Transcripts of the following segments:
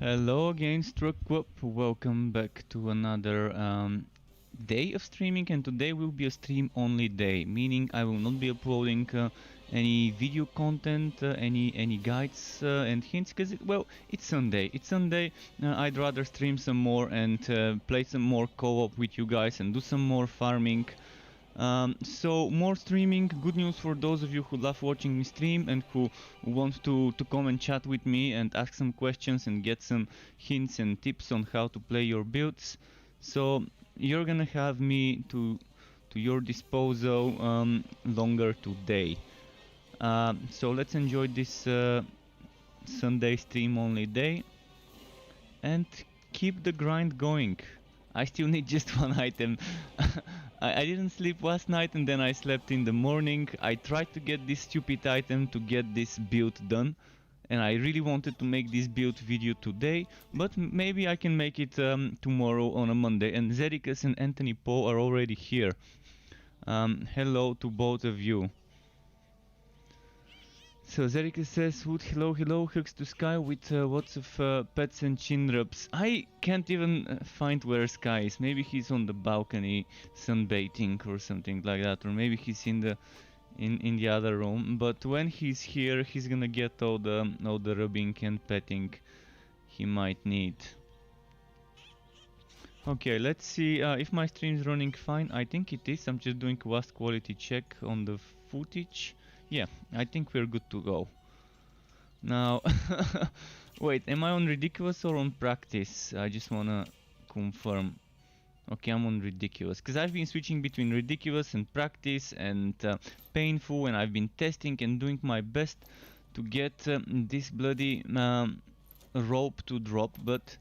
Hello again, Struckwop. Welcome back to another day of streaming, and today will be a stream only day, meaning I will not be uploading any video content, any guides and hints, because it's Sunday. It's Sunday. I'd rather stream some more and play some more co-op with you guys and do some more farming. So more streaming, good news for those of you who love watching me stream and who want to come and chat with me and ask some questions and get some hints and tips on how to play your builds. So you're gonna have me to your disposal longer today. So let's enjoy this Sunday stream only day and keep the grind going. I still need just one item. I didn't sleep last night and then I slept in the morning. I tried to get this stupid item to get this build done. And I really wanted to make this build video today, but maybe I can make it tomorrow on a Monday. And Zericus and Anthony Poe are already here. Hello to both of you. So Zericus says, "Wood, hello, hugs to Sky with lots of pets and chin rubs." I can't even find where Sky is. Maybe he's on the balcony sunbathing or something like that, or maybe he's in the other room. But when he's here, he's gonna get all the rubbing and petting he might need. Okay, let's see if my stream's running fine. I think it is. I'm just doing a last quality check on the footage. Yeah, I think we're good to go. Now, wait, am I on ridiculous or on practice? I just wanna confirm. Okay, I'm on ridiculous, because I've been switching between ridiculous and practice and painful, and I've been testing and doing my best to get this bloody rope to drop, but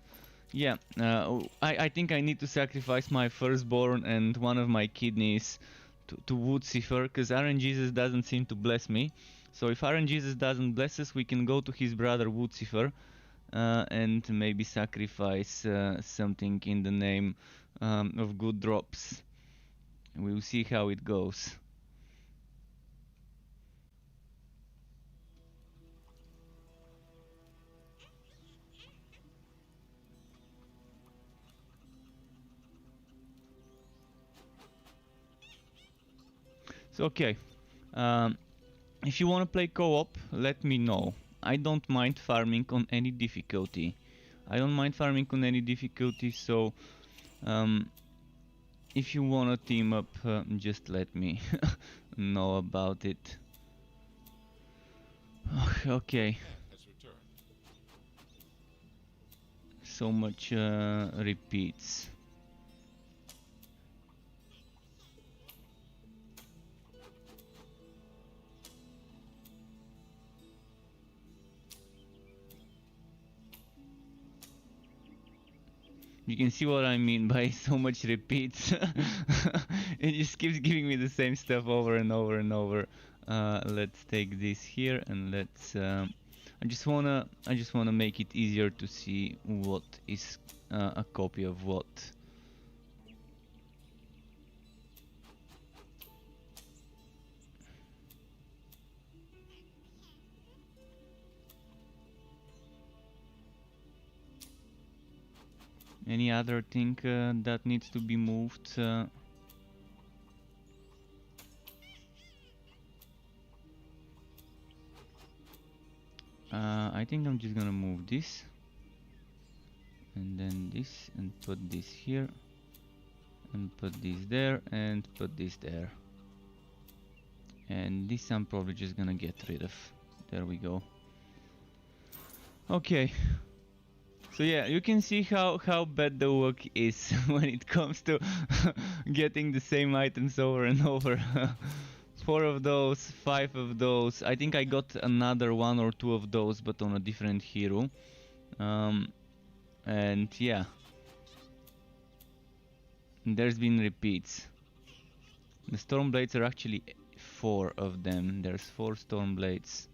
yeah, I think I need to sacrifice my firstborn and one of my kidneys to Woodcifer, because Aaron Jesus doesn't seem to bless me. So if Aaron Jesus doesn't bless us, we can go to his brother Woodcifer and maybe sacrifice something in the name of good drops. We'll see how it goes. So okay, if you want to play co-op, let me know. I don't mind farming on any difficulty. So if you want to team up, just let me know about it. Okay. So much repeats. You can see what I mean by so much repeats. It just keeps giving me the same stuff over and over and over. Let's take this here and let's. I just wanna make it easier to see what is a copy of what. Any other thing that needs to be moved? I think I'm just gonna move this and then this and put this here and put this there and put this there, and this I'm probably just gonna get rid of. There we go. Okay. So yeah, you can see how bad the work is when it comes to getting the same items over and over. 4 of those, 5 of those. I think I got another 1 or 2 of those, but on a different hero. And yeah, there's been repeats. The Stormblades are actually 4 of them. There's 4 Stormblades.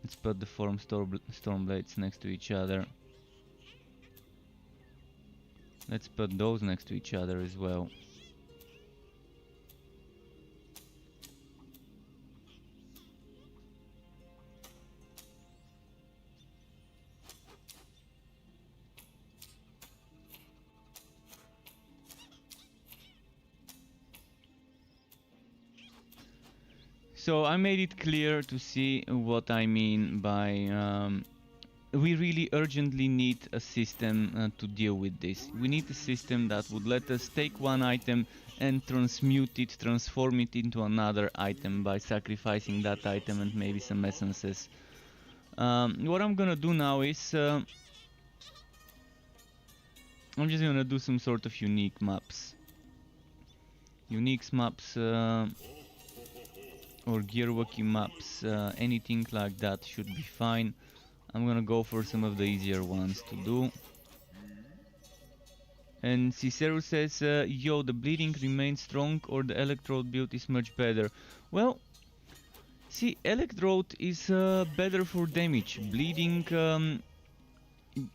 Let's put the 4 Stormblades next to each other. Let's put those next to each other as well. So I made it clear to see what I mean by we really urgently need a system to deal with this. We need a system that would let us take one item and transmute it, transform it into another item by sacrificing that item and maybe some essences. What I'm gonna do now is I'm just gonna do some sort of unique maps. Unique maps or gearwalkie maps, anything like that should be fine. I'm gonna go for some of the easier ones to do. And Cicero says, yo, the bleeding remains strong or the electrode build is much better. Well, see, electrode is better for damage. Bleeding,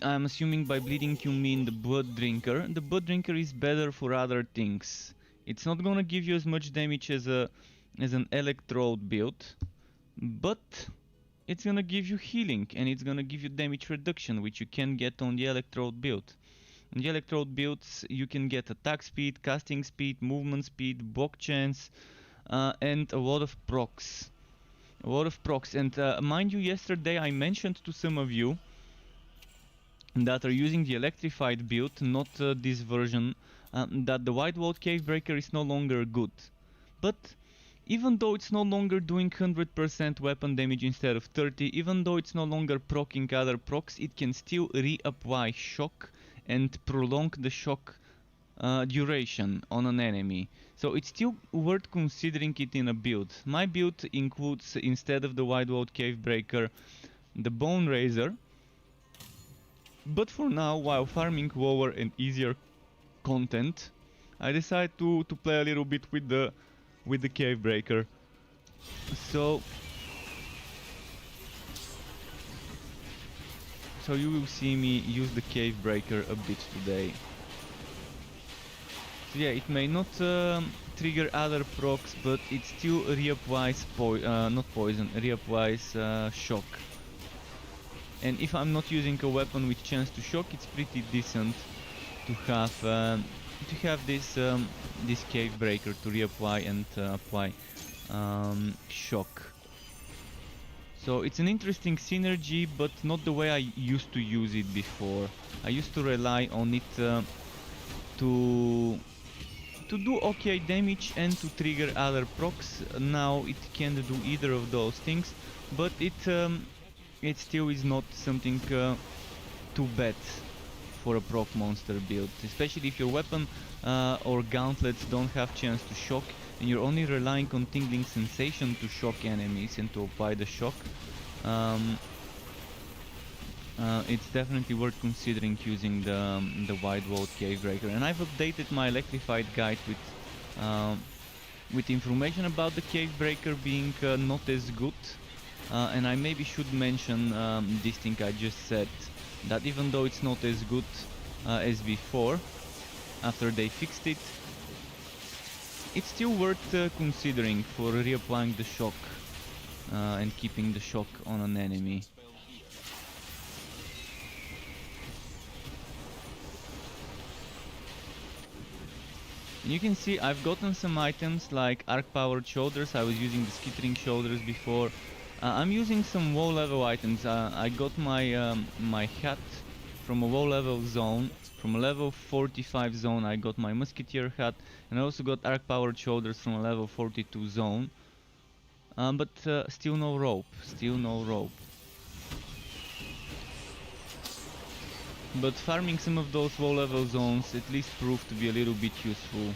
I'm assuming by bleeding you mean the blood drinker. The blood drinker is better for other things. It's not gonna give you as much damage as an electrode build, but it's gonna give you healing and it's gonna give you damage reduction, which you can get on the electrode build. On the electrode builds you can get attack speed, casting speed, movement speed, block chance, and a lot of procs. A lot of procs. And mind you, yesterday I mentioned to some of you that are using the electrified build, not this version, that the White Wall Cave Breaker is no longer good. But even though it's no longer doing 100% weapon damage instead of 30, even though it's no longer proccing other procs, it can still reapply shock and prolong the shock duration on an enemy. So it's still worth considering it in a build. My build includes, instead of the White Wall Cave Breaker, the Bone Razor. But for now, while farming lower and easier content, I decided to play a little bit with the Cave Breaker. So you will see me use the Cave Breaker a bit today. So yeah, it may not trigger other procs, but it still reapplies not poison, reapplies shock. And if I'm not using a weapon with chance to shock, it's pretty decent to have this Cave Breaker to reapply and apply shock. So it's an interesting synergy, but not the way I used to use it before. I used to rely on it to do okay damage and to trigger other procs. Now it can't do either of those things, but it still is not something too bad for a proc monster build, especially if your weapon or gauntlets don't have chance to shock and you're only relying on tingling sensation to shock enemies and to apply the shock. It's definitely worth considering using the Wide Wall Cave Breaker. And I've updated my electrified guide with information about the Cave Breaker being not as good. And I maybe should mention this thing I just said, that even though it's not as good as before, after they fixed it, it's still worth considering for reapplying the shock and keeping the shock on an enemy. And you can see I've gotten some items like arc powered shoulders. I was using the skittering shoulders before. I'm using some low level items. I got my my hat from a low level zone. From a level 45 zone I got my musketeer hat, and I also got arc powered shoulders from a level 42 zone. But still no rope. Still no rope. But farming some of those low level zones at least proved to be a little bit useful.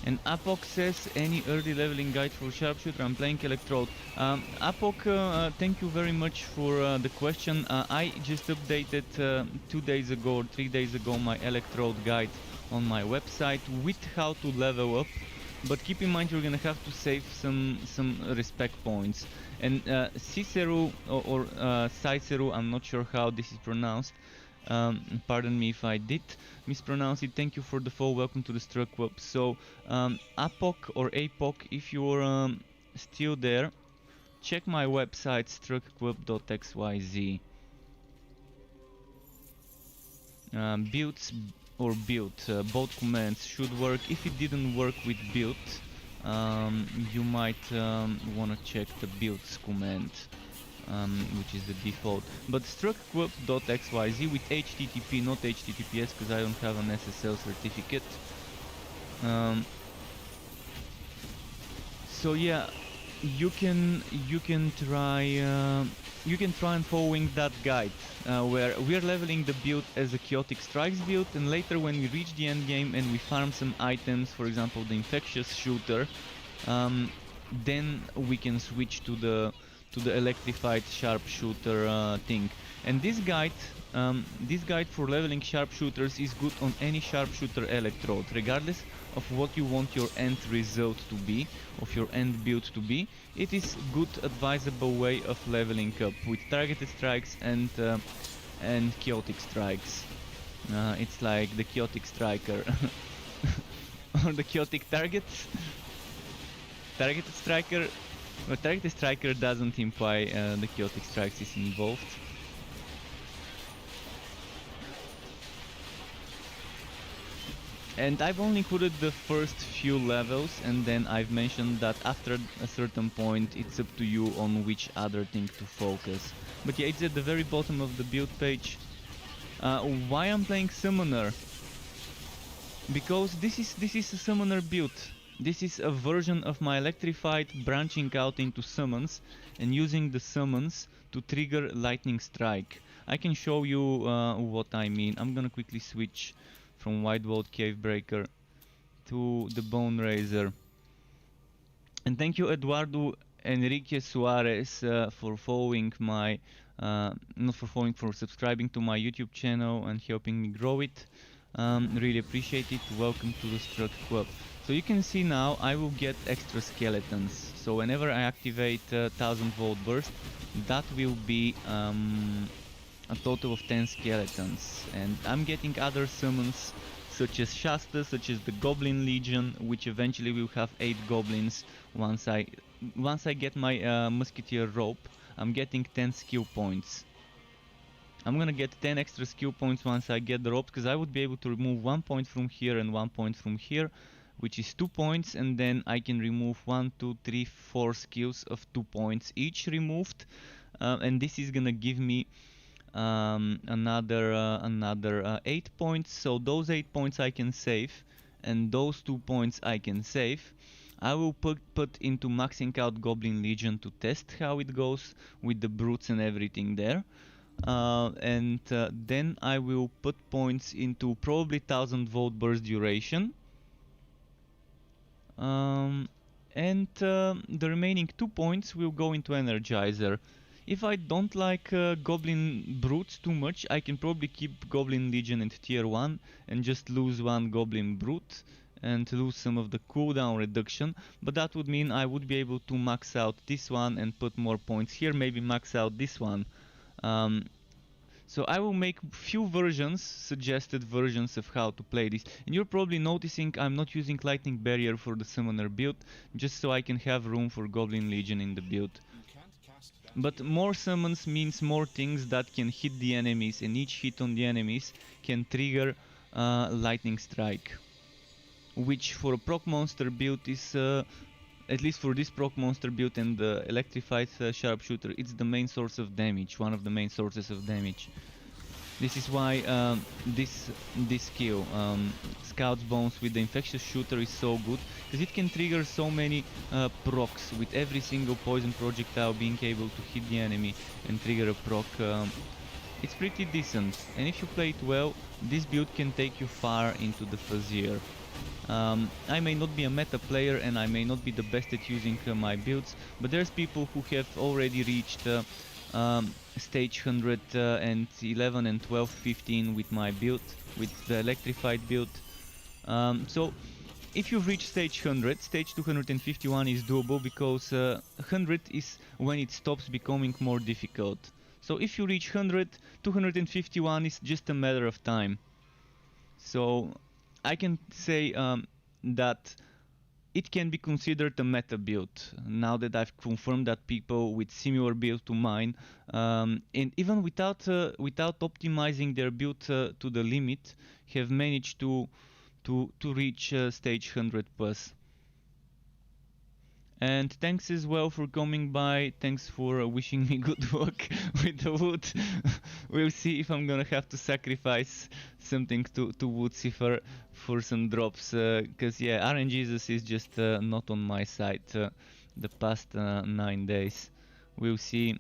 And Apok says, any early leveling guide for Sharpshooter? I'm playing Electrode. Apok, thank you very much for the question. I just updated 2 days ago or 3 days ago my Electrode guide on my website with how to level up. But keep in mind you're gonna have to save some respect points. And Cicero or Cicero, I'm not sure how this is pronounced. Pardon me if I did mispronounce it. Thank you for the follow. Welcome to the Struck Club. So Apok or Apok, if you're still there, check my website struckclub.xyz. builds or build, both commands should work. If it didn't work with build, you might want to check the builds command, which is the default. But struct.xyz with HTTP, not HTTPS, because I don't have an SSL certificate. So yeah, you can try and following that guide, where we're leveling the build as a chaotic strikes build, and later when we reach the end game and we farm some items, for example the infectious shooter, then we can switch to the electrified sharpshooter thing. And this guide for leveling sharpshooters is good on any sharpshooter electrode, regardless of what you want your end result to be, of your end build to be. It is good advisable way of leveling up with targeted strikes and chaotic strikes. It's like the chaotic striker or the chaotic targets. Targeted striker, but targeted striker doesn't imply the chaotic strikes is involved. And I've only included the first few levels, and then I've mentioned that after a certain point it's up to you on which other thing to focus. But yeah, it's at the very bottom of the build page. Why I'm playing Summoner? Because this is a Summoner build. This is a version of my Electrified branching out into summons and using the summons to trigger Lightning Strike. I can show you what I mean. I'm gonna quickly switch from Wide World Cavebreaker to the Bone Razor. And thank you Eduardo Enrique Suarez for following my, for subscribing to my YouTube channel and helping me grow it. Really appreciate it. Welcome to the Struck Club. So you can see now I will get extra skeletons. So whenever I activate 1000 volt burst, that will be a total of 10 skeletons. And I'm getting other summons such as Shasta, such as the Goblin Legion, which eventually will have 8 goblins once I get my Musketeer rope. I'm getting 10 skill points. I'm gonna get 10 extra skill points once I get the rope, because I would be able to remove 1 point from here and 1 point from here, which is 2 points, and then I can remove 1, 2, 3, 4 skills of 2 points each removed, and this is gonna give me another 8 points. So those 8 points I can save, and those 2 points I can save. I will put into maxing out Goblin Legion to test how it goes with the brutes and everything there. And then I will put points into probably 1000 volt burst duration. And the remaining 2 points will go into Energizer. If I don't like Goblin Brutes too much, I can probably keep Goblin Legion at tier 1 and just lose 1 Goblin Brute and lose some of the cooldown reduction, but that would mean I would be able to max out this one and put more points here, maybe max out this one. So I will make few versions, suggested versions of how to play this. And you're probably noticing I'm not using Lightning Barrier for the Summoner build, just so I can have room for Goblin Legion in the build. But more summons means more things that can hit the enemies, and each hit on the enemies can trigger Lightning Strike. Which for a proc monster build is, at least for this proc monster build and the Electrified Sharpshooter, it's the main source of damage, one of the main sources of damage. This is why this skill, Scout's Bones with the Infectious Shooter, is so good, because it can trigger so many procs with every single poison projectile being able to hit the enemy and trigger a proc. It's pretty decent, and if you play it well, this build can take you far into the Fuzzier. I may not be a meta player and I may not be the best at using my builds, but there's people who have already reached stage 111 and 12, 15 with my build, with the electrified build. So if you've reached stage 100, stage 251 is doable, because 100 is when it stops becoming more difficult. So if you reach 100, 251 is just a matter of time. So I can say that it can be considered a meta build now that I've confirmed that people with similar build to mine, and even without optimizing their build to the limit, have managed to reach stage 100 plus. And thanks as well for coming by. Thanks for wishing me good luck with the wood. We'll see if I'm gonna have to sacrifice something to Woodcipher for some drops. Cause yeah, RNGesus is just not on my side the past 9 days. We'll see.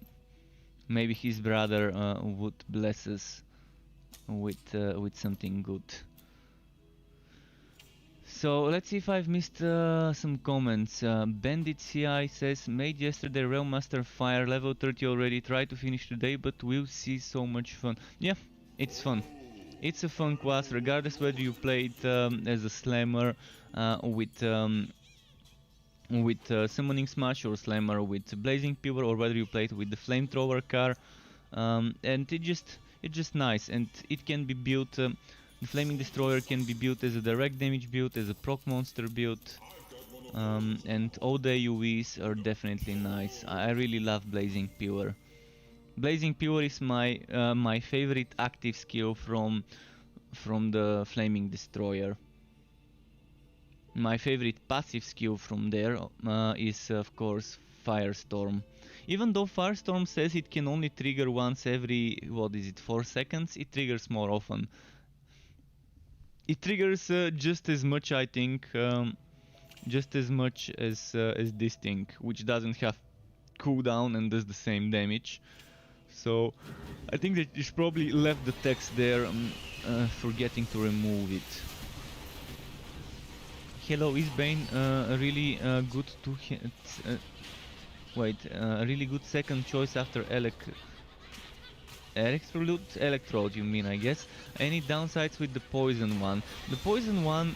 Maybe his brother would bless us with something good. So let's see if I've missed some comments. Bandit CI says, made yesterday Realm Master Fire, level 30 already, try to finish today, but we'll see, so much fun. Yeah, it's fun. It's a fun class, regardless whether you play it as a slammer with Summoning Smash, or slammer with Blazing Pillar, or whether you play it with the Flamethrower car. And it's just nice, and it can be built. The Flaming Destroyer can be built as a direct damage build, as a proc monster build, and all the AoEs are definitely nice. I really love Blazing Pillar. Blazing Pillar is my favorite active skill from the Flaming Destroyer. My favorite passive skill from there is of course Firestorm. Even though Firestorm says it can only trigger once every, 4 seconds, it triggers more often. It triggers just as much, I think, just as much as this thing, which doesn't have cooldown and does the same damage. So I think that you probably left the text there, forgetting to remove it. Hello, is Bane really good to a really good second choice after Electrode, you mean, I guess. Any downsides with the poison one? The poison one,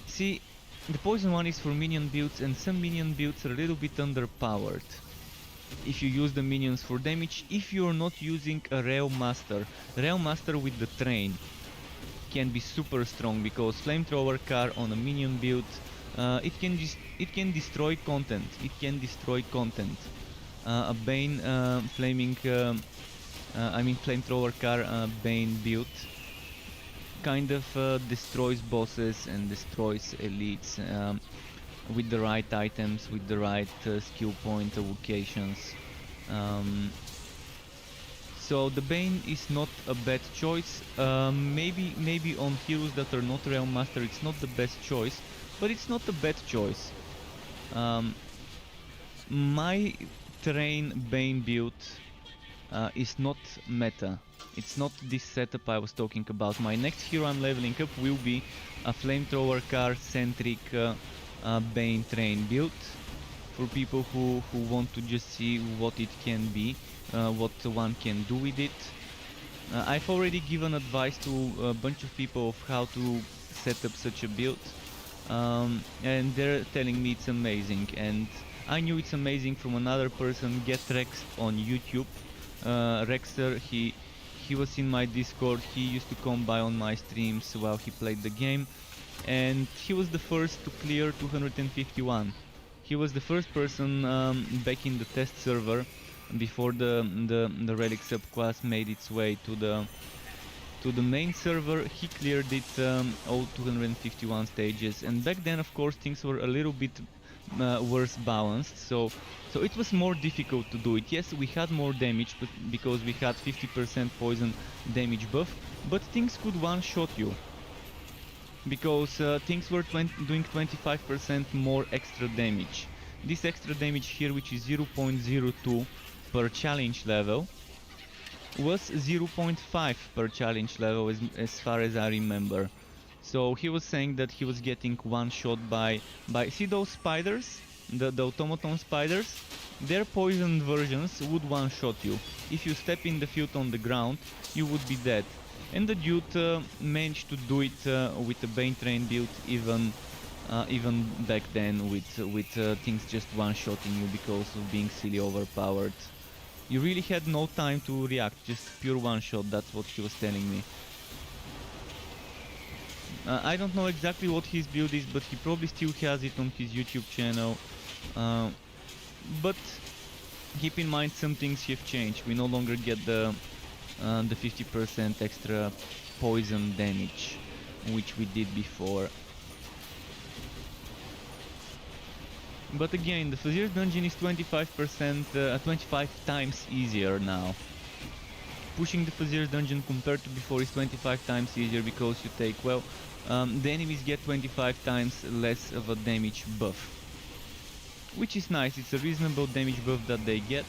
see, the poison one is for minion builds, and some minion builds are a little bit underpowered if you use the minions for damage, if you're not using a Realm Master. Realm Master with the train can be super strong, because Flamethrower car on a minion build, it can destroy content. It can destroy content. A Bane Flamethrower car Bane build kind of destroys bosses and destroys elites with the right items, with the right skill point allocations. So the Bane is not a bad choice. Maybe on heroes that are not Realm Master it's not the best choice, but it's not a bad choice. My Terrain Bane build is not meta. It's not this setup I was talking about. My next hero I'm leveling up will be a Flamethrower car centric Bane train build, for people who want to just see what it can be, what one can do with it. I've already given advice to a bunch of people of how to set up such a build, and they're telling me it's amazing, and I knew it's amazing from another person, Get Rex on YouTube. Rexer, he was in my Discord, he used to come by on my streams while he played the game, and he was the first to clear 251. He was the first person back in the test server before the Relic subclass made its way to the main server. He cleared it all 251 stages, and back then of course things were a little bit worse balanced, so it was more difficult to do it. Yes, we had more damage, but because we had 50% poison damage buff, but things could one-shot you, because things were doing 25% more extra damage. This extra damage here, which is 0.02 per challenge level, was 0.5 per challenge level as far as I remember. So he was saying that he was getting one shot by see those spiders, the automaton spiders, their poisoned versions would one shot you. If you step in the field on the ground, you would be dead. And the dude managed to do it with the Bane Train build even back then, with things just one shotting you because of being silly overpowered. You really had no time to react, just pure one shot. That's what he was telling me. I don't know exactly what his build is, but he probably still has it on his YouTube channel. Uh, but keep in mind, some things have changed. We no longer get the 50% extra poison damage, which we did before. But again, the Fazir's dungeon is 25 times easier now. Pushing the Fazir's dungeon compared to before is 25 times easier because you take, well, the enemies get 25 times less of a damage buff. Which is nice, it's a reasonable damage buff that they get.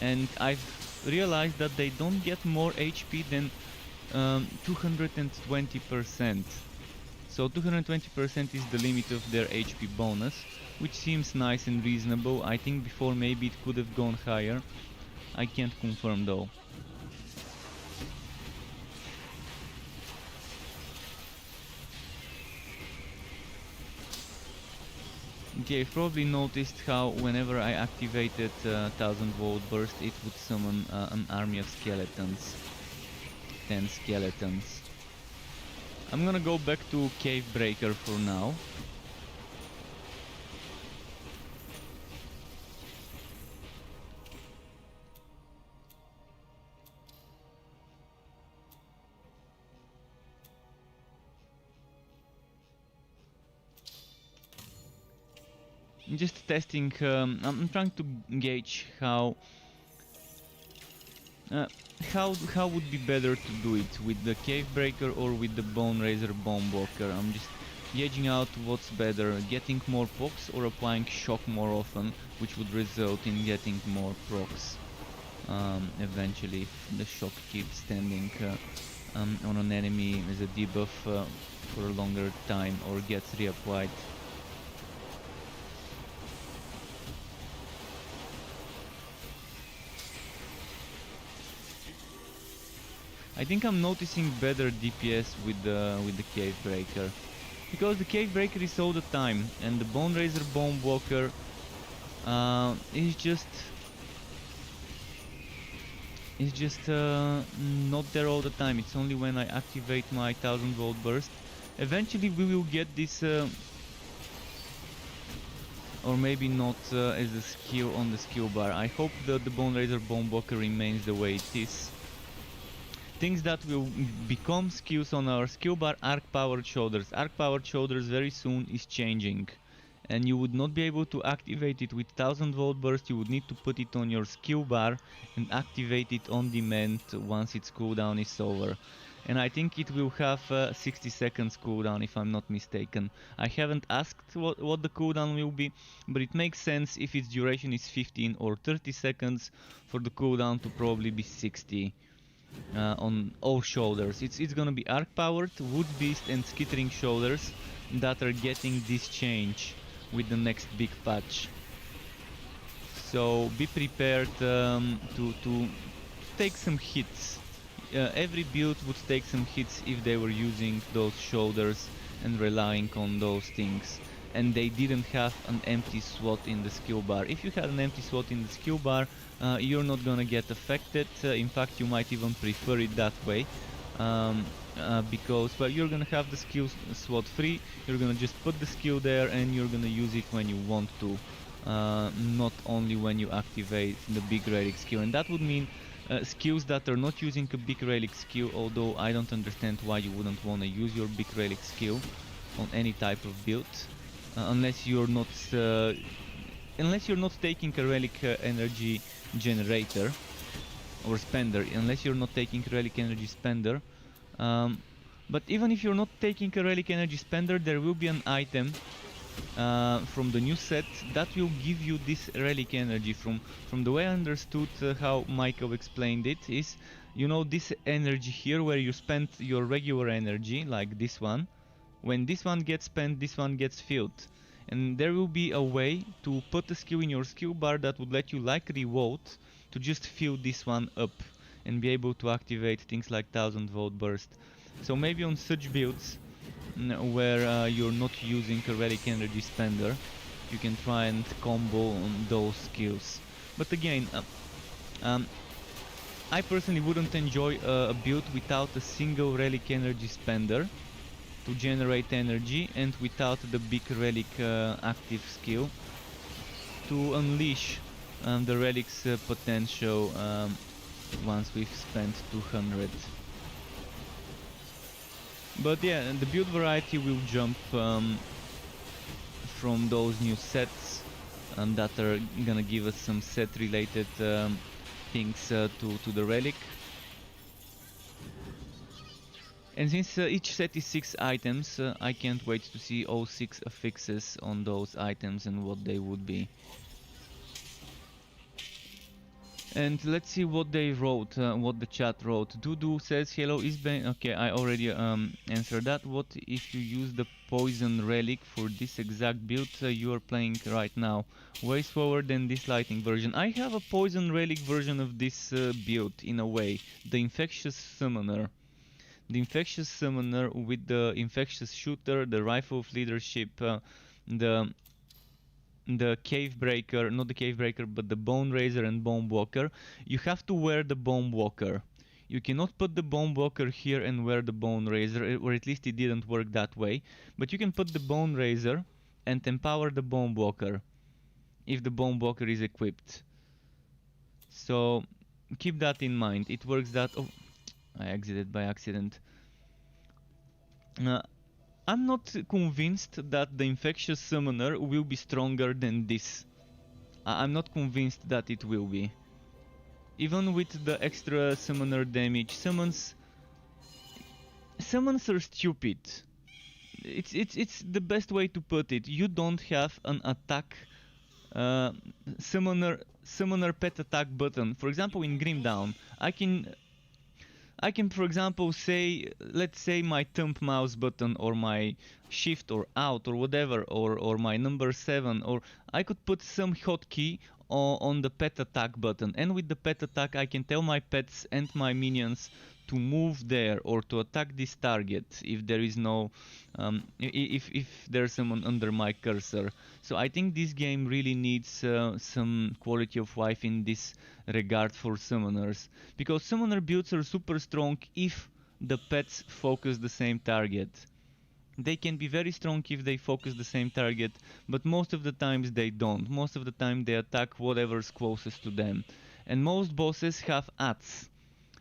And I've realized that they don't get more HP than 220%. So 220% is the limit of their HP bonus, which seems nice and reasonable. I think before maybe it could have gone higher. I can't confirm though. Okay, you've probably noticed how whenever I activated 1000 volt burst, it would summon an army of skeletons. 10 skeletons. I'm gonna go back to Cave Breaker for now. Just testing, I'm trying to gauge how would be better to do it, with the Cave Breaker or with the Bone Razor Bomb Walker. I'm just gauging out what's better, getting more procs or applying shock more often, which would result in getting more procs eventually if the shock keeps standing on an enemy as a debuff for a longer time or gets reapplied. I think I'm noticing better DPS with the Cave Breaker, because the Cave Breaker is all the time, and the Bone Razor Bomb Walker is just not there all the time. It's only when I activate my 1000 volt burst. Eventually we will get this, or maybe not as a skill on the skill bar. I hope that the Bone Razor Bomb Walker remains the way it is. Things that will become skills on our skill bar: Arc Powered Shoulders. Arc Powered Shoulders very soon is changing, and you would not be able to activate it with 1000 volt burst. You would need to put it on your skill bar and activate it on demand once its cooldown is over. And I think it will have 60 seconds cooldown, if I'm not mistaken. I haven't asked what the cooldown will be, but it makes sense if its duration is 15 or 30 seconds for the cooldown to probably be 60. On all shoulders. It's gonna be arc powered, wood beast and skittering shoulders that are getting this change with the next big patch. So be prepared to take some hits. Every build would take some hits if they were using those shoulders and relying on those things, and they didn't have an empty slot in the skill bar. If you had an empty slot in the skill bar, you're not gonna get affected. In fact, you might even prefer it that way, because, well, you're gonna have the skill slot free. You're gonna just put the skill there and you're gonna use it when you want to, not only when you activate the big relic skill. And that would mean skills that are not using a big relic skill, although I don't understand why you wouldn't want to use your big relic skill on any type of build, unless you're not taking a relic energy generator or spender, unless you're not taking relic energy spender. But even if you're not taking a relic energy spender, there will be an item from the new set that will give you this relic energy. From the way I understood how Michael explained it is, you know, this energy here where you spend your regular energy, like this one, when this one gets spent, this one gets filled. And there will be a way to put a skill in your skill bar that would let you, like Revolt, to just fill this one up and be able to activate things like 1000 volt burst. So maybe on such builds where you're not using a relic energy spender, you can try and combo on those skills. But again, I personally wouldn't enjoy a build without a single relic energy spender to generate energy, and without the big relic active skill to unleash the relic's potential once we've spent 200. But yeah, the build variety will jump from those new sets that are gonna give us some set related things to the relic. And since each set is 6 items, I can't wait to see all 6 affixes on those items and what they would be. And let's see what they wrote, what the chat wrote. Dudu says, hello Isbane. Okay, I already answered that. What if you use the poison relic for this exact build you are playing right now? Way slower than this lighting version. I have a poison relic version of this build in a way. The infectious summoner. The infectious summoner with the infectious shooter, the rifle of leadership, the cave breaker, not the cave breaker, but the bone raiser and bone walker. You have to wear the bone walker. You cannot put the bone walker here and wear the bone raiser, or at least it didn't work that way. But you can put the bone raiser and empower the bone walker if the bone walker is equipped. So keep that in mind. It works that. Oh, I exited by accident. I'm not convinced that the infectious summoner will be stronger than this. I'm not convinced that it will be. Even with the extra summoner damage, summons are stupid. It's the best way to put it. You don't have an attack summoner pet attack button. For example, in Grimdown, I can, for example, say, let's say my thumb mouse button or my shift or out or whatever, or my number 7, or I could put some hotkey on the pet attack button, and with the pet attack I can tell my pets and my minions to move there or to attack this target if there is no if there's someone under my cursor. So I think this game really needs some quality of life in this regard for summoners, because summoner builds are super strong if the pets focus the same target. They can be very strong if they focus the same target, but most of the times they don't. Most of the time they attack whatever's closest to them. And most bosses have ads.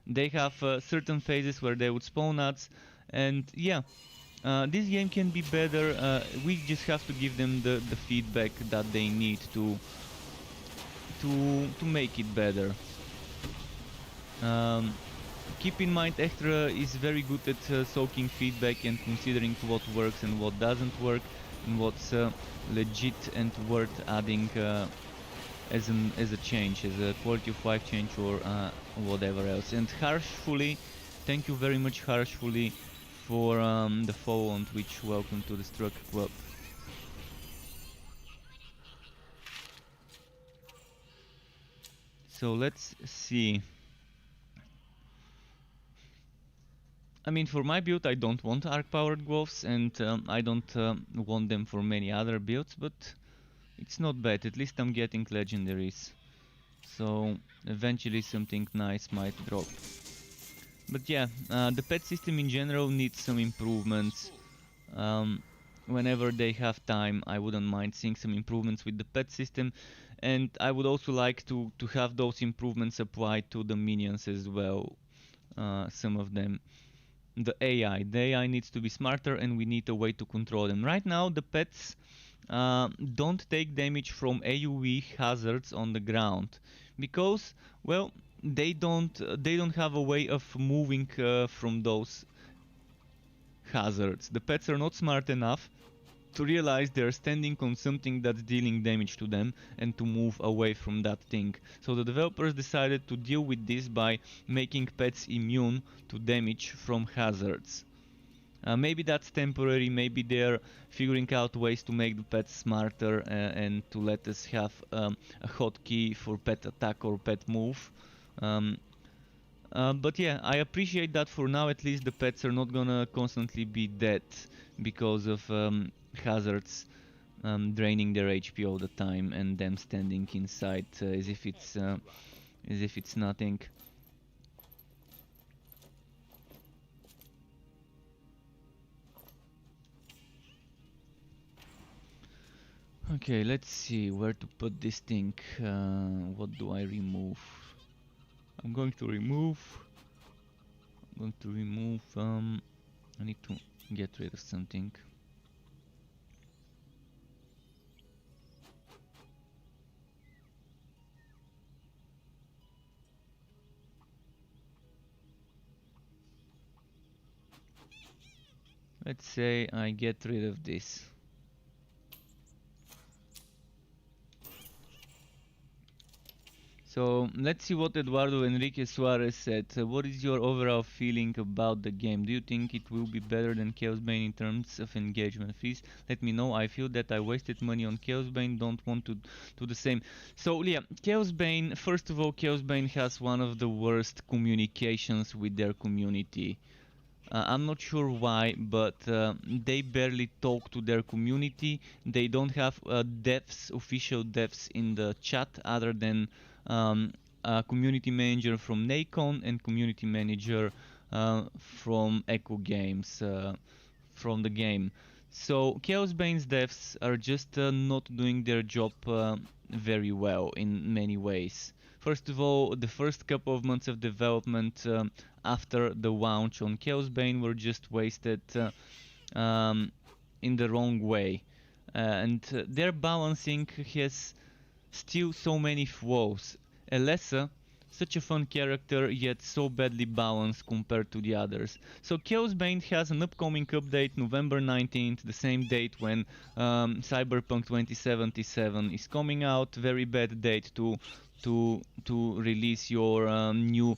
They have certain phases where they would spawn ads, and yeah, this game can be better. We just have to give them the feedback that they need to make it better. Keep in mind, Extra is very good at soaking feedback and considering what works and what doesn't work, and what's legit and worth adding as a change, as a quality of life change, or whatever else. And Harshfully, thank you very much, Harshfully, for the follow on Twitch. Welcome to the Struck Club. So let's see. I mean, for my build I don't want arc-powered gloves, and I don't want them for many other builds, but it's not bad. At least I'm getting legendaries. So eventually something nice might drop. But yeah, the pet system in general needs some improvements. Whenever they have time, I wouldn't mind seeing some improvements with the pet system. And I would also like to have those improvements applied to the minions as well. Some of them. The AI needs to be smarter, and we need a way to control them. Right now the pets don't take damage from AoE hazards on the ground because, well, they don't have a way of moving from those hazards. The pets are not smart enough to realize they're standing on something that's dealing damage to them and to move away from that thing. So the developers decided to deal with this by making pets immune to damage from hazards. Maybe that's temporary, maybe they're figuring out ways to make the pets smarter and to let us have a hotkey for pet attack or pet move. But yeah, I appreciate that for now at least the pets are not gonna constantly be dead because of hazards draining their HP all the time and them standing inside as if it's nothing. Okay, let's see where to put this thing. What do I remove? I'm going to remove. I need to get rid of something. Let's say I get rid of this. So let's see what Eduardo Enrique Suarez said. What is your overall feeling about the game? Do you think it will be better than Chaos Bane in terms of engagement? Please let me know. I feel that I wasted money on Chaos Bane, don't want to do the same. So yeah, Chaos Bane, first of all, Chaos Bane has one of the worst communications with their community. I'm not sure why, but they barely talk to their community. They don't have devs, official devs in the chat other than a community manager from Nacon and community manager from Echo Games from the game. So Chaos Bane's devs are just not doing their job very well in many ways. First of all, the first couple of months of development after the launch on Chaos Bane were just wasted in the wrong way. And their balancing has still so many flaws. Elessa, such a fun character, yet so badly balanced compared to the others. So Chaos Bane has an upcoming update, November 19th, the same date when Cyberpunk 2077 is coming out. Very bad date to release your new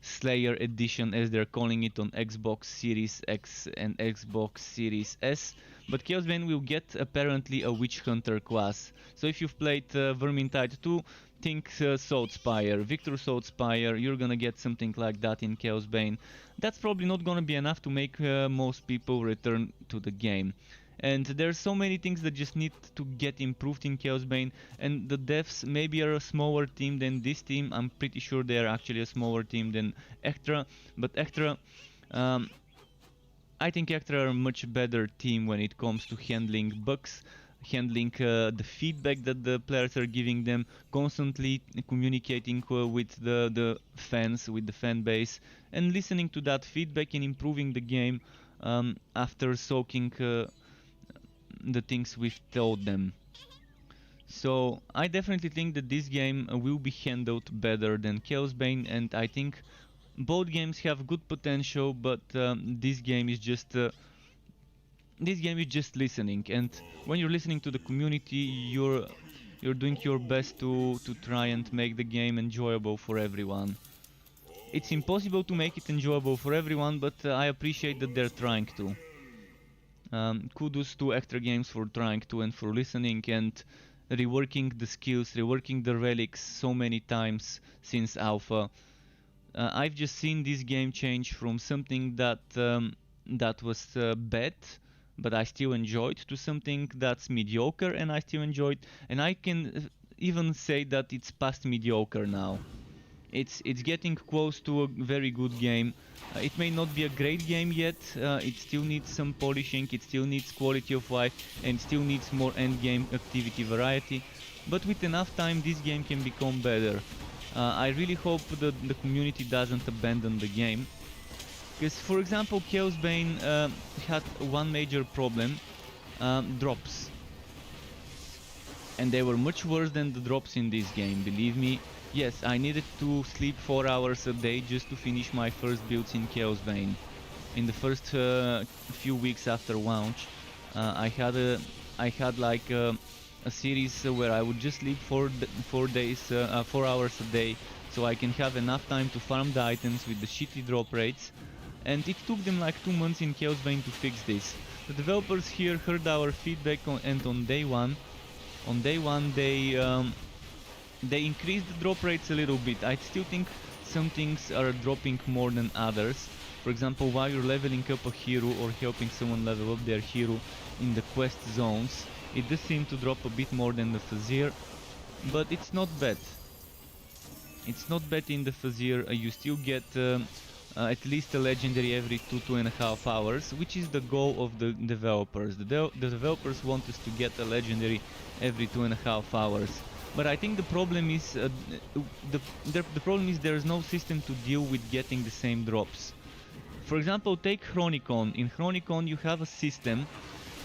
Slayer edition, as they're calling it, on Xbox Series X and Xbox Series S. But Chaos Bane will get apparently a Witch Hunter class. So if you've played Vermintide 2, think Saltspire, Victor Saltspire, you're gonna get something like that in Chaos Bane. That's probably not gonna be enough to make most people return to the game. And there's so many things that just need to get improved in Chaos Bane, and the devs maybe are a smaller team than this team. I'm pretty sure they are actually a smaller team than Ectra, but Ectra, I think Ectra are a much better team when it comes to handling bugs, handling the feedback that the players are giving them, constantly communicating with the fans, with the fan base, and listening to that feedback and improving the game after soaking the things we've told them. So I definitely think that this game will be handled better than Chaos Bane, and I think both games have good potential, but this game is just listening. And when you're listening to the community, you're doing your best to try and make the game enjoyable for everyone. It's impossible to make it enjoyable for everyone, but I appreciate that they're trying to. Kudos to Extra Games for trying to and for listening and reworking the skills, reworking the relics so many times since alpha. I've just seen this game change from something that was bad, but I still enjoyed, to something that's mediocre and I still enjoyed, and I can even say that it's past mediocre now. It's getting close to a very good game. It may not be a great game yet, it still needs some polishing, it still needs quality of life, and still needs more endgame activity variety, but with enough time this game can become better. I really hope that the community doesn't abandon the game, because for example Chaos Bane had one major problem, drops. And they were much worse than the drops in this game, believe me. Yes, I needed to sleep 4 hours a day just to finish my first builds in Chaos Bane. In the first few weeks after launch, I had like a series where I would just sleep 4 hours a day, so I can have enough time to farm the items with the shitty drop rates. And it took them like 2 months in Chaos Bane to fix this. The developers here heard our feedback and on day one they increased the drop rates a little bit. I still think some things are dropping more than others. For example, while you're leveling up a hero or helping someone level up their hero in the quest zones, it does seem to drop a bit more than the Fazir, but it's not bad. It's not bad in the Fazir. You still get at least a legendary every 2.5 hours, which is the goal of the developers. The developers want us to get a legendary every 2.5 hours. But I think the problem is the problem is there is no system to deal with getting the same drops. For example, take Chronicon. In Chronicon you have a system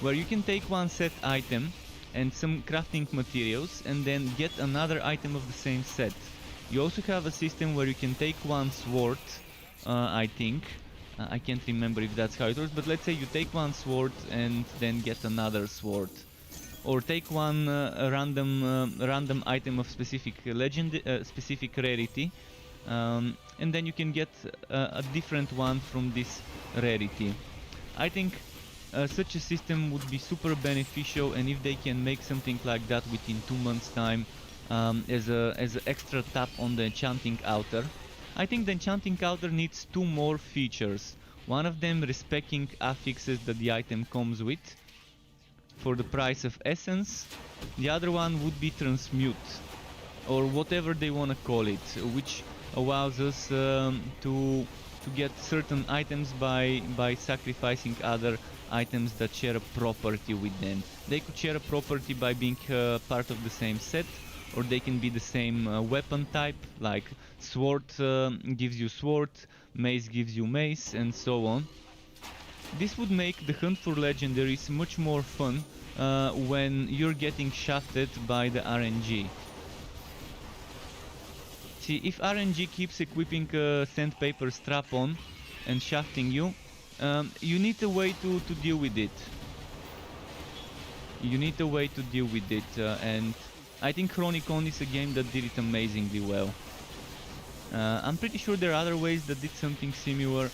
where you can take one set item and some crafting materials and then get another item of the same set. You also have a system where you can take one sword, I think. I can't remember if that's how it works, but let's say you take one sword and then get another sword. Or take one random item of specific specific rarity, and then you can get a different one from this rarity. I think such a system would be super beneficial, and if they can make something like that within 2 months time, as an extra tap on the enchanting outer. I think the enchanting outer needs 2 more features. One of them respecting affixes that the item comes with for the price of essence. The other one would be transmute, or whatever they want to call it, which allows us to get certain items by sacrificing other items that share a property with them. They could share a property by being part of the same set, or they can be the same weapon type, like sword gives you sword, mace gives you mace, and so on. This would make the hunt for legendaries much more fun when you're getting shafted by the RNG. See, if RNG keeps equipping a sandpaper strap on and shafting you, you need a way to deal with it. You need a way to deal with it, and I think Chronicon is a game that did it amazingly well. I'm pretty sure there are other ways that did something similar.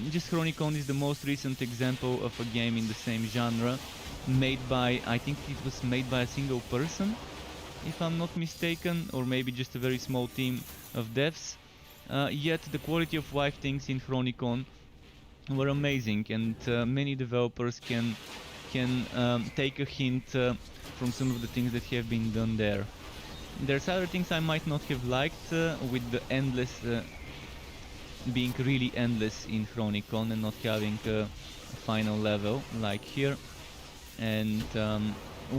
Just Chronicon is the most recent example of a game in the same genre, made by, I think it was made by a single person, if I'm not mistaken, or maybe just a very small team of devs. Yet the quality of life things in Chronicon were amazing, and many developers can take a hint from some of the things that have been done there. There's other things I might not have liked, with the endless being really endless in Chronicon and not having a final level like here, and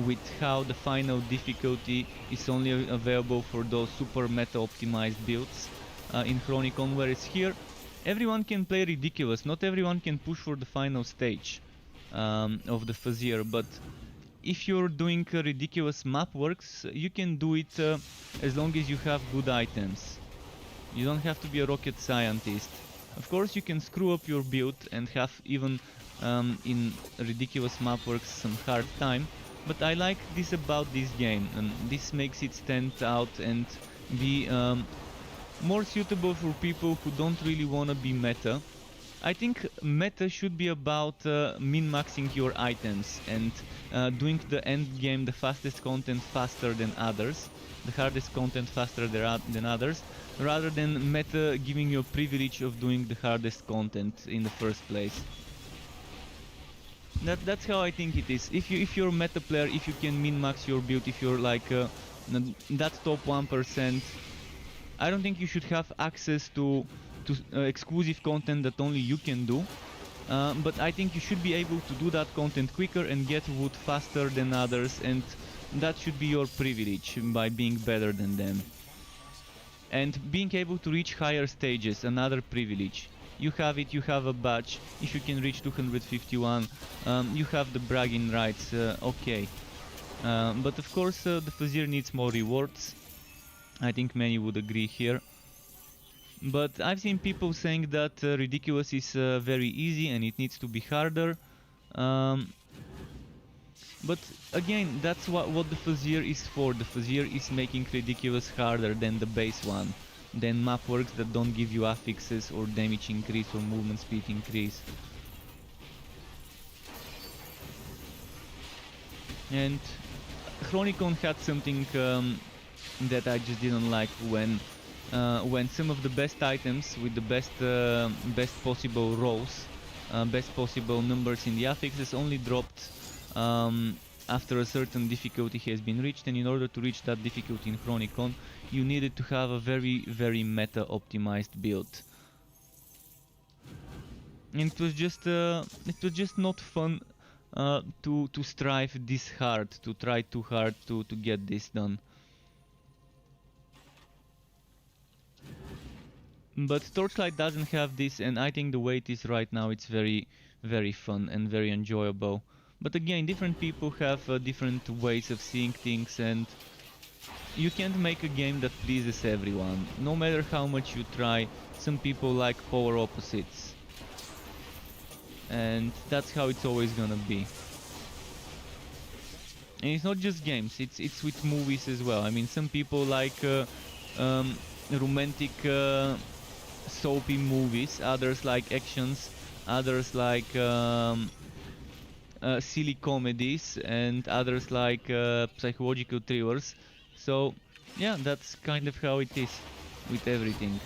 with how the final difficulty is only available for those super meta optimized builds in Chronicon, whereas here everyone can play ridiculous. Not everyone can push for the final stage of the Fazir, but if you're doing ridiculous map works, you can do it as long as you have good items. You don't have to be a rocket scientist. Of course, you can screw up your build and have even in ridiculous map works some hard time, but I like this about this game, and this makes it stand out and be more suitable for people who don't really want to be meta. I think meta should be about min-maxing your items and doing the end game, the fastest content faster than others, the hardest content faster than others, rather than meta giving you a privilege of doing the hardest content in the first place. That's how I think it is. If you're a meta player, if you can min-max your build, if you're like that top 1%, I don't think you should have access to exclusive content that only you can do, but I think you should be able to do that content quicker and get wood faster than others, and that should be your privilege by being better than them. And being able to reach higher stages, another privilege. You have it, you have a badge. If you can reach 251, you have the bragging rights, okay. But of course the Fazir needs more rewards. I think many would agree here. But I've seen people saying that ridiculous is very easy and it needs to be harder. But again, that's what the Fazir is for. The Fazir is making ridiculous harder than the base one, than map works that don't give you affixes or damage increase or movement speed increase. And Chronicon had something that I just didn't like when some of the best items with the best possible rolls, best possible numbers in the affixes only dropped after a certain difficulty has been reached, and in order to reach that difficulty in Chronicon, you needed to have a very meta optimized build. And it was just not fun to strive this hard, to try too hard to get this done. But Torchlight doesn't have this, and I think the way it is right now, it's very, very fun and very enjoyable. But again, different people have different ways of seeing things, and you can't make a game that pleases everyone. No matter how much you try, some people like polar opposites. And that's how it's always gonna be. And it's not just games, it's with movies as well. I mean, some people like romantic soapy movies, others like actions, others like silly comedies, and others like psychological thrillers. So yeah, that's kind of how it is with everything.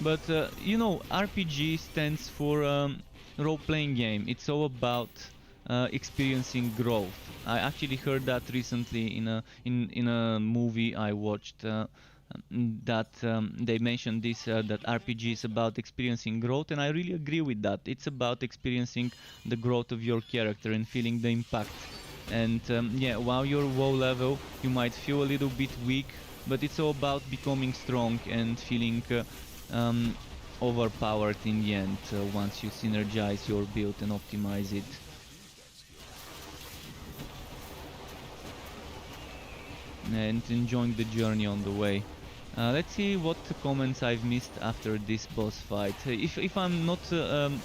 But you know, RPG stands for role-playing game. It's all about experiencing growth. I actually heard that recently in a movie I watched. That they mentioned this that RPG is about experiencing growth, and I really agree with that. It's about experiencing the growth of your character and feeling the impact. And yeah, while you're low level, you might feel a little bit weak, but it's all about becoming strong and feeling um, overpowered in the end once you synergize your build and optimize it. And enjoying the journey on the way. Let's see what comments I've missed after this boss fight. If I'm not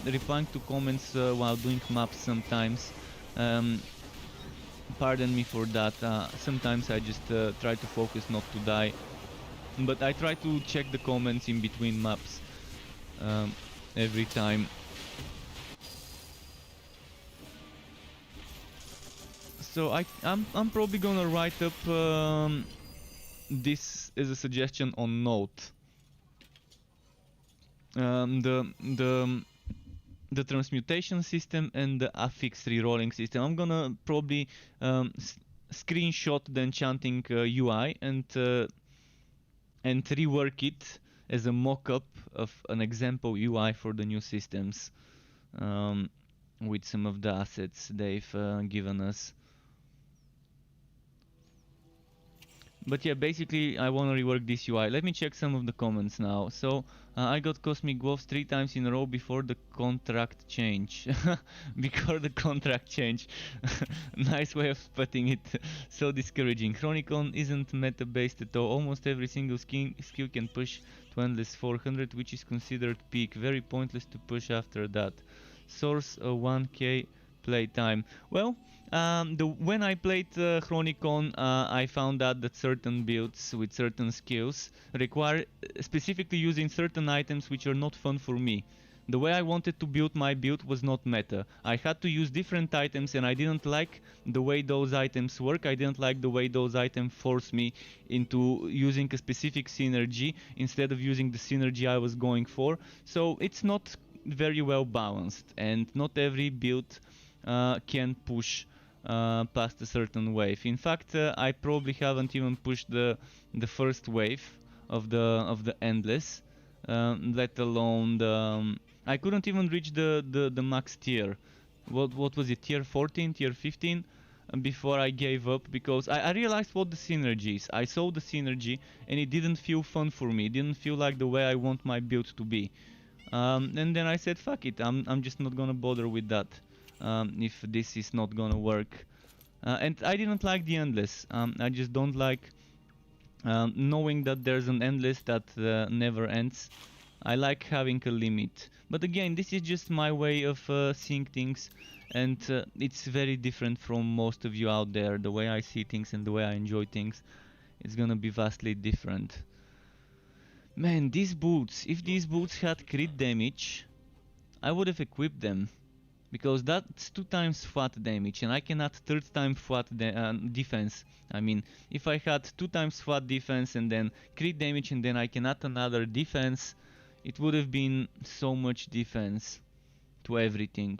replying to comments while doing maps sometimes, um, pardon me for that. Sometimes I just try to focus not to die. But I try to check the comments in between maps every time. So I'm probably gonna write up this as a suggestion on Note. The transmutation system and the affix rerolling system. I'm gonna probably screenshot the enchanting UI and rework it as a mock-up of an example UI for the new systems with some of the assets they've given us. But yeah, basically I want to rework this UI. Let me check some of the comments now. So I got Cosmic Wolves 3 times in a row before the contract change. Before the contract change. Nice way of putting it. So discouraging. Chronicon isn't meta based at all. Almost every single skill can push to endless 400, which is considered peak. Very pointless to push after that. Source 1k playtime. Well, when I played Chronicon, I found out that certain builds with certain skills require specifically using certain items which are not fun for me. The way I wanted to build my build was not meta. I had to use different items and I didn't like the way those items work. I didn't like the way those items force me into using a specific synergy instead of using the synergy I was going for. So it's not very well balanced, and not every build can push past a certain wave. In fact, I probably haven't even pushed the first wave of the endless, let alone the. I couldn't even reach the max tier. What was it? Tier 14, tier 15. Before I gave up because I realized what the synergy is. I saw the synergy and it didn't feel fun for me. It didn't feel like the way I want my build to be. And then I said, fuck it. I'm just not gonna bother with that. If this is not gonna work. And I didn't like the endless. I just don't like knowing that there's an endless that never ends. I like having a limit. But again, this is just my way of seeing things, and it's very different from most of you out there. The way I see things and the way I enjoy things, it's gonna be vastly different. Man, these boots, if these boots had crit damage, I would have equipped them. Because that's 2 times flat damage, and I can add 3rd time flat defense. I mean, if I had 2 times flat defense and then crit damage and then I can add another defense, it would have been so much defense to everything.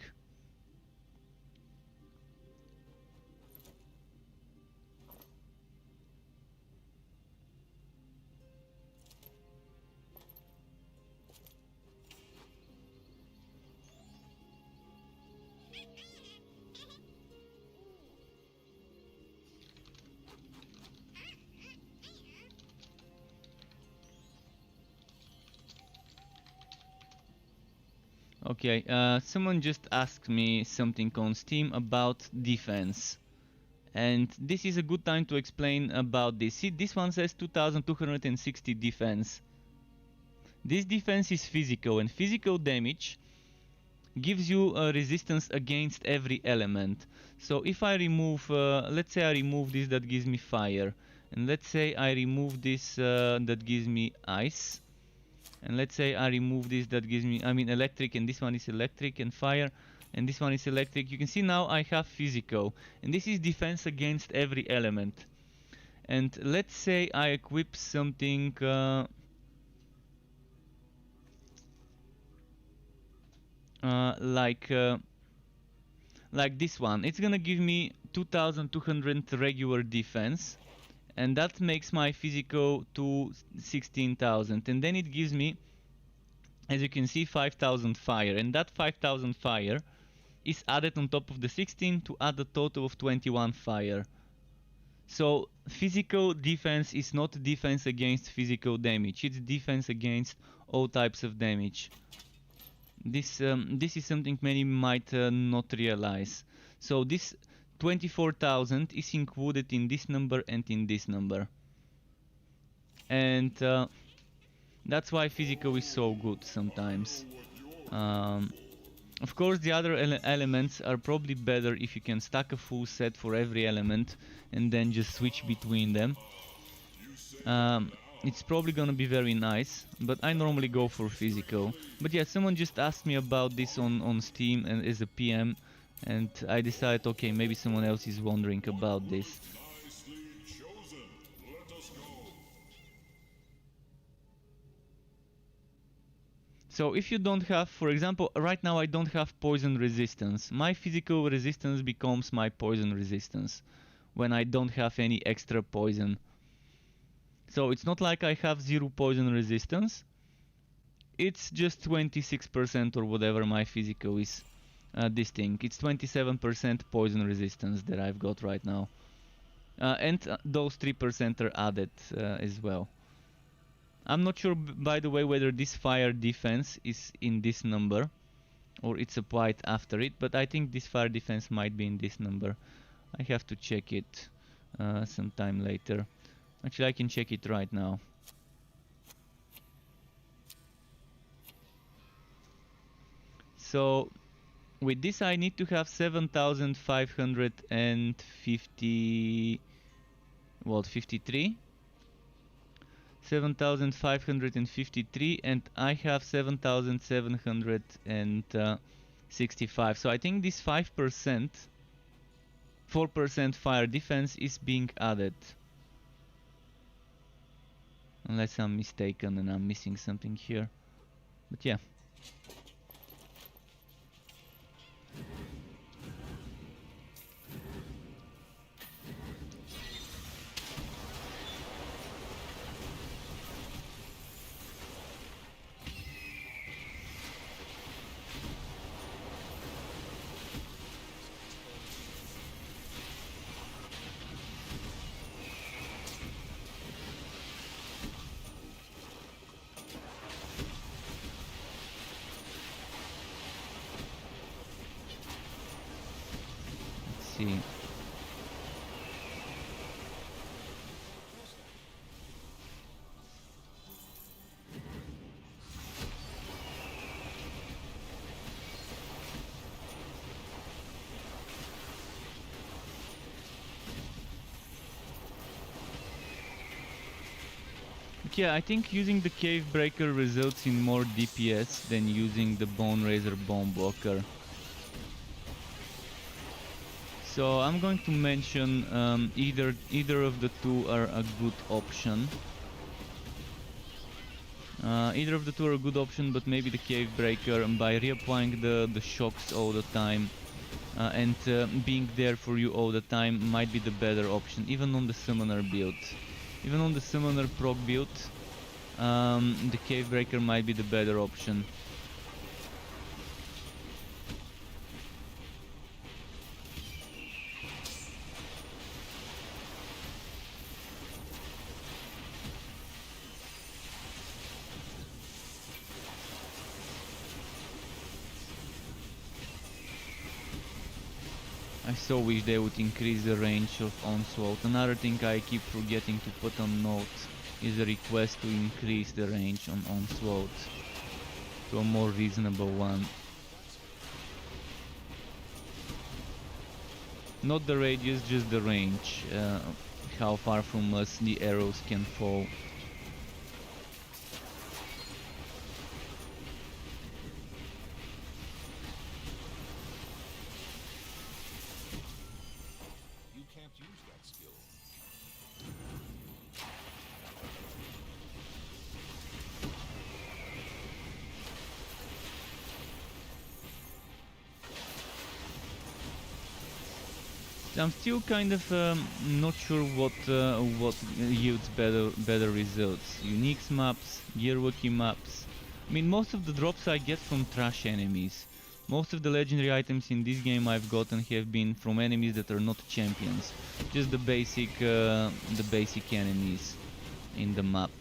Okay, someone just asked me something on Steam about defense. And this is a good time to explain about this. See, this one says 2260 defense. This defense is physical, and physical damage gives you a resistance against every element. So if I remove, let's say I remove this, that gives me fire. And let's say I remove this, that gives me ice. And let's say I remove this, that gives me, I mean electric, and this one is electric and fire, and this one is electric. You can see now I have physical, and this is defense against every element. And let's say I equip something like this one. It's gonna give me 2200 regular defense, and that makes my physical to 16,000, and then it gives me, as you can see, 5000 fire, and that 5000 fire is added on top of the 16 to add a total of 21 fire. So physical defense is not defense against physical damage, it's defense against all types of damage. This is something many might not realize. So this 24,000 is included in this number and in this number. And that's why physical is so good sometimes. Of course, the other elements are probably better if you can stack a full set for every element and then just switch between them. It's probably gonna be very nice, but I normally go for physical. But yeah, someone just asked me about this on Steam and as a PM, and I decided, okay, maybe someone else is wondering about this. So if you don't have, for example, right now I don't have poison resistance. My physical resistance becomes my poison resistance when I don't have any extra poison. So it's not like I have 0 poison resistance. It's just 26% or whatever my physical is. This thing. It's 27% poison resistance that I've got right now. And those 3% are added as well. I'm not sure, by the way, whether this fire defense is in this number or it's applied after it, but I think this fire defense might be in this number. I have to check it sometime later. Actually, I can check it right now. So with this I need to have 7,550, what, 53? 7,553, and I have 7,765. So I think this 5%, 4% fire defense is being added. Unless I'm mistaken and I'm missing something here. But yeah. See. Yeah, I think using the Cave Breaker results in more DPS than using the Bone Razor Bone Blocker. So I'm going to mention either of the two are a good option. Either of the two are a good option, but maybe the Cave Breaker, by reapplying the shocks all the time and being there for you all the time, might be the better option, even on the Summoner build. Even on the Summoner proc build, the Cave Breaker might be the better option. so wish they would increase the range of onslaught. Another thing I keep forgetting to put on note is a request to increase the range on onslaught to a more reasonable one. Not the radius, just the range, how far from us the arrows can fall. You can't use that skill. I'm still kind of not sure what yields better results. Uniques maps, gearworky maps. I mean, most of the drops I get from trash enemies. Most of the legendary items in this game I've gotten have been from enemies that are not champions. Just the basic enemies in the map.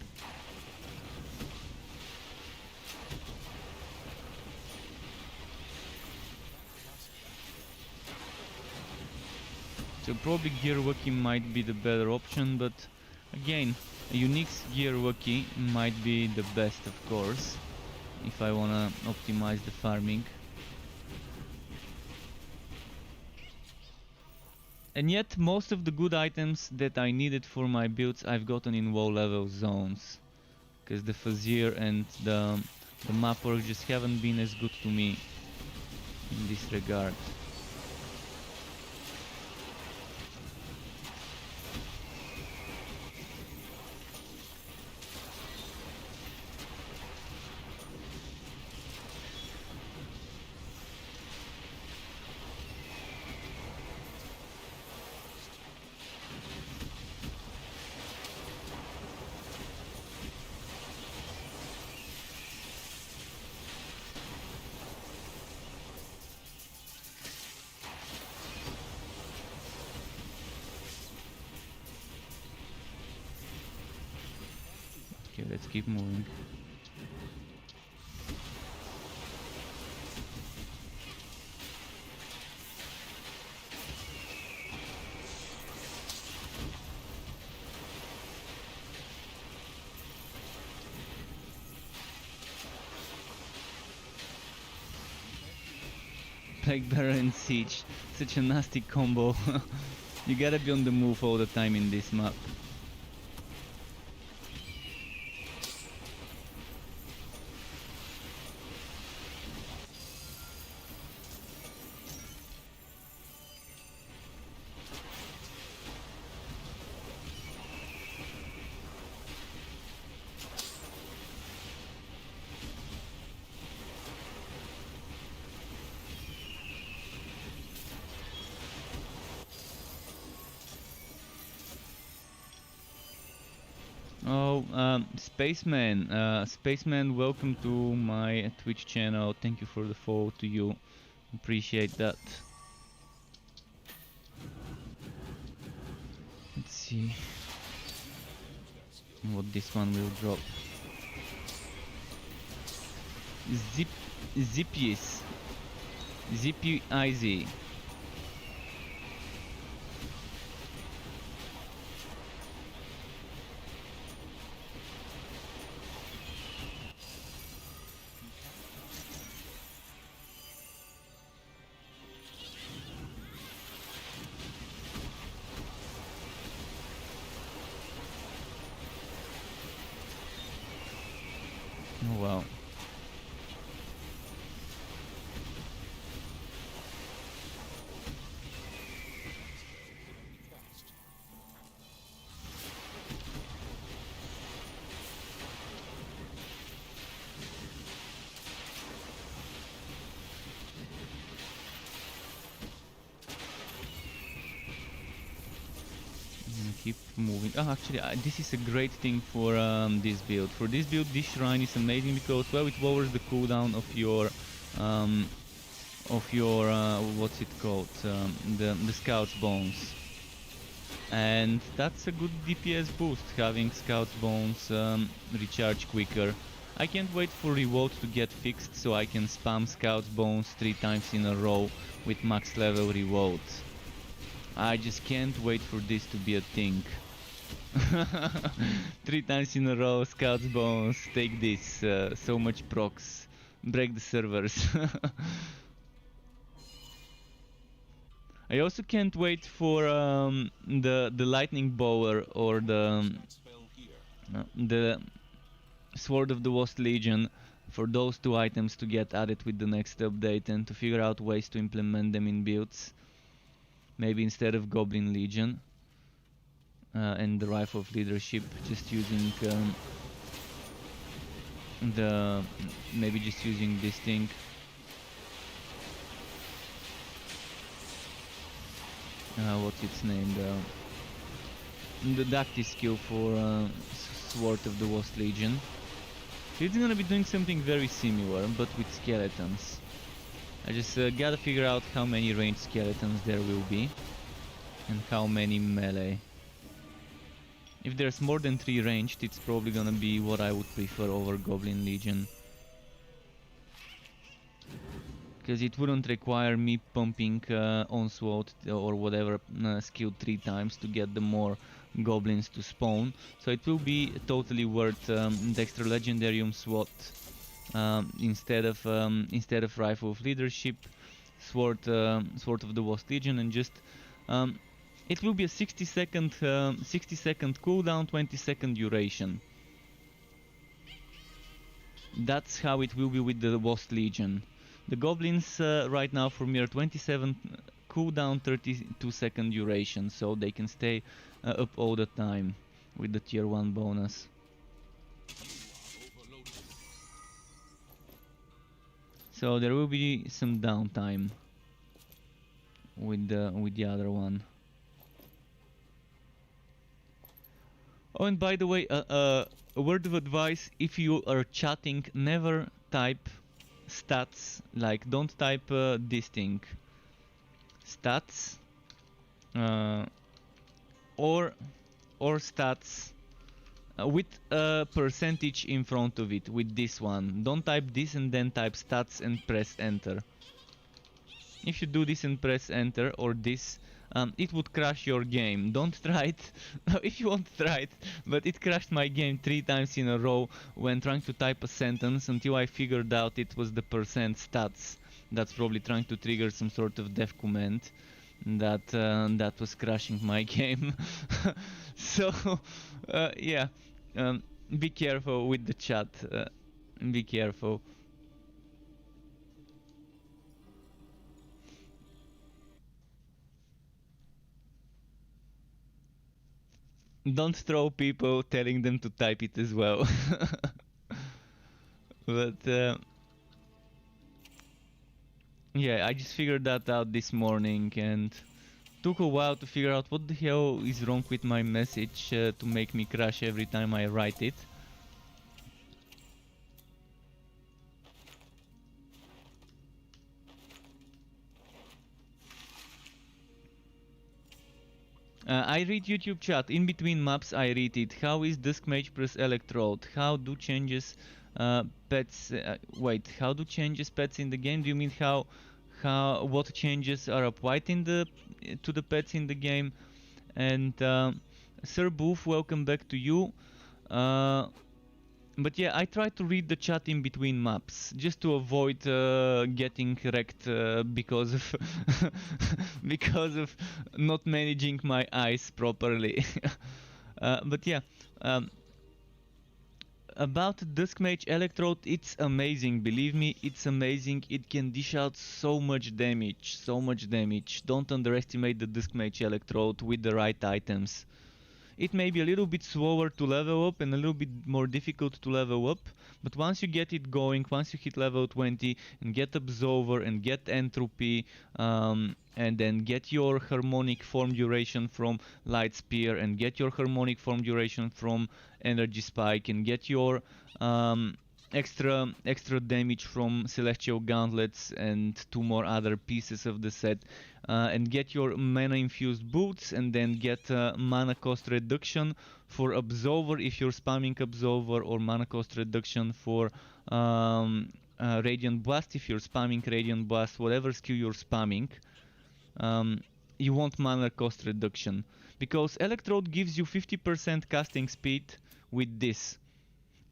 So probably gearworky might be the better option, but again, a unique gearworky might be the best, of course, if I wanna optimize the farming. And yet, most of the good items that I needed for my builds I've gotten in low level zones, because the Fazir and the map work just haven't been as good to me in this regard. Okay, let's keep moving. Plague Bearer and Siege, such a nasty combo. You gotta be on the move all the time in this map. Oh, Spaceman, welcome to my Twitch channel. Thank you for the follow to you. Appreciate that. Let's see what this one will drop. Zippy Izzy. Oh wow. Keep moving. Oh, actually, this is a great thing for this build. For this build, this shrine is amazing because, well, it lowers the cooldown of your what's it called, the Scout's Bones, and that's a good DPS boost. Having Scout's Bones recharge quicker. I can't wait for Revolt to get fixed so I can spam Scout's Bones 3 times in a row with max level Revolt. I just can't wait for this to be a thing. 3 times in a row, Scout's Bones, take this, so much procs, break the servers. I also can't wait for the lightning bower or the Sword of the Lost Legion, for those two items to get added with the next update and to figure out ways to implement them in builds. Maybe instead of Goblin Legion and the Rifle of Leadership, just using maybe just using this thing. What's its name? The Dacty skill for Sword of the Lost Legion. So it's gonna be doing something very similar, but with skeletons. I just gotta figure out how many ranged skeletons there will be, and how many melee. If there's more than 3 ranged, it's probably gonna be what I would prefer over Goblin Legion. Because it wouldn't require me pumping Onslaught or whatever skill 3 times to get the more goblins to spawn. So it will be totally worth the extra Legendarium slot instead of Rifle of Leadership, Sword of the Lost Legion, and just it will be a 60-second cooldown, 20-second duration. That's how it will be with the Lost Legion. The goblins right now for me are 27 cooldown, 32-second duration, so they can stay up all the time with the tier 1 bonus. So there will be some downtime with the other one. Oh, and by the way, a word of advice: if you are chatting, never type stats. Like, don't type this thing, stats, or stats with a percentage in front of it, with this one. Don't type this and then type stats and press enter. If you do this and press enter, or this, it would crash your game. Don't try it. If you want to try it, but it crashed my game 3 times in a row when trying to type a sentence, until I figured out it was the percent stats that's probably trying to trigger some sort of dev command that was crashing my game. So yeah, be careful with the chat. Be careful. Don't throw people telling them to type it as well. But yeah, I just figured that out this morning and took a while to figure out what the hell is wrong with my message to make me crash every time I write it. I read YouTube chat. In between maps I read it. How is Dusk Mage plus Electrode? How do changes pets... wait, how do changes pets in the game? Do you mean what changes are applied in to the pets in the game? And Sir Boof, welcome back to you. But yeah, I try to read the chat in between maps, just to avoid getting wrecked because of because of not managing my eyes properly. But yeah, about Dusk Mage Electrode, it's amazing. Believe me, it's amazing. It can dish out so much damage, so much damage. Don't underestimate the Dusk Mage Electrode with the right items. It may be a little bit slower to level up and a little bit more difficult to level up, but once you get it going, once you hit level 20 and get Absolver and get Entropy, and then get your Harmonic Form Duration from Light Spear and get your Harmonic Form Duration from Energy Spike and get your extra damage from Celestial Gauntlets and 2 more other pieces of the set, and get your mana infused boots, and then get mana cost reduction for Absolver if you're spamming Absolver, or mana cost reduction for Radiant Blast if you're spamming Radiant Blast, whatever skill you're spamming. you want mana cost reduction, because Electrode gives you 50% casting speed with this,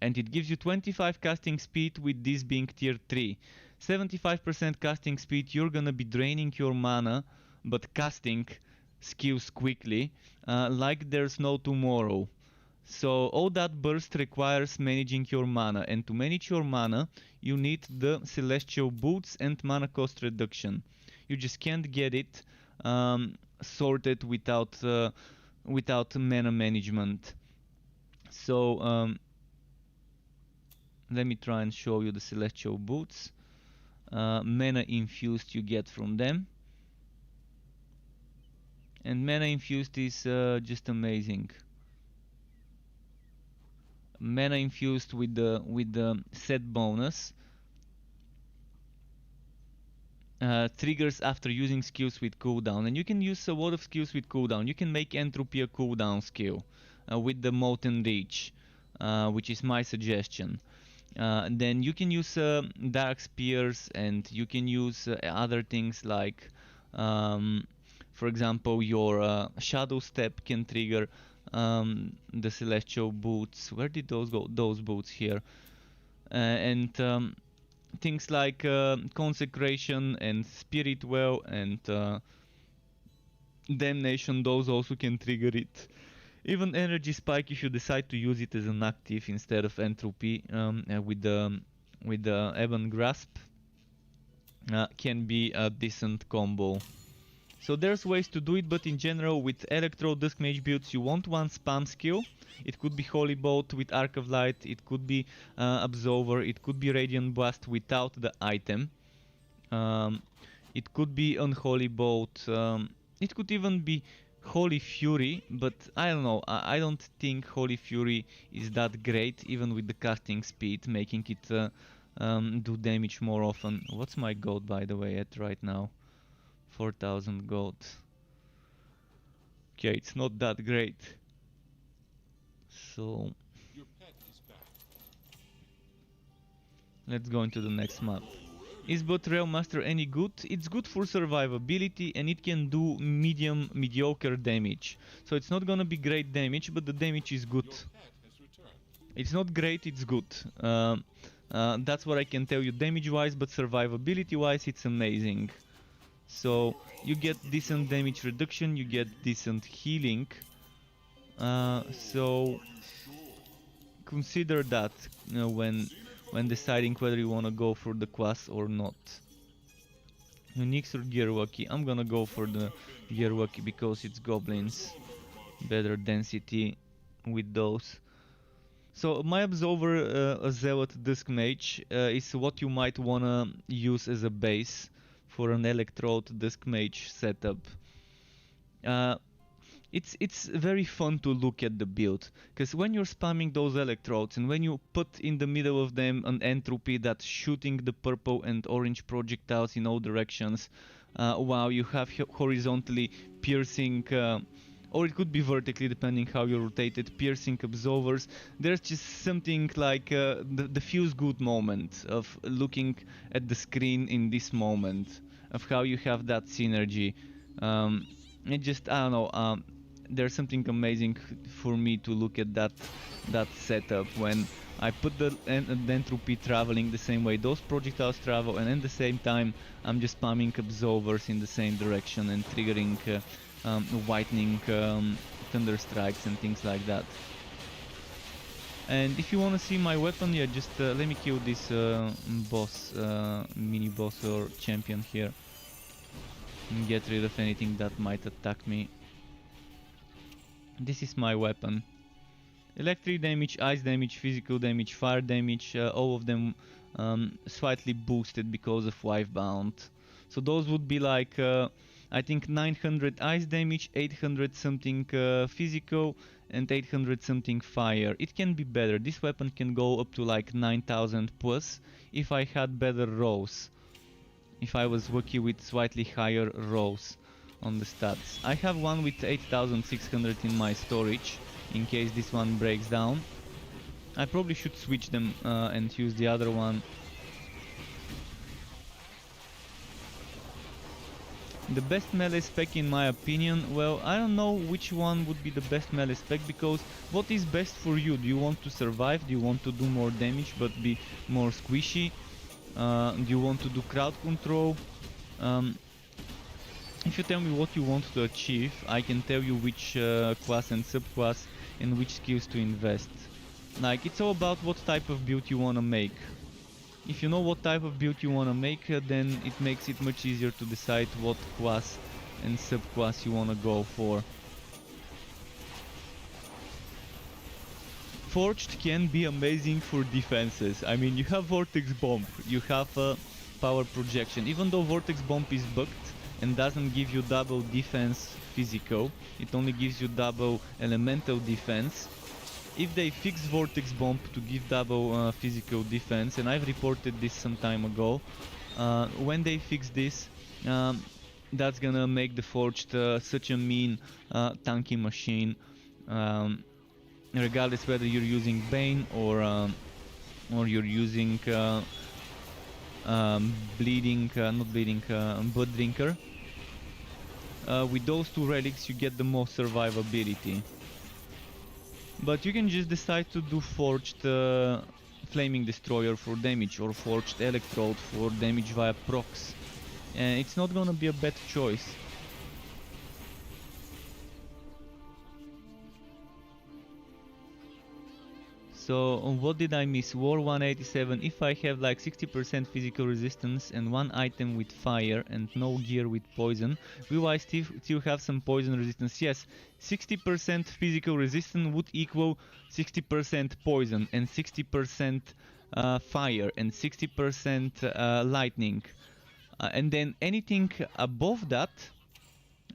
and it gives you 25 casting speed with this being tier 3. 75% casting speed, you're gonna be draining your mana, but casting skills quickly, like there's no tomorrow. So all that burst requires managing your mana, and to manage your mana, you need the Celestial Boots and mana cost reduction. You just can't get it sorted without mana management. So let me try and show you the Celestial Boots. Mana infused you get from them, and mana infused is just amazing. Mana infused with the set bonus triggers after using skills with cooldown, and you can use a lot of skills with cooldown. You can make Entropy a cooldown skill with the Molten Reach, which is my suggestion. Then you can use Dark Spears, and you can use other things like, for example, your Shadow Step can trigger the Celestial Boots. Where did those go? Those boots here. And things like Consecration and Spirit Well and Damnation, those also can trigger it. Even Energy Spike, if you decide to use it as an active instead of Entropy with the Ebon Grasp, can be a decent combo. So there's ways to do it, but in general with Electrode Dusk Mage builds you want one spam skill. It could be Holy Bolt with Arc of Light, it could be Absolver, it could be Radiant Blast without the item. It could be Unholy Bolt, it could even be Holy Fury, but I don't know, I don't think Holy Fury is that great, even with the casting speed, making it do damage more often. What's my gold, by the way, at right now? 4,000 gold. Okay, it's not that great. So Your pet is back. let's go into the next map. Is Bot Rail Master any good? It's good for survivability, and it can do mediocre damage. So it's not gonna be great damage, but the damage is good. Your pet has returned. It's not great, it's good. That's what I can tell you damage wise, but survivability wise it's amazing. So you get decent damage reduction, you get decent healing. So consider that, you know, when deciding whether you want to go for the quest or not. Unix or Gearwalkie? I'm gonna go for the Gearwalkie because it's goblins. Better density with those. So my Absolver Zealot Dusk Mage is what you might wanna use as a base for an Electrode Dusk Mage setup. It's very fun to look at the build, because when you're spamming those electrodes and when you put in the middle of them an entropy that's shooting the purple and orange projectiles in all directions, while you have horizontally piercing, or it could be vertically depending how you rotate it, piercing absolvers, there's just something like the feels good moment of looking at the screen in this moment, of how you have that synergy. It just, I don't know, there's something amazing for me to look at that setup when I put the entropy traveling the same way those projectiles travel, and at the same time I'm just spamming absolvers in the same direction and triggering whitening thunder strikes and things like that. And if you want to see my weapon, yeah, just let me kill this boss, mini boss or champion here, and get rid of anything that might attack me. This is my weapon. Electric damage, ice damage, physical damage, fire damage, all of them slightly boosted because of Wivebound. So those would be like, I think 900 ice damage, 800 something physical, and 800 something fire. It can be better. This weapon can go up to like 9000 plus if I had better rolls. If I was lucky with slightly higher rolls on the stats. I have one with 8600 in my storage in case this one breaks down. I probably should switch them and use the other one. The best melee spec in my opinion, well, I don't know which one would be the best melee spec, because what is best for you? Do you want to survive? Do you want to do more damage but be more squishy? Do you want to do crowd control? If you tell me what you want to achieve, I can tell you which class and subclass and which skills to invest. Like, it's all about what type of build you wanna make. If you know what type of build you wanna make, then it makes it much easier to decide what class and subclass you wanna go for. Forged can be amazing for defenses. I mean, you have Vortex Bomb, you have Power Projection. Even though Vortex Bomb is bugged and doesn't give you double defense physical, it only gives you double elemental defense. If they fix Vortex Bomb to give double physical defense, and I've reported this some time ago, when they fix this, that's gonna make the Forged such a mean tanky machine, regardless whether you're using Bane or you're using Blood Drinker. With those two relics you get the most survivability. But you can just decide to do Forged Flaming Destroyer for damage, or Forged Electrode for damage via procs. And it's not gonna be a bad choice. So what did I miss? War 187. If I have like 60% physical resistance and one item with fire and no gear with poison, will I still have some poison resistance? Yes, 60% physical resistance would equal 60% poison and 60% fire and 60% lightning. And then anything above that,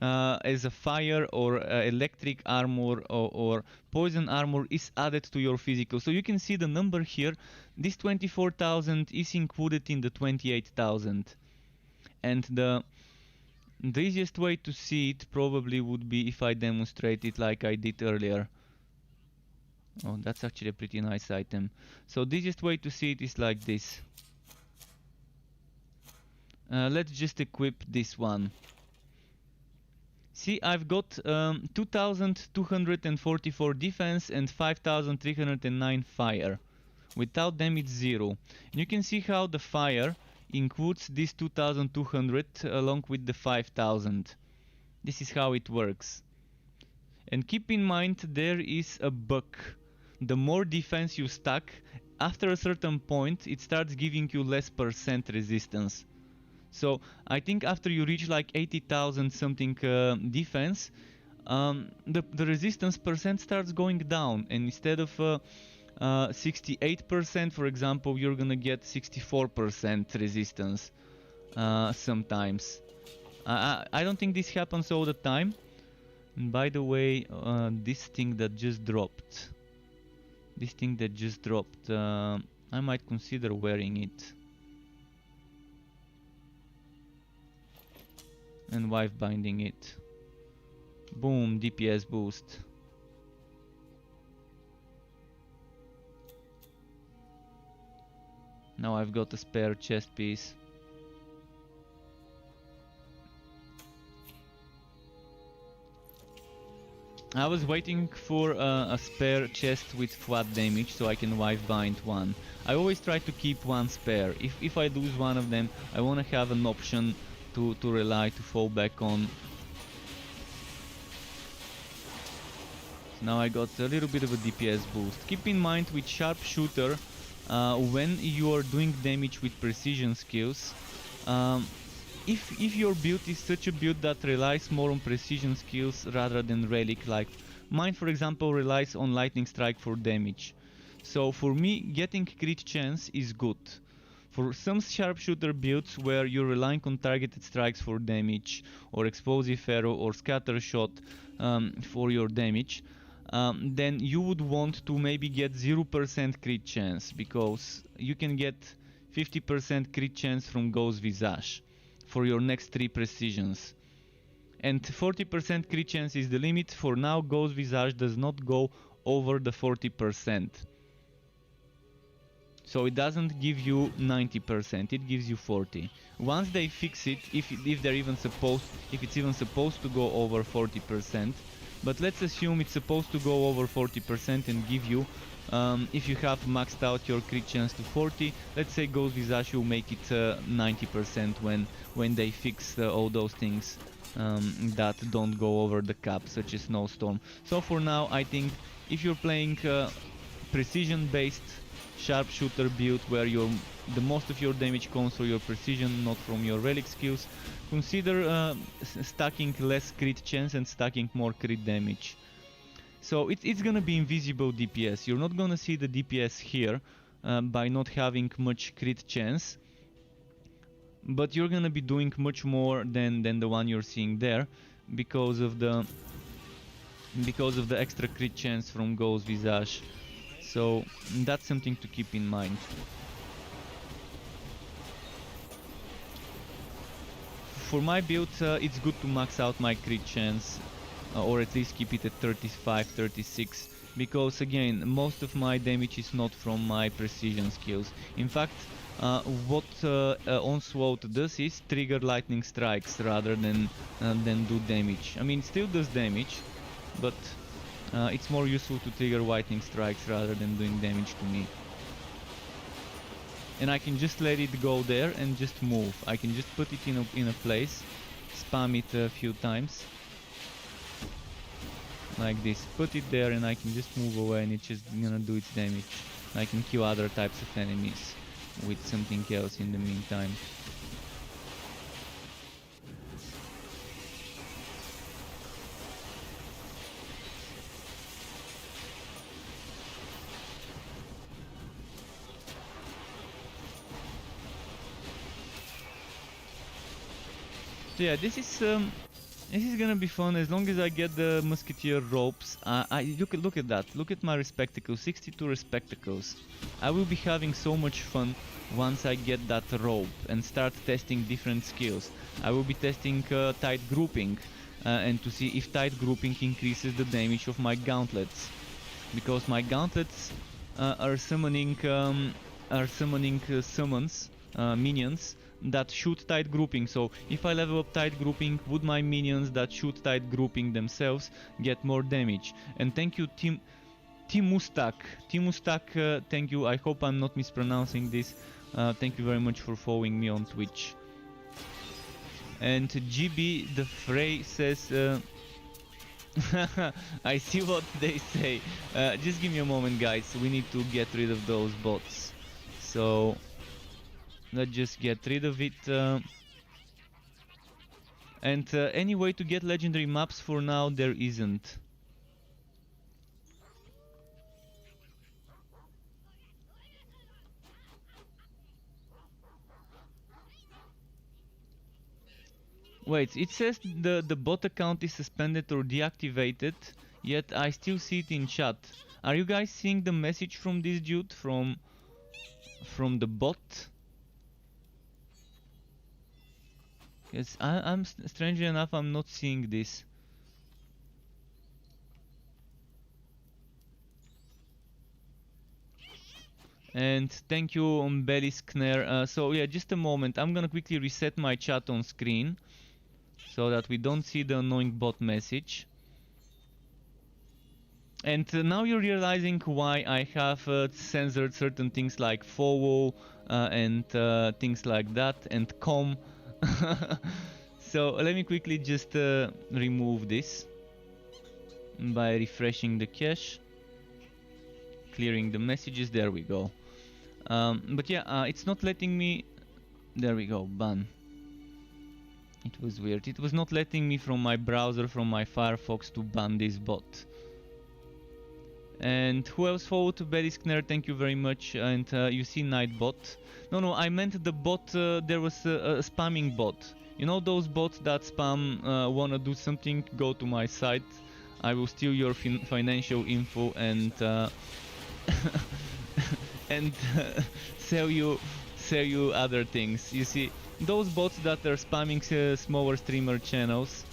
as a fire or electric armor or poison armor, is added to your physical. So you can see the number here. This 24,000 is included in the 28,000. And the easiest way to see it probably would be if I demonstrate it like I did earlier. Oh, that's actually a pretty nice item. So the easiest way to see it is like this. Let's just equip this one. See, I've got 2,244 defense and 5,309 fire, without damage 0. And you can see how the fire includes this 2,200 along with the 5,000. This is how it works. And keep in mind, there is a bug. The more defense you stack, after a certain point it starts giving you less % resistance. So I think after you reach like 80,000 something defense, the resistance % starts going down, and instead of 68%, for example, you're gonna get 64% resistance sometimes. I don't think this happens all the time. And by the way, this thing that just dropped, I might consider wearing it. And wife binding it. Boom, DPS boost. Now I've got a spare chest piece. I was waiting for a spare chest with flat damage so I can wife bind one. I always try to keep one spare. If I lose one of them, I wanna have an option to rely, to fall back on. So now I got a little bit of a DPS boost. Keep in mind with Sharpshooter, when you are doing damage with precision skills, if your build is such a build that relies more on precision skills rather than relic, like mine for example relies on lightning strike for damage. So for me, getting crit chance is good. For some sharpshooter builds where you're relying on targeted strikes for damage, or explosive arrow or scatter shot for your damage, then you would want to maybe get 0% crit chance, because you can get 50% crit chance from Ghost Visage for your next 3 precisions. And 40% crit chance is the limit. For now, Ghost Visage does not go over the 40%. So it doesn't give you 90%, it gives you 40. Once they fix it, if it's even supposed to go over 40%, but let's assume it's supposed to go over 40% and give you, if you have maxed out your crit chance to 40, let's say Ghost Visage will make it 90% when they fix all those things that don't go over the cap, such as Snowstorm. So for now, I think if you're playing precision-based sharpshooter build where the most of your damage comes from your precision, not from your relic skills, consider stacking less crit chance and stacking more crit damage. So it's gonna be invisible DPS. You're not gonna see the DPS here by not having much crit chance, but you're gonna be doing much more than the one you're seeing there because of the extra crit chance from Ghost Visage. So that's something to keep in mind. For my build, it's good to max out my crit chance, or at least keep it at 35, 36, because again, most of my damage is not from my precision skills. In fact, what Onslaught does is trigger lightning strikes rather than do damage. I mean, it still does damage, but it's more useful to trigger lightning strikes rather than doing damage to me. And I can just let it go there and just move. I can just put it in a place, spam it a few times, like this. Put it there and I can just move away and it's just gonna do its damage. I can kill other types of enemies with something else in the meantime. So yeah, this is gonna be fun as long as I get the musketeer ropes. Look at that. Look at my respectacles. 62 respectacles. I will be having so much fun once I get that rope and start testing different skills. I will be testing tight grouping and to see if tight grouping increases the damage of my gauntlets, because my gauntlets are summoning summons, minions that shoot tight grouping. So if I level up tight grouping, would my minions that shoot tight grouping themselves get more damage? And thank you Timustak, thank you, I hope I'm not mispronouncing this. Thank you very much for following me on Twitch. And GB the Frey says I see what they say. Just give me a moment, guys, we need to get rid of those bots. So let's just get rid of it. And any way to get legendary maps for now there isn't. Wait, it says the bot account is suspended or deactivated, yet I still see it in chat. Are you guys seeing the message from this dude, from the bot? Yes, I'm strangely enough, I'm not seeing this. And thank you on Belliskner. So yeah, just a moment. I'm gonna quickly reset my chat on screen so that we don't see the annoying bot message. And now you're realizing why I have censored certain things like follow and things like that, and com. So let me quickly just remove this by refreshing the cache, clearing the messages. There we go. But yeah, it's not letting me. There we go, ban. It was weird. It was not letting me from my browser, from my Firefox, to ban this bot. And who else followed to Belliskner? Thank you very much. And you see Nightbot. No, I meant the bot. There was a spamming bot. You know those bots that spam, wanna do something? Go to my site. I will steal your financial info and and sell you other things. You see, those bots that are spamming smaller streamer channels,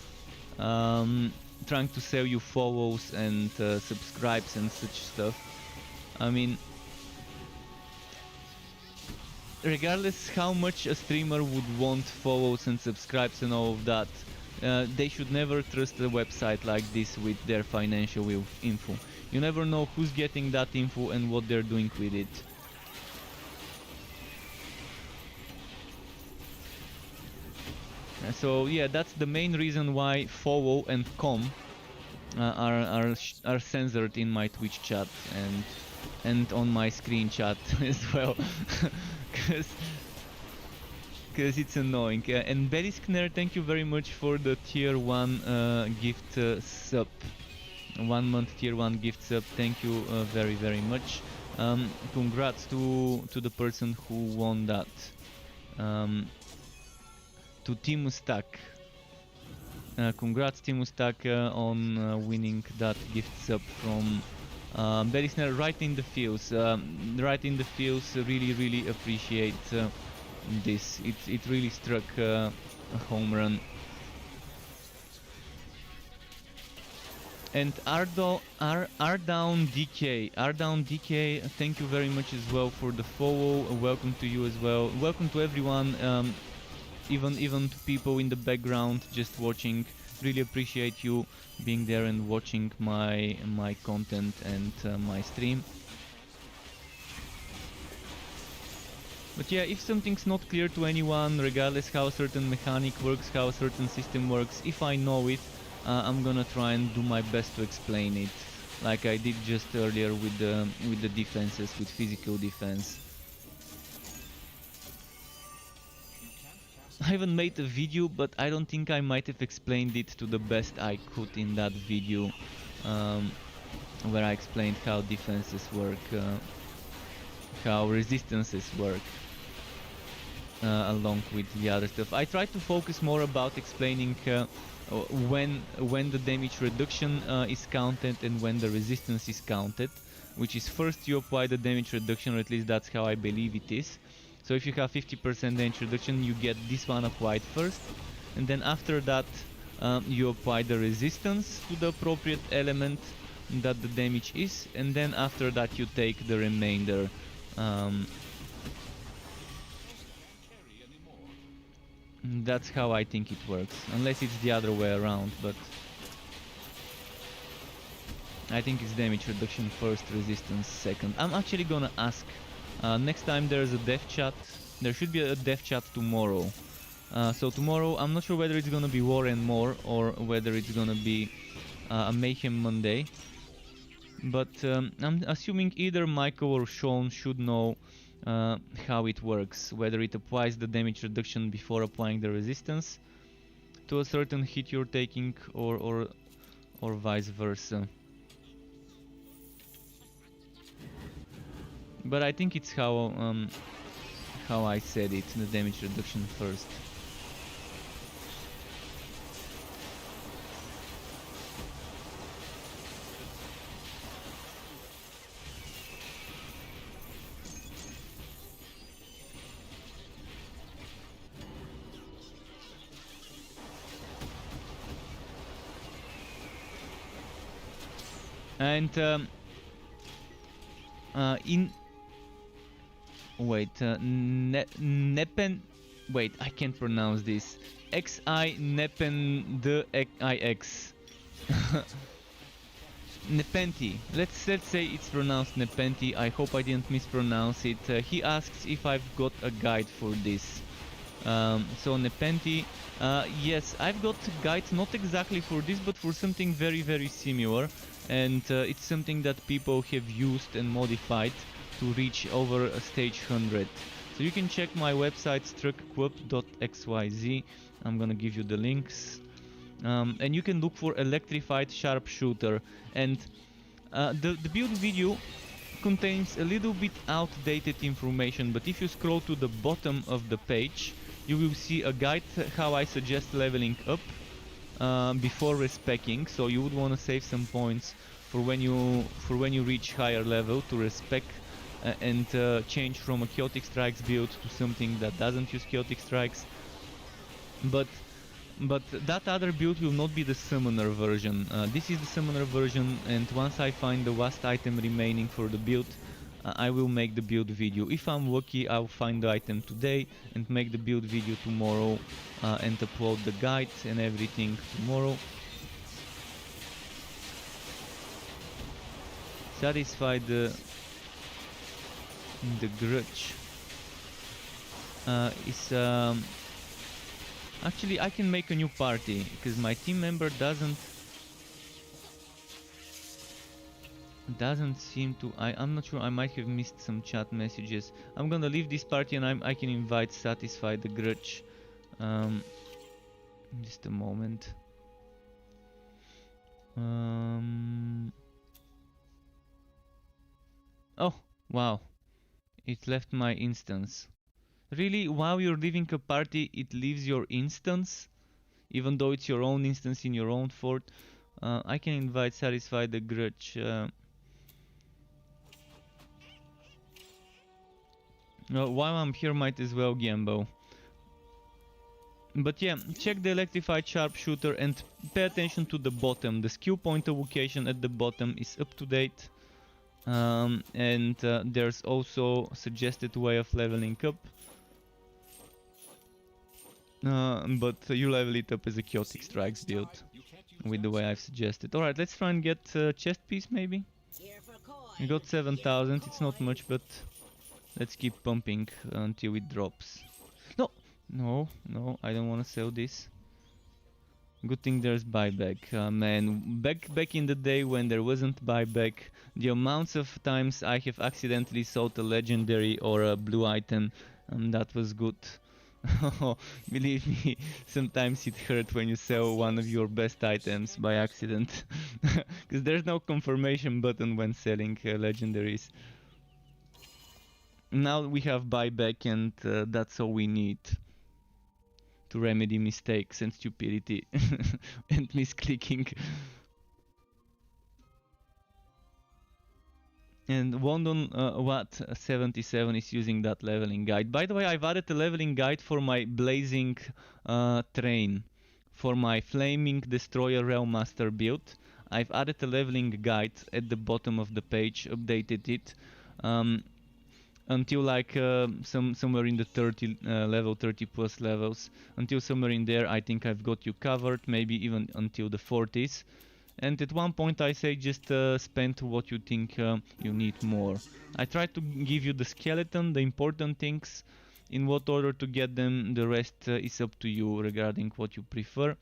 trying to sell you follows and subscribes and such stuff. I mean, regardless how much a streamer would want follows and subscribes and all of that, they should never trust a website like this with their financial info. You never know who's getting that info and what they're doing with it. So yeah, that's the main reason why follow and com are censored in my Twitch chat and on my screen chat as well, because it's annoying. And Beliskner, thank you very much for the tier 1 gift sub. 1 month tier 1 gift sub. Thank you very much. Congrats to the person who won that. To Timustak. Congrats Timustak on winning that gift sub from Belisner, right in the feels. Right in the feels, really appreciate this. It really struck a home run. And Ardown DK, thank you very much as well for the follow. Welcome to you as well. Welcome to everyone. Even to people in the background just watching. Really appreciate you being there and watching my content and my stream. But yeah, if something's not clear to anyone, regardless how a certain mechanic works, how a certain system works, if I know it, I'm gonna try and do my best to explain it, like I did just earlier with the defenses, with physical defense. I haven't made a video, but I don't think I might have explained it to the best I could in that video, where I explained how defenses work, how resistances work, along with the other stuff. I try to focus more about explaining when the damage reduction is counted and when the resistance is counted, which is first you apply the damage reduction, or at least that's how I believe it is. So if you have 50% damage reduction, you get this one applied first, and then after that you apply the resistance to the appropriate element that the damage is, and then after that you take the remainder. That's how I think it works, unless it's the other way around, but I think it's damage reduction first, resistance second. I'm actually gonna ask. Next time there's a dev chat, there should be a dev chat tomorrow. So tomorrow, I'm not sure whether it's gonna be War and More or whether it's gonna be a Mayhem Monday. But I'm assuming either Michael or Sean should know how it works, whether it applies the damage reduction before applying the resistance to a certain hit you're taking, or vice versa. But I think it's how I said it, the damage reduction first. And in wait, Nepen, wait, I can't pronounce this. XI Nepen the IX. Nepenti. Let's say it's pronounced Nepenti. I hope I didn't mispronounce it. He asks if I've got a guide for this. So Nepenti, yes, I've got a guide, not exactly for this, but for something very similar, and it's something that people have used and modified to reach over a stage 100. So you can check my website struckquip.xyz. I'm gonna give you the links, and you can look for Electrified Sharpshooter. And the build video contains a little bit outdated information, but if you scroll to the bottom of the page, you will see a guide how I suggest leveling up before respecking. So you would want to save some points for when you reach higher level to respec and change from a Chaotic Strikes build to something that doesn't use Chaotic Strikes. But that other build will not be the Summoner version. This is the Summoner version, and once I find the last item remaining for the build, I will make the build video. If I'm lucky, I'll find the item today and make the build video tomorrow, and upload the guide and everything tomorrow. Satisfy the grudge. Actually, I can make a new party because my team member doesn't seem to. I'm not sure. I might have missed some chat messages. I'm gonna leave this party and I can invite Satisfy the grudge. Just a moment. Oh wow, it left my instance. Really? While you're leaving a party, it leaves your instance? Even though it's your own instance in your own fort? I can invite Satisfy the grudge. While I'm here, might as well gamble. But yeah, check the Electrified Sharpshooter and pay attention to the bottom. The skill point location at the bottom is up to date. And there's also a suggested way of leveling up. But you level it up as a Chaotic Strikes build with the way I've suggested. Alright, let's try and get chest piece maybe. We got 7,000, it's not much, but let's keep pumping until it drops. No, I don't want to sell this. Good thing there's buyback. Man, back in the day when there wasn't buyback, the amounts of times I have accidentally sold a legendary or a blue item, that was good. Believe me, sometimes it hurt when you sell one of your best items by accident. Because there's no confirmation button when selling legendaries. Now we have buyback and that's all we need to remedy mistakes and stupidity and misclicking. And London Watt 77 is using that leveling guide. By the way, I've added a leveling guide for my blazing train, for my flaming destroyer Realmaster build. I've added a leveling guide at the bottom of the page, updated it until like somewhere in the 30 level 30 plus levels. Until somewhere in there, I think I've got you covered. Maybe even until the 40s. And at one point I say just spend what you think you need more. I try to give you the skeleton, the important things, in what order to get them. The rest is up to you regarding what you prefer.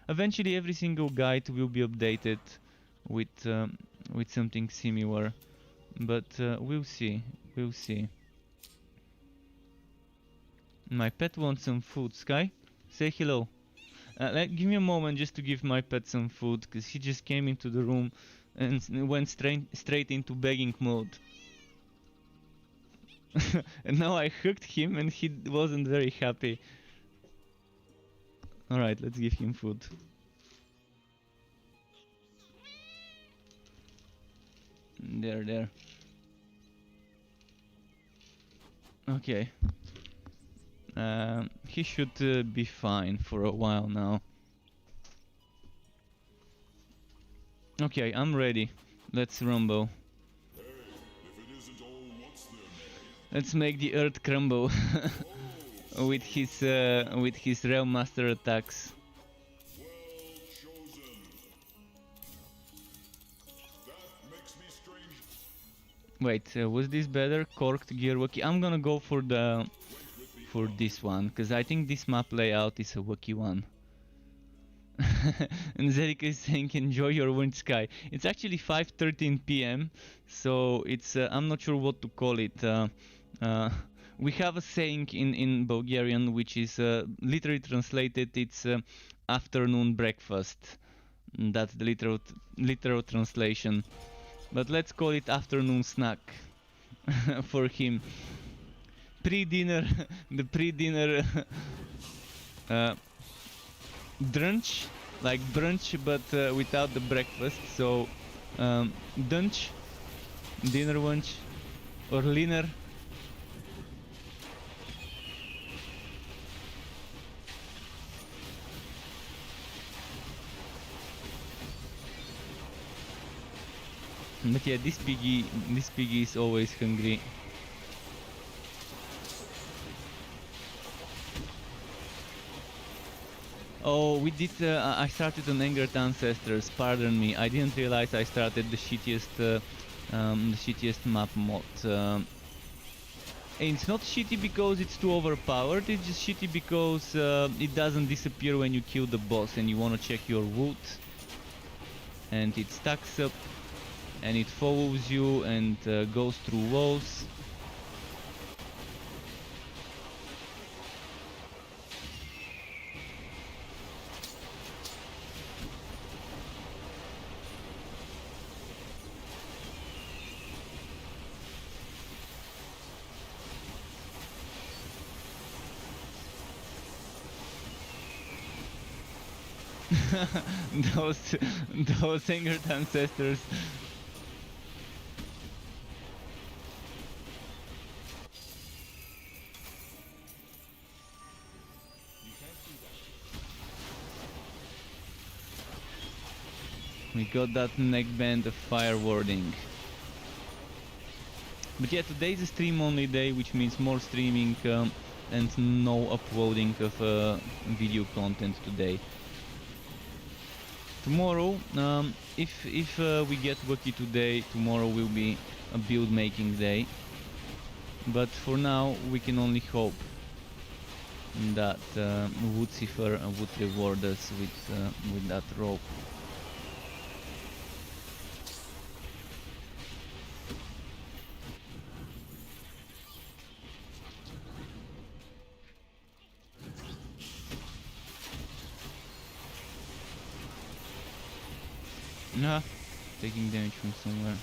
Eventually every single guide will be updated with something similar, but we'll see. My pet wants some food. Sky, say hello. Give me a moment just to give my pet some food, because he just came into the room and went straight into begging mode. And now I hooked him and he wasn't very happy. Alright, let's give him food. There. Okay. He should be fine for a while now. Okay, I'm ready. Let's rumble. Hey, if it isn't all, what's there? Let's make the earth crumble with his Realmaster attacks. Well chosen. That makes me strange. Wait, was this better? Corked gear wiki. I'm gonna go for this one, because I think this map layout is a wiki one. And Zerika is saying enjoy your wind, Sky. It's actually 5:13 p.m. so it's I'm not sure what to call it. We have a saying in Bulgarian which is literally translated, it's afternoon breakfast. That's the literal translation, but let's call it afternoon snack for him. Pre-dinner, the pre-dinner brunch, like brunch but without the breakfast. So dunch, dinner, lunch, or dinner. But yeah, this piggy is always hungry. Oh, we did. I started on Angered Ancestors. Pardon me. I didn't realize I started the shittiest map mod. And it's not shitty because it's too overpowered. It's just shitty because it doesn't disappear when you kill the boss, and you wanna check your wood, and it stacks up, and it follows you and goes through walls. those those angered ancestors. We got that neckband of fire warding. But yeah, today is a stream only day, which means more streaming and no uploading of video content today. Tomorrow, if we get lucky today, tomorrow will be a build making day. But for now, we can only hope that Woodcipher would reward us with that rope. Ah, taking damage from somewhere.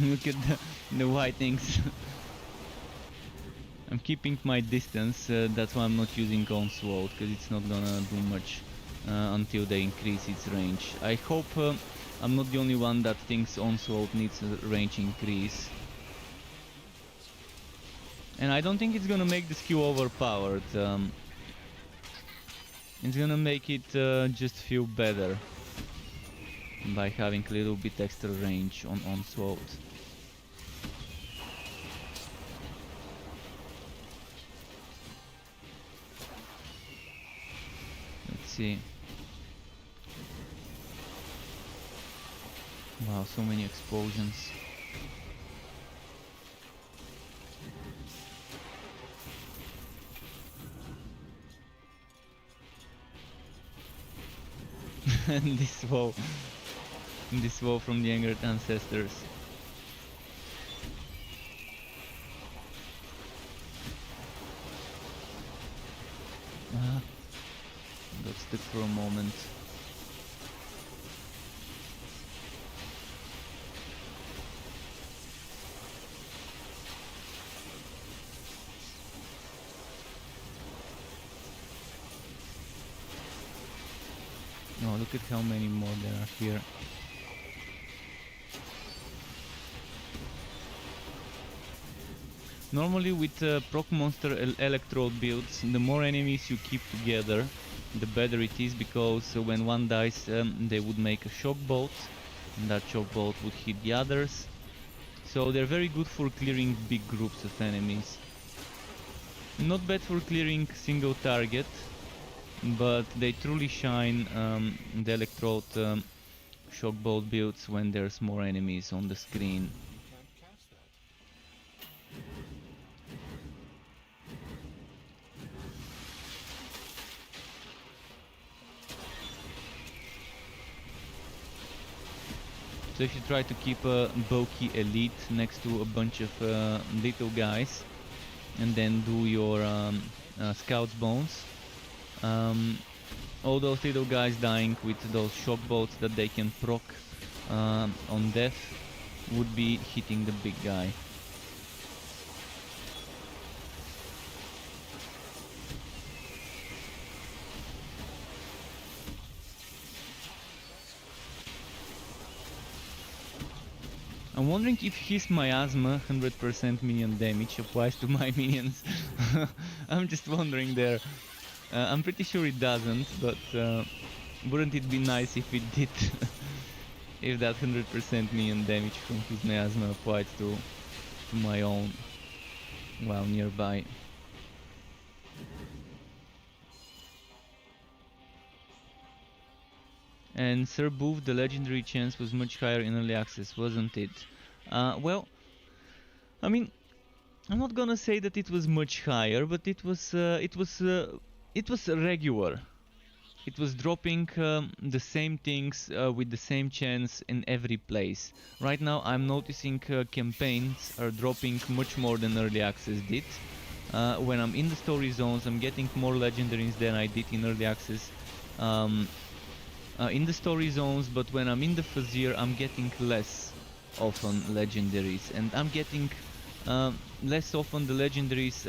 Look at the white things. I'm keeping my distance, that's why I'm not using Onslaught, because it's not gonna do much until they increase its range. I hope I'm not the only one that thinks Onslaught needs a range increase. And I don't think it's gonna make the skill overpowered. It's gonna make it just feel better by having a little bit extra range on Onslaught. See. Wow, so many explosions. And this wall from the angered ancestors. Got stuck for a moment. Oh, look at how many more there are here. Normally with proc monster electrode builds, the more enemies you keep together, the better it is, because when one dies they would make a shock bolt, and that shock bolt would hit the others. So they're very good for clearing big groups of enemies. Not bad for clearing single target, but they truly shine the electrode shock bolt builds when there's more enemies on the screen. So if you try to keep a bulky elite next to a bunch of little guys, and then do your scout's bones, all those little guys dying with those shock bolts that they can proc on death would be hitting the big guy. I'm wondering if his miasma 100% minion damage applies to my minions. I'm just wondering there. I'm pretty sure it doesn't, but wouldn't it be nice if it did? If that 100% minion damage from his miasma applied to my own while nearby. And Sir Boof, the legendary chance was much higher in early access, wasn't it? Well, I mean, I'm not gonna say that it was much higher, but it was regular. It was dropping the same things with the same chance in every place. Right now I'm noticing campaigns are dropping much more than early access did. When I'm in the story zones, I'm getting more legendaries than I did in early access in the story zones, but when I'm in the Fazir, I'm getting less often legendaries, and I'm getting less often the legendaries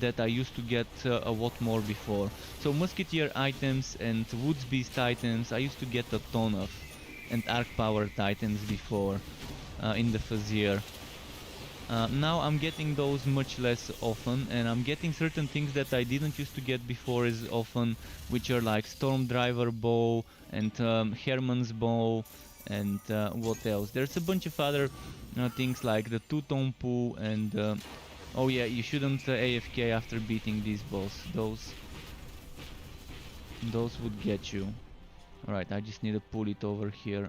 that I used to get a lot more before. So Musketeer items and Woods Beast items I used to get a ton of, and Arc Power items before in the Fazir. Now I'm getting those much less often, and I'm getting certain things that I didn't used to get before as often, which are like Storm Driver Bow and Herman's Bow, and what else? There's a bunch of other things like the Two-Tone Poo and oh yeah, you shouldn't AFK after beating this boss. Those would get you. Alright, I just need to pull it over here.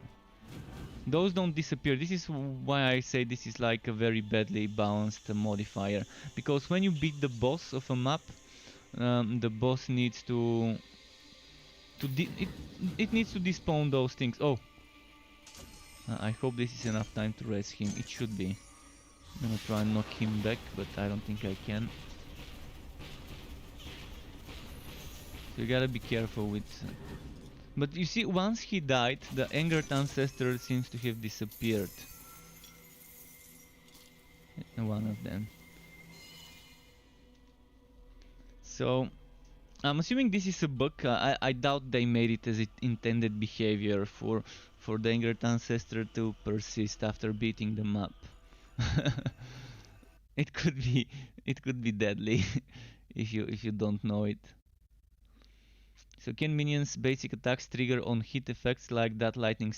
Those don't disappear. This is why I say this is like a very badly balanced modifier. Because when you beat the boss of a map, the boss needs to it needs to despawn those things. Oh, I hope this is enough time to res him. It should be. I'm gonna try and knock him back, but I don't think I can. So you gotta be careful with. But you see, once he died, the angered ancestor seems to have disappeared. One of them. So I'm assuming this is a bug. I doubt they made it as it intended behavior for the angered ancestor to persist after beating the map. It could be deadly if you don't know it. So can minions basic attacks trigger on hit effects like that lightning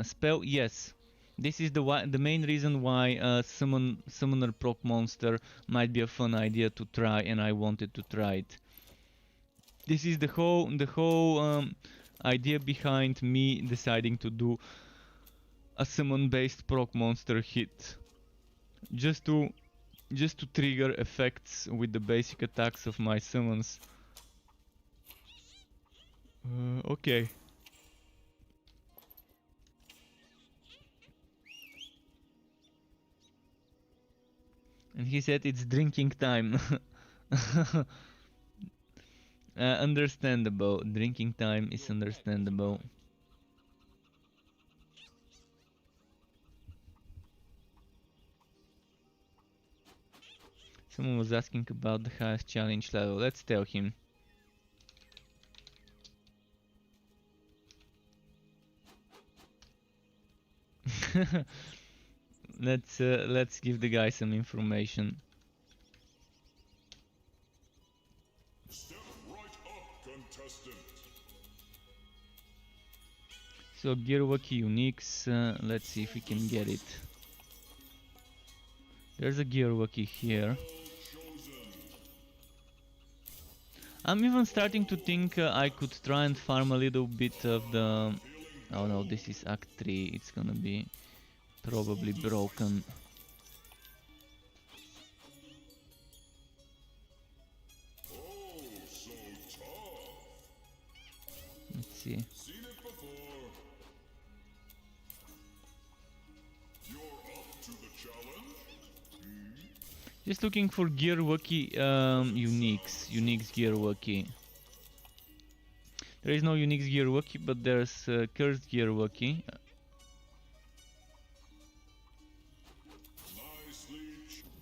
spell? Yes. This is the main reason why summoner proc monster might be a fun idea to try, and I wanted to try it. This is the whole idea behind me deciding to do a summon based proc monster hit, just to trigger effects with the basic attacks of my summons. Okay. And he said it's drinking time. Understandable. Drinking time is understandable. Someone was asking about the highest challenge level. Let's tell him. Let's give the guy some information. Step right up, contestant. So Gearwalkie Uniques, let's see if we can get it. There's a Gearwalkie here. I'm even starting to think I could try and farm a little bit of the... Oh no, this is Act 3, it's gonna be probably broken. Let's see. Just looking for Gearwalkie Uniques Gearwalkie. There is no Uniques Gearwalkie, but there's Cursed Gearwalkie.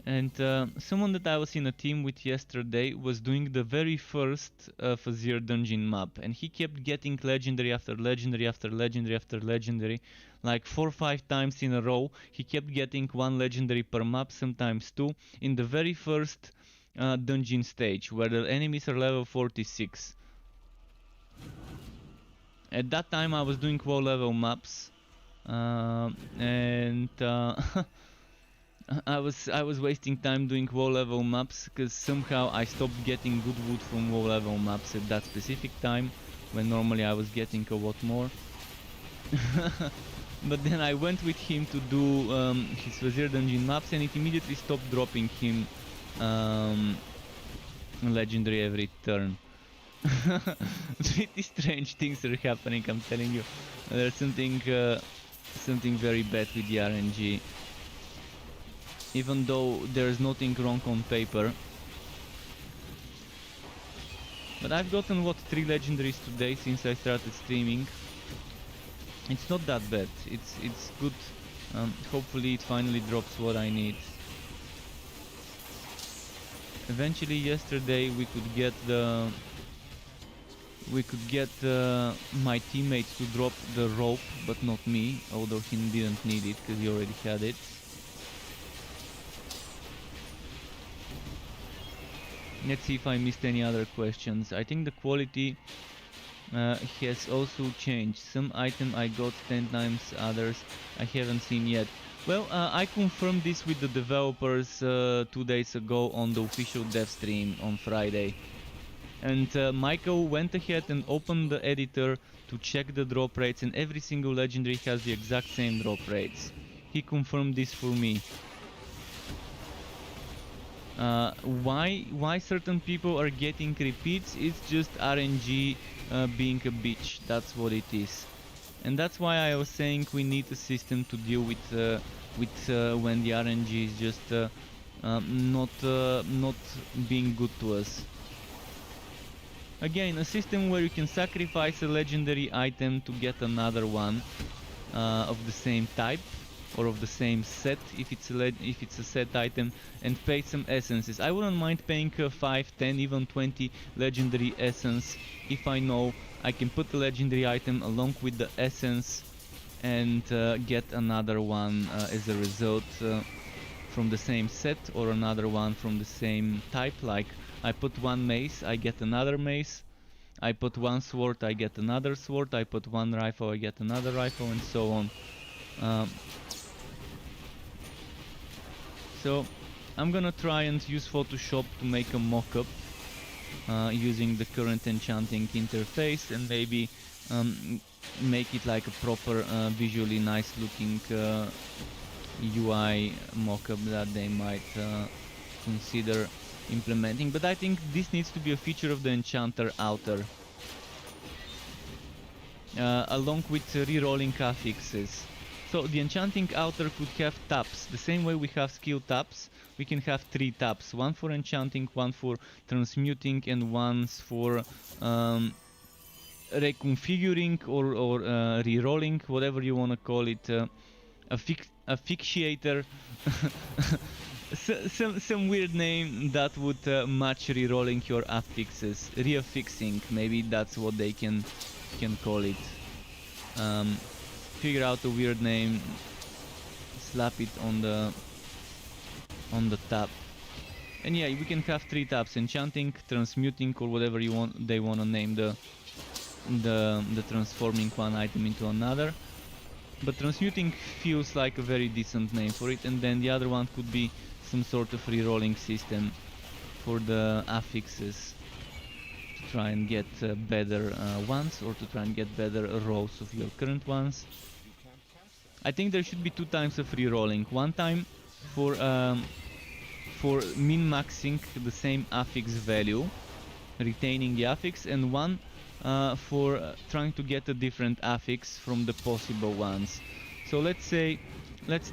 And someone that I was in a team with yesterday was doing the very first Fazir dungeon map, and he kept getting legendary after legendary after legendary after legendary, like 4 or 5 times in a row. He kept getting 1 legendary per map, sometimes 2, in the very first dungeon stage, where the enemies are level 46. At that time I was doing low level maps, and I was wasting time doing low level maps because somehow I stopped getting good wood from low level maps at that specific time, when normally I was getting a lot more. But then I went with him to do his Wazir dungeon maps, and it immediately stopped dropping him legendary every turn. Pretty strange things are happening, I'm telling you. There's something very bad with the RNG. Even though there's nothing wrong on paper. But I've gotten, what, 3 legendaries today since I started streaming. It's not that bad, it's good. Hopefully it finally drops what I need. Eventually yesterday we could get my teammates to drop the rope, but not me, although he didn't need it because he already had it. Let's see if I missed any other questions. I think the quality has also changed. Some item I got 10 times, others I haven't seen yet. Well, I confirmed this with the developers 2 days ago on the official dev stream on Friday. And Michael went ahead and opened the editor to check the drop rates, and every single legendary has the exact same drop rates. He confirmed this for me. Why certain people are getting repeats? It's just RNG being a bitch. That's what it is, and that's why I was saying we need a system to deal with when the RNG is just not being good to us. Again, a system where you can sacrifice a legendary item to get another one of the same type, or of the same set if it's a set item, and pay some essences. I wouldn't mind paying 5, 10, even 20 legendary essence if I know I can put the legendary item along with the essence and get another one as a result from the same set, or another one from the same type. Like I put 1 mace, I get another mace. I put 1 sword, I get another sword. I put 1 rifle, I get another rifle, and so on. So I'm gonna try and use Photoshop to make a mock-up using the current enchanting interface, and maybe make it like a proper visually nice looking UI mock-up that they might consider implementing. But I think this needs to be a feature of the enchanter outer, along with re-rolling affixes. So the enchanting outer could have taps. The same way we have skill taps, we can have 3 taps. 1 for enchanting, 1 for transmuting, and 1 for reconfiguring or re-rolling, whatever you want to call it. Asphyxiator. Some weird name that would match re-rolling your affixes. Reaffixing, maybe that's what they can call it. Figure out a weird name, slap it on the tab, and yeah, we can have 3 tabs: enchanting, transmuting, or whatever they want to name the transforming one item into another. But transmuting feels like a very decent name for it, and then the other one could be some sort of re-rolling system for the affixes, to try and get better ones, or to try and get better rolls of your current ones. I think there should be 2 times of re-rolling. 1 time for min-maxing the same affix value, retaining the affix, and 1 for trying to get a different affix from the possible ones. So let's take let's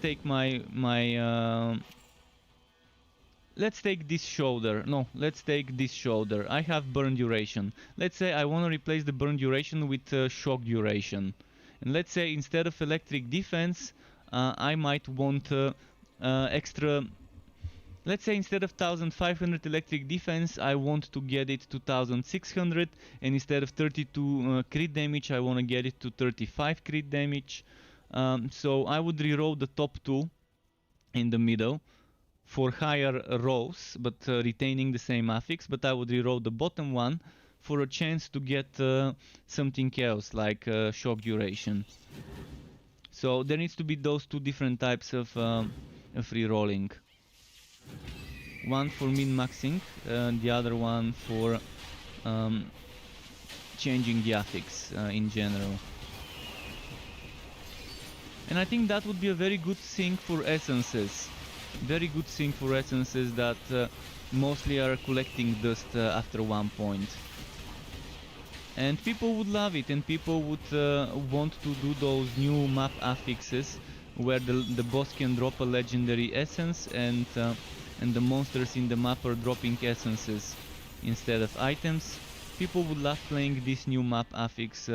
take this shoulder. No, let's take this shoulder. I have burn duration. Let's say I want to replace the burn duration with shock duration. And let's say instead of electric defense, I might want extra let's say instead of 1500 electric defense, I want to get it to 1600, and instead of 32 crit damage, I want to get it to 35 crit damage. So I would reroll the top two in the middle for higher rolls, but retaining the same affix, but I would reroll the bottom one for a chance to get something else, like shock duration. So there needs to be those two different types of rerolling. One for min-maxing, the other one for changing the affix in general. And I think that would be a very good thing for essences. Very good thing for essences that mostly are collecting dust after one point. And people would love it, and people would want to do those new map affixes where the boss can drop a legendary essence, and the monsters in the map are dropping essences instead of items. People would love playing this new map affix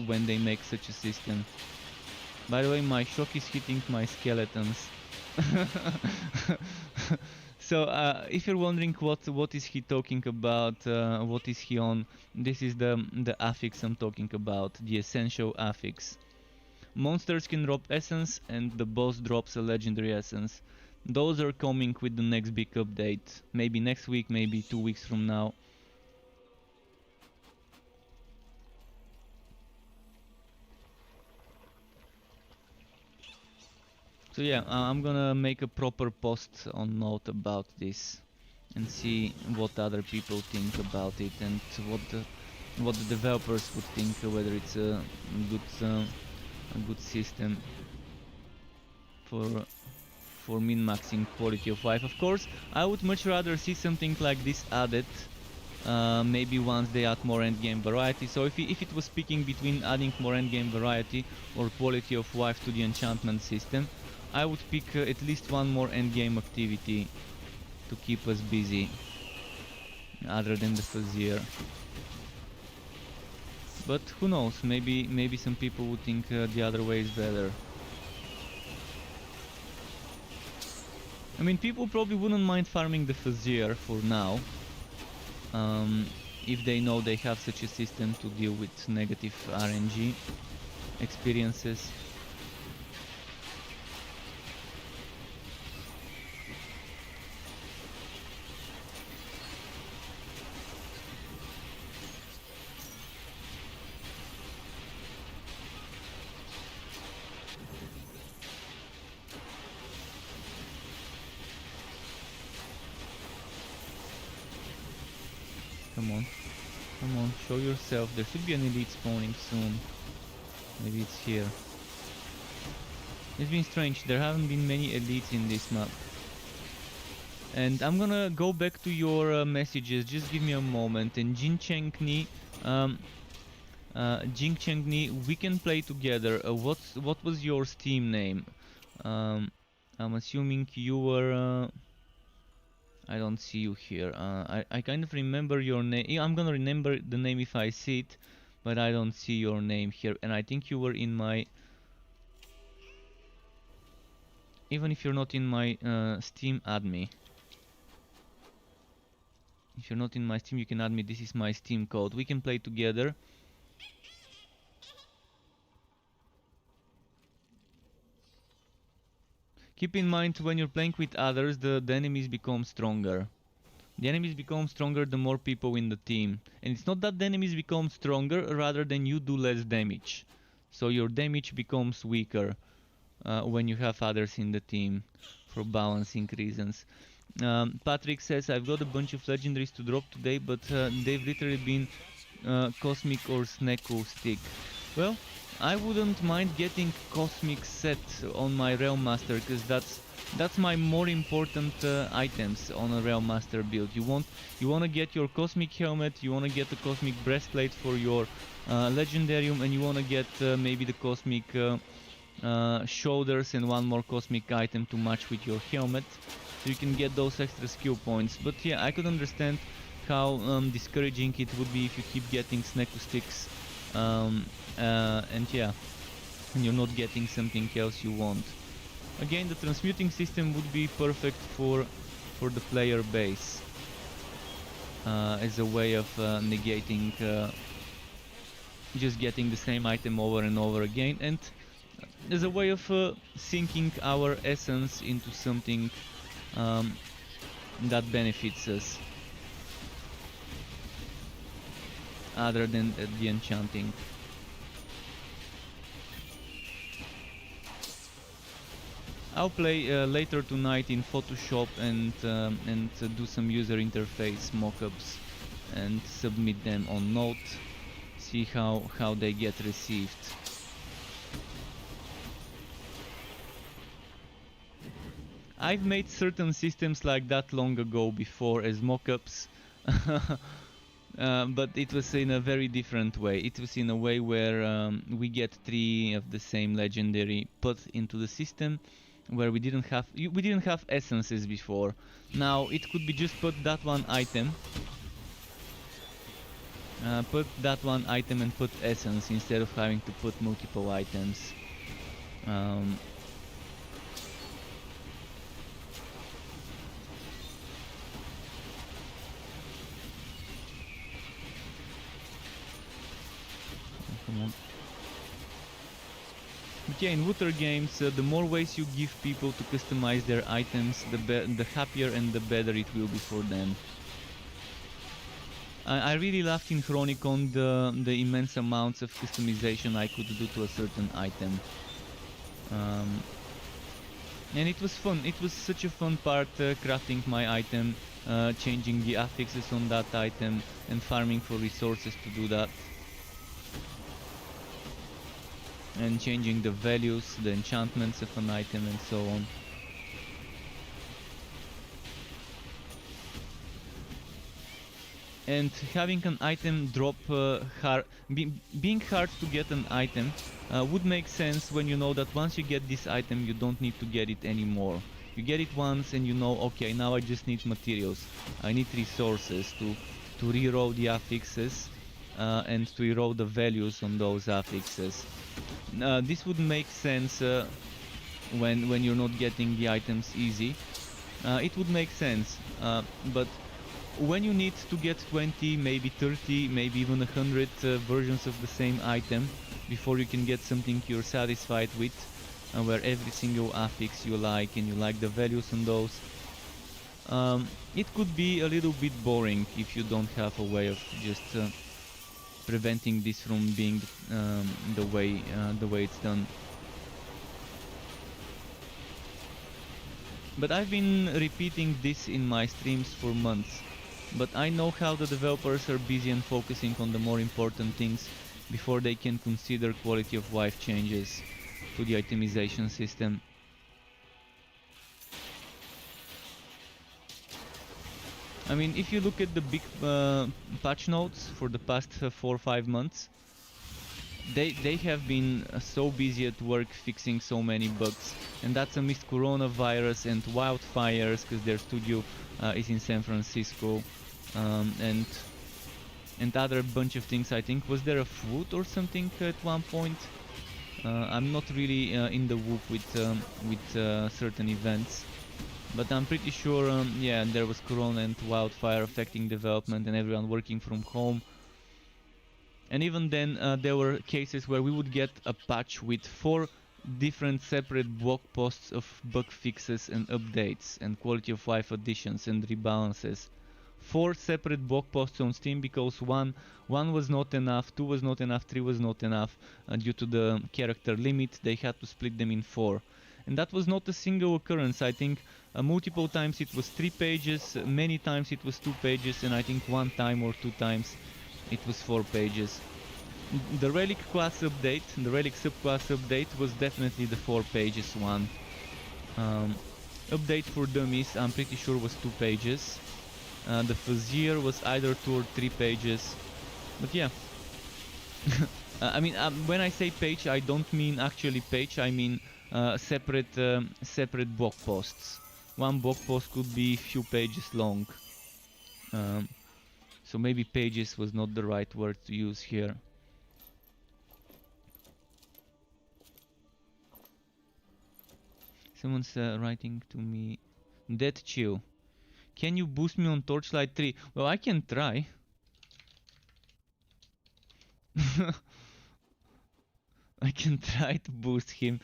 when they make such a system. By the way, my shock is hitting my skeletons. So if you're wondering what is he talking about, what is he on, this is the affix I'm talking about, the essential affix. Monsters can drop essence, and the boss drops a legendary essence. Those are coming with the next big update, maybe next week, maybe 2 weeks from now. So yeah, I'm gonna make a proper post on Note about this and see what other people think about it, and what the developers would think, whether it's a good system for min-maxing quality of life. Of course, I would much rather see something like this added, maybe once they add more endgame variety. So if it was picking between adding more endgame variety or quality of life to the enchantment system, I would pick at least one more endgame activity to keep us busy, other than the Fuzzier. But who knows, maybe some people would think the other way is better. I mean, people probably wouldn't mind farming the Fuzzier for now, if they know they have such a system to deal with negative RNG experiences. Come on, show yourself. There should be an elite spawning soon. Maybe it's here. It's been strange, there haven't been many elites in this map. And I'm gonna go back to your messages, just give me a moment. And Jin Chengni, we can play together. What was your Steam name? I'm assuming you were... I don't see you here. I kind of remember your name. Yeah, I'm gonna remember the name if I see it, but I don't see your name here. And I think you were in my... Even if you're not in my Steam, add me. If you're not in my Steam, you can add me. This is my Steam code. We can play together. Keep in mind, when you're playing with others, the enemies become stronger. The enemies become stronger the more people in the team. And it's not that the enemies become stronger, rather than you do less damage. So your damage becomes weaker when you have others in the team, for balancing reasons. Patrick says, I've got a bunch of legendaries to drop today, but they've literally been Cosmic or Sneku stick. Well, I wouldn't mind getting Cosmic set on my Realm Master, because that's my more important items on a Realm Master build. You want to get your Cosmic Helmet, you want to get the Cosmic Breastplate for your Legendarium, and you want to get maybe the Cosmic shoulders and one more Cosmic item to match with your helmet, so you can get those extra skill points. But yeah, I could understand how discouraging it would be if you keep getting Sneku sticks, and yeah, and you're not getting something else you want. Again, the transmuting system would be perfect for for the player base, as a way of negating just getting the same item over and over again, and as a way of sinking our essence into something that benefits us other than the enchanting. I'll play later tonight in Photoshop and do some user interface mockups and submit them on Note, see how they get received. I've made certain systems like that long ago before as mockups, but it was in a very different way. It was in a way where we get 3 of the same legendary put into the system, where we didn't have essences before. Now it could be just put that one item, and put essence instead of having to put multiple items. Come on. But yeah, in Water games, the more ways you give people to customize their items, the happier and the better it will be for them. I really loved in Chronicon the immense amounts of customization I could do to a certain item. And it was fun. It was such a fun part, crafting my item, changing the affixes on that item, and farming for resources to do that. And changing the values, the enchantments of an item, and so on. And having an item drop being hard to get an item would make sense when you know that once you get this item you don't need to get it anymore. You get it once and you know, okay, now I just need materials. I need resources to reroll the affixes and to reroll the values on those affixes. This would make sense when you're not getting the items easy. It would make sense, but when you need to get 20, maybe 30, maybe even 100 versions of the same item before you can get something you're satisfied with, where every single affix you like and you like the values on those, it could be a little bit boring if you don't have a way of just preventing this from being the way it's done. But I've been repeating this in my streams for months. But I know how the developers are busy and focusing on the more important things before they can consider quality of life changes to the itemization system. I mean, if you look at the big patch notes for the past 4 or 5 months, they have been so busy at work fixing so many bugs, and that's amidst coronavirus and wildfires, because their studio is in San Francisco, and other bunch of things. I think, was there a flood or something at one point? I'm not really in the loop with certain events, but I'm pretty sure yeah, there was corona and wildfire affecting development and everyone working from home. And even then there were cases where we would get a patch with 4 different separate blog posts of bug fixes and updates and quality of life additions and rebalances. 4 separate blog posts on Steam, because one was not enough, 2 was not enough, 3 was not enough. Due to the character limit, they had to split them in 4. And that was not a single occurrence. I think multiple times it was 3 pages, many times it was 2 pages, and I think 1 time or 2 times it was 4 pages. The Relic class update, the Relic subclass update, was definitely the 4 pages one. Update for dummies, I'm pretty sure was 2 pages. The Fazier was either 2 or 3 pages. But yeah. I mean, when I say page, I don't mean actually page, I mean separate blog posts. One blog post could be few pages long. So maybe pages was not the right word to use here. Someone's writing to me. Dead chill. Can you boost me on Torchlight 3? Well, I can try. I can try to boost him.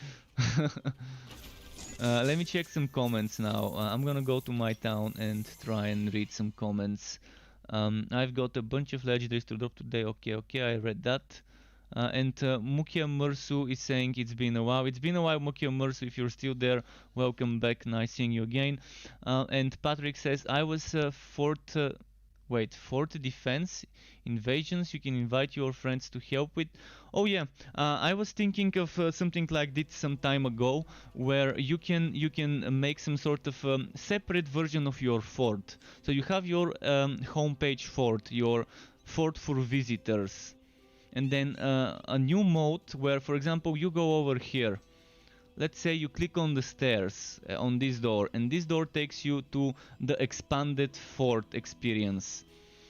Let me check some comments now. I'm gonna go to my town and try and read some comments. I've got a bunch of legendaries to drop today. Okay, I read that. And Mukia Mursu is saying it's been a while. It's been a while, Mukia Mursu. If you're still there, welcome back. Nice seeing you again. And Patrick says, I was fourth defense invasions you can invite your friends to help with. Oh yeah, I was thinking of something like this some time ago, where you can make some sort of separate version of your fort. So you have your homepage fort, your fort for visitors, and then a new mode where, for example, you go over here. Let's say you click on the stairs on this door, and this door takes you to the expanded fort experience.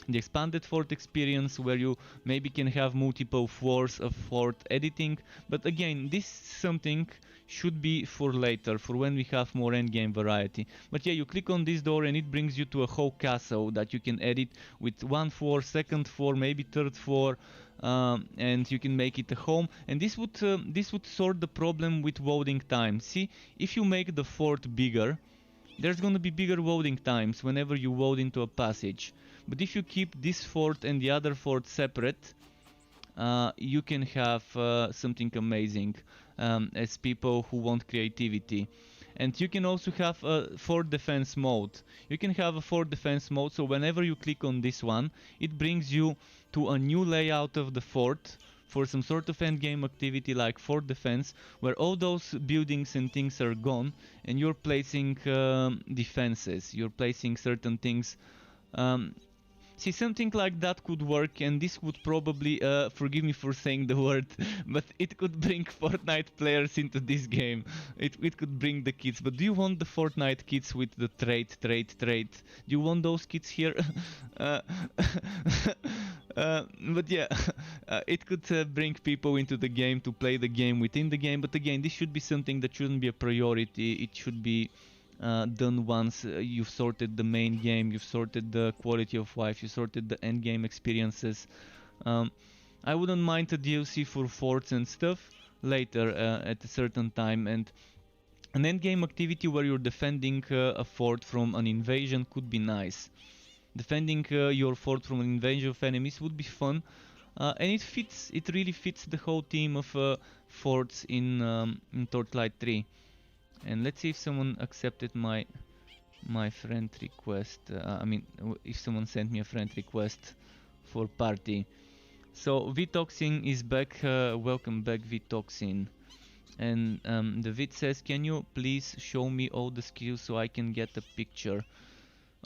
The expanded fort experience, where you maybe can have multiple floors of fort editing, but again, this something should be for later, for when we have more endgame variety. But yeah, you click on this door and it brings you to a whole castle that you can edit with one floor, second floor, maybe third floor, and you can make it a home. And this would sort the problem with loading time. See, if you make the fort bigger, there's gonna be bigger loading times whenever you load into a passage. But if you keep this fort and the other fort separate, you can have something amazing as people who want creativity. And you can also have a fort defense mode. You can have a fort defense mode, so whenever you click on this one, it brings you to a new layout of the fort for some sort of endgame activity like fort defense, where all those buildings and things are gone, and you're placing defenses, you're placing certain things. See, something like that could work, and this would probably, forgive me for saying the word, but it could bring Fortnite players into this game. It could bring the kids. But do you want the Fortnite kids with the trait? Do you want those kids here? But yeah, it could bring people into the game to play the game within the game. But again, this should be something that shouldn't be a priority. It should be done once you've sorted the main game, you've sorted the quality of life, you sorted the end game experiences. I wouldn't mind a DLC for forts and stuff later at a certain time, and an end game activity where you're defending a fort from an invasion could be nice. Defending your fort from an invasion of enemies would be fun, and it really fits the whole theme of forts in Torchlight 3. And let's see if someone accepted my friend request. I mean, if someone sent me a friend request for party. So Vitoxin is back. Welcome back, Vitoxin. And the vid says, can you please show me all the skills so I can get a picture?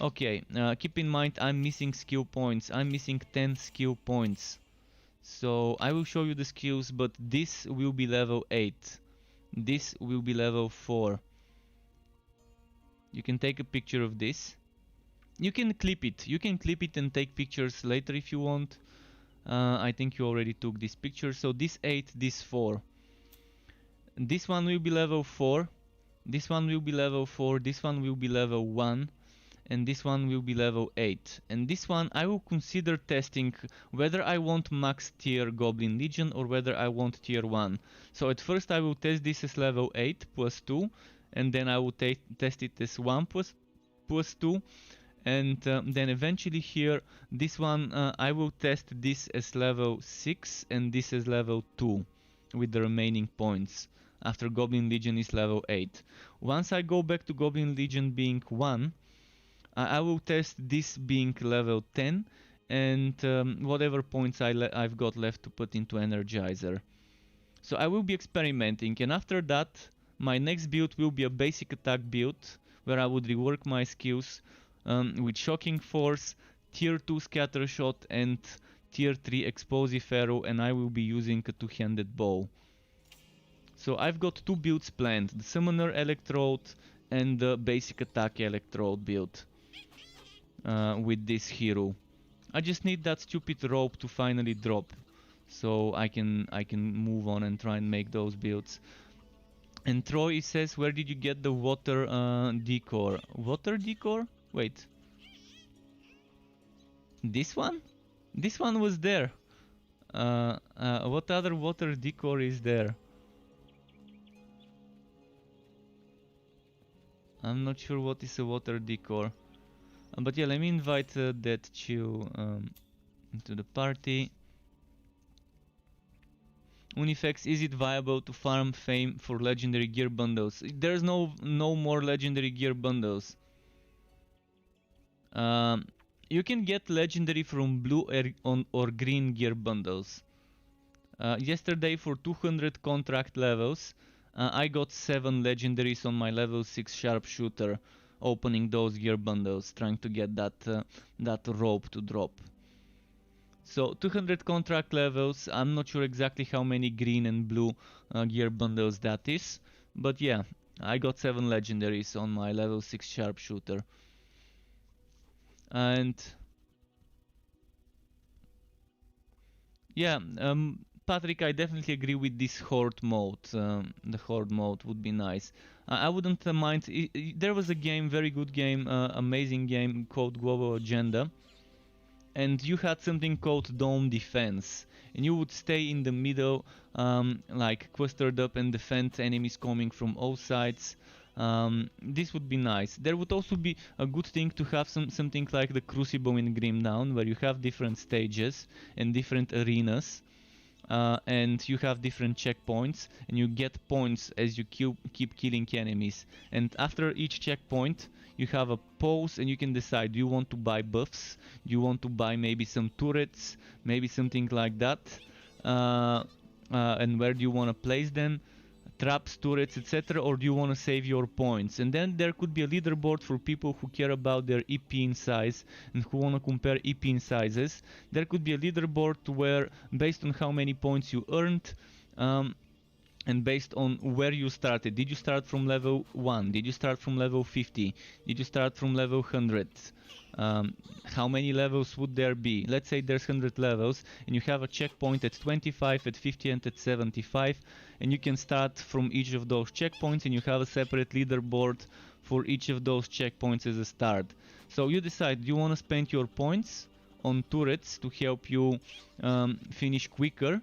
Okay, keep in mind I'm missing skill points. I'm missing 10 skill points. So I will show you the skills, but this will be level 8. This will be level 4. You can take a picture of this. You can clip it. You can clip it and take pictures later if you want. I think you already took this picture. So this 8, this 4. This one will be level 4. This one will be level 4. This one will be level 1. And this one will be level 8. And this one I will consider testing whether I want max tier Goblin Legion or whether I want tier 1. So at first I will test this as level 8 plus 2, and then I will test it as 1 plus 2, and then eventually here, this one I will test this as level 6 and this as level 2 with the remaining points after Goblin Legion is level 8. Once I go back to Goblin Legion being 1, I will test this being level 10 and whatever points I've got left to put into Energizer. So I will be experimenting, and after that my next build will be a basic attack build where I would rework my skills with Shocking Force, tier 2 Scatter Shot and tier 3 Explosive Arrow, and I will be using a two-handed bow. So I've got 2 builds planned, the Summoner Electrode and the basic attack Electrode build. With this hero. I just need that stupid rope to finally drop, so I can move on and try and make those builds. And Troy says, where did you get the water decor? Water decor? Wait, This one? This one was there. What other water decor is there? I'm not sure what is a water decor. But yeah, let me invite that Chill into the party. Unifex, is it viable to farm fame for legendary gear bundles? There's no more legendary gear bundles. You can get legendary from blue or green gear bundles. Yesterday for 200 contract levels, I got 7 legendaries on my level 6 sharpshooter, opening those gear bundles, trying to get that rope to drop. So 200 contract levels, I'm not sure exactly how many green and blue gear bundles that is, but yeah, I got 7 legendaries on my level 6 sharpshooter. And yeah, Patrick, I definitely agree with this horde mode. The horde mode would be nice. I wouldn't mind. There was a game, very good game, amazing game called Global Agenda, and you had something called Dome Defense, and you would stay in the middle, like clustered up and defend enemies coming from all sides. This would be nice. There would also be a good thing to have something like the Crucible in Grimdown, where you have different stages and different arenas. And you have different checkpoints, and you get points as you keep killing enemies. And after each checkpoint, you have a pause, and you can decide: do you want to buy buffs? Do you want to buy maybe some turrets, maybe something like that? And where do you want to place them? Traps, turrets, etc., or do you want to save your points? And then there could be a leaderboard for people who care about their EP in size and who want to compare EP in sizes. There could be a leaderboard where, based on how many points you earned, and based on where you started. Did you start from level 1? Did you start from level 50? Did you start from level 100? How many levels would there be? Let's say there's 100 levels and you have a checkpoint at 25, at 50 and at 75, and you can start from each of those checkpoints, and you have a separate leaderboard for each of those checkpoints as a start. So you decide, do you want to spend your points on turrets to help you finish quicker,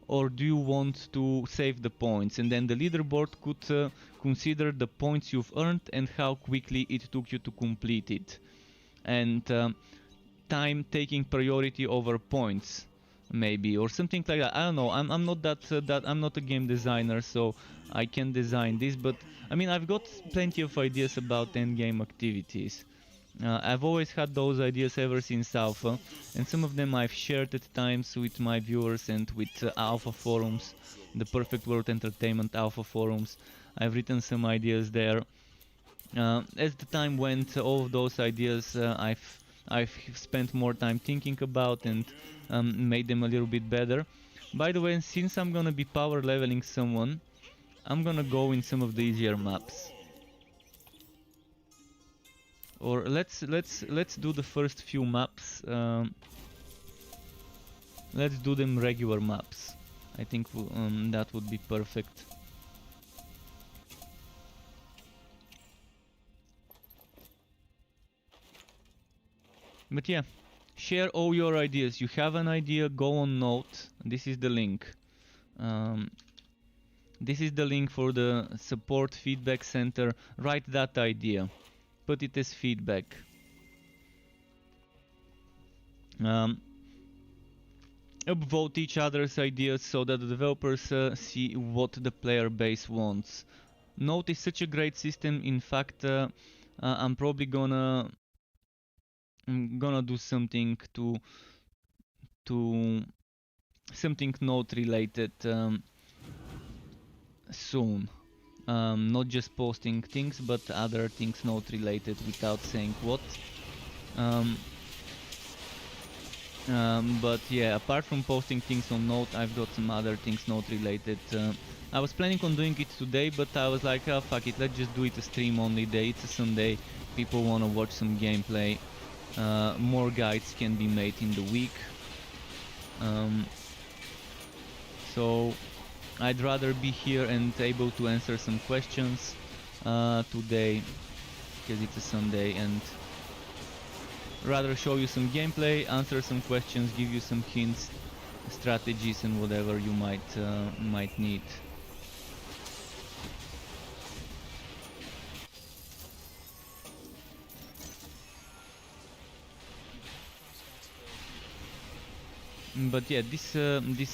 or do you want to save the points? And then the leaderboard could consider the points you've earned and how quickly it took you to complete it. And time taking priority over points, maybe, or something like that. I don't know. I'm not I'm not a game designer, so I can't design this. But I mean, I've got plenty of ideas about endgame activities. I've always had those ideas ever since Alpha, and some of them I've shared at times with my viewers and with Alpha forums, the Perfect World Entertainment Alpha forums. I've written some ideas there. As the time went, all of those ideas I've spent more time thinking about and made them a little bit better. By the way, since I'm gonna be power leveling someone, I'm gonna go in some of the easier maps. Or let's do the first few maps. Let's do them regular maps. I think that would be perfect. But yeah, share all your ideas. You have an idea, go on Note. This is the link. This is the link for the support feedback center. Write that idea. Put it as feedback. Upvote each other's ideas so that the developers see what the player base wants. Note is such a great system. In fact, I'm probably gonna do something to something Note related soon. Not just posting things, but other things Note related without saying what. But yeah, apart from posting things on Note, I've got some other things Note related. I was planning on doing it today, but I was like, oh, fuck it, let's just do it a stream only day. It's a Sunday, people wanna watch some gameplay. More guides can be made in the week. So I'd rather be here and able to answer some questions today, because it's a Sunday, and rather show you some gameplay, answer some questions, give you some hints, strategies, and whatever you might need. But yeah, this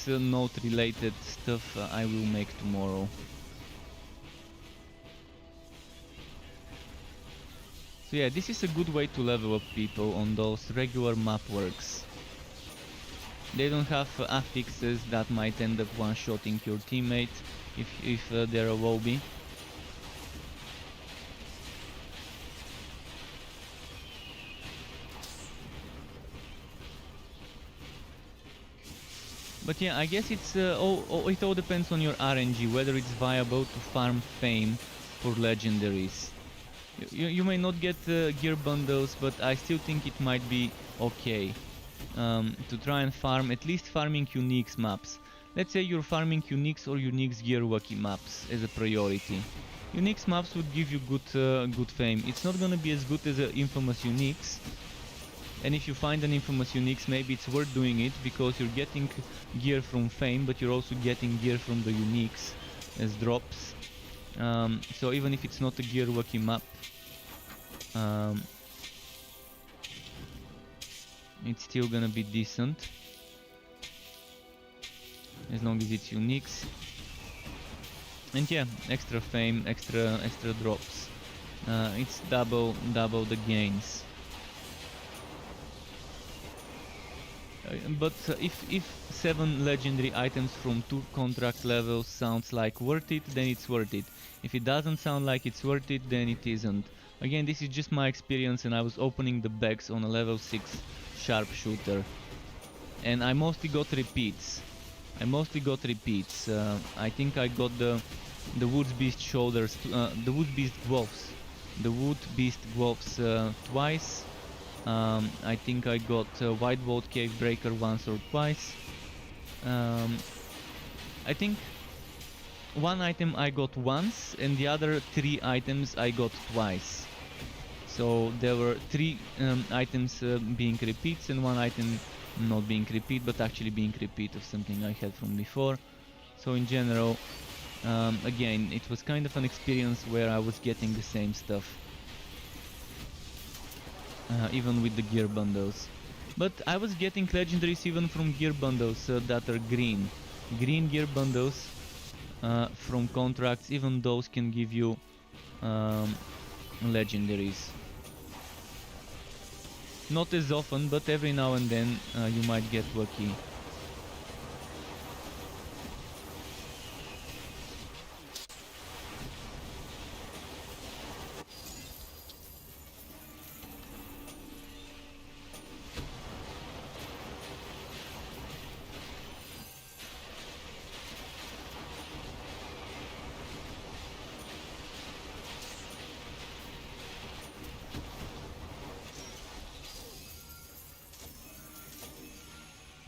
note related stuff I will make tomorrow. So yeah, this is a good way to level up people on those regular map works. They don't have affixes that might end up one-shotting your teammate if they're a lobby. But yeah, I guess it's it all depends on your RNG, whether it's viable to farm fame for legendaries. You may not get gear bundles, but I still think it might be okay to try and farm, at least farming uniques maps. Let's say you're farming uniques or uniques gear wacky maps as a priority. Uniques maps would give you good fame. It's not gonna be as good as infamous uniques. And if you find an infamous uniques, maybe it's worth doing it because you're getting gear from fame, but you're also getting gear from the uniques as drops. So even if it's not a gear wacky map, it's still gonna be decent as long as it's uniques. And yeah, extra fame, extra drops. It's double the gains. But if 7 legendary items from 2 contract levels sounds like worth it, then it's worth it. If it doesn't sound like it's worth it, then it isn't. Again, this is just my experience, and I was opening the bags on a level 6 sharpshooter, and I mostly got repeats. I think I got the Woods Beast shoulders, the Wood Beast gloves twice. I think I got White Vault Cave Breaker once or twice. I think one item I got once, and the other 3 items I got twice. So there were 3 items being repeats, and 1 item not being repeat, but actually being repeat of something I had from before. So in general, again, it was kind of an experience where I was getting the same stuff. Even with the gear bundles. But I was getting legendaries even from gear bundles that are green. Green gear bundles from contracts, even those can give you legendaries. Not as often, but every now and then you might get lucky.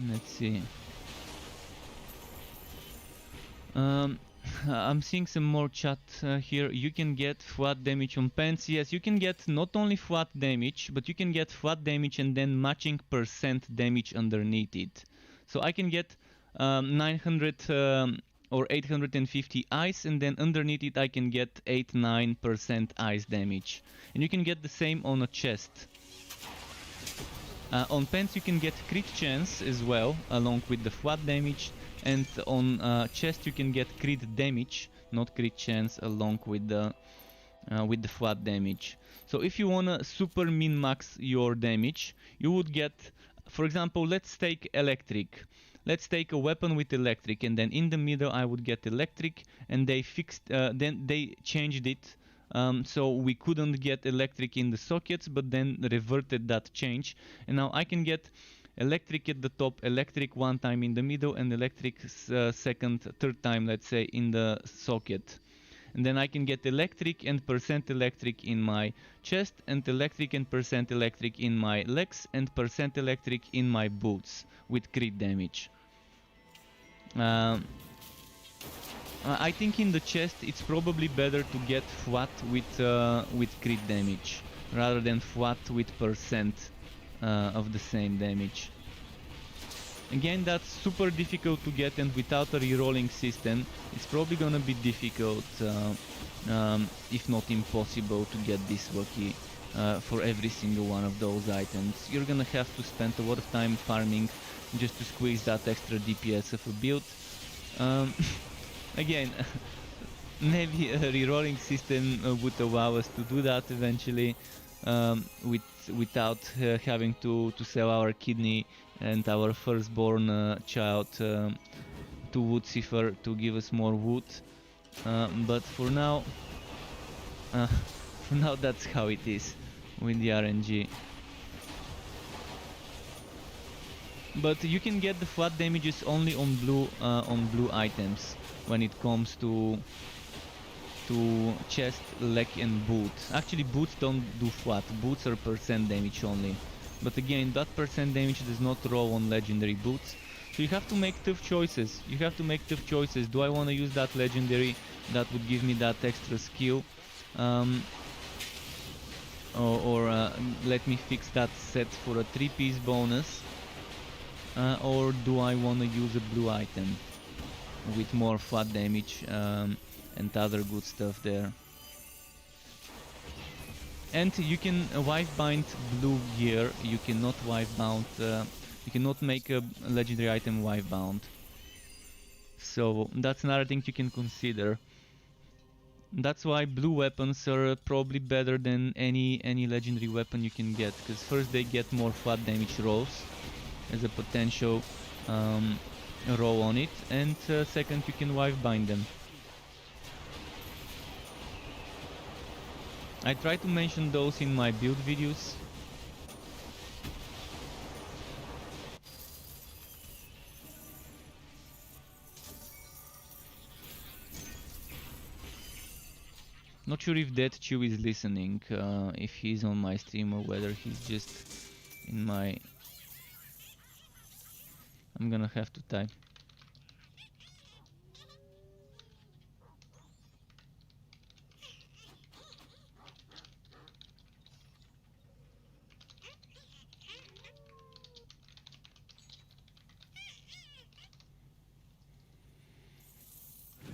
Let's see. I'm seeing some more chat here. You can get flat damage on pants. Yes, you can get not only flat damage, but you can get flat damage and then matching percent damage underneath it. So I can get 900 or 850 ice, and then underneath it I can get 8-9% ice damage. And you can get the same on a chest. On pants you can get crit chance as well, along with the flat damage, and on chest you can get crit damage, not crit chance, along with the flat damage. So if you wanna super min-max your damage, you would get, for example, let's take electric. Let's take a weapon with electric, and then in the middle I would get electric, and they then they changed it. So we couldn't get electric in the sockets, but then reverted that change, and now I can get electric at the top, electric 1 time in the middle, and electric third time, let's say, in the socket. And then I can get electric and percent electric in my chest, and electric and percent electric in my legs, and percent electric in my boots with crit damage. I think in the chest it's probably better to get flat with crit damage rather than flat with percent of the same damage. Again, that's super difficult to get, and without a rerolling system, it's probably gonna be difficult, if not impossible, to get this lucky for every single one of those items. You're gonna have to spend a lot of time farming just to squeeze that extra DPS of a build. Again, maybe a rerolling system would allow us to do that eventually, without having to sell our kidney and our firstborn child to Woodcipher to give us more wood. But for now, that's how it is with the RNG. But you can get the flat damages only on blue items when it comes to chest, leg and boot. Actually, boots don't do flat, boots are percent damage only. But again, that percent damage does not roll on legendary boots. So you have to make tough choices. Do I want to use that legendary that would give me that extra skill? Or let me fix that set for a 3-piece bonus? Or do I want to use a blue item with more flat damage and other good stuff there? And you can wife bind blue gear. You cannot wife bound. You cannot make a legendary item wife bound. So that's another thing you can consider. That's why blue weapons are probably better than any legendary weapon you can get, because first they get more flat damage rolls as a potential roll on it, and second you can wife bind them. I try to mention those in my build videos. Not sure if Dead Chew is listening, if he's on my stream or whether he's just in my... I'm gonna have to type.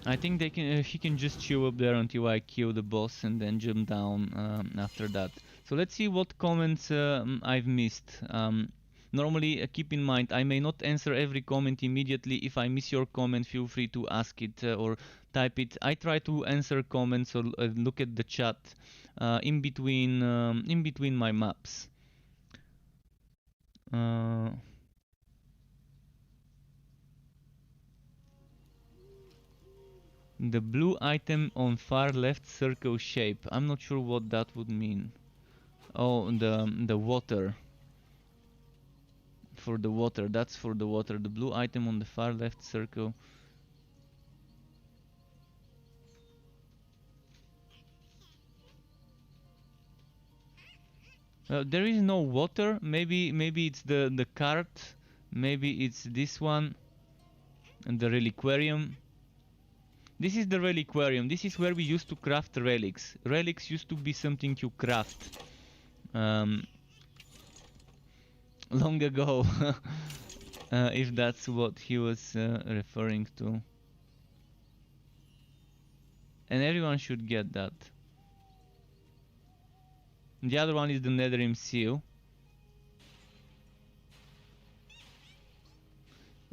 I think they can. He can just chill up there until I kill the boss and then jump down after that. So let's see what comments I've missed. Normally, keep in mind, I may not answer every comment immediately. If I miss your comment, feel free to ask it or type it. I try to answer comments or look at the chat in between my maps. The blue item on far left circle shape. I'm not sure what that would mean. Oh, the water. For the water, that's for the water. The blue item on the far left circle. There is no water. Maybe it's the cart. Maybe it's this one. And the reliquarium. This is the reliquarium. This is where we used to craft relics. Relics used to be something you craft. Long ago. If that's what he was referring to. And everyone should get that. The other one is the Netherrim Seal.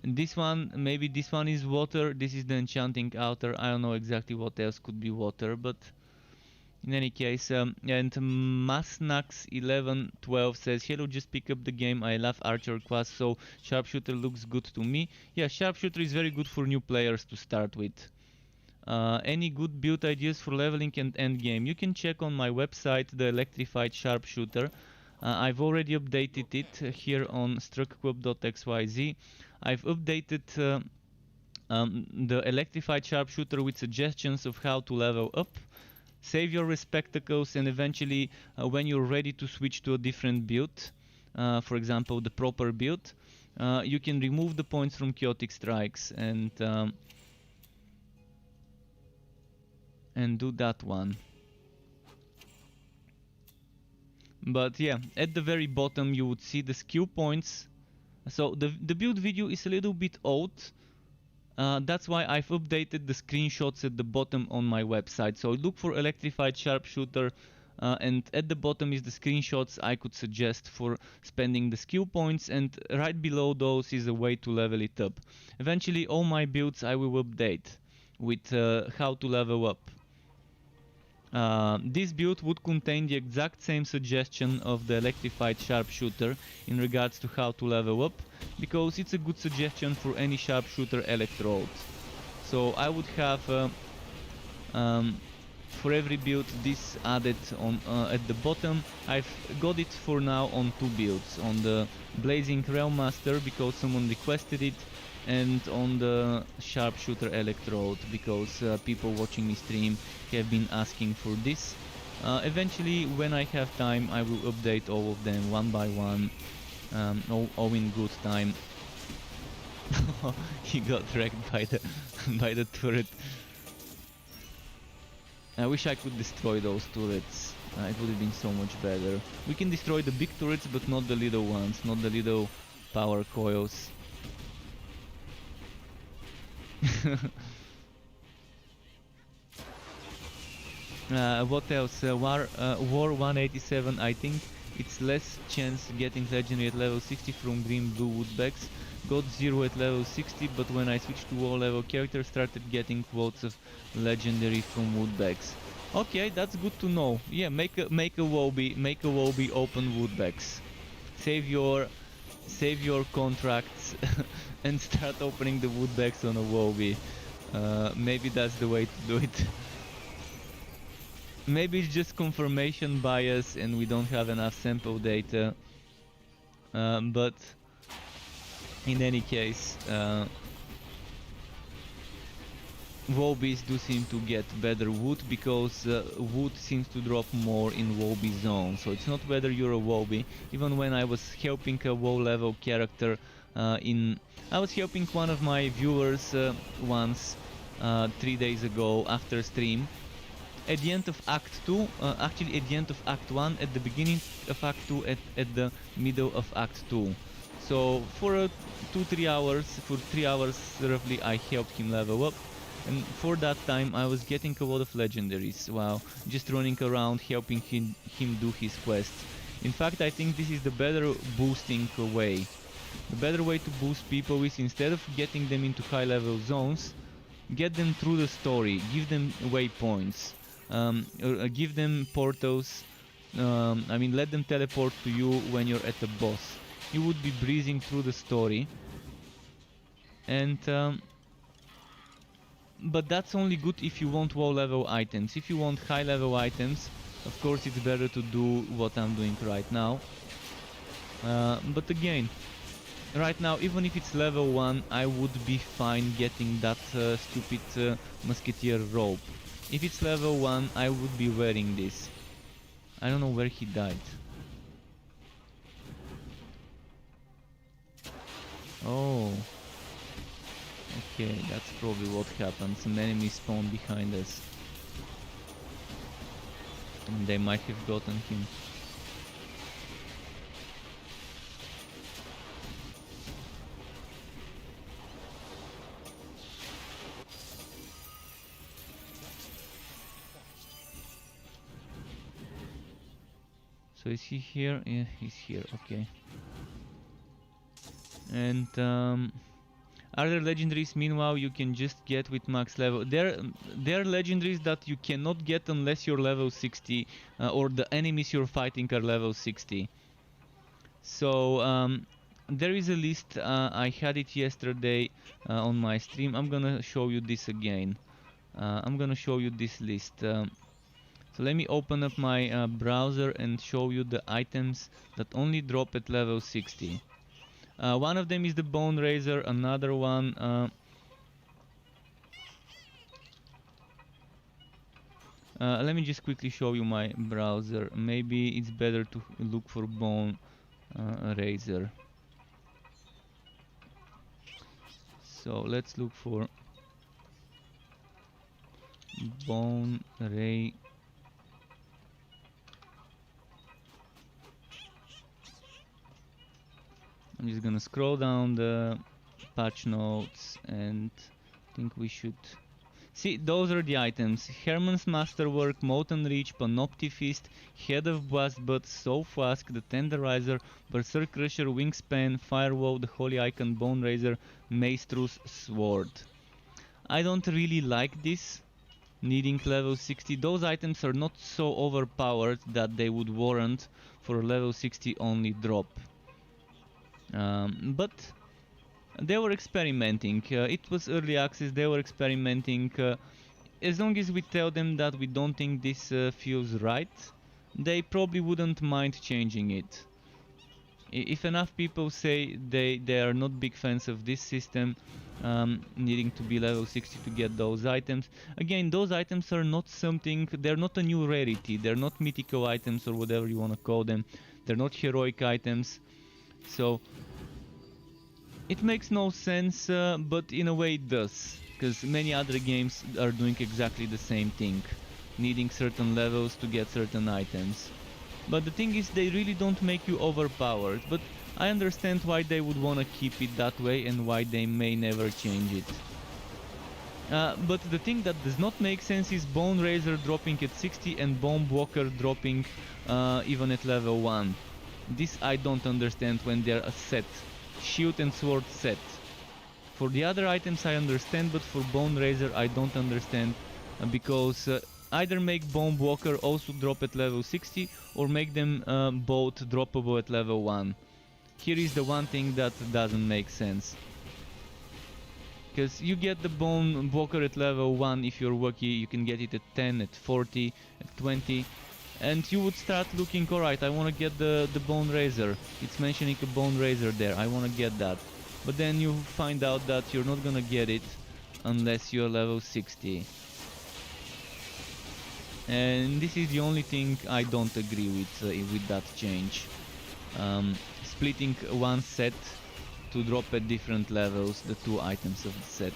And this one, maybe this one is water. This is the enchanting outer. I don't know exactly what else could be water, but in any case, and Masnax1112 says, hello, just pick up the game. I love archer class, so sharpshooter looks good to me. Yeah, sharpshooter is very good for new players to start with. Any good build ideas for leveling and endgame? You can check on my website, the Electrified Sharpshooter. I've already updated it here on struckquip.xyz. I've updated the Electrified Sharpshooter with suggestions of how to level up. Save your respectacles, and eventually when you're ready to switch to a different build, for example the proper build, you can remove the points from chaotic strikes and do that one. But yeah, at the very bottom you would see the skill points. So the build video is a little bit old. That's why I've updated the screenshots at the bottom on my website. So look for Electrified Sharpshooter, and at the bottom is the screenshots I could suggest for spending the skill points, and right below those is a way to level it up. Eventually all my builds I will update with how to level up. This build would contain the exact same suggestion of the Electrified Sharpshooter in regards to how to level up, because it's a good suggestion for any sharpshooter electrode. So I would have for every build this added on at the bottom. I've got it for now on 2 builds, on the Blazing Realm Master because someone requested it, and on the Sharpshooter Electrode because people watching me stream have been asking for this. Eventually, when I have time, I will update all of them one by one, all in good time. He got wrecked by the by the turret. I wish I could destroy those turrets. It would have been so much better. We can destroy the big turrets, but not the little ones, not the little power coils. What else? War 187, I think it's less chance getting legendary at level 60 from green blue woodbecks. Got 0 at level 60, but when I switched to war level character started getting quotes of legendary from woodbecks. Okay, that's good to know. Yeah, make a wobby open woodbecks. Save your contracts and start opening the woodbecks on a wobby. Maybe that's the way to do it. Maybe it's just confirmation bias and we don't have enough sample data, but in any case, wobbies do seem to get better wood because wood seems to drop more in wobby zone. So it's not whether you're a wobby. Even when I was helping a WoW level character I was helping one of my viewers once 3 days ago after stream. At the end of Act 2, actually at the end of Act 1, at the beginning of Act 2, at the middle of Act 2. So for 2-3 hours, for 3 hours roughly, I helped him level up. And for that time I was getting a lot of legendaries while just running around helping him do his quests. In fact, I think this is the better boosting way. The better way to boost people is, instead of getting them into high level zones, get them through the story, give them waypoints. Give them portals. I mean, let them teleport to you when you're at the boss. You would be breezing through the story, and but that's only good if you want low level items. If you want high level items, of course it's better to do what I'm doing right now. But again, right now, even if it's level 1, I would be fine getting that stupid musketeer robe. If it's level 1, I would be wearing this. I don't know where he died. Oh. Okay, that's probably what happened. Some enemies spawned behind us. And they might have gotten him. So is he here? Yeah, he's here, okay. And are there legendaries meanwhile you can just get with max level? There are legendaries that you cannot get unless you're level 60 or the enemies you're fighting are level 60. So there is a list, I had it yesterday on my stream. I'm gonna show you this again. I'm gonna show you this list. So let me open up my browser and show you the items that only drop at level 60. One of them is the Bone Razor, another one... let me just quickly show you my browser. Maybe it's better to look for Bone Razor. So let's look for Bone Ray. I'm just gonna scroll down the patch notes, and I think we should... See, those are the items. Herman's Masterwork, Molten Reach, Panopti Fist, Head of Blast Butt, Soul Flask, the Tenderizer, Berserk Crusher, Wingspan, Firewall, the Holy Icon, Bone Razor, Maestrus Sword. I don't really like this, needing level 60. Those items are not so overpowered that they would warrant for a level 60 only drop. But they were experimenting. It was early access, they were experimenting. As long as we tell them that we don't think this feels right, they probably wouldn't mind changing it. If enough people say they are not big fans of this system, needing to be level 60 to get those items. Again, those items are not something, they're not a new rarity, they're not mythical items or whatever you want to call them, they're not heroic items, so it makes no sense, but in a way it does, because many other games are doing exactly the same thing, needing certain levels to get certain items. But the thing is, they really don't make you overpowered, but I understand why they would want to keep it that way and why they may never change it. But the thing that does not make sense is Bone Razor dropping at 60 and Bomb Walker dropping even at level 1. This I don't understand when they're a set. Shield and sword set. For the other items I understand, but for Bone Razor I don't understand, because either make Bomb Walker also drop at level 60 or make them both droppable at level 1. Here is the one thing that doesn't make sense. Because you get the Bone Walker at level 1 if you're lucky, you can get it at 10, at 40, at 20. And you would start looking, alright, I want to get the Bone Razor. It's mentioning a Bone Razor there, I want to get that. But then you find out that you're not gonna get it unless you're level 60. And this is the only thing I don't agree with that change. Splitting one set to drop at different levels the two items of the set.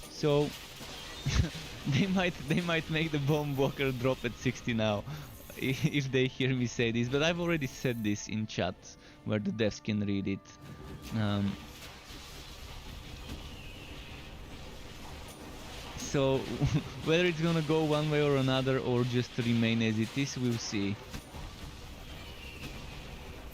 So they might make the Bomb Walker drop at 60 now, if they hear me say this, but I've already said this in chat where the devs can read it. So whether it's gonna go one way or another or just remain as it is, we'll see.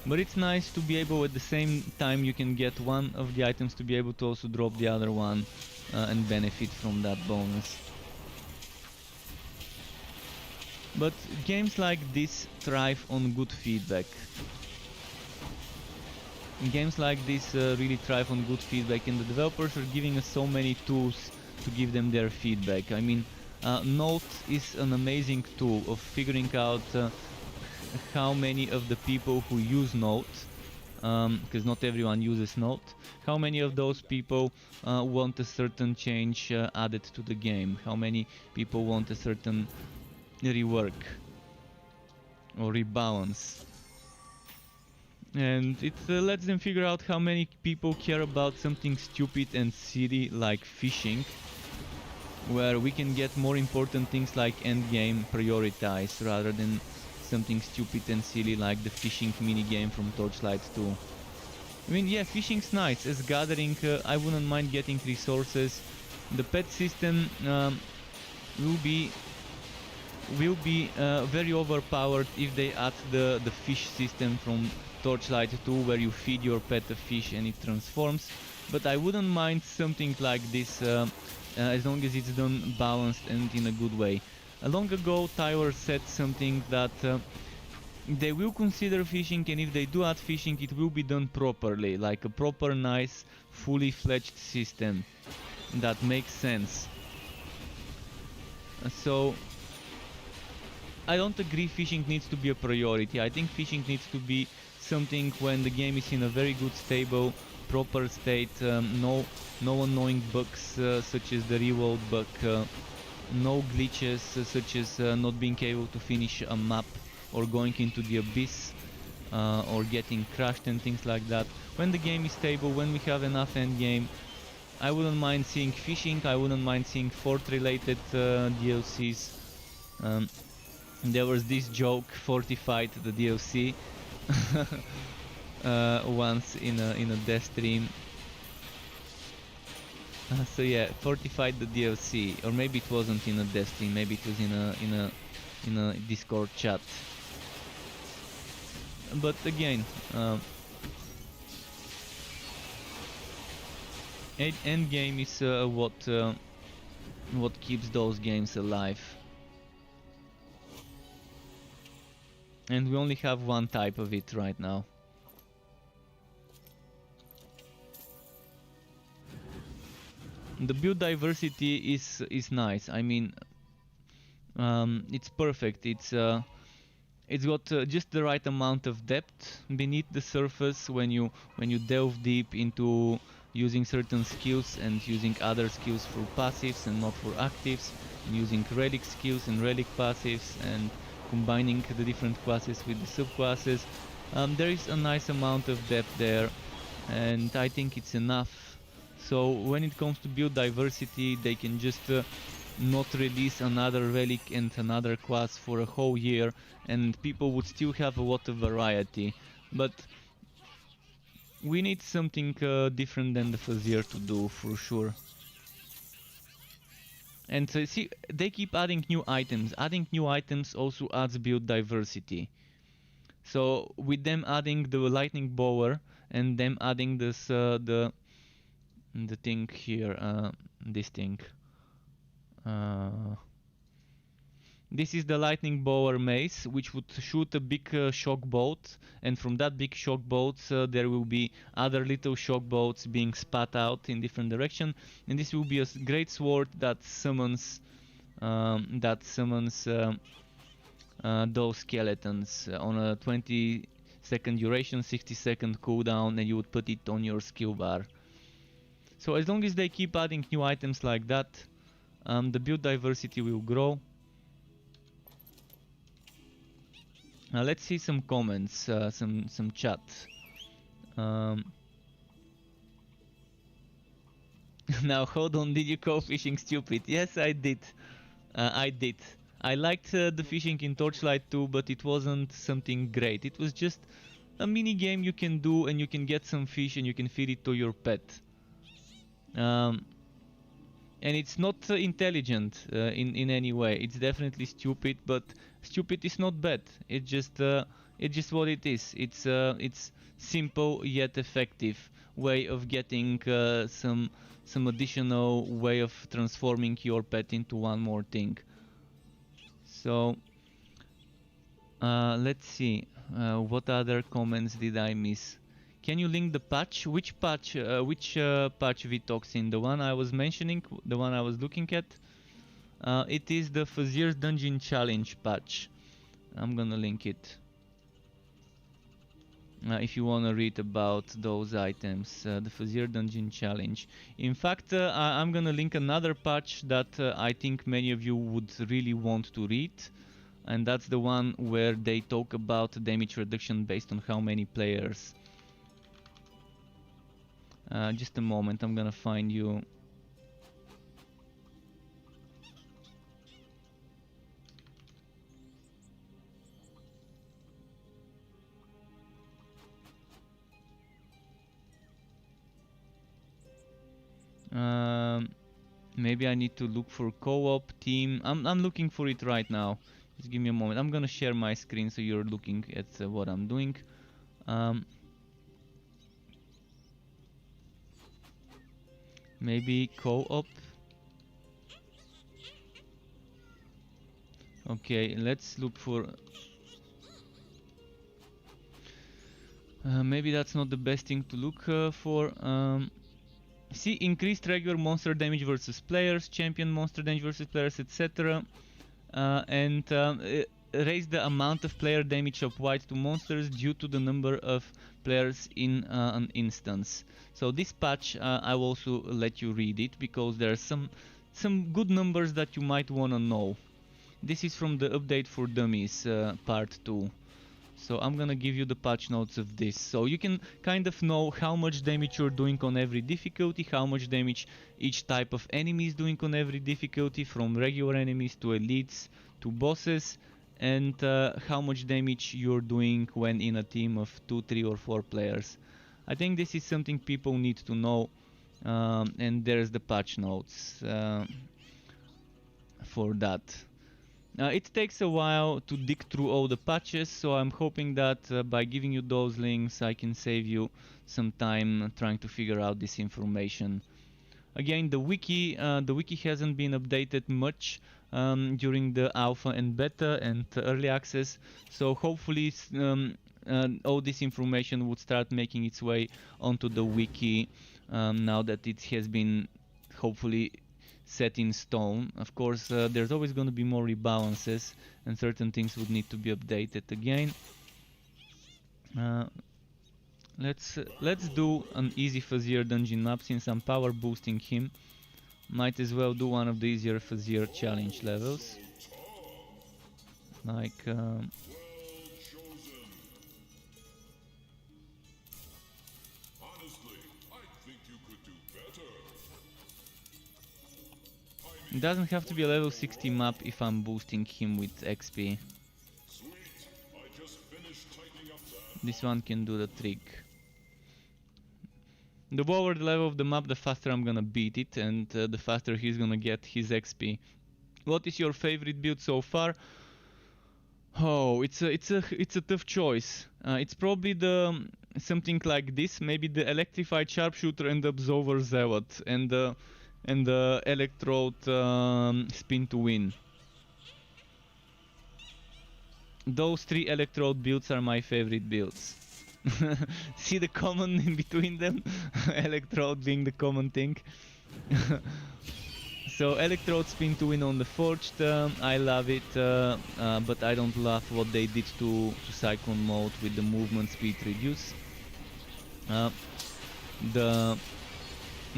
But it's nice to be able, at the same time you can get one of the items, to be able to also drop the other one and benefit from that bonus. But games like this thrive on good feedback. Games like this really thrive on good feedback, and the developers are giving us so many tools to give them their feedback. I mean, Note is an amazing tool of figuring out how many of the people who use Note, because not everyone uses Note, how many of those people want a certain change added to the game, how many people want a certain rework or rebalance. And it lets them figure out how many people care about something stupid and silly like fishing, where we can get more important things like endgame prioritized rather than something stupid and silly like the fishing minigame from Torchlight 2. I mean, yeah, fishing's nice. As gathering, I wouldn't mind getting resources. The pet system will be very overpowered if they add the fish system from Torchlight 2, where you feed your pet a fish and it transforms. But I wouldn't mind something like this as long as it's done balanced and in a good way. Long ago Tyler said something that they will consider fishing, and if they do add fishing it will be done properly, like a proper, nice, fully fledged system that makes sense. So I don't agree fishing needs to be a priority. I think fishing needs to be something when the game is in a very good, stable, proper state, no annoying bugs such as the reload bug, no glitches such as not being able to finish a map or going into the abyss or getting crashed and things like that. When the game is stable, when we have enough endgame, I wouldn't mind seeing fishing, I wouldn't mind seeing fort related DLCs. There was this joke, fortified the DLC once in a death stream. So yeah, fortified the DLC, or maybe it wasn't in a death stream, maybe it was in a Discord chat. But again, Endgame is what keeps those games alive. And we only have one type of it right now. The build diversity is nice. I mean, it's perfect. It's got just the right amount of depth beneath the surface when you delve deep into using certain skills and using other skills for passives and not for actives, and using relic skills and relic passives and combining the different classes with the subclasses. There is a nice amount of depth there, and I think it's enough. So when it comes to build diversity, they can just not release another relic and another class for a whole year, and people would still have a lot of variety. But we need something different than the Fazier to do, for sure. And see, they keep adding new items. Adding new items also adds build diversity. So with them adding the lightning bower and them adding this the thing here, this thing. This is the lightning bower mace, which would shoot a big shock bolt, and from that big shock bolt there will be other little shock bolts being spat out in different direction, and this will be a great sword that summons those skeletons on a 20-second duration, 60-second cooldown, and you would put it on your skill bar. So as long as they keep adding new items like that, the build diversity will grow. Now let's see some comments, some chat. Now hold on, did you call fishing stupid? Yes, I did. I did. I liked the fishing in Torchlight 2, but it wasn't something great. It was just a mini game you can do, and you can get some fish and you can feed it to your pet. And it's not intelligent in any way. It's definitely stupid, but stupid is not bad. It's just what it is. It's simple yet effective way of getting some additional way of transforming your pet into one more thing. So let's see, what other comments did I miss? Can you link the patch? Which patch? Which patch Vitoxin? The one I was mentioning, the one I was looking at. It is the Fazier's Dungeon Challenge patch. I'm gonna link it. If you wanna read about those items, the Fazier Dungeon Challenge. In fact, I'm gonna link another patch that I think many of you would really want to read. And that's the one where they talk about damage reduction based on how many players. Just a moment, I'm gonna find you. Maybe I need to look for co-op team. I'm looking for it right now. Just give me a moment. I'm gonna share my screen so you're looking at what I'm doing. Maybe co-op. Okay, let's look for. Maybe that's not the best thing to look for. See, increased regular monster damage versus players, champion monster damage versus players, etc. And raise the amount of player damage applied to monsters due to the number of players in an instance. So this patch, I will also let you read it because there are some good numbers that you might want to know. This is from the update for dummies, part 2. So I'm gonna give you the patch notes of this, so you can kind of know how much damage you're doing on every difficulty, how much damage each type of enemy is doing on every difficulty, from regular enemies to elites to bosses, and how much damage you're doing when in a team of 2, 3 or 4 players. I think this is something people need to know, and there's the patch notes for that. It takes a while to dig through all the patches, so I'm hoping that by giving you those links I can save you some time trying to figure out this information. Again, the wiki hasn't been updated much during the alpha and beta and early access, so hopefully all this information would start making its way onto the wiki now that it has been hopefully set in stone. Of course, there's always going to be more rebalances and certain things would need to be updated again. Let's do an easy fuzzier dungeon map since I'm power boosting him. Might as well do one of the easier fuzzier challenge levels. Like Honestly, I think you could do better. it doesn't have to be a level 60 map if I'm boosting him with XP. Sweet. I just finished tightening up that. This one can do the trick. The lower the level of the map, the faster I'm gonna beat it, and the faster he's gonna get his XP. What is your favorite build so far? Oh, it's a tough choice. It's probably the something like this, maybe the Electrified Sharpshooter and the Absolver Zealot, and the Electrode Spin to Win. Those 3 Electrode builds are my favorite builds. See the common in between them? Electrode being the common thing. So Electrode Spin to Win on the Forged, I love it, but I don't love what they did to Cyclone mode with the movement speed reduce.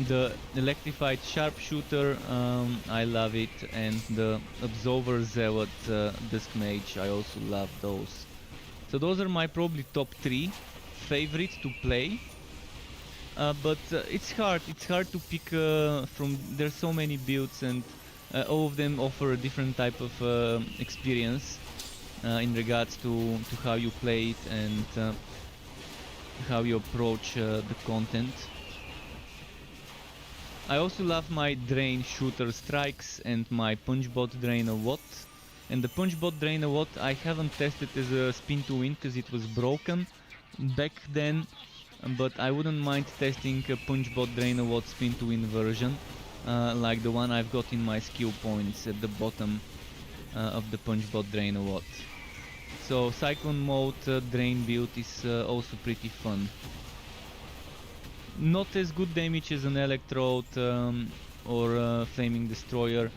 The Electrified Sharpshooter, I love it, and the Absolver Zealot Dusk Mage, I also love those. So those are my probably top 3 favorites to play. But it's hard to pick from, there's so many builds and all of them offer a different type of experience in regards to how you play it and how you approach the content. I also love my Drain Shooter Strikes and my Punchbot Drain a lot. And the Punchbot Drain a lot I haven't tested as a spin to win because it was broken back then. But I wouldn't mind testing a Punchbot Drain a lot spin to win version, like the one I've got in my skill points at the bottom of the Punchbot Drain a lot. So Cyclone mode Drain build is also pretty fun. Not as good damage as an Electrode or Flaming Destroyer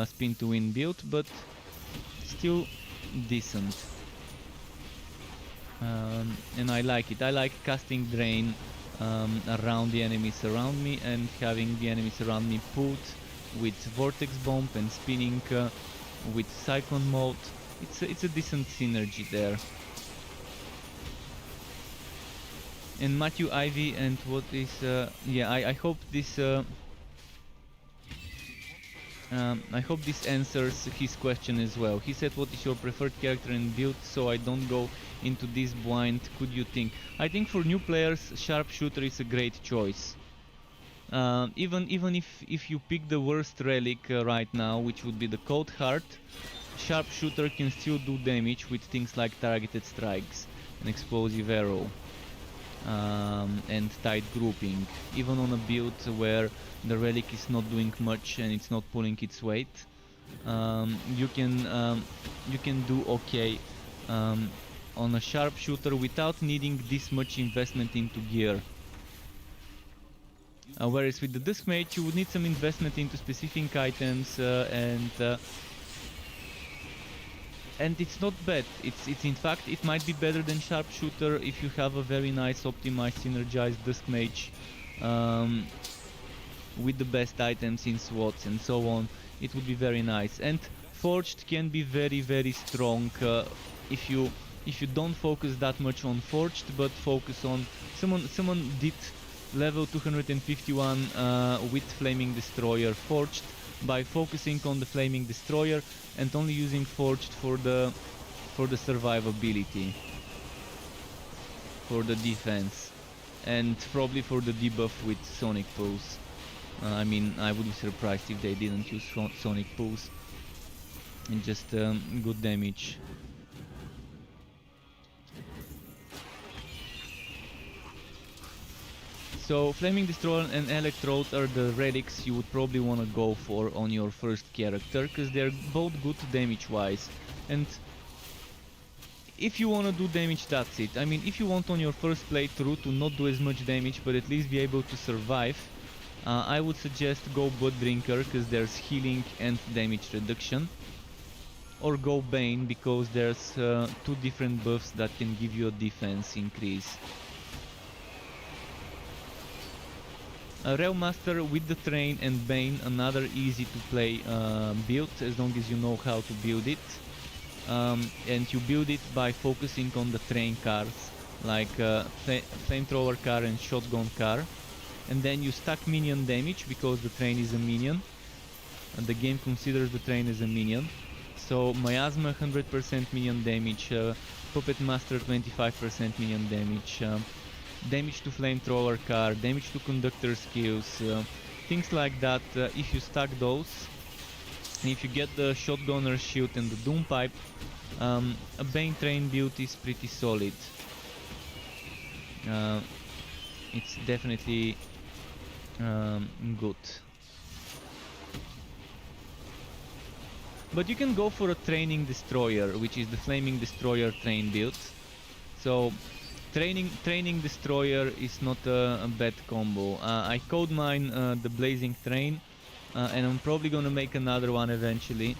spin to win build, but still decent. And I like it. I like casting Drain around the enemies around me and having the enemies around me put with Vortex Bomb and spinning with Cyclone mode. It's a decent synergy there. And Matthew Ivy, and what is yeah, I hope this I hope this answers his question as well. He said, what is your preferred character and build, so I don't go into this blind, could you think? I think for new players, Sharpshooter is a great choice. Even if you pick the worst relic right now, which would be the Cold Heart, Sharpshooter can still do damage with things like targeted strikes, an explosive arrow, and tight grouping, even on a build where the relic is not doing much and it's not pulling its weight. You can do okay on a Sharpshooter without needing this much investment into gear. Whereas with the Dusk Mage you would need some investment into specific items and it's not bad. It's in fact, it might be better than Sharpshooter if you have a very nice optimized synergized Dusk Mage with the best items in slots and so on. It would be very nice. And Forged can be very strong if you don't focus that much on Forged, but focus on someone did level 251 with Flaming Destroyer Forged. by focusing on the Flaming Destroyer and only using Forged for the survivability, for the defense, and probably for the debuff with Sonic Pulse. I mean, I would be surprised if they didn't use Sonic Pulse. And just good damage. So Flaming Destroyer and Electrode are the relics you would probably want to go for on your first character, because they're both good damage wise. And if you want to do damage, that's it. I mean, if you want on your first playthrough to not do as much damage but at least be able to survive, I would suggest go Bloodbrinker, because there's healing and damage reduction. Or go Bane, because there's two different buffs that can give you a defense increase. Railmaster with the Train and Bane, another easy to play build, as long as you know how to build it. And you build it by focusing on the train cars, like Flamethrower car and Shotgun car. And then you stack minion damage, because the train is a minion. And the game considers the train as a minion. So Miasma 100% minion damage, Puppet Master 25% minion damage, damage to Flamethrower car, damage to conductor skills, things like that. If you stack those, and if you get the Shotgunner shield and the Doom Pipe, a Bane train build is pretty solid. It's definitely good. But you can go for a Training Destroyer, which is the Flaming Destroyer train build. So Training Destroyer is not a bad combo. I code mine the Blazing Train, and I'm probably gonna make another one eventually.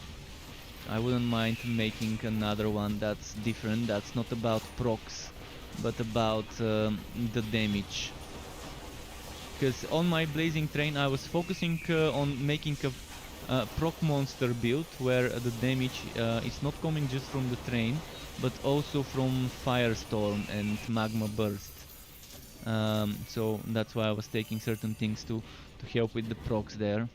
I wouldn't mind making another one that's different, that's not about procs, but about the damage. Because on my Blazing Train I was focusing on making a proc monster build, where the damage is not coming just from the train, but also from Firestorm and Magma Burst. So that's why I was taking certain things to help with the procs there.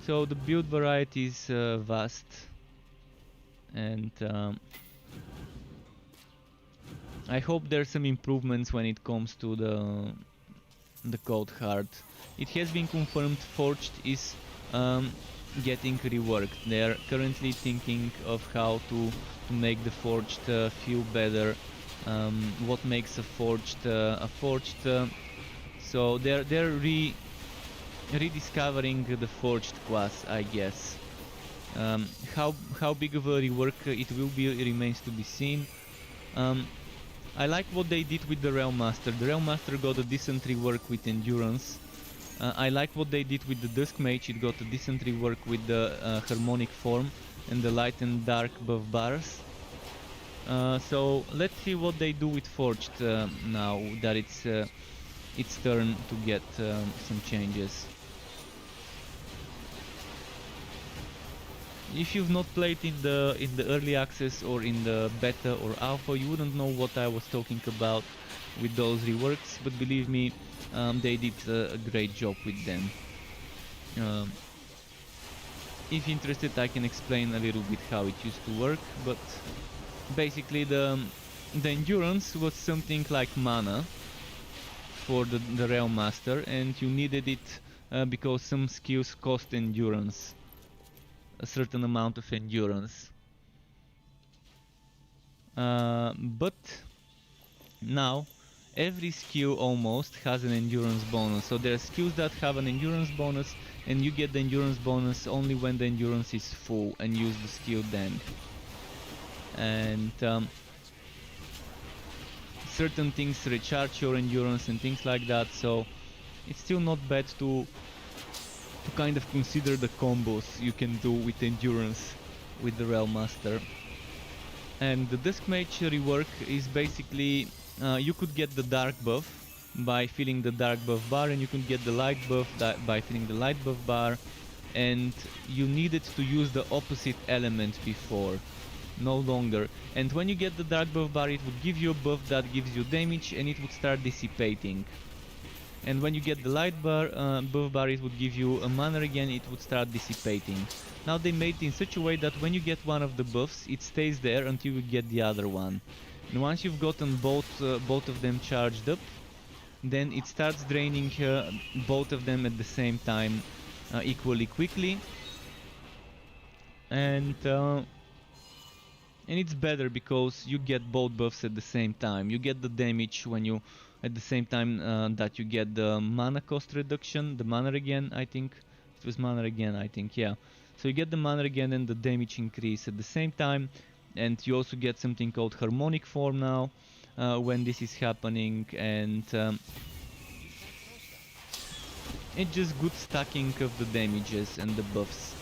So the build variety is vast, and I hope there's some improvements when it comes to the code hard. It has been confirmed Forged is getting reworked. They are currently thinking of how to make the Forged feel better, what makes a Forged so they're rediscovering the Forged class, I guess. How big of a rework it will be remains to be seen. I like what they did with the Railmaster. The Railmaster got a decent rework with Endurance. I like what they did with the Dusk Mage. It got a decent rework with the Harmonic Form and the Light and Dark buff bars. So let's see what they do with Forged now that it's turn to get some changes. If you've not played in the early access or in the beta or alpha, you wouldn't know what I was talking about with those reworks, but believe me, they did a great job with them. If interested, I can explain a little bit how it used to work, but basically the endurance was something like mana for the Railmaster, and you needed it because some skills cost endurance, a certain amount of endurance. But now every skill almost has an endurance bonus. So there are skills that have an endurance bonus, and you get the endurance bonus only when the endurance is full and use the skill then. And certain things recharge your endurance and things like that, so it's still not bad to kind of consider the combos you can do with endurance with the Railmaster. And the Dusk Mage rework is basically you could get the dark buff by filling the dark buff bar, and you could get the light buff by filling the light buff bar, and you needed to use the opposite element before, no longer. And when you get the dark buff bar, it would give you a buff that gives you damage, and it would start dissipating. And when you get the light bar, buff bar, it would give you a mana again, it would start dissipating. Now they made it in such a way that when you get one of the buffs, it stays there until you get the other one. And once you've gotten both of them charged up, then it starts draining both of them at the same time equally quickly. And it's better because you get both buffs at the same time. You get the damage when you, at the same time that you get the mana cost reduction, the mana regen, I think. It was mana regen, I think, yeah. So you get the mana regen and the damage increase at the same time. And you also get something called harmonic form now when this is happening. And it's just good stacking of the damages and the buffs.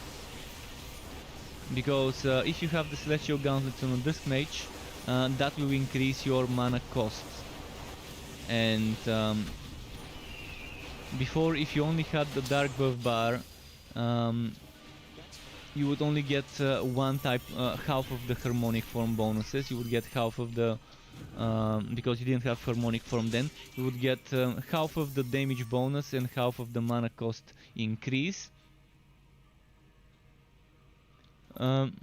Because if you have the Celestial Gauntlets on a Dusk Mage, that will increase your mana cost. And before, if you only had the Dark Buff bar, you would only get one type, half of the Harmonic Form bonuses. You would get half of the, because you didn't have Harmonic Form then, you would get half of the damage bonus and half of the mana cost increase. And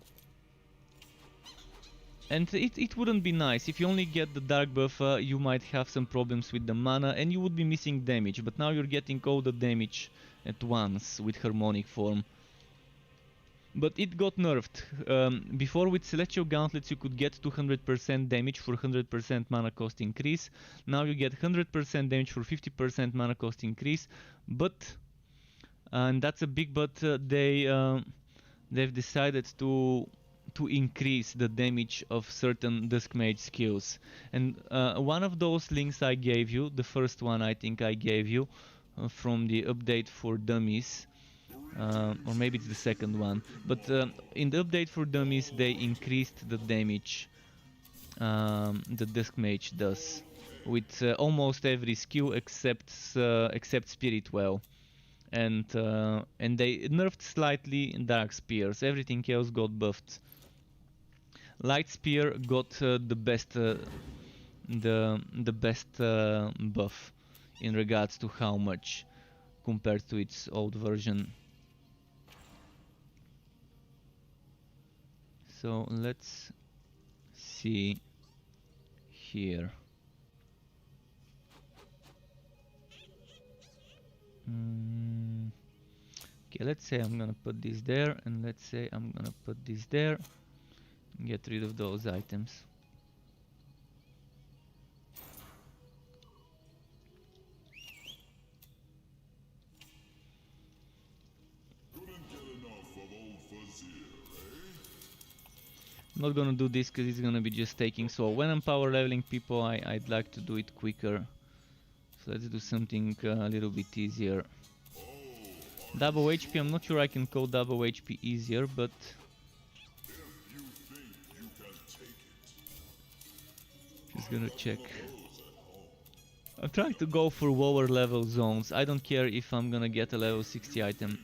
it wouldn't be nice. If you only get the dark buff, you might have some problems with the mana and you would be missing damage. But now you're getting all the damage at once with harmonic form. But it got nerfed. Before with Celestial Gauntlets you could get 200% damage for 100% mana cost increase. Now you get 100% damage for 50% mana cost increase. But, and that's a big but, they've decided to increase the damage of certain Dusk Mage skills. And one of those links I gave you, the first one I think I gave you from the update for dummies, or maybe it's the second one, but in the update for dummies they increased the damage the Dusk Mage does with almost every skill except Spirit Well. And they nerfed slightly Dark Spears. Everything else got buffed. Light Spear got the best buff in regards to how much compared to its old version. So let's see here. Okay, let's say I'm gonna put this there, and let's say I'm gonna put this there. Get rid of those items. I'm not gonna do this because it's gonna be just taking so. When I'm power leveling people, I'd like to do it quicker. So let's do something a little bit easier. Double HP, I'm not sure I can call double HP easier, but just gonna check. I'm trying to go for lower level zones. I don't care if I'm gonna get a level 60 item,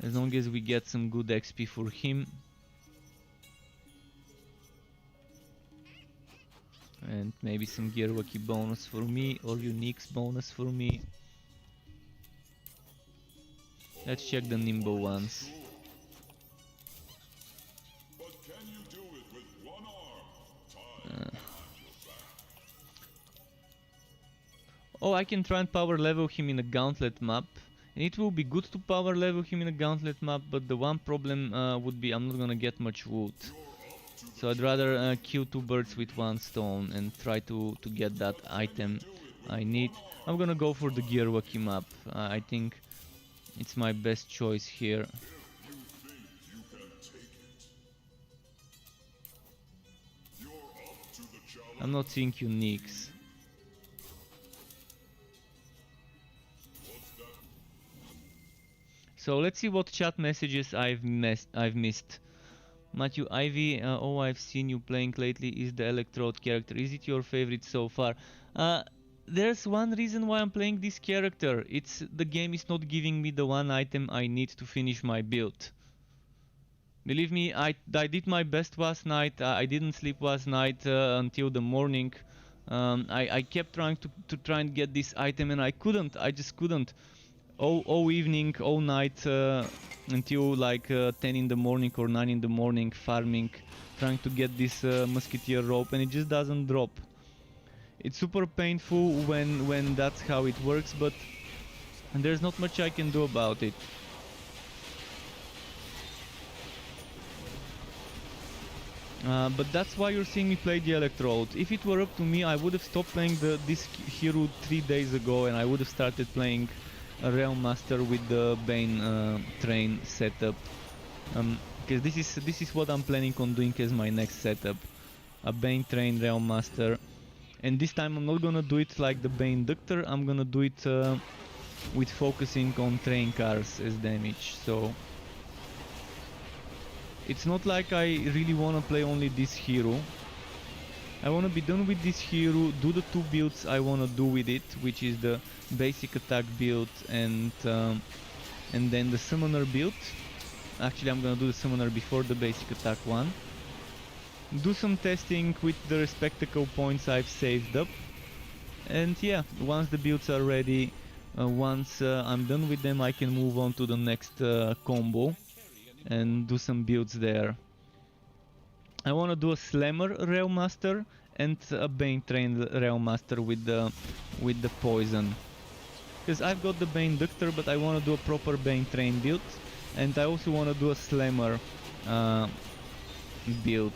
as long as we get some good XP for him. And maybe some Gearwaki bonus for me, or Uniques bonus for me. Let's check the nimble ones. Oh, I can try and power level him in a gauntlet map. And it will be good to power level him in a gauntlet map, but the one problem would be I'm not gonna get much wood. So I'd rather kill two birds with one stone and try to get that item I need. I'm gonna go for the Gearwaki map. I think it's my best choice here. I'm not seeing uniques. So let's see what chat messages I've missed. Matthew Ivy, oh, I've seen you playing lately. Is the Electrode character? Is it your favorite so far? There's one reason why I'm playing this character. It's the game is not giving me the one item I need to finish my build. Believe me, I did my best last night. I didn't sleep last night until the morning. I kept trying to try and get this item and I couldn't. I just couldn't. All evening, all night, until like 10 in the morning or 9 in the morning, farming, trying to get this musketeer rope, and it just doesn't drop. It's super painful when that's how it works, but there's not much I can do about it. But that's why you're seeing me play the Electrode. If it were up to me, I would have stopped playing this hero 3 days ago, and I would have started playing a Realm Master with the Bane train setup. Because this is what I'm planning on doing as my next setup. A Bane train Realm Master. And this time I'm not gonna do it like the Bane Doctor, I'm gonna do it with focusing on train cars as damage. So it's not like I really wanna play only this hero. I wanna be done with this hero, do the two builds I wanna do with it, which is the basic attack build and then the summoner build. Actually, I'm gonna do the summoner before the basic attack one. Do some testing with the spectacle points I've saved up. And yeah, once the builds are ready, once I'm done with them, I can move on to the next combo and do some builds there. I wanna do a Slammer Realm Master and a Bane trained Realm Master with the poison. Because I've got the Bane Doctor, but I wanna do a proper Bane train build, and I also wanna do a Slammer build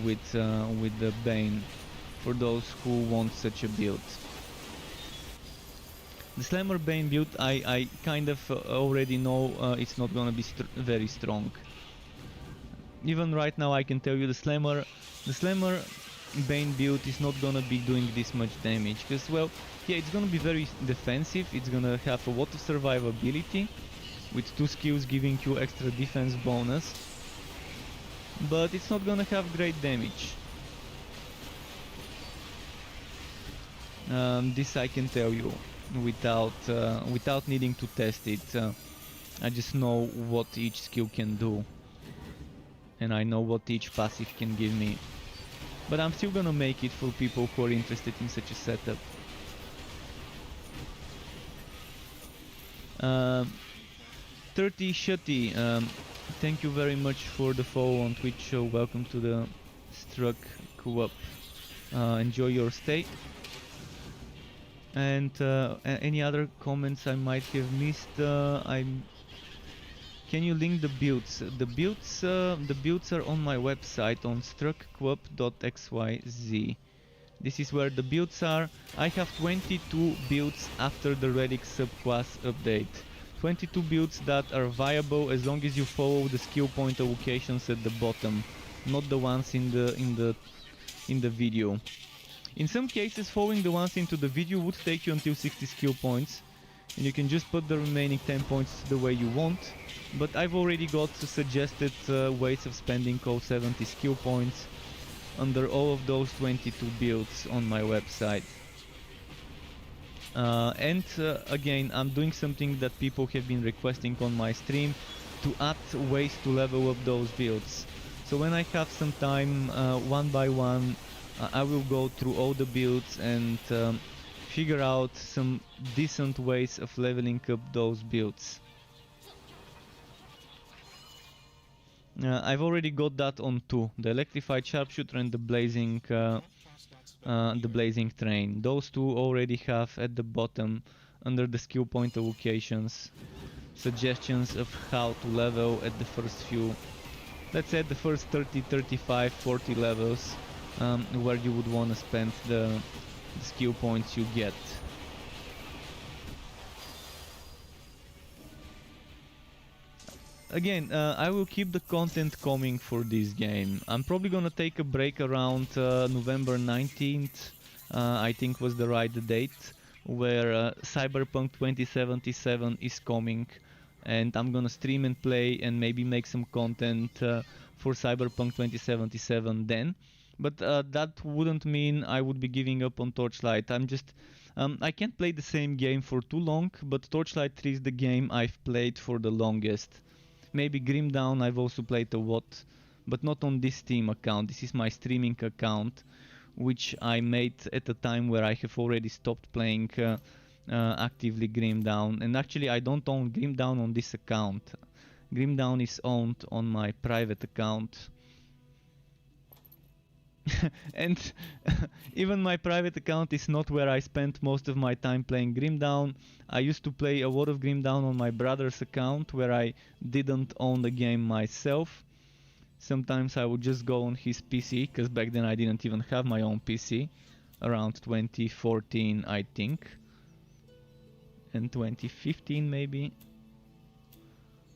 with the Bane for those who want such a build. The Slammer Bane build I kind of already know it's not gonna be very strong. Even right now I can tell you the Slammer Bane build is not gonna be doing this much damage, because well, yeah, it's gonna be very defensive, it's gonna have a lot of survivability with 2 skills giving you extra defense bonus, but it's not gonna have great damage. This I can tell you without needing to test it. I just know what each skill can do, and I know what each passive can give me. But I'm still gonna make it for people who are interested in such a setup. 30 Shutty, thank you very much for the follow on Twitch. Welcome to the Struck Co-op. Enjoy your stay. And any other comments I might have missed? Can you link the builds? The builds are on my website on struckcoop.xyz. This is where the builds are. I have 22 builds after the Relic subclass update. 22 builds that are viable as long as you follow the skill point allocations at the bottom, not the ones in the video. In some cases, following the ones into the video would take you until 60 skill points, and you can just put the remaining 10 points the way you want, but I've already got suggested ways of spending all 70 skill points under all of those 22 builds on my website. Again, I'm doing something that people have been requesting on my stream, to add ways to level up those builds. So when I have some time, one by one, I will go through all the builds and figure out some decent ways of leveling up those builds. I've already got that on 2, the Electrified Sharpshooter and the Blazing Train. Those 2 already have at the bottom, under the skill point allocations, suggestions of how to level at the first few, let's say the first 30, 35, 40 levels, where you would want to spend the skill points you get. Again, I will keep the content coming for this game. I'm probably gonna take a break around November 19th, I think was the right date, where Cyberpunk 2077 is coming, and I'm gonna stream and play and maybe make some content for Cyberpunk 2077 then. But that wouldn't mean I would be giving up on Torchlight. I can't play the same game for too long, but Torchlight 3 is the game I've played for the longest. Maybe Grim Dawn I've also played a lot, but not on this Steam account. This is my streaming account, which I made at a time where I have already stopped playing actively Grim Dawn. And actually I don't own Grim Dawn on this account. Grim Dawn is owned on my private account. And even my private account is not where I spent most of my time playing Grim Dawn. I used to play a lot of Grim Dawn on my brother's account where I didn't own the game myself. Sometimes I would just go on his PC, because back then I didn't even have my own PC. Around 2014 I think. And 2015 maybe.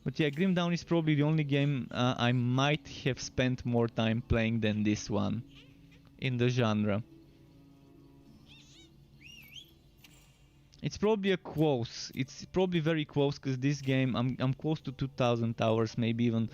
But yeah, Grim Dawn is probably the only game I might have spent more time playing than this one in the genre. It's probably it's probably very close, because this game I'm close to 2000 hours, maybe even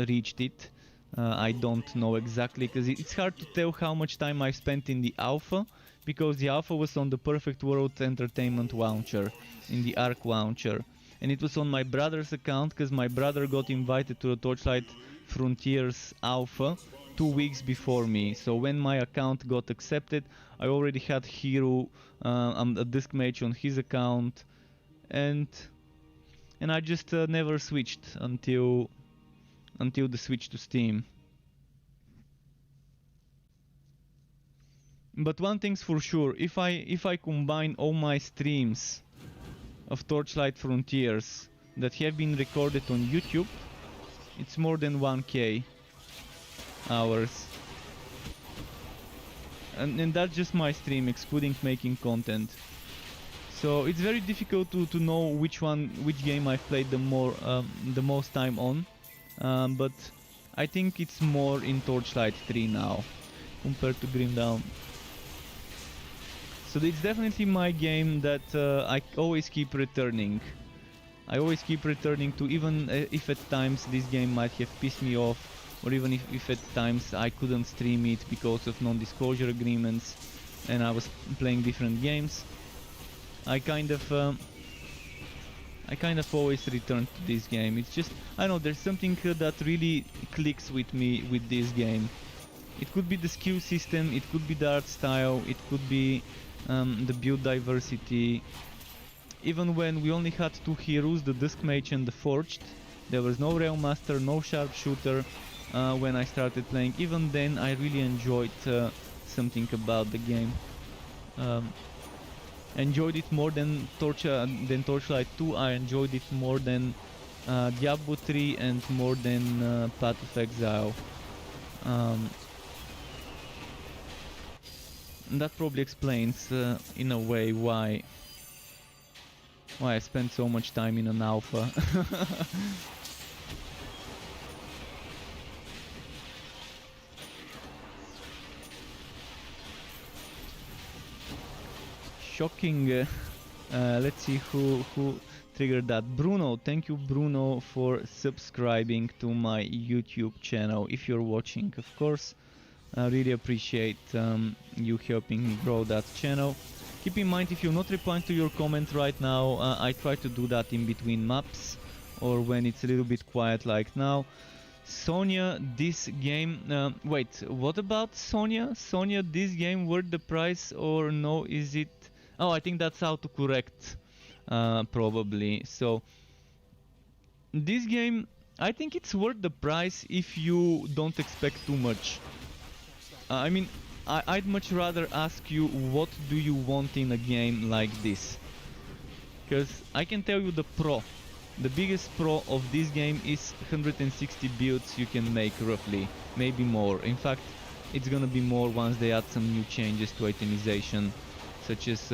reached it. I don't know exactly, because it's hard to tell how much time I spent in the alpha, because the alpha was on the Perfect World Entertainment launcher, in the Arc launcher. And it was on my brother's account, because my brother got invited to the Torchlight Frontiers Alpha 2 weeks before me. So when my account got accepted, I already had Hero, a disc mage on his account, and I just never switched until the switch to Steam. But one thing's for sure, if I combine all my streams of Torchlight Frontiers that have been recorded on YouTube, it's more than 1k hours. And that's just my stream, excluding making content. So it's very difficult to know which game I've played the most time on. But I think it's more in Torchlight 3 now, compared to Grim Dawn. So it's definitely my game that I always keep returning. I always keep returning to, even if at times this game might have pissed me off, or even if at times I couldn't stream it because of non-disclosure agreements and I was playing different games. I kind of always return to this game. It's just, I don't know, there's something that really clicks with me with this game. It could be the skill system, it could be the art style, it could be the build diversity. Even when we only had 2 heroes, the Dusk Mage and the Forged, there was no Realm Master, no Sharpshooter when I started playing. Even then I really enjoyed something about the game. Enjoyed it more than Torchlight 2, I enjoyed it more than Diablo 3 and more than Path of Exile. And that probably explains in a way why I spent so much time in an alpha. Shocking. Let's see who triggered that. Bruno, thank you Bruno for subscribing to my YouTube channel. If you're watching, of course, I really appreciate you helping me grow that channel. Keep in mind, if you're not replying to your comment right now, I try to do that in between maps or when it's a little bit quiet like now. Sonia, this game... wait, what about Sonia? Sonia, this game worth the price or no? Is it... Oh, I think that's autocorrect, probably. So, this game, I think it's worth the price if you don't expect too much. I mean, I'd much rather ask you, what do you want in a game like this? Because I can tell you the biggest pro of this game is 160 builds you can make roughly, maybe more. In fact, it's gonna be more once they add some new changes to itemization, such as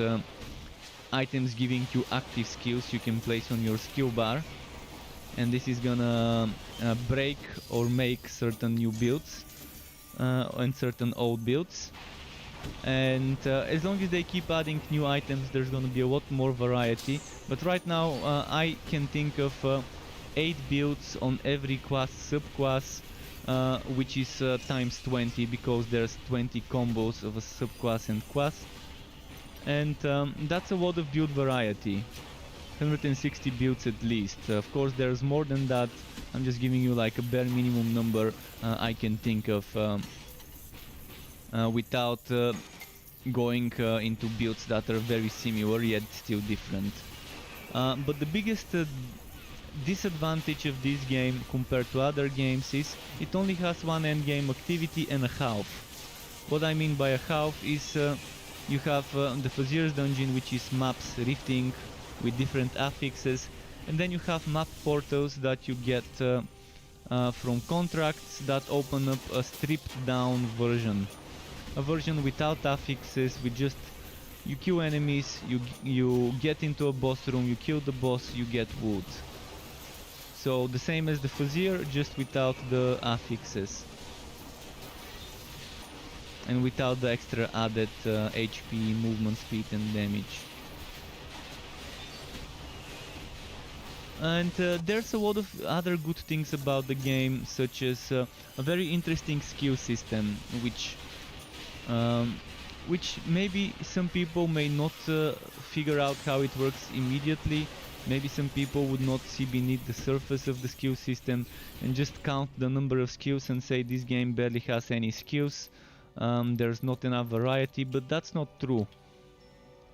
items giving you active skills you can place on your skill bar. And this is gonna break or make certain new builds. And certain old builds, and as long as they keep adding new items, there's gonna be a lot more variety. But right now I can think of 8 builds on every class, subclass, which is times 20, because there's 20 combos of a subclass and class, and that's a lot of build variety. 160 builds at least. Of course there's more than that. I'm just giving you like a bare minimum number I can think of. without going into builds that are very similar yet still different. But the biggest disadvantage of this game compared to other games is it only has one endgame activity and a half. What I mean by a half is you have the Fazier's dungeon, which is maps rifting with different affixes, and then you have map portals that you get from contracts that open up a stripped down version. A version without affixes, with just you kill enemies, you get into a boss room, you kill the boss, you get wood. So the same as the Fazier, just without the affixes. And without the extra added HP, movement speed and damage. And there's a lot of other good things about the game, such as a very interesting skill system, which maybe some people may not figure out how it works immediately. Maybe some people would not see beneath the surface of the skill system and just count the number of skills and say this game barely has any skills. There's not enough variety, but that's not true.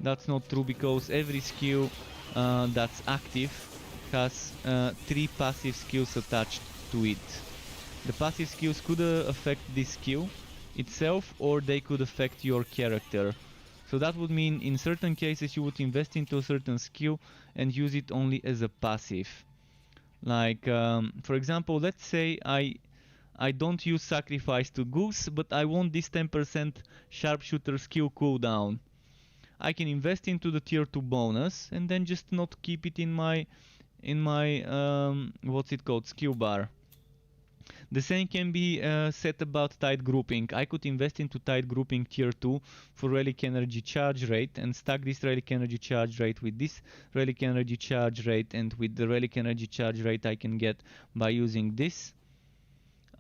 That's not true, because every skill that's active has 3 passive skills attached to it. The passive skills could affect this skill itself, or they could affect your character. So that would mean in certain cases you would invest into a certain skill and use it only as a passive. Like for example, let's say I don't use sacrifice to goose, but I want this 10% sharpshooter skill cooldown. I can invest into the tier 2 bonus and then just not keep it in my what's it called, skill bar. The same can be said about tight grouping. I could invest into tight grouping tier 2 for relic energy charge rate and stack this relic energy charge rate with this relic energy charge rate and with the relic energy charge rate I can get by using this.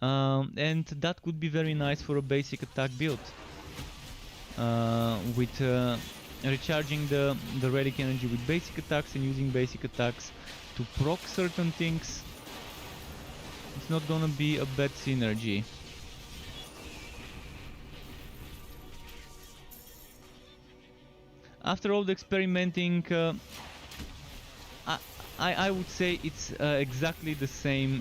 And that could be very nice for a basic attack build. With recharging the relic energy with basic attacks and using basic attacks to proc certain things. It's not gonna be a bad synergy. After all the experimenting, I would say it's exactly the same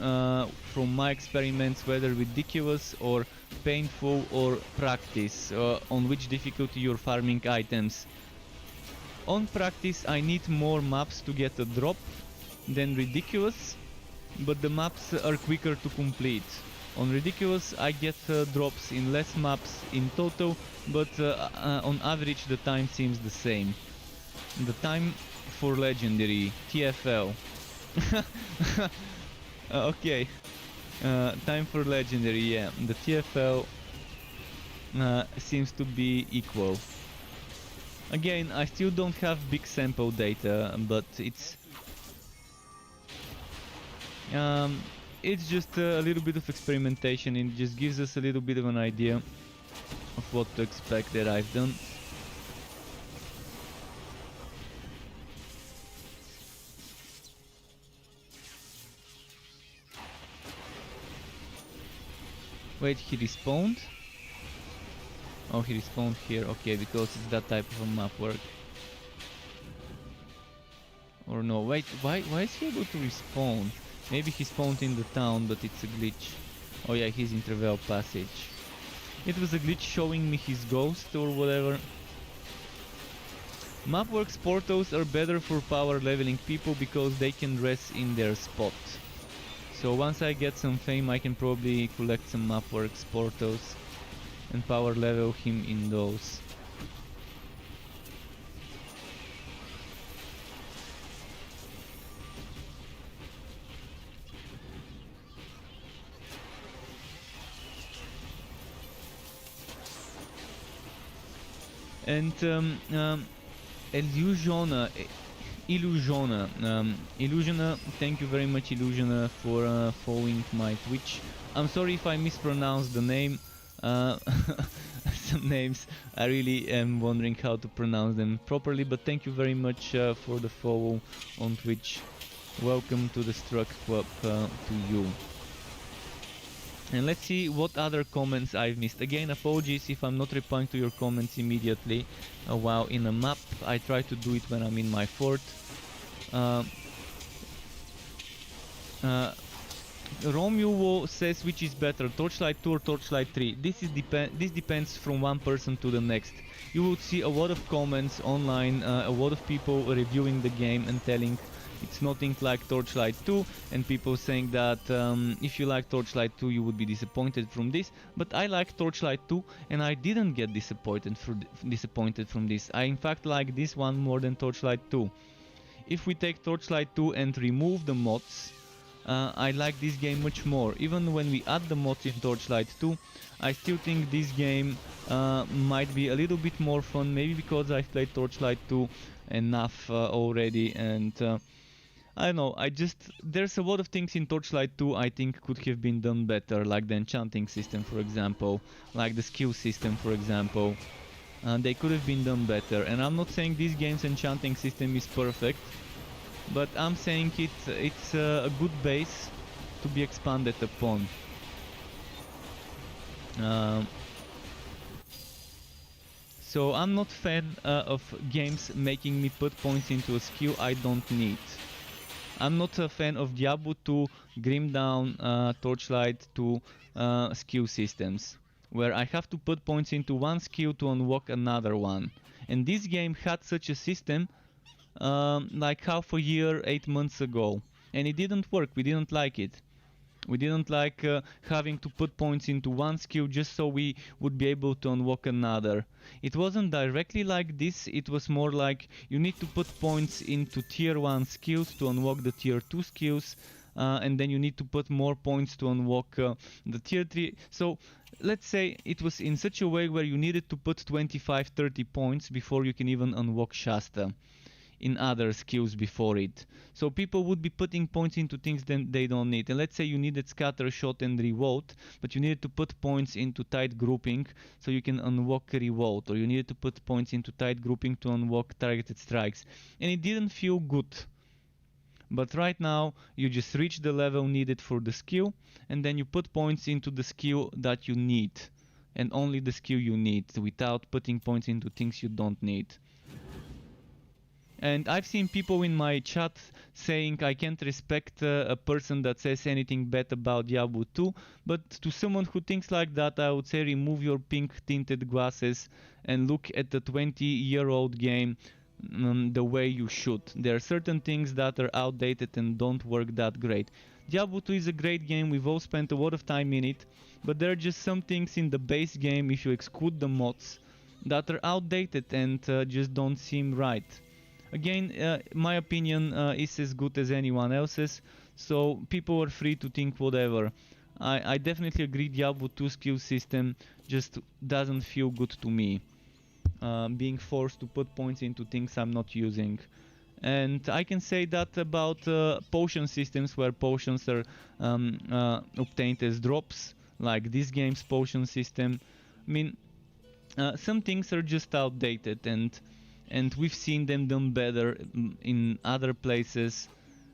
from my experiments, whether ridiculous or painful or practice, on which difficulty you're farming items. On practice I need more maps to get a drop than ridiculous, but the maps are quicker to complete. On ridiculous I get drops in less maps in total, but on average the time seems the same. The time for legendary, TFL. Okay, time for legendary, yeah, the TFL seems to be equal. Again, I still don't have big sample data, but it's just a little bit of experimentation. It just gives us a little bit of an idea of what to expect that I've done. Wait, he respawned? Oh, he respawned here, okay, because it's that type of a map work. Or no, wait, why is he able to respawn? Maybe he spawned in the town, but it's a glitch. Oh yeah, he's in Travel Passage. It was a glitch showing me his ghost or whatever. Mapworks portals are better for power leveling people because they can rest in their spot. So once I get some fame I can probably collect some Mapworks portals and power level him in those. And Illusiona, thank you very much, Illusiona, for following my Twitch. I'm sorry if I mispronounced the name. Some names I really am wondering how to pronounce them properly, but thank you very much for the follow on Twitch. Welcome to the Struck Club to you. And let's see what other comments I've missed. Again, apologies if I'm not replying to your comments immediately while in a map. I try to do it when I'm in my fort. Uh, Romulo says which is better, Torchlight 2 or Torchlight 3. This depends from one person to the next. You will see a lot of comments online, a lot of people reviewing the game and telling it's nothing like Torchlight 2, and people saying that if you like Torchlight 2 you would be disappointed from this. But I like Torchlight 2 and I didn't get disappointed from this. I in fact like this one more than Torchlight 2. If we take Torchlight 2 and remove the mods, I like this game much more. Even when we add the mods in Torchlight 2, I still think this game might be a little bit more fun, maybe because I've played Torchlight 2 enough already, and I don't know, there's a lot of things in Torchlight 2 I think could have been done better, like the enchanting system for example, like the skill system for example. They could have been done better, and I'm not saying this game's enchanting system is perfect, but I'm saying it's a good base to be expanded upon. So I'm not fan of games making me put points into a skill I don't need. I'm not a fan of Diablo 2, Grim Dawn, Torchlight 2 skill systems, where I have to put points into one skill to unlock another one. And this game had such a system like half a year, 8 months ago, and it didn't work. We didn't like it. We didn't like having to put points into one skill just so we would be able to unlock another. It wasn't directly like this, it was more like you need to put points into tier 1 skills to unlock the tier 2 skills, and then you need to put more points to unlock the tier 3. So let's say it was in such a way where you needed to put 25-30 points before you can even unlock Shasta in other skills before it. So people would be putting points into things that they don't need. And let's say you needed Scatter Shot and Revolt, but you needed to put points into Tight Grouping so you can unlock Revolt, or you needed to put points into Tight Grouping to unlock Targeted Strikes. And it didn't feel good. But right now, you just reach the level needed for the skill, and then you put points into the skill that you need. And only the skill you need, without putting points into things you don't need. And I've seen people in my chat saying I can't respect a person that says anything bad about Diablo 2, but to someone who thinks like that, I would say remove your pink tinted glasses and look at the 20-year-old game the way you should. There are certain things that are outdated and don't work that great. Diablo 2 is a great game, we've all spent a lot of time in it, but there are just some things in the base game, if you exclude the mods, that are outdated and just don't seem right. Again, my opinion is as good as anyone else's, so people are free to think whatever. I definitely agree Diablo 2 skill system just doesn't feel good to me. Being forced to put points into things I'm not using. And I can say that about potion systems where potions are obtained as drops, like this game's potion system. I mean, some things are just outdated, and we've seen them done better in other places,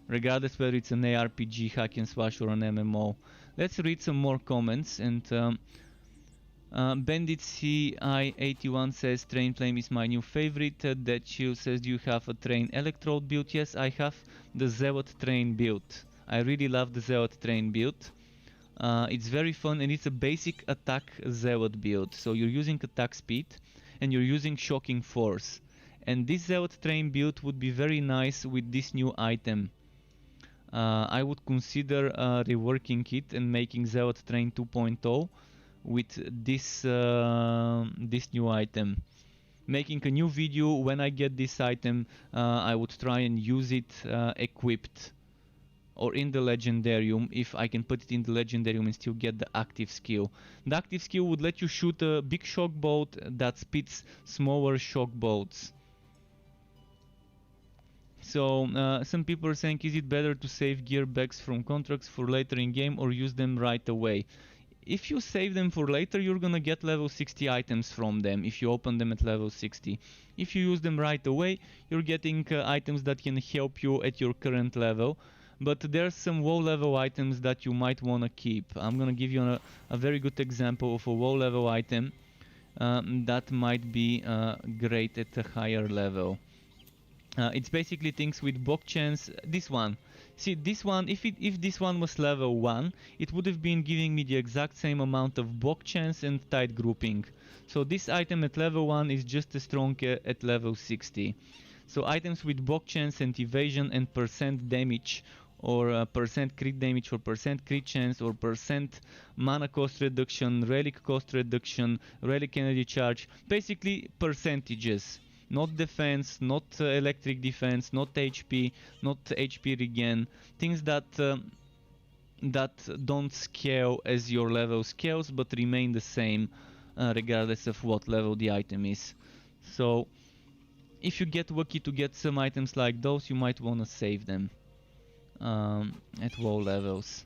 regardless whether it's an ARPG, hack and slash, or an MMO. Let's read some more comments. And Bandit CI81 says Train Flame is my new favorite. That Chill says, do you have a Train Electrode build? Yes, I have the Zealot Train build. I really love the Zealot Train build. It's very fun, and it's a basic attack Zealot build. So you're using attack speed and you're using shocking force. And this Zealot Train build would be very nice with this new item. I would consider reworking it and making Zealot Train 2.0 with this new item. Making a new video when I get this item, I would try and use it equipped or in the Legendarium, if I can put it in the Legendarium and still get the active skill. The active skill would let you shoot a big shock bolt that spits smaller shock bolts. So some people are saying, is it better to save gear bags from contracts for later in game or use them right away? If you save them for later, you're gonna get level 60 items from them if you open them at level 60. If you use them right away, you're getting items that can help you at your current level. but there's some WoW level items that you might want to keep. I'm gonna give you a very good example of a WoW level item that might be great at a higher level. It's basically things with block chance. This one, see this one, if this one was level 1, it would have been giving me the exact same amount of block chance and tight grouping. So this item at level 1 is just as strong at level 60. So items with block chance and evasion and percent damage, or percent crit damage, or percent crit chance, or percent mana cost reduction, relic cost reduction, relic energy charge, basically percentages. Not defense, not electric defense, not HP, not HP regen, things that don't scale as your level scales but remain the same regardless of what level the item is. So if you get lucky to get some items like those, you might want to save them at low levels.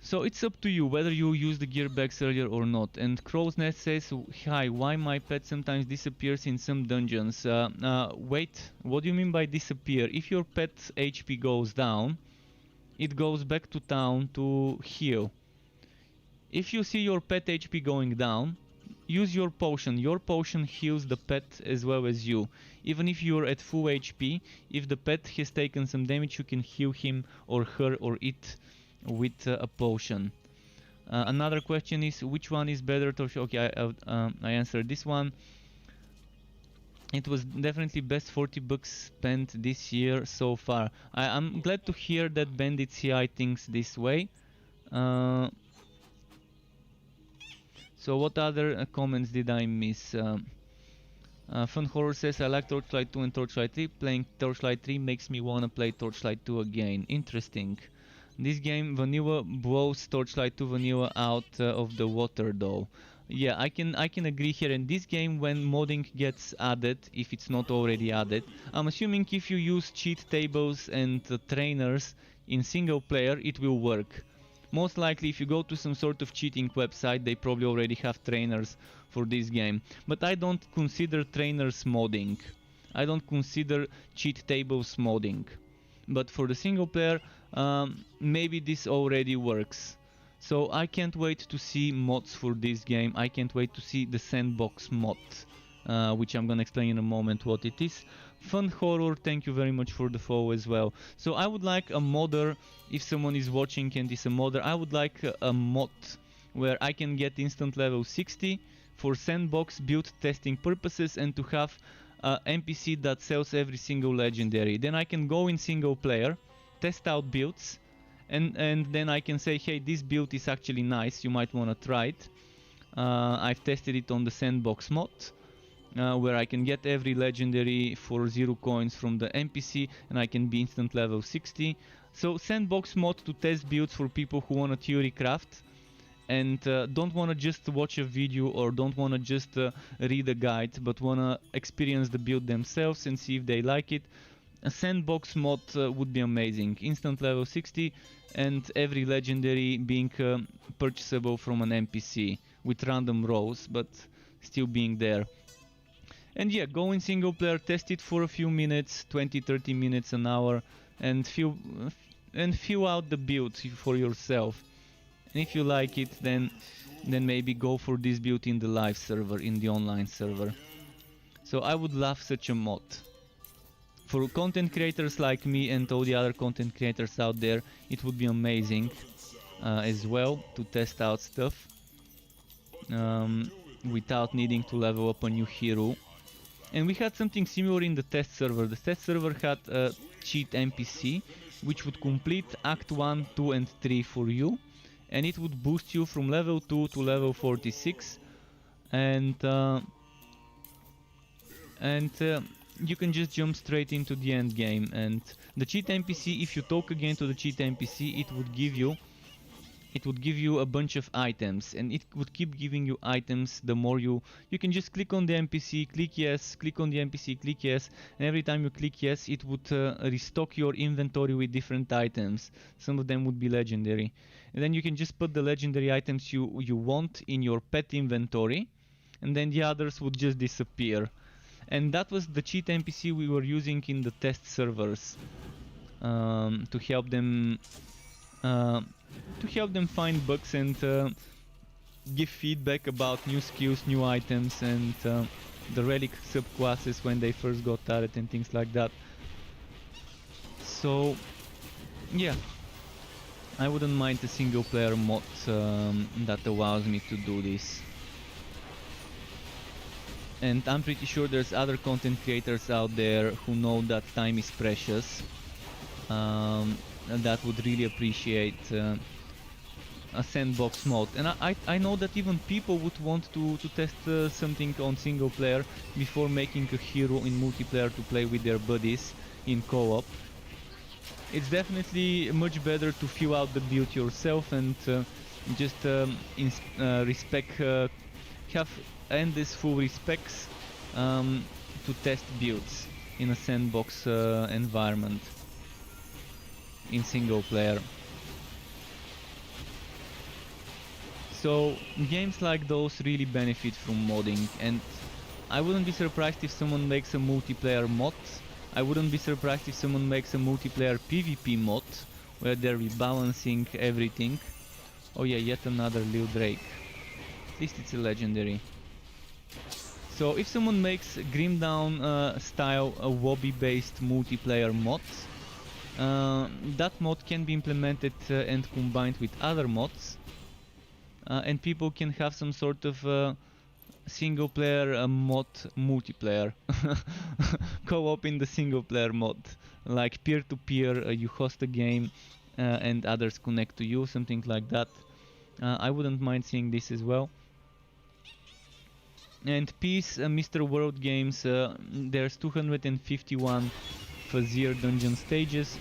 So it's up to you whether you use the gear bags earlier or not. And Crow's Nest says, hi, why my pet sometimes disappears in some dungeons? Wait, what do you mean by disappear? If your pet's HP goes down, it goes back to town to heal. If you see your pet HP going down, use your potion. Your potion heals the pet as well as you. Even if you're at full HP, if the pet has taken some damage, you can heal him or her or it with a potion. Another question is, which one is better? Okay, I answered this one. It was definitely best 40 bucks spent this year so far. I'm glad to hear that Bandit CI thinks this way. So what other comments did I miss? Fun Horror says, I like Torchlight 2 and Torchlight 3. Playing Torchlight 3 makes me wanna play Torchlight 2 again. Interesting. This game vanilla blows Torchlight 2 vanilla out of the water though. Yeah, I can agree here. In this game, when modding gets added, if it's not already added, I'm assuming if you use cheat tables and trainers in single player, it will work. Most likely if you go to some sort of cheating website, they probably already have trainers for this game. But I don't consider trainers modding. I don't consider cheat tables modding. But for the single player, maybe this already works. So I can't wait to see mods for this game. I can't wait to see the sandbox mod, which I'm gonna explain in a moment what it is. Fun Horror, thank you very much for the follow as well. So I would like a modder, if someone is watching and is a modder, I would like a mod where I can get instant level 60 for sandbox build testing purposes and to have NPC that sells every single legendary. Then I can go in single player, test out builds, and then I can say, hey, this build is actually nice, you might want to try it. I've tested it on the sandbox mod, where I can get every legendary for 0 coins from the NPC and I can be instant level 60. So sandbox mod to test builds for people who want to theory craft and don't want to just watch a video or don't want to just read a guide, but want to experience the build themselves and see if they like it. A sandbox mod would be amazing. Instant level 60 and every legendary being purchasable from an NPC with random rolls, but still being there. And yeah, go in single player, test it for a few minutes, 20-30 minutes, an hour, and feel out the build for yourself. And if you like it, then maybe go for this build in the live server, in the online server. So I would love such a mod. For content creators like me and all the other content creators out there, it would be amazing as well to test out stuff without needing to level up a new hero. And we had something similar in the test server. The test server had a cheat NPC which would complete Act 1, 2 and 3 for you, and it would boost you from level 2 to level 46, and you can just jump straight into the end game. And the cheat NPC, if you talk again to the cheat NPC, it would give you a bunch of items, and it would keep giving you items the more you can just click on the NPC, click yes, click on the NPC, click yes, and every time you click yes, it would restock your inventory with different items. Some of them would be legendary, and then you can just put the legendary items you want in your pet inventory, and then the others would just disappear. and that was the cheat NPC we were using in the test servers to help them find bugs and give feedback about new skills, new items, and the relic subclasses when they first got added and things like that. So yeah, I wouldn't mind a single player mod that allows me to do this. And I'm pretty sure there's other content creators out there who know that time is precious, and that would really appreciate a sandbox mod. And I know that even people would want to test something on single player before making a hero in multiplayer to play with their buddies in co-op. It's definitely much better to fill out the build yourself and just have endless full respects to test builds in a sandbox environment in single player. So games like those really benefit from modding, and I wouldn't be surprised if someone makes a multiplayer mod. I wouldn't be surprised if someone makes a multiplayer PvP mod where they're rebalancing everything. Oh yeah, yet another Lil Drake. At least it's a legendary. So if someone makes Grim Dawn style Wobby based multiplayer mod, that mod can be implemented and combined with other mods, and people can have some sort of single player mod multiplayer co-op in the single player mod, like peer-to-peer, you host a game and others connect to you, something like that. I wouldn't mind seeing this as well. And peace, Mr. World Games, there's 251 Fazir dungeon stages.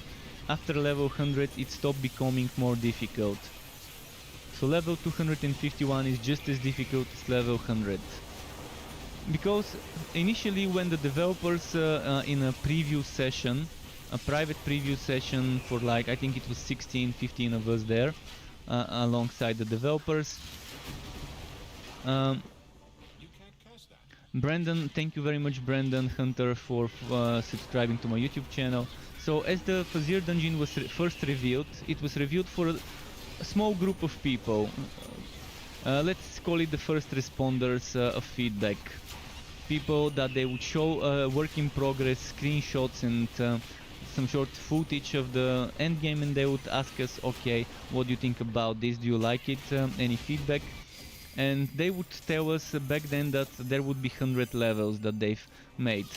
After level 100 it stopped becoming more difficult. So level 251 is just as difficult as level 100. Because initially when the developers in a preview session, a private preview session for like, I think it was 15 of us there, alongside the developers. Brandon, thank you very much Brandon Hunter for subscribing to my YouTube channel. So as the Fazir dungeon was first revealed, it was revealed for a small group of people. Let's call it the first responders of feedback. People that they would show work in progress screenshots and some short footage of the endgame, and they would ask us, okay, what do you think about this, do you like it, any feedback? And they would tell us back then that there would be 100 levels that they've made.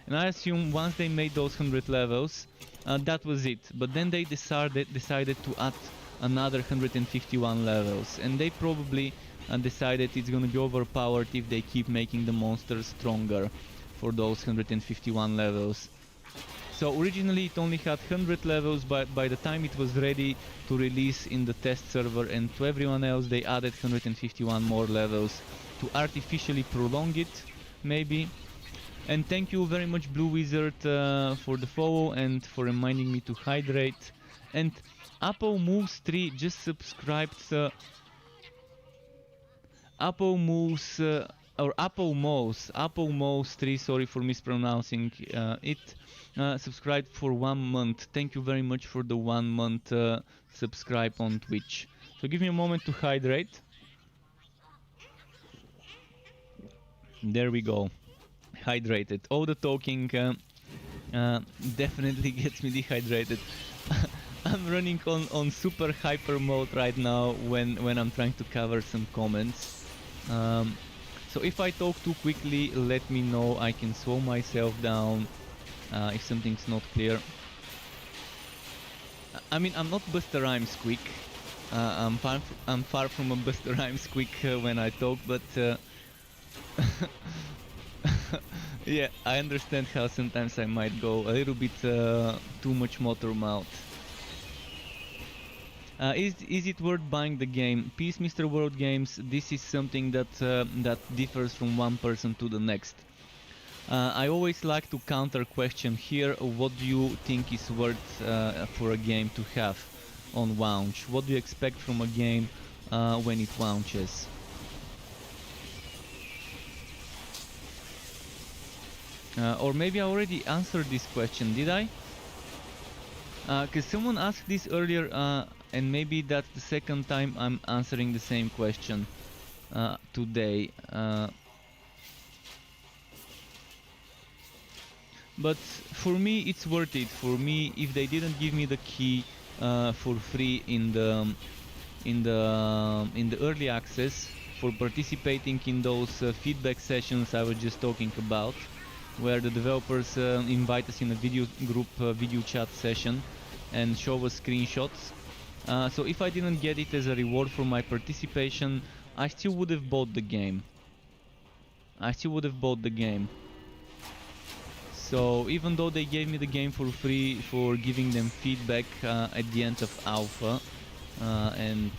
And I assume once they made those 100 levels, that was it. But then they decided to add another 151 levels, and they probably decided it's gonna be overpowered if they keep making the monsters stronger for those 151 levels. So originally it only had 100 levels, but by the time it was ready to release in the test server and to everyone else, they added 151 more levels to artificially prolong it, maybe. And thank you very much Blue Wizard for the follow and for reminding me to hydrate. And Apple Moves 3 just subscribed. Apple Moves or Apple Mouse 3, sorry for mispronouncing it, subscribed for 1 month. Thank you very much for the 1 month subscribe on Twitch. So give me a moment to hydrate. There we go. Hydrated. All the talking definitely gets me dehydrated. I'm running on super hyper mode right now when I'm trying to cover some comments. So if I talk too quickly, let me know. I can slow myself down if something's not clear. I mean, I'm not Busta Rhymes quick. I'm far from a Busta Rhymes quick when I talk, but yeah, I understand how sometimes I might go a little bit too much motor mouth. Is it worth buying the game? Peace, Mr. World Games. This is something that differs from one person to the next. I always like to counter question here. What do you think is worth for a game to have on launch? What do you expect from a game when it launches? Or maybe I already answered this question, did I? Because someone asked this earlier, and maybe that's the second time I'm answering the same question today. But for me, it's worth it. For me, if they didn't give me the key for free in the early access for participating in those feedback sessions I was just talking about, where the developers invite us in a video group video chat session and show us screenshots. So if I didn't get it as a reward for my participation, I still would have bought the game. So even though they gave me the game for free for giving them feedback at the end of alpha, and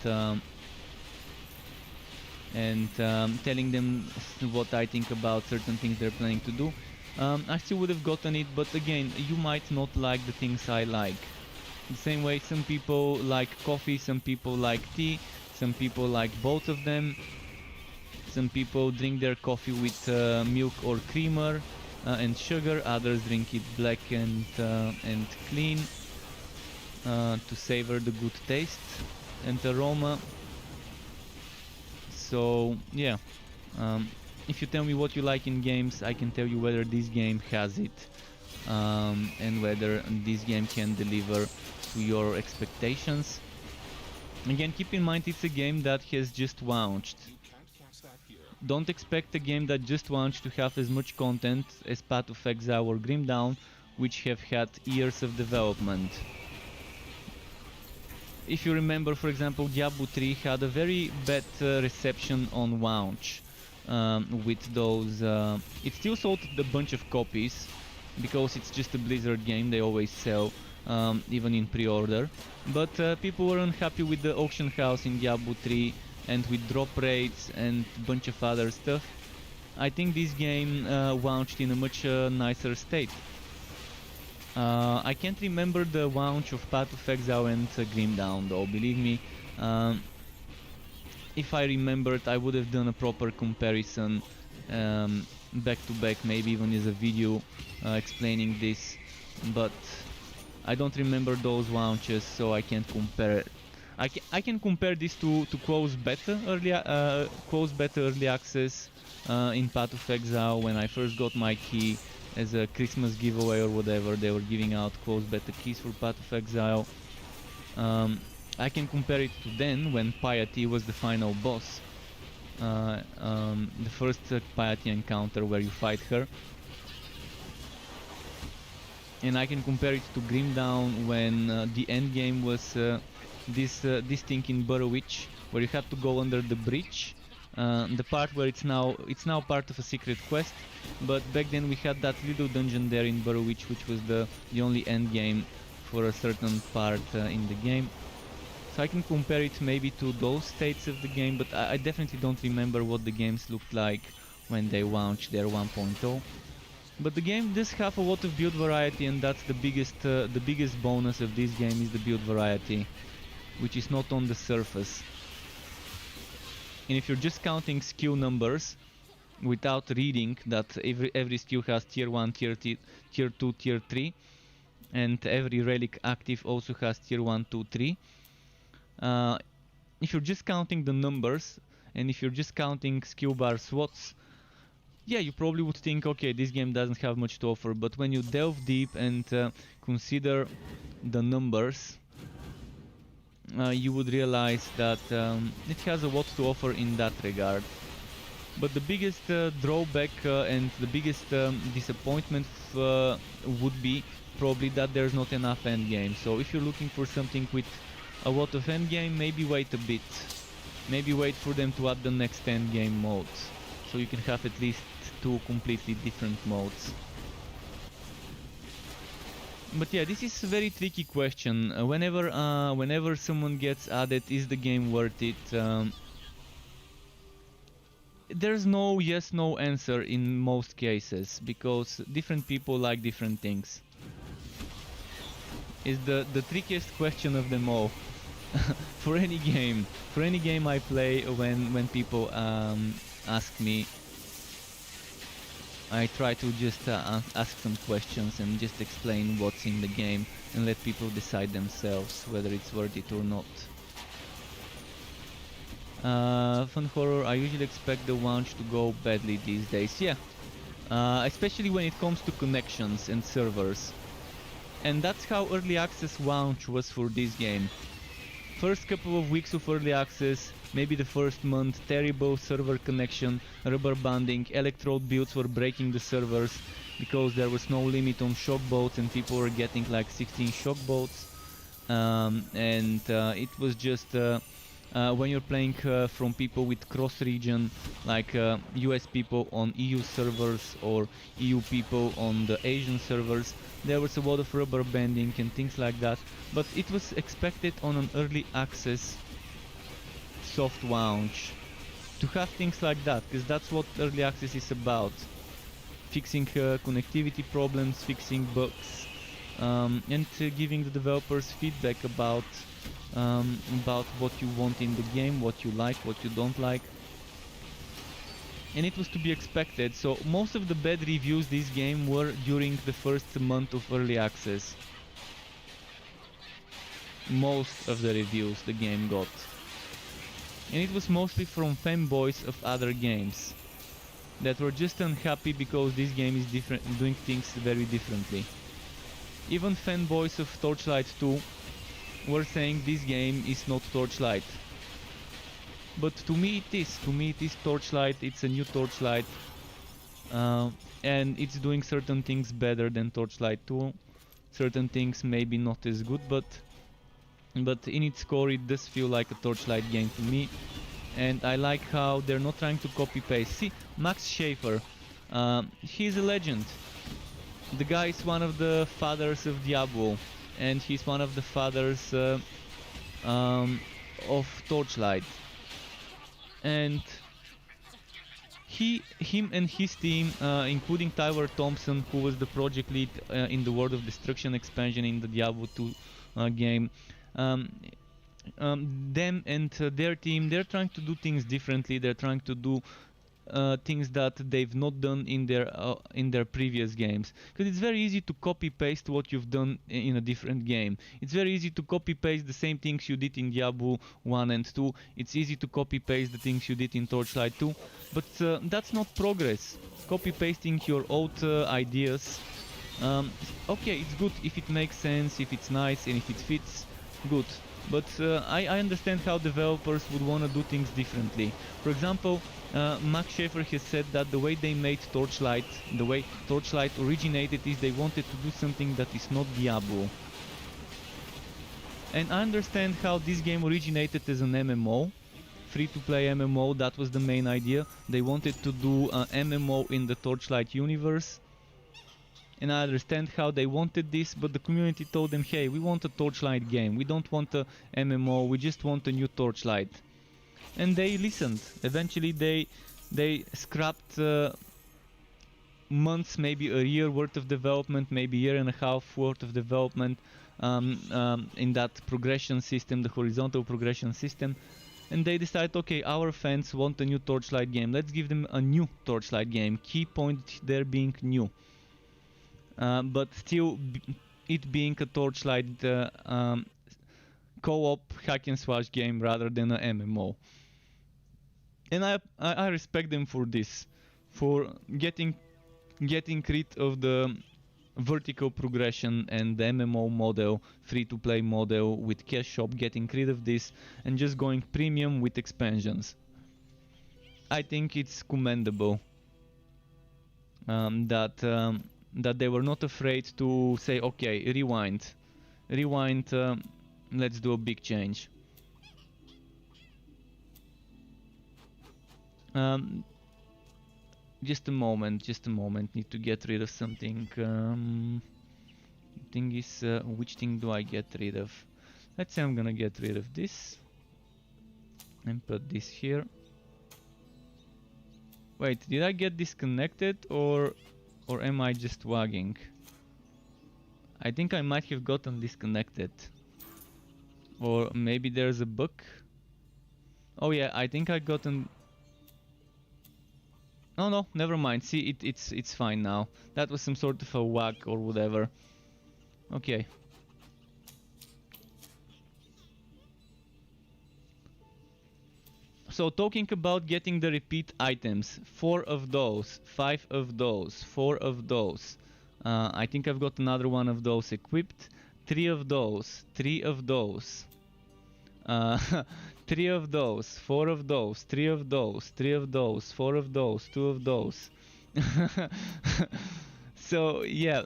telling them what I think about certain things they're planning to do, I still would have gotten it. But again, you might not like the things I like. The same way some people like coffee, some people like tea, some people like both of them. Some people drink their coffee with milk or creamer and sugar, others drink it black and clean to savor the good taste and aroma. So yeah, if you tell me what you like in games, I can tell you whether this game has it, and whether this game can deliver to your expectations. Again, keep in mind it's a game that has just launched. Don't expect a game that just launched to have as much content as Path of Exile or Grim Dawn, which have had years of development. If you remember, for example, Diablo 3 had a very bad reception on launch with those... it still sold a bunch of copies, because it's just a Blizzard game, they always sell, even in pre-order. But people were unhappy with the auction house in Diablo 3, and with drop rates and a bunch of other stuff. I think this game launched in a much nicer state. I can't remember the launch of Path of Exile and Grim Dawn though, believe me. If I remembered, I would have done a proper comparison back to back, maybe even as a video explaining this, but I don't remember those launches, so I can't compare it. I can compare this to close beta early access in Path of Exile. When I first got my key as a Christmas giveaway or whatever, they were giving out closed beta keys for Path of Exile. I can compare it to then, when Piety was the final boss, the first Piety encounter where you fight her. And I can compare it to Grim Dawn, when the endgame was this thing in Burrowitch, where you have to go under the bridge, the part where it's now part of a secret quest, but back then we had that little dungeon there in Burrowitch, which was the only end game for a certain part in the game. So I can compare it maybe to those states of the game, but I definitely don't remember what the games looked like when they launched their 1.0. But the game does have a lot of build variety, and that's the biggest bonus of this game, is the build variety, which is not on the surface. And if you're just counting skill numbers without reading that every skill has tier 1, tier 2, tier 3, and every relic active also has tier 1, 2, 3. If you're just counting the numbers, and if you're just counting skill bar slots, yeah, you probably would think, okay, this game doesn't have much to offer. But when you delve deep and consider the numbers, you would realize that it has a lot to offer in that regard. But the biggest drawback and the biggest disappointment would be probably that there's not enough endgame. So if you're looking for something with a lot of endgame, maybe wait a bit. Maybe wait for them to add the next endgame modes, so you can have at least 2 completely different modes. But yeah, this is a very tricky question. Whenever someone gets added, is the game worth it? There's no yes, no answer in most cases, because different people like different things. It's the trickiest question of them all. For any game I play, when people ask me I try to just ask some questions and just explain what's in the game and let people decide themselves whether it's worth it or not. Fun horror, I usually expect the launch to go badly these days. Yeah, especially when it comes to connections and servers. And that's how early access launch was for this game. First couple of weeks of early access, maybe the first month, terrible server connection, rubber banding, Electrode builds were breaking the servers because there was no limit on shock bolts and people were getting like 16 shock bolts. It was just when you're playing from people with cross-region, like US people on EU servers or EU people on the Asian servers, there was a lot of rubber banding and things like that, but it was expected on an early access soft launch to have things like that, because that's what early access is about. Fixing connectivity problems, fixing bugs, and giving the developers feedback about what you want in the game, what you like, what you don't like. And it was to be expected, so most of the bad reviews this game were during the first month of early access. Most of the reviews the game got. And it was mostly from fanboys of other games that were just unhappy because this game is different, doing things very differently. Even fanboys of Torchlight 2 were saying this game is not Torchlight. But to me it is. To me it is Torchlight, it's a new Torchlight. And it's doing certain things better than Torchlight 2. Certain things maybe not as good, but in its core it does feel like a Torchlight game to me. And I like how they're not trying to copy-paste. See, Max Schaefer, he's a legend. The guy is one of the fathers of Diablo, and he's one of the fathers of Torchlight. And him and his team, including Tyler Thompson, who was the project lead in the World of Destruction expansion in the Diablo 2 game, them and their team, they're trying to do things differently. They're trying to do things that they've not done in their previous games, because it's very easy to copy paste what you've done in a different game. It's very easy to copy paste the same things you did in Diablo 1 and 2. It's easy to copy paste the things you did in Torchlight 2, but that's not progress. Copy pasting your old ideas, okay, it's good if it makes sense, if it's nice and if it fits, good. But I understand how developers would want to do things differently. For example, Max Schaefer has said that the way they made Torchlight, the way Torchlight originated, is they wanted to do something that is not Diablo. And I understand how this game originated as an MMO, free-to-play MMO. That was the main idea. They wanted to do an MMO in the Torchlight universe. And I understand how they wanted this, but the community told them, hey, we want a Torchlight game. We don't want a MMO, we just want a new Torchlight. And they listened. Eventually they scrapped months, maybe a year worth of development, maybe a year and a half worth of development in that progression system, the horizontal progression system. And they decided, okay, our fans want a new Torchlight game. Let's give them a new Torchlight game. Key point there being new. But still it being a Torchlight co-op hack and slash game rather than a MMO. And I respect them for this, for getting rid of the vertical progression and the MMO model, free-to-play model with cash shop, getting rid of this and just going premium with expansions. I think it's commendable that they were not afraid to say, okay, rewind, let's do a big change. Just a moment, need to get rid of something. Thing is, which thing do I get rid of? Let's say I'm gonna get rid of this and put this here. Wait, did I get disconnected or am I just lagging? I think I might have gotten disconnected. Or maybe there's a bug. Oh yeah, I think I gotten... Oh no, never mind. See, it's fine now. That was some sort of a whack or whatever. Okay. So talking about getting the repeat items, 4 of those, 5 of those, 4 of those. I think I've got another one of those equipped. 3 of those, 3 of those. 3 of those, 4 of those, 3 of those, 3 of those, 4 of those, 2 of those. So yeah,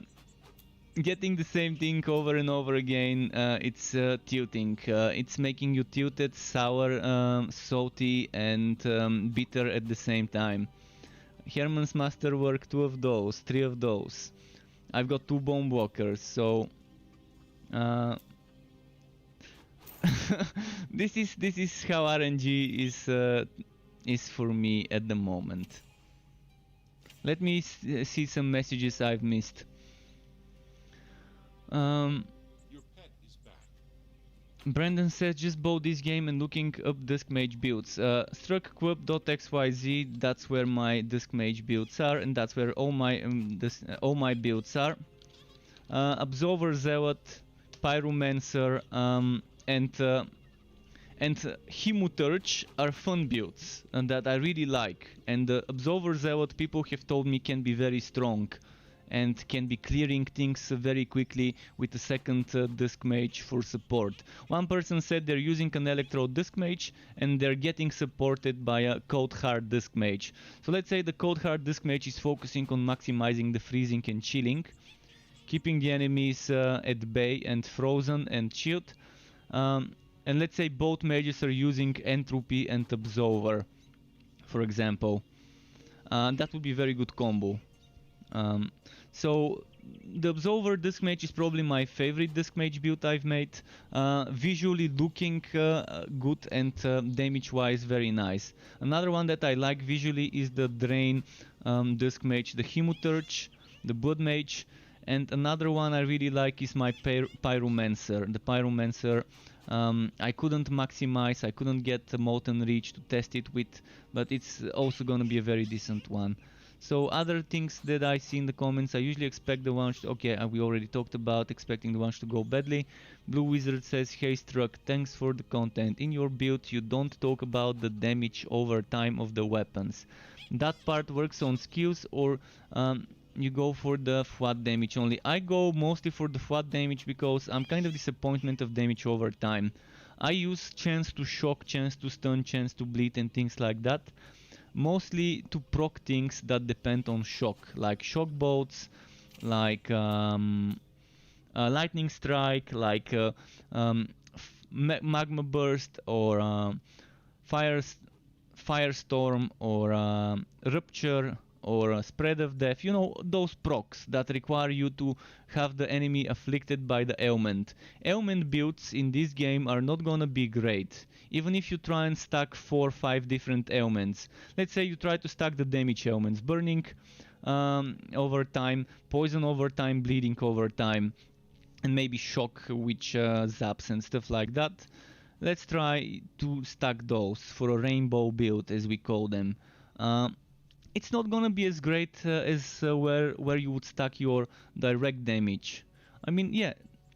getting the same thing over and over again, it's tilting. It's making you tilted, sour, salty, and bitter at the same time. Herman's Masterwork, 2 of those, 3 of those. I've got 2 bomb walkers, so this is how RNG is for me at the moment. Let me see some messages I've missed. Your pet is back. Brandon says just bought this game and looking up Disc Mage builds. Struckquip.xyz, that's where my Disc Mage builds are, and that's where all my builds are. Absolver Zealot, Pyromancer, and Hemuturge are fun builds and that I really like. And the Absolver Zealot, people have told me, can be very strong and can be clearing things very quickly with a second Disc Mage for support. One person said they're using an Electrode Disc Mage and they're getting supported by a Cold Hard Disc Mage. So let's say the Cold Hard Disc Mage is focusing on maximizing the freezing and chilling, keeping the enemies at bay and frozen and chilled. And let's say both mages are using Entropy and Absolver, for example. That would be a very good combo. So the Absolver Disc Mage is probably my favorite Disc Mage build I've made. Visually looking good and damage wise very nice. Another one that I like visually is the Drain Disc Mage, the Hemuturge, the Blood Mage. And another one I really like is my Pyromancer. The Pyromancer, I couldn't maximize, I couldn't get Molten Reach to test it with, but it's also gonna be a very decent one. So other things that I see in the comments, I usually expect the ones, we already talked about expecting the ones to go badly. Blue Wizard says, hey Struck, thanks for the content. In your build you don't talk about the damage over time of the weapons. That part works on skills, or you go for the flat damage only. I go mostly for the flat damage because I'm kind of disappointment of damage over time. I use chance to shock, chance to stun, chance to bleed and things like that. Mostly to proc things that depend on shock, like shock bolts, like lightning strike, like magma burst, or firestorm, or rupture, or spread of death. You know, those procs that require you to have the enemy afflicted by the ailment. Ailment builds in this game are not gonna be great, even if you try and stack 4 or 5 different ailments. Let's say you try to stack the damage ailments, burning over time, poison over time, bleeding over time, and maybe shock, which zaps and stuff like that. Let's try to stack those for a rainbow build, as we call them. It's not gonna be as great as where you would stack your direct damage. I mean, yeah,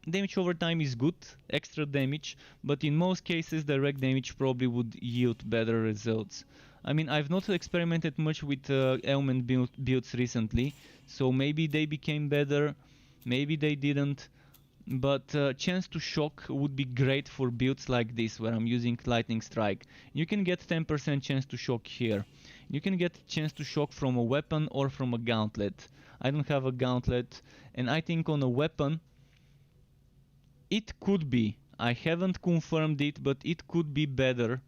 damage over time is good, extra damage, but in most cases direct damage probably would yield better results. I mean, I've not experimented much with ailment builds recently, so maybe they became better, maybe they didn't. But chance to shock would be great for builds like this, where I'm using lightning strike. You can get 10% chance to shock here. You can get chance to shock from a weapon or from a gauntlet. I don't have a gauntlet, and I think on a weapon it could be, I haven't confirmed it, but it could be better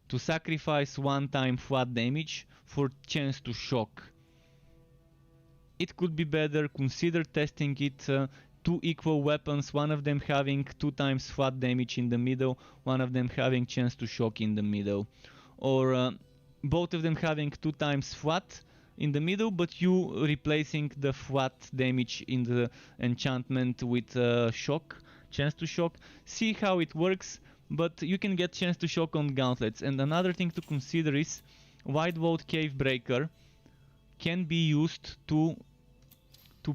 to sacrifice one time flat damage for chance to shock. It could be better, consider testing it. 2 equal weapons, one of them having 2 times flat damage in the middle, one of them having chance to shock in the middle. Or both of them having 2 times flat in the middle, but you replacing the flat damage in the enchantment with shock, chance to shock. See how it works, but you can get chance to shock on gauntlets. And another thing to consider is White Vault Cave Breaker. can be used to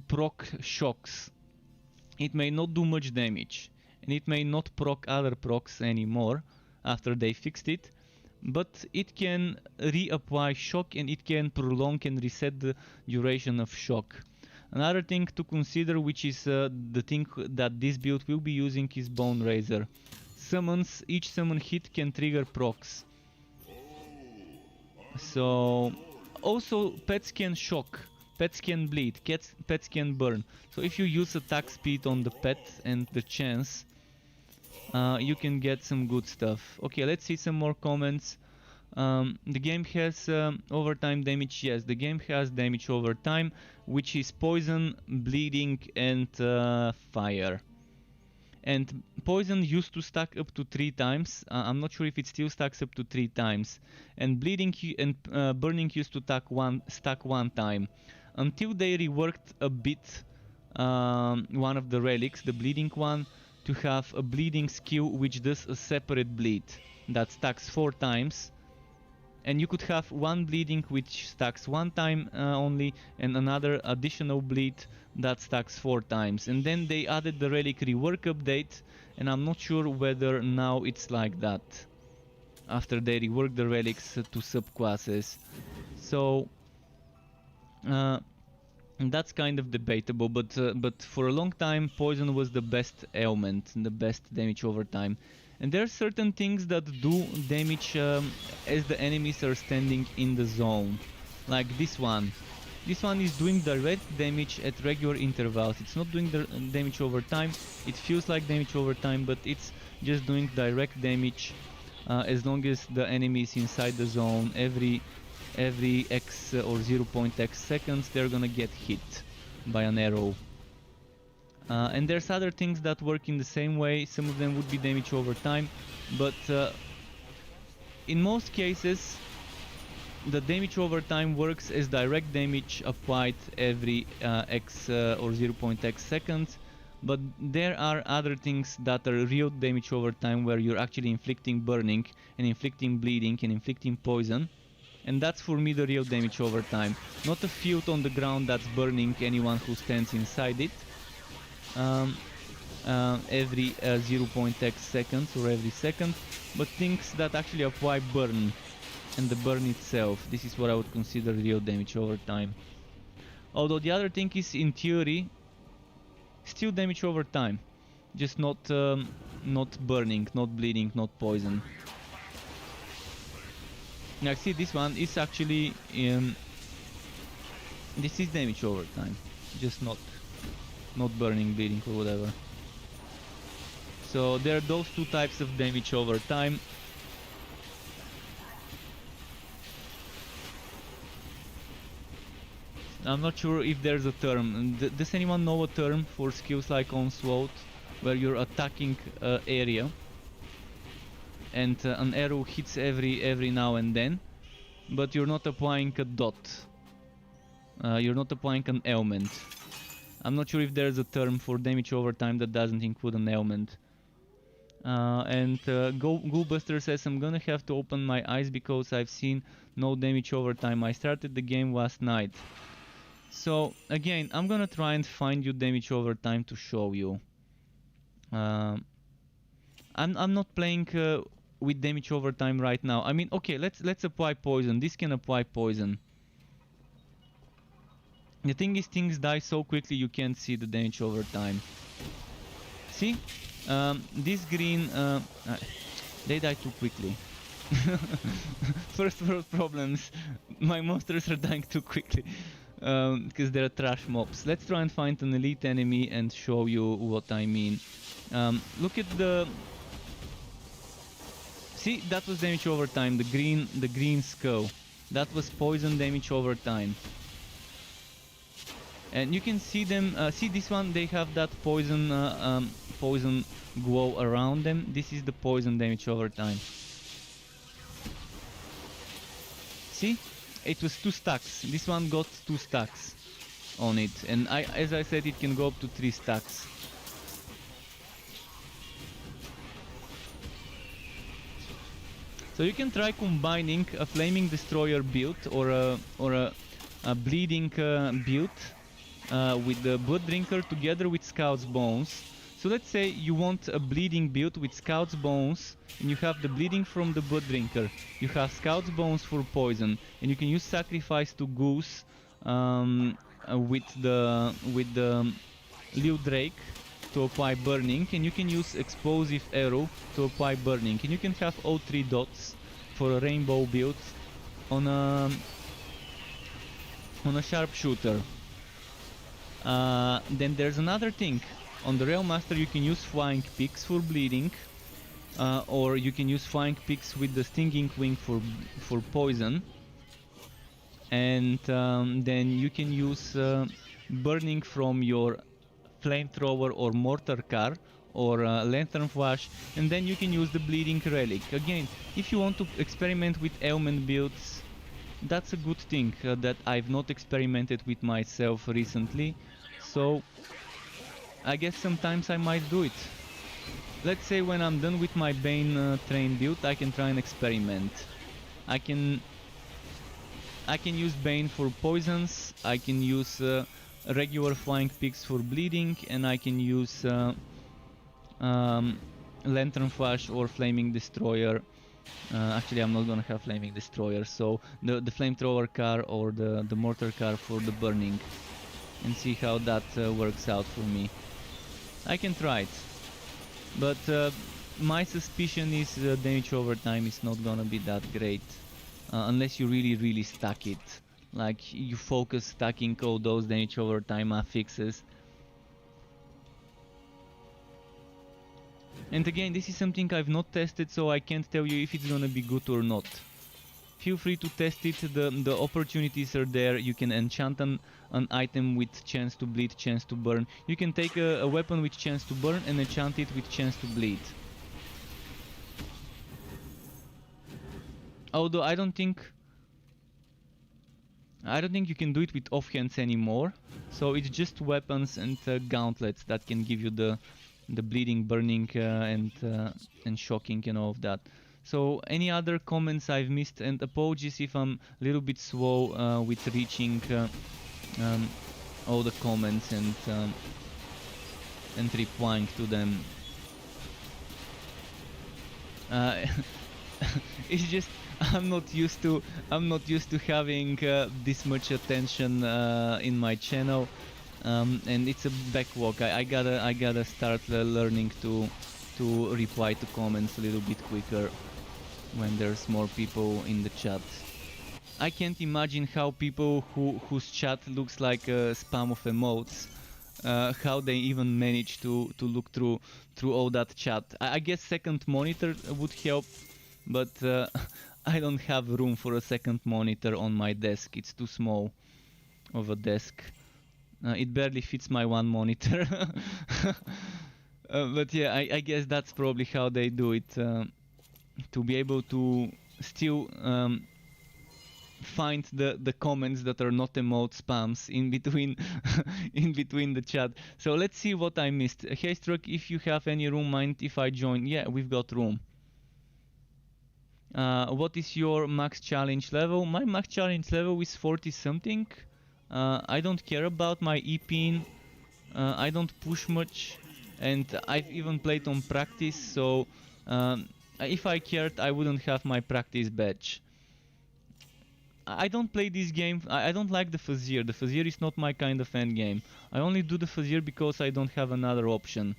proc shocks. It may not do much damage, and it may not proc other procs anymore after they fixed it, but it can reapply shock and it can prolong and reset the duration of shock. Another thing to consider, which is the thing that this build will be using, is Bone Razor. Summons, each summon hit can trigger procs. So also pets can shock, pets can bleed, pets can burn. So if you use attack speed on the pet and the chance, you can get some good stuff. Okay, let's see some more comments. The game has overtime damage. Yes, the game has damage over time, which is poison, bleeding, and fire. And poison used to stack up to 3 times. I'm not sure if it still stacks up to 3 times. And bleeding and burning used to stack 1 time. Until they reworked a bit one of the relics, the bleeding one, to have a bleeding skill which does a separate bleed that stacks 4 times. And you could have one bleeding which stacks 1 time only, and another additional bleed that stacks 4 times. And then they added the relic rework update, and I'm not sure whether now it's like that after they reworked the relics to subclasses. So that's kind of debatable, but for a long time poison was the best ailment, the best damage over time. And there are certain things that do damage as the enemies are standing in the zone. Like this one. This one is doing direct damage at regular intervals. It's not doing the damage over time. It feels like damage over time, but it's just doing direct damage as long as the enemy is inside the zone. Every X or 0.X seconds they're gonna get hit by an arrow. And there's other things that work in the same way. Some of them would be damage over time, but in most cases the damage over time works as direct damage applied every X or 0.X seconds. But there are other things that are real damage over time, where you're actually inflicting burning and inflicting bleeding and inflicting poison. And that's for me the real damage over time. Not a field on the ground that's burning anyone who stands inside it every 0.x seconds or every second, but things that actually apply burn, and the burn itself. This is what I would consider real damage over time. Although the other thing is, in theory, still damage over time, just not burning, not bleeding, not poison. Now see, this one is actually this is damage over time, just not burning, bleeding, or whatever. So there are those two types of damage over time. I'm not sure if there's a term. Does anyone know a term for skills like Onslaught, where you're attacking an area and an arrow hits every now and then, but you're not applying a dot, you're not applying an ailment? I'm not sure if there's a term for damage over time that doesn't include an ailment. Ghoulbuster says, I'm gonna have to open my eyes because I've seen no damage over time. I started the game last night. So again, I'm gonna try and find you damage over time to show you. I'm not playing with damage over time right now. I mean, okay, let's apply poison. This can apply poison. The thing is, things die so quickly you can't see the damage over time. See? This green... they die too quickly. First world problems. My monsters are dying too quickly. Because they're trash mobs. Let's try and find an elite enemy and show you what I mean. Look at the... See? That was damage over time. The green skull. That was poison damage over time. And you can see them, see this one, they have that poison glow around them. This is the poison damage over time. See? It was 2 stacks. This one got 2 stacks on it. And as I said, it can go up to 3 stacks. So you can try combining a Flaming Destroyer build or a bleeding build with the Blood Drinker together with Scout's Bones. So let's say you want a bleeding build with Scout's Bones, and you have the bleeding from the Blood Drinker. You have Scout's Bones for poison, and you can use Sacrifice to Goose with the Liu Drake to apply burning, and you can use Explosive Arrow to apply burning, and you can have all 3 dots for a rainbow build on a sharpshooter. Then there's another thing. On the Realm Master you can use Flying Picks for bleeding, or you can use Flying Picks with the Stinging Wing for poison, and then you can use burning from your Flamethrower or Mortar Car or Lantern Flash, and then you can use the Bleeding Relic. Again, if you want to experiment with ailment builds, that's a good thing that I've not experimented with myself recently, so I guess sometimes I might do it. Let's say when I'm done with my Bane train build, I can try and experiment. I can use Bane for poisons, I can use regular Flying Picks for bleeding, and I can use Lantern Flash or Flaming Destroyer. Actually, I'm not gonna have Flaming Destroyer, so the Flamethrower car or the Mortar car for the burning, and see how that works out for me. I can try it, but my suspicion is damage over time is not gonna be that great, unless you really stack it. Like, you focus stacking all those damage over time affixes. And again, this is something I've not tested, so I can't tell you if it's gonna be good or not. Feel free to test it, the opportunities are there. You can enchant an item with chance to bleed, chance to burn. You can take a weapon with chance to burn and enchant it with chance to bleed. Although I don't think you can do it with offhands anymore, so it's just weapons and gauntlets that can give you the bleeding, burning, and shocking and all of that. So any other comments I've missed, and apologies if I'm a little bit slow with reaching all the comments and replying to them. It's just I'm not used to having this much attention in my channel, and it's a backlog. I gotta start learning to reply to comments a little bit quicker when there's more people in the chat. I can't imagine how people whose chat looks like a spam of emotes, how they even manage to look through all that chat. I guess second monitor would help, but I don't have room for a second monitor on my desk. It's too small of a desk. It barely fits my one monitor. But yeah, I guess that's probably how they do it, to be able to still find the comments that are not emote spams in between in between the chat. So let's see what I missed. Hey Struck, if you have any room, mind if I join? Yeah, we've got room. What is your max challenge level? My max challenge level is 40 something. I don't care about my EPing. I don't push much, and I've even played on practice, so if I cared, I wouldn't have my practice badge. I don't play this game. I don't like the Fazir. The Fazir is not my kind of endgame. I only do the Fazir because I don't have another option.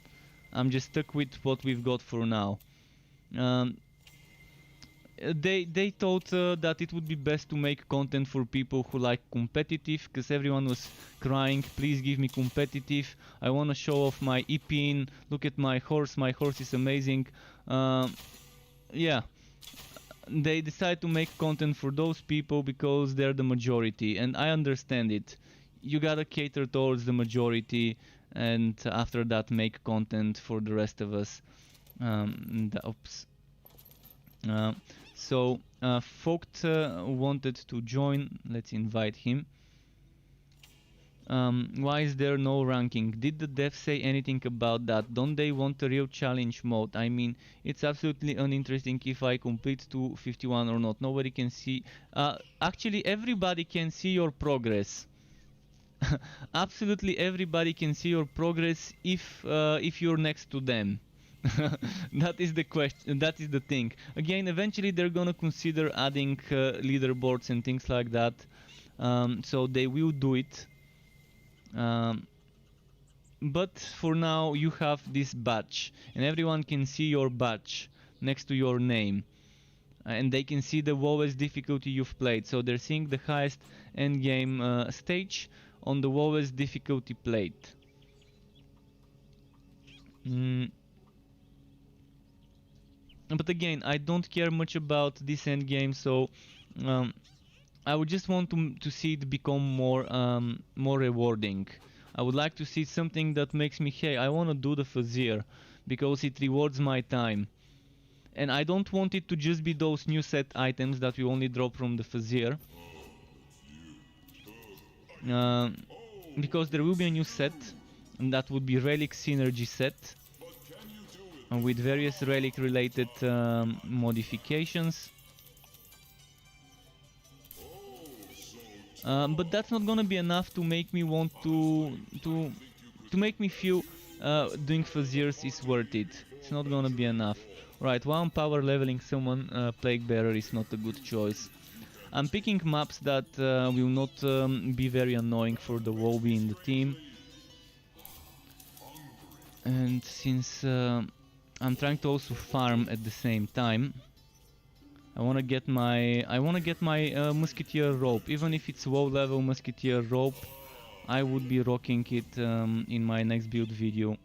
I'm just stuck with what we've got for now. They thought that it would be best to make content for people who like competitive, because everyone was crying, please give me competitive, I want to show off my EPing, look at my horse is amazing. Yeah, they decide to make content for those people because they're the majority, and I understand it. You gotta cater towards the majority, and after that make content for the rest of us. Oops. So Vogt wanted to join. Let's invite him. Why is there no ranking? Did the devs say anything about that? Don't they want a real challenge mode? I mean, it's absolutely uninteresting if I complete to 51 or not. Nobody can see. Actually, everybody can see your progress. Absolutely everybody can see your progress if you're next to them. That is the question. That is the thing. Again, eventually they're gonna consider adding leaderboards and things like that. So they will do it. But for now you have this badge and everyone can see your badge next to your name, and they can see the lowest difficulty you've played, so they're seeing the highest endgame stage on the lowest difficulty played. But again, I don't care much about this endgame, so I would just want to see it become more rewarding. I would like to see something that makes me, hey, I want to do the Fazir because it rewards my time. And I don't want it to just be those new set items that we only drop from the Fazir. Because there will be a new set, and that would be Relic Synergy set. With various relic related modifications. But that's not gonna be enough to make me want to make me feel doing Fazirs is worth it. It's not gonna be enough. Right, while I'm power leveling someone, Plague Bearer is not a good choice. I'm picking maps that will not be very annoying for the Wobby in the team. And since I'm trying to also farm at the same time, I wanna get my Musketeer rope. Even if it's low level Musketeer rope, I would be rocking it in my next build video.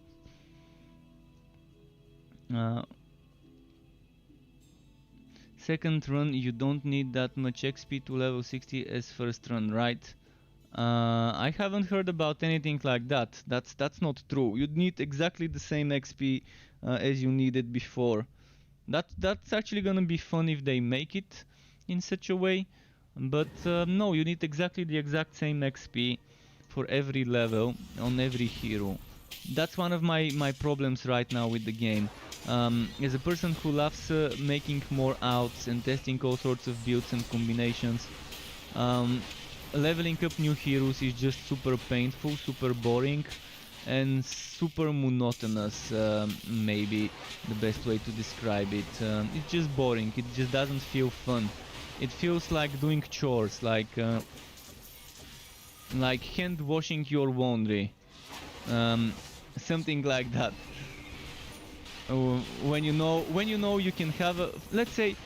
Second run, you don't need that much XP to level 60 as first run, right? I haven't heard about anything like that. That's not true. You'd need exactly the same XP as you needed before. That's actually gonna be fun if they make it in such a way. But no, you need exactly the exact same XP for every level on every hero. That's one of my problems right now with the game. As a person who loves making more outs and testing all sorts of builds and combinations, leveling up new heroes is just super painful, super boring, and super monotonous, maybe the best way to describe it. It's just boring, it just doesn't feel fun. It feels like doing chores, like hand washing your laundry. Something like that. When you know you can have a, let's say,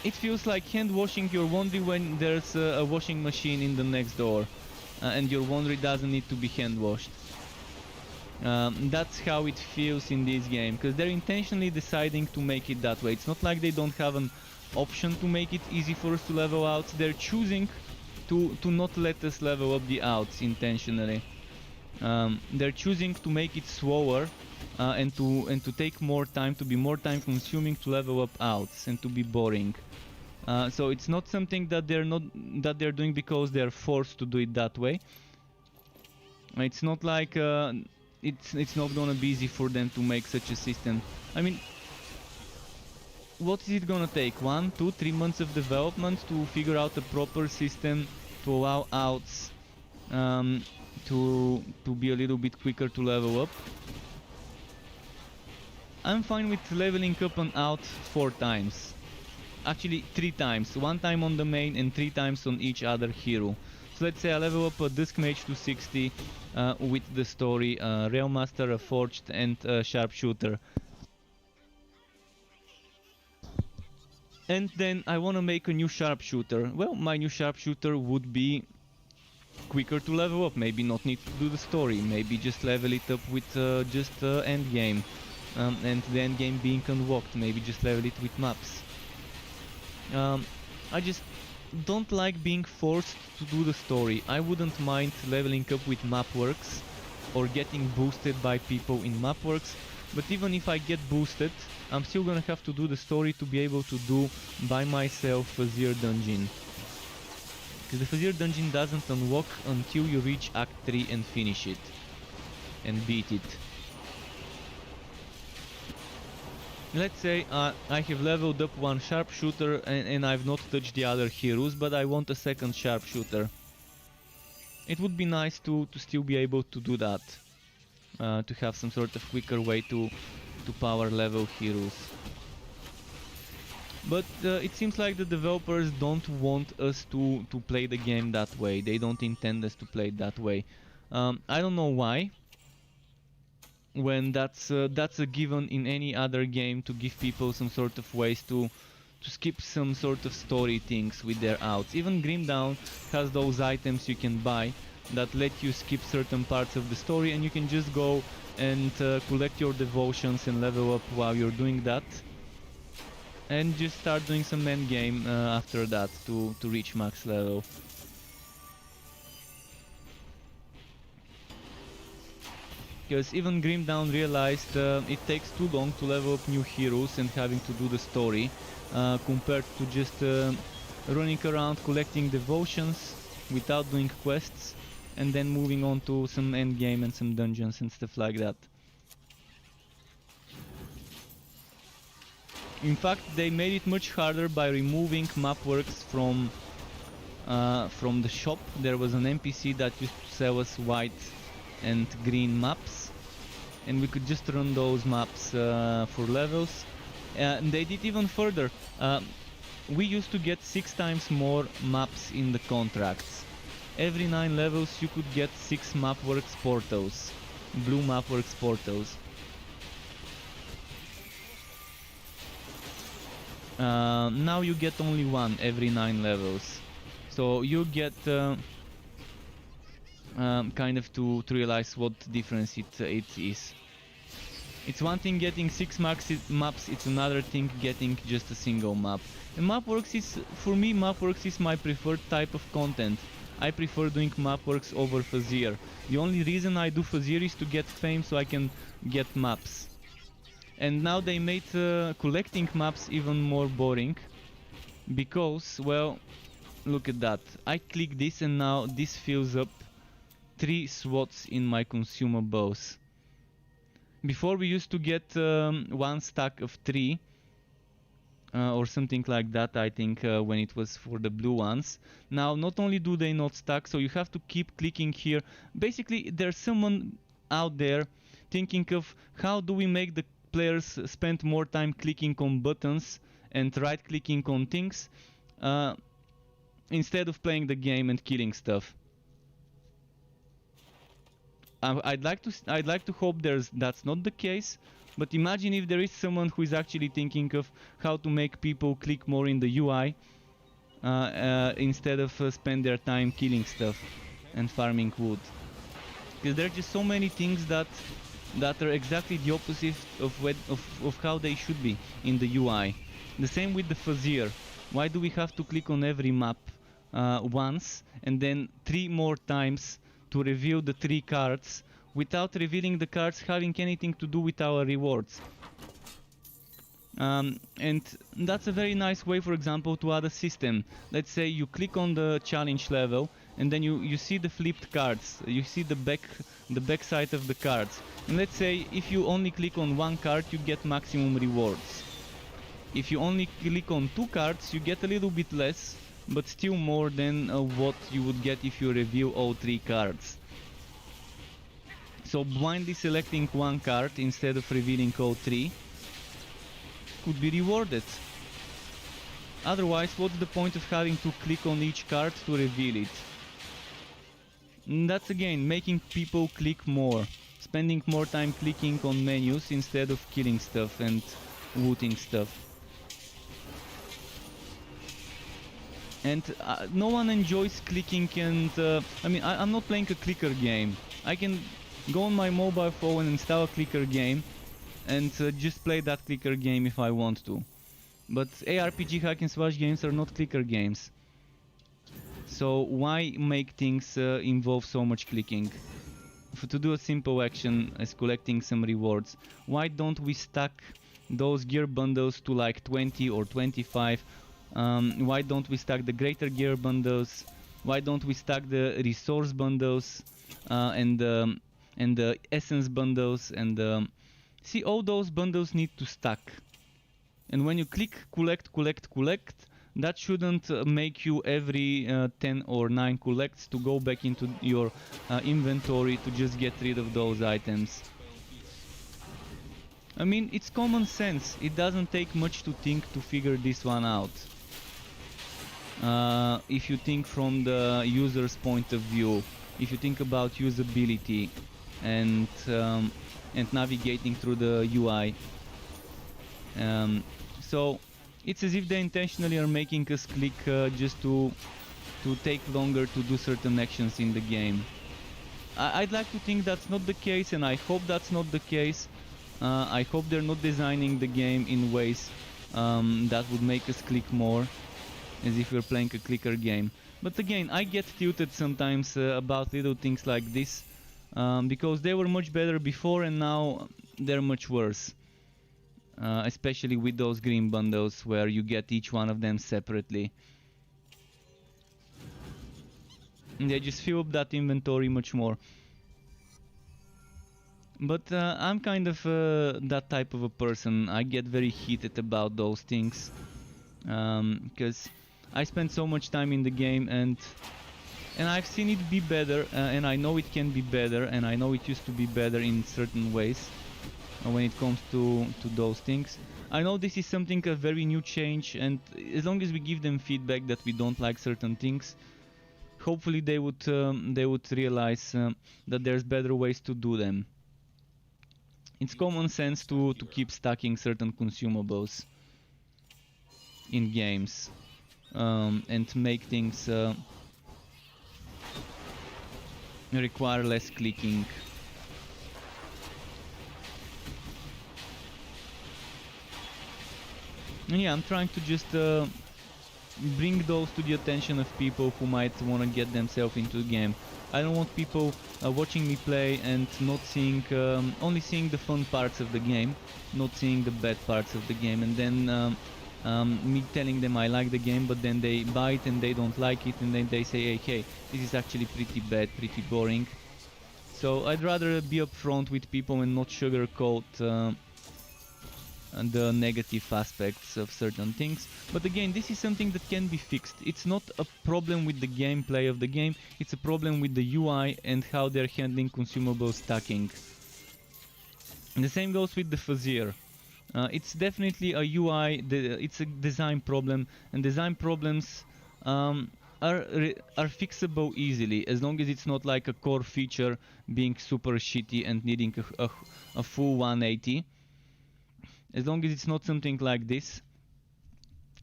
it feels like hand washing your laundry when there's a washing machine in the next door, and your laundry doesn't need to be hand washed. That's how it feels in this game, because they're intentionally deciding to make it that way. It's not like they don't have an option to make it easy for us to level out. They're choosing to not let us level up the outs intentionally. They're choosing to make it slower and to take more time, to be more time consuming to level up outs and to be boring. So it's not something that they're doing because they're forced to do it that way. It's not like it's not gonna be easy for them to make such a system. I mean, what is it gonna take? 1, 2, 3 months of development to figure out a proper system to allow outs to be a little bit quicker to level up? I'm fine with leveling up an out 4 times. Actually 3 times. 1 time on the main and 3 times on each other hero. So let's say I level up a Dusk Mage to 60 with the story, Railmaster, a Forged and a Sharpshooter. And then I wanna make a new Sharpshooter. Well, my new Sharpshooter would be quicker to level up, maybe not need to do the story, maybe just level it up with just endgame. And the endgame being unlocked, maybe just level it with maps. I just don't like being forced to do the story. I wouldn't mind leveling up with mapworks or getting boosted by people in mapworks, but even if I get boosted, I'm still gonna have to do the story to be able to do by myself a Zero dungeon. because the Fazir dungeon doesn't unlock until you reach Act 3 and finish it and beat it. Let's say I have leveled up one sharpshooter and I've not touched the other heroes, but I want a second sharpshooter. It would be nice to still be able to do that, to have some sort of quicker way to power level heroes. But it seems like the developers don't want us to play the game that way. They don't intend us to play it that way. I don't know why. When that's a given in any other game, to give people some sort of ways to skip some sort of story things with their outs. Even Grim Dawn has those items you can buy that let you skip certain parts of the story, and you can just go and collect your devotions and level up while you're doing that, and just start doing some endgame after that to reach max level. Because even Grim Dawn realized it takes too long to level up new heroes and having to do the story, compared to just running around collecting devotions without doing quests and then moving on to some endgame and some dungeons and stuff like that. In fact, they made it much harder by removing mapworks from the shop. There was an NPC that used to sell us white and green maps, and we could just run those maps for levels. And they did even further. We used to get 6 times more maps in the contracts. Every 9 levels you could get 6 mapworks portals, blue mapworks portals. Now you get only 1 every 9 levels. So you get kind of to realize what difference it is. It's one thing getting 6 maps, it's another thing getting just a single map. And mapworks is, for me, mapworks is my preferred type of content. I prefer doing mapworks over Fazir. The only reason I do Fazir is to get fame so I can get maps. And now they made collecting maps even more boring, because, well, look at that. I click this and now this fills up 3 slots in my consumables. Before we used to get 1 stack of 3 or something like that, I think, when it was for the blue ones. Now not only do they not stack, so you have to keep clicking here. Basically there's someone out there thinking of how do we make the players spend more time clicking on buttons and right clicking on things instead of playing the game and killing stuff. I'd like to hope that's not the case, but imagine if there is someone who is actually thinking of how to make people click more in the UI instead of spend their time killing stuff and farming wood. Because there are just so many things that are exactly the opposite of how they should be in the UI. The same with the Fazir. Why do we have to click on every map once and then 3 more times to reveal the 3 cards without revealing the cards having anything to do with our rewards? And that's a very nice way, for example, to add a system. Let's say you click on the challenge level and then you see the flipped cards, you see the back side of the cards. And let's say if you only click on 1 card, you get maximum rewards. If you only click on 2 cards, you get a little bit less, but still more than what you would get if you reveal all 3 cards. So blindly selecting 1 card instead of revealing all 3 could be rewarded. Otherwise, what's the point of having to click on each card to reveal it? And that's again making people click more, spending more time clicking on menus instead of killing stuff and looting stuff. And no one enjoys clicking, and I mean, I'm not playing a clicker game. I can go on my mobile phone and install a clicker game and just play that clicker game if I want to. But ARPG hack and slash games are not clicker games. So why make things involve so much clicking? To do a simple action as collecting some rewards, why don't we stack those gear bundles to like 20 or 25? Why don't we stack the greater gear bundles Why don't we stack the resource bundles and the essence bundles and see, all those bundles need to stack. And when you click collect, that shouldn't make you every 10 or 9 collects to go back into your inventory to just get rid of those items. I mean, it's common sense. It doesn't take much to think to figure this one out. If you think from the user's point of view, if you think about usability and navigating through the UI. So it's as if they intentionally are making us click just to take longer to do certain actions in the game. I'd like to think that's not the case, and I hope that's not the case. I hope they're not designing the game in ways that would make us click more, as if we're playing a clicker game. But again, I get tilted sometimes about little things like this, because they were much better before and now they're much worse. Especially with those green bundles where you get each one of them separately. And they just fill up that inventory much more. But I'm kind of that type of a person. I get very heated about those things. Because I spend so much time in the game and I've seen it be better, and I know it can be better, and I know it used to be better in certain ways when it comes to those things. I know this is something, a very new change, and as long as we give them feedback that we don't like certain things, hopefully they would realize that there's better ways to do them. It's common sense to keep stacking certain consumables in games and make things require less clicking. And yeah, I'm trying to just bring those to the attention of people who might want to get themselves into the game. I don't want people watching me play and not seeing, only seeing the fun parts of the game, not seeing the bad parts of the game, and then me telling them I like the game, but then they buy it and they don't like it, and then they say, hey, this is actually pretty bad, pretty boring. So I'd rather be upfront with people and not sugarcoat the negative aspects of certain things. But again, this is something that can be fixed. It's not a problem with the gameplay of the game, it's a problem with the UI and how they're handling consumable stacking. And the same goes with the Fuzzier. It's definitely a UI, it's a design problem, and design problems are fixable easily, as long as it's not like a core feature being super shitty and needing a full 180. As long as it's not something like this,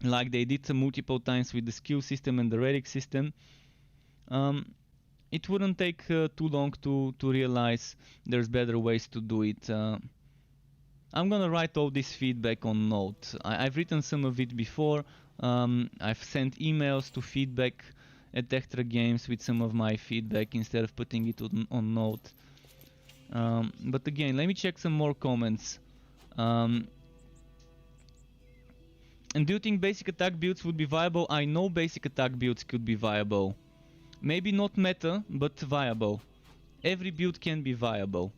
like they did multiple times with the skill system and the relic system, it wouldn't take too long to realize there's better ways to do it. I'm gonna write all this feedback on Note. I've written some of it before. I've sent emails to feedback at Extra Games with some of my feedback instead of putting it on Note. But again, let me check some more comments. And do you think basic attack builds would be viable? I know basic attack builds could be viable. Maybe not meta, but viable. Every build can be viable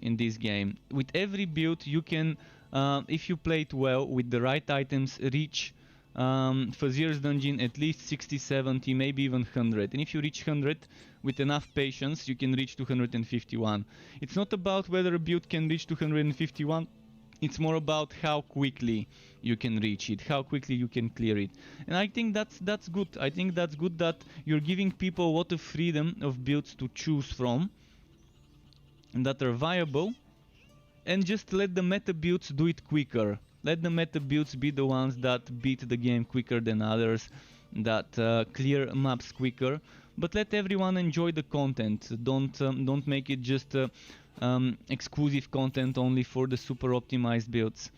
in this game. With every build you can, if you play it well with the right items, reach Fuzzier's dungeon at least 60, 70, maybe even 100. And if you reach 100 with enough patience, you can reach 251. It's not about whether a build can reach 251. It's more about how quickly you can reach it, how quickly you can clear it. And I think that's good. I think that's good that you're giving people a lot of freedom of builds to choose from and that are viable, and just let the meta builds do it quicker. Let the meta builds be the ones that beat the game quicker than others, that clear maps quicker, but let everyone enjoy the content. Don't make it just exclusive content only for the super optimized builds.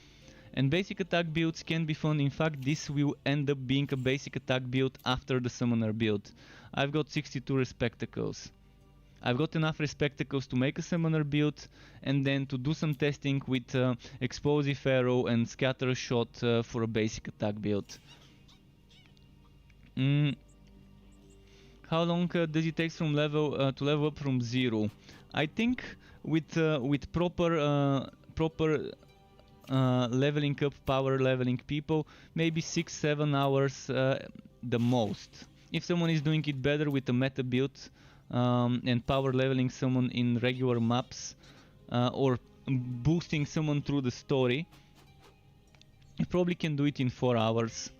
And basic attack builds can be fun. In fact, this will end up being a basic attack build after the summoner build. I've got 62 Respectacles. I've got enough Respectacles to make a summoner build and then to do some testing with explosive arrow and scatter shot for a basic attack build. How long does it take from level to level up from 0? I think with proper leveling up, power leveling people, maybe 6-7 hours the most. If someone is doing it better with a meta build and power leveling someone in regular maps or boosting someone through the story, you probably can do it in 4 hours.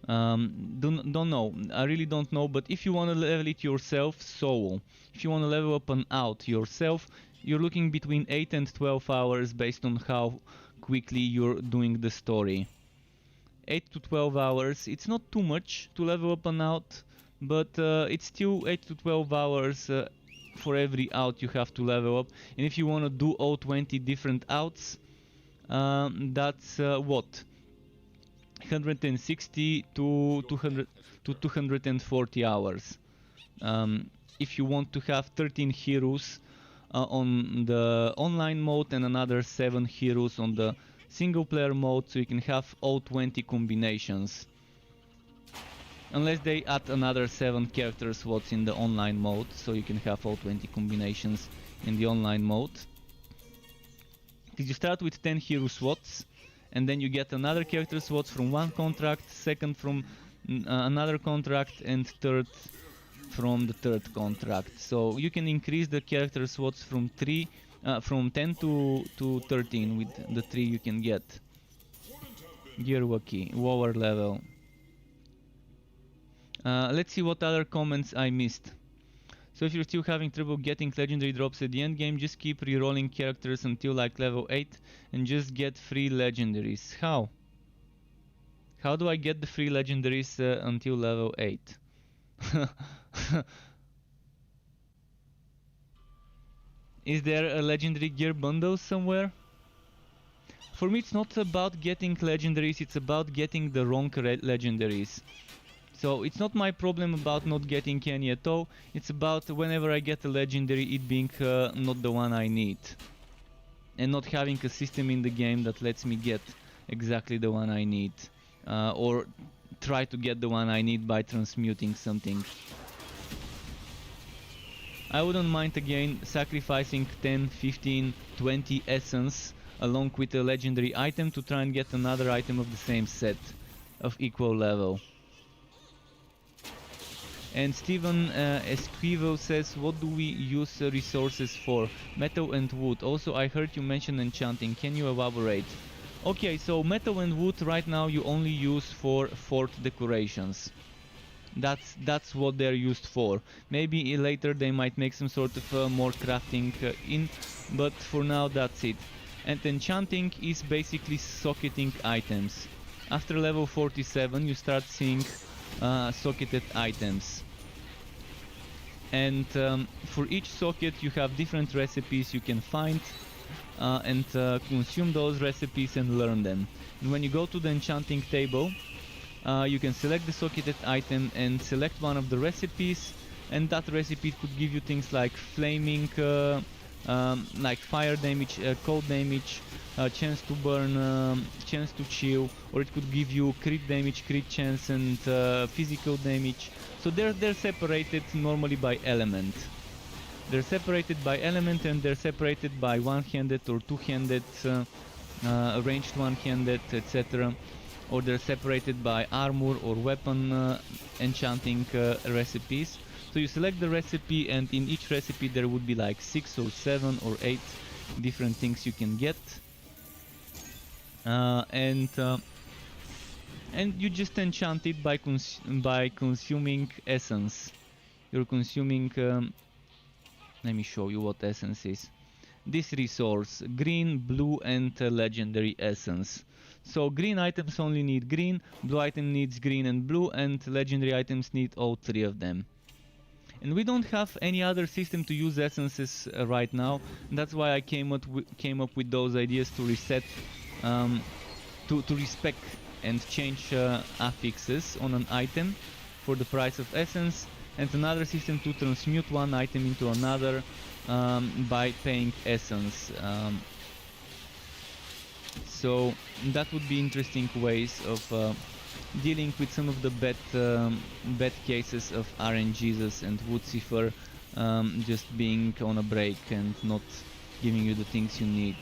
Don't know, I really don't know, but if you want to level it yourself solo, if you want to level up an out yourself, you're looking between 8 and 12 hours based on how quickly you're doing the story. 8 to 12 hours, it's not too much to level up an out, but it's still 8 to 12 hours for every out you have to level up. And if you want to do all 20 different outs, that's what? 160 to 200 to 240 hours. If you want to have 13 heroes on the online mode and another 7 heroes on the single player mode, so you can have all 20 combinations. Unless they add another 7 character slots in the online mode, so you can have all 20 combinations in the online mode. Because you start with 10 hero slots, and then you get another character slots from one contract, second from another contract, and third from the third contract. So you can increase the character slots from 10 to 13 with the 3 you can get. Gearwaki, lower level. Let's see what other comments I missed. So if you're still having trouble getting legendary drops at the end game, just keep rerolling characters until like level 8 and just get free legendaries. How? How do I get the free legendaries until level 8? Is there a legendary gear bundle somewhere? For me it's not about getting legendaries, it's about getting the wrong legendaries. So it's not my problem about not getting any at all, it's about whenever I get a legendary it being not the one I need. And not having a system in the game that lets me get exactly the one I need. Or try to get the one I need by transmuting something. I wouldn't mind again sacrificing 10, 15, 20 essence along with a legendary item to try and get another item of the same set of equal level. And Steven Esquivel says, what do we use resources for? Metal and wood. Also, I heard you mention enchanting. Can you elaborate? Okay, so metal and wood right now you only use for fort decorations. That's what they're used for. Maybe later they might make some sort of more crafting in, but for now that's it. And enchanting is basically socketing items. After level 47 you start seeing socketed items. And for each socket you have different recipes you can find and consume those recipes and learn them. And when you go to the enchanting table, you can select the socketed item and select one of the recipes, and that recipe could give you things like flaming, like fire damage, cold damage, chance to burn, chance to chill, or it could give you crit damage, crit chance, and physical damage. So they're separated normally by element. They're separated by element and they're separated by one-handed or two-handed, ranged one-handed, etc. Or they're separated by armor or weapon enchanting recipes. So you select the recipe, and in each recipe there would be like 6 or 7 or 8 different things you can get. And you just enchant it by consuming essence. You're consuming... let me show you what essence is. This resource, green, blue and legendary essence. So green items only need green, blue item needs green and blue, and legendary items need all 3 of them. And we don't have any other system to use essences right now. That's why I came up with those ideas to reset, to respec and change affixes on an item for the price of essence, and another system to transmute one item into another by paying essence. So that would be interesting ways of dealing with some of the bad cases of RNGesus and Woodsifer just being on a break and not giving you the things you need.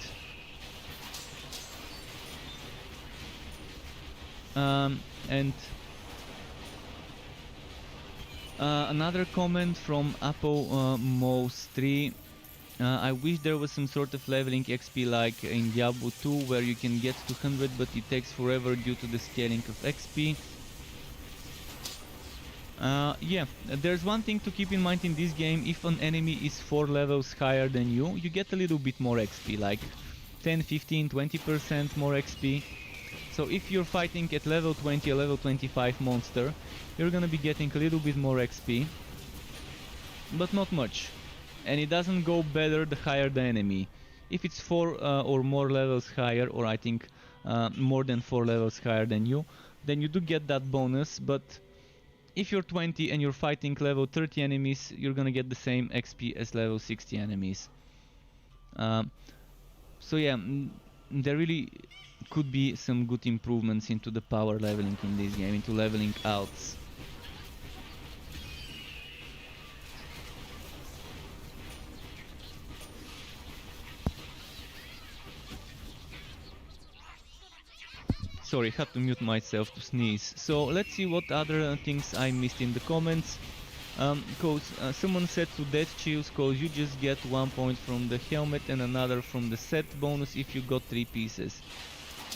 And another comment from Mose3. I wish there was some sort of leveling XP like in Diablo 2 where you can get to 100 but it takes forever due to the scaling of XP. Yeah, there's one thing to keep in mind in this game. If an enemy is 4 levels higher than you get a little bit more XP, like 10, 15, 20% more XP. So if you're fighting at level 20 or level 25 monster, you're gonna be getting a little bit more XP, but not much. And it doesn't go better the higher the enemy. If it's 4 or more levels higher, or I think more than 4 levels higher than you, then you do get that bonus, but if you're 20 and you're fighting level 30 enemies, you're gonna get the same XP as level 60 enemies. So yeah, there really could be some good improvements into the power leveling in this game, into leveling outs. Sorry, had to mute myself to sneeze. So let's see what other things I missed in the comments. Someone said to death chills cause you just get 1 point from the helmet and another from the set bonus if you got 3 pieces.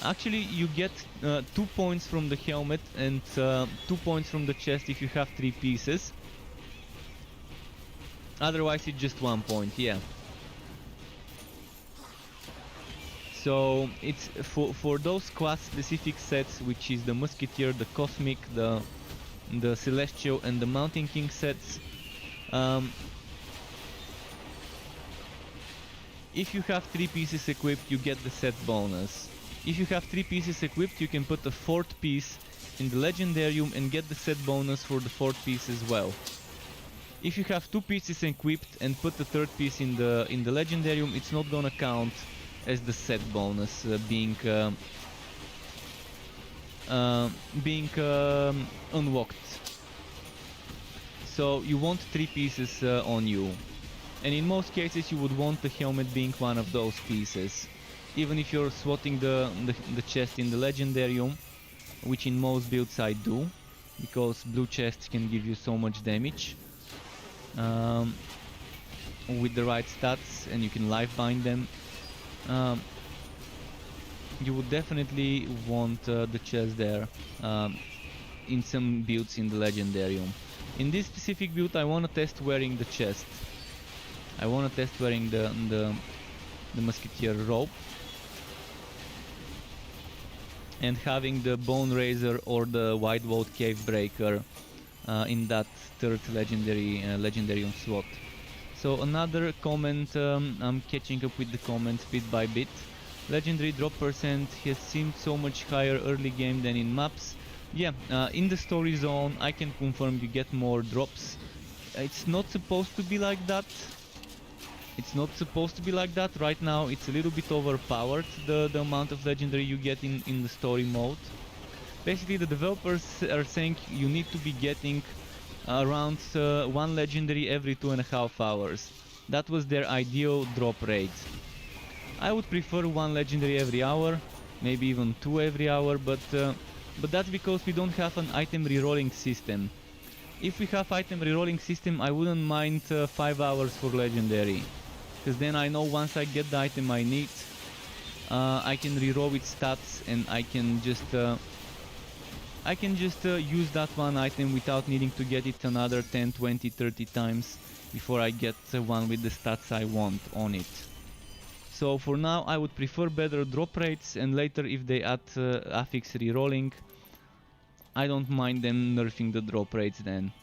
Actually, you get 2 points from the helmet and 2 points from the chest if you have 3 pieces. Otherwise it's just 1 point, yeah. So it's for those class specific sets, which is the Musketeer, the Cosmic, the Celestial and the Mountain King sets. If you have 3 pieces equipped, you get the set bonus. If you have 3 pieces equipped, you can put a 4th piece in the Legendarium and get the set bonus for the 4th piece as well. If you have 2 pieces equipped and put the 3rd piece in the Legendarium, it's not gonna count as the set bonus, being unlocked. So you want 3 pieces on you, and in most cases you would want the helmet being one of those pieces, even if you're swatting the chest in the Legendarium, which in most builds I do, because blue chests can give you so much damage with the right stats, and you can life bind them. You would definitely want the chest there in some builds in the Legendarium. In this specific build I want to test wearing the chest. I want to test wearing the Musketeer robe and having the Bone Razor or the White Vault Cave Breaker in that 3rd Legendarium slot. So another comment, I'm catching up with the comments bit by bit. Legendary drop percent has seemed so much higher early game than in maps. Yeah, in the story zone I can confirm you get more drops. It's not supposed to be like that. It's not supposed to be like that. Right now it's a little bit overpowered, the amount of legendary you get in the story mode. Basically the developers are saying you need to be getting around 1 legendary every 2.5 hours. That was their ideal drop rate. I would prefer 1 legendary every hour, maybe even 2 every hour, but that's because we don't have an item rerolling system. If we have item rerolling system, I wouldn't mind 5 hours for legendary, because then I know once I get the item I need, I can reroll its stats and I can just use that one item without needing to get it another 10, 20, 30 times before I get one with the stats I want on it. So for now I would prefer better drop rates, and later if they add affix rerolling, I don't mind them nerfing the drop rates then.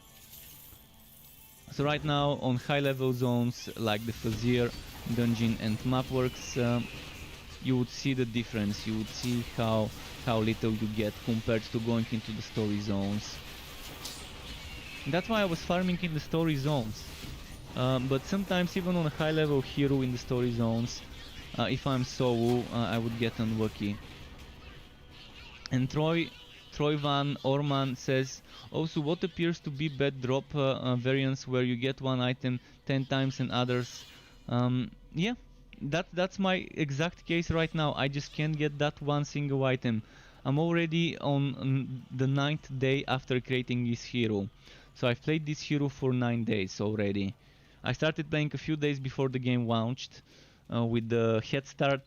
So right now on high level zones like the Fazir, Dungeon and Mapworks, you would see the difference. You would see how little you get compared to going into the story zones. That's why I was farming in the story zones. But sometimes even on a high level hero in the story zones, if I'm solo, I would get unlucky. And Troy Troyvan Orman says, also what appears to be bad drop variants where you get one item 10 times and others. Yeah, that's my exact case right now. I just can't get that one single item. I'm already on the 9th day after creating this hero. So I've played this hero for 9 days already. I started playing a few days before the game launched with the head start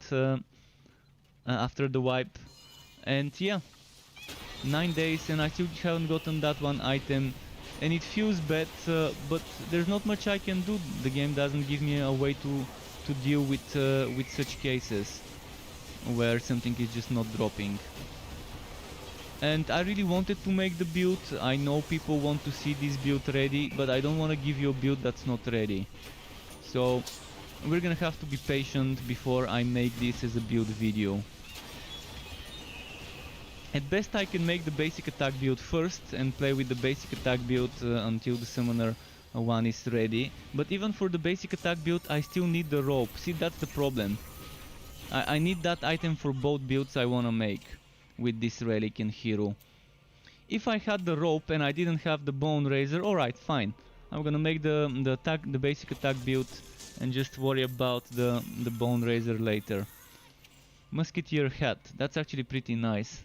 after the wipe. And yeah, 9 days and I still haven't gotten that one item. And it feels bad, but there's not much I can do. The game doesn't give me a way to deal with such cases where something is just not dropping. And I really wanted to make the build. I know people want to see this build ready, but I don't want to give you a build that's not ready. So we're gonna have to be patient before I make this as a build video. At best I can make the basic attack build first and play with the basic attack build until the summoner one is ready. But even for the basic attack build I still need the rope. See, that's the problem. I need that item for both builds I wanna make with this relic and hero. If I had the rope and I didn't have the bone razor, alright, fine. I'm gonna make the basic attack build and just worry about the bone razor later. Musketeer hat, that's actually pretty nice.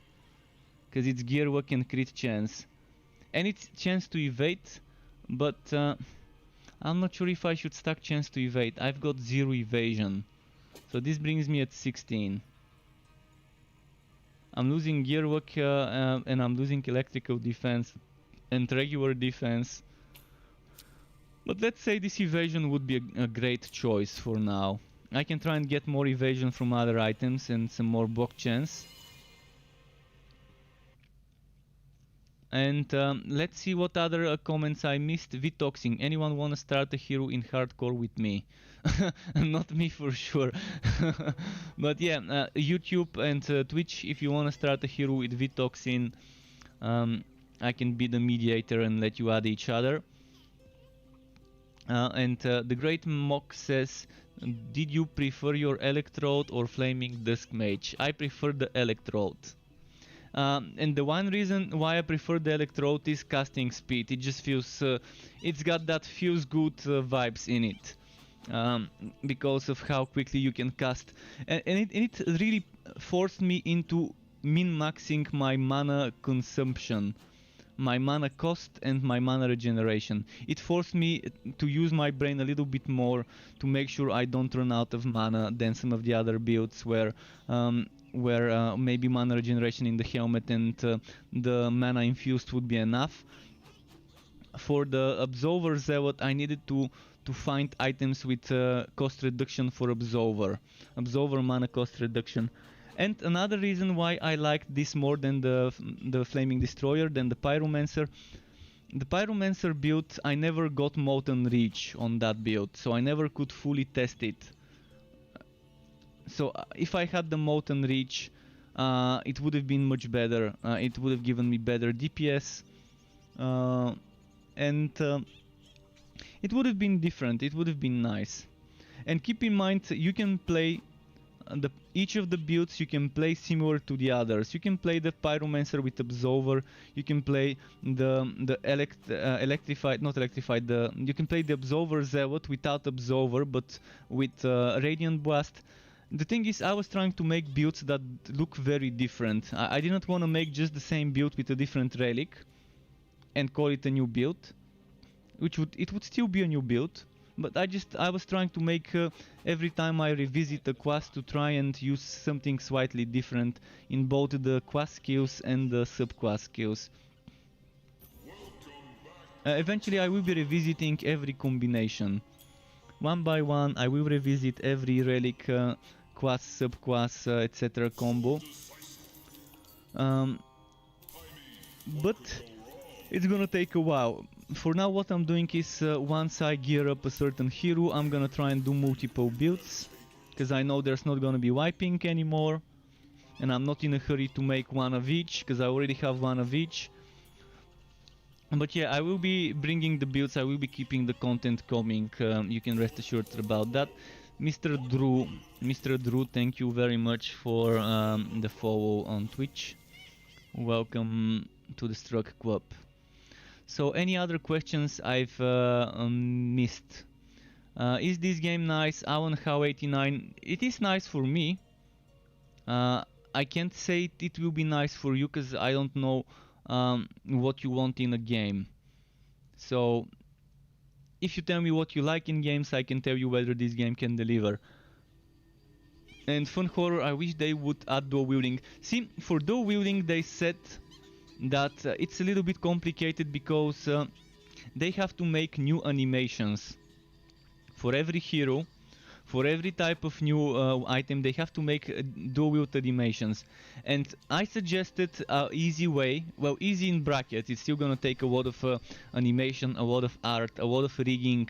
Because it's gear work and crit chance. And it's chance to evade, but I'm not sure if I should stack chance to evade. I've got 0 evasion. So this brings me at 16. I'm losing gear work and I'm losing electrical defense and regular defense. But let's say this evasion would be a great choice for now. I can try and get more evasion from other items and some more block chance. And let's see what other comments I missed. Vitoxing, anyone wanna start a hero in hardcore with me? Not me for sure. But yeah, YouTube and Twitch, if you wanna start a hero with Vitoxing, I can be the mediator and let you add each other. And the Great Mock says, did you prefer your Electrode or Flaming Dusk Mage? I prefer the Electrode. And the one reason why I prefer the Electrode is casting speed. It just feels, it's got that feels good vibes in it. Because of how quickly you can cast. And it really forced me into min-maxing my mana consumption. My mana cost and my mana regeneration. It forced me to use my brain a little bit more to make sure I don't run out of mana than some of the other builds where maybe mana regeneration in the helmet and the mana infused would be enough. For the Absolver Zealot I needed to find items with cost reduction for Absolver mana cost reduction. And another reason why I liked this more than the Flaming Destroyer, than the Pyromancer. The Pyromancer build, I never got Molten Reach on that build, so I never could fully test it. So if I had the Molten Reach, it would have been much better. It would have given me better DPS. And it would have been different, it would have been nice. And keep in mind, you can play each of the builds you can play similar to the others. You can play the Pyromancer with Absolver, you can play the you can play the Absolver Zealot without Absolver but with Radiant Blast. The thing is, I was trying to make builds that look very different. I didn't want to make just the same build with a different relic and call it a new build, which would still be a new build, but I was trying to make every time I revisit a quest to try and use something slightly different in both the quest skills and the sub-quest skills. Eventually I will be revisiting every combination. One by one I will revisit every relic, quest, sub-quest, etc. combo. But it's gonna take a while. For now what I'm doing is once I gear up a certain hero, I'm gonna try and do multiple builds, because I know there's not gonna be wiping anymore, and I'm not in a hurry to make one of each, because I already have one of each. But yeah, I will be bringing the builds, I will be keeping the content coming, you can rest assured about that. Mr. Drew, thank you very much for the follow on Twitch. Welcome to the Struck Club. So, any other questions I've missed? Is this game nice? Alan89, it is nice for me. I can't say it will be nice for you because I don't know what you want in a game. So, if you tell me what you like in games, I can tell you whether this game can deliver. And Fun Horror, I wish they would add dual wielding. See, for dual wielding they said that it's a little bit complicated because they have to make new animations. For every hero, for every type of new item, they have to make dual wield animations. And I suggested an easy way, well, easy in brackets, it's still gonna take a lot of animation, a lot of art, a lot of rigging,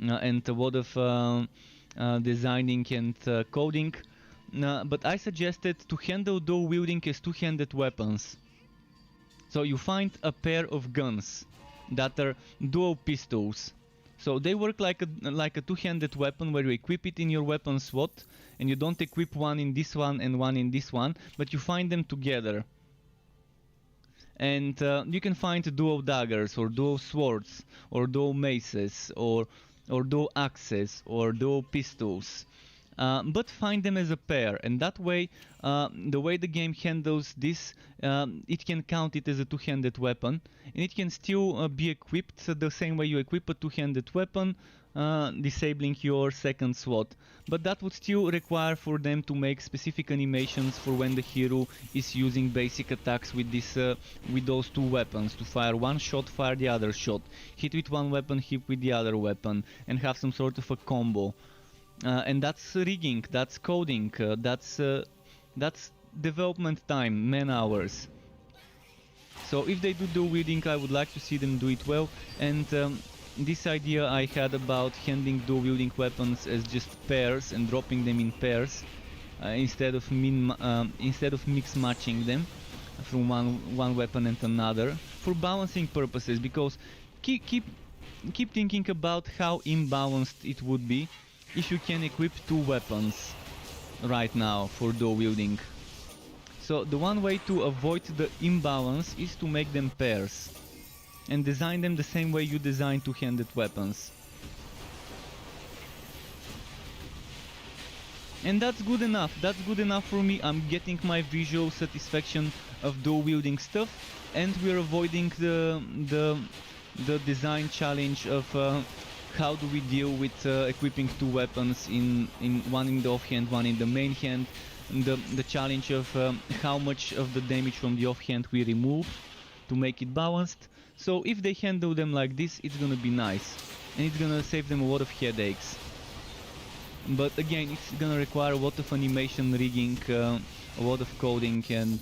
and a lot of designing and coding. But I suggested to handle dual wielding as two-handed weapons. So you find a pair of guns that are dual pistols. So they work like a two-handed weapon where you equip it in your weapon slot and you don't equip one in this one and one in this one, but you find them together. And you can find dual daggers or dual swords or dual maces or dual axes or dual pistols. But find them as a pair, and that way, the way the game handles this, it can count it as a two-handed weapon, and it can still be equipped the same way you equip a two-handed weapon, disabling your second slot. But that would still require for them to make specific animations for when the hero is using basic attacks with those two weapons, to fire one shot, fire the other shot, hit with one weapon, hit with the other weapon, and have some sort of a combo. And that's rigging, that's coding, that's development time, man hours. So if they do dual wielding, I would like to see them do it well. And this idea I had about handling dual wielding weapons as just pairs and dropping them in pairs instead of mix matching them from one weapon and another for balancing purposes. Because keep thinking about how imbalanced it would be if you can equip two weapons right now for dual wielding. So the one way to avoid the imbalance is to make them pairs and design them the same way you design two-handed weapons. And that's good enough for me. I'm getting my visual satisfaction of dual wielding stuff, and we're avoiding the design challenge of how do we deal with equipping two weapons, in one in the offhand, one in the main hand, and the challenge of how much of the damage from the offhand we remove to make it balanced. So if they handle them like this, it's gonna be nice, and it's gonna save them a lot of headaches. But again, it's gonna require a lot of animation rigging, a lot of coding, and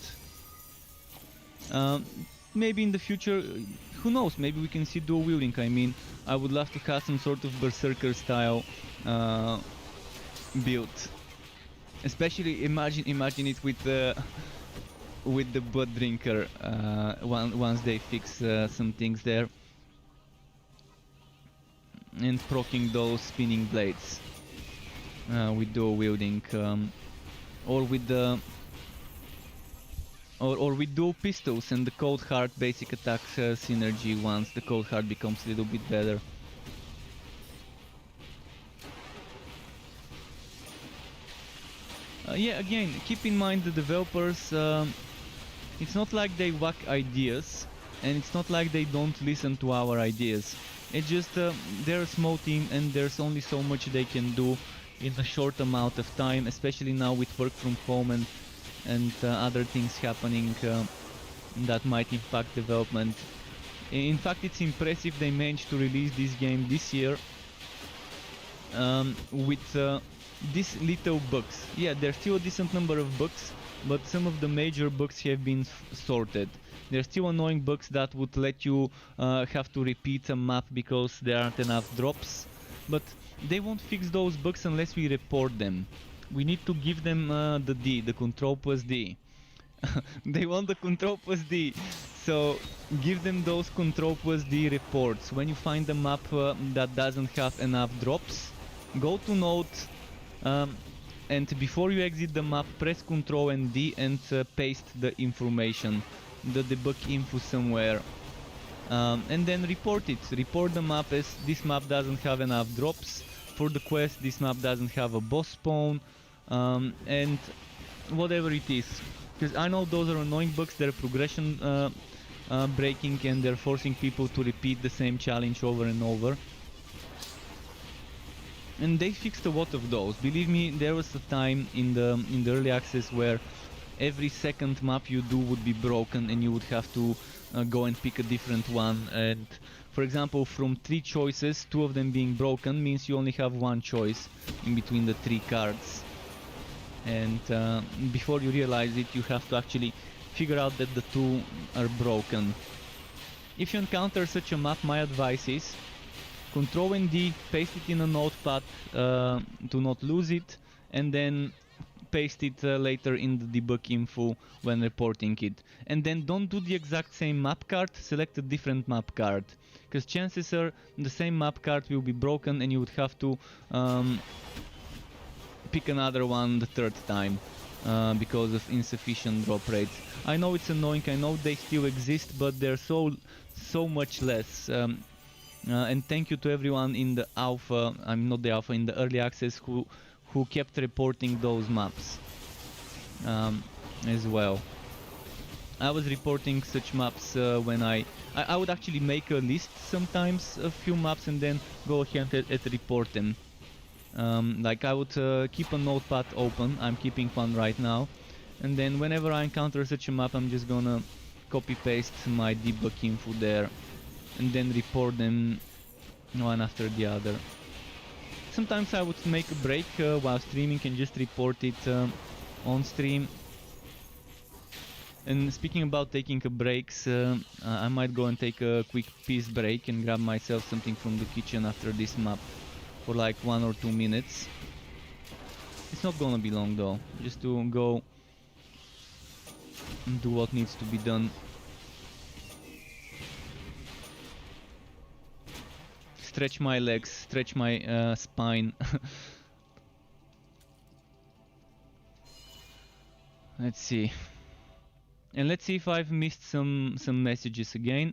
maybe in the future, who knows, maybe we can see dual wielding. I mean, I would love to have some sort of berserker style build. Especially imagine it with the blood drinker once they fix some things there, and proccing those spinning blades with dual wielding, or with the or with dual pistols and the cold hard basic attack synergy once the cold hard becomes a little bit better. Yeah, again, keep in mind the developers, it's not like they whack ideas, and it's not like they don't listen to our ideas. It's just they're a small team and there's only so much they can do in a short amount of time, especially now with work from home and other things happening that might impact development. In fact, it's impressive they managed to release this game this year with these little bugs. Yeah, there's still a decent number of bugs, but some of the major bugs have been sorted. There's still annoying bugs that would let you have to repeat a map because there aren't enough drops, but they won't fix those bugs unless we report them. We need to give them the D, the control plus D. They want the control plus D, so give them those control plus D reports. When you find a map that doesn't have enough drops, go to node, and before you exit the map, press Ctrl and D and paste the information the debug info somewhere, and then report it. Report the map as this map doesn't have enough drops for the quest, this map doesn't have a boss spawn, and whatever it is. Because I know those are annoying bugs, they're progression breaking, and they're forcing people to repeat the same challenge over and over. And they fixed a lot of those. Believe me, there was a time in the early access where every second map you do would be broken and you would have to go and pick a different one. And for example, from 3 choices, 2 of them being broken means you only have 1 choice in between the 3 cards. And before you realize it, you have to actually figure out that the 2 are broken. If you encounter such a map, my advice is Ctrl and D, paste it in a notepad to not lose it, and then paste it later in the debug info when reporting it. And then don't do the exact same map card, select a different map card, because chances are the same map card will be broken and you would have to pick another one the 3rd time because of insufficient drop rates. I know it's annoying, I know they still exist, but they're so much less. And thank you to everyone in the alpha, I'm not the alpha, in the early access who kept reporting those maps as well. I was reporting such maps when I would actually make a list sometimes, a few maps, and then go ahead and report them. Like I would keep a notepad open, I'm keeping one right now, and then whenever I encounter such a map, I'm just gonna copy paste my debug info there and then report them one after the other. Sometimes I would make a break while streaming and just report it on stream. And speaking about taking a breaks, I might go and take a quick peace break and grab myself something from the kitchen after this map for like 1 or 2 minutes. It's not gonna be long though, just to go and do what needs to be done. Stretch my legs, stretch my spine. Let's see. And let's see if I've missed some messages again.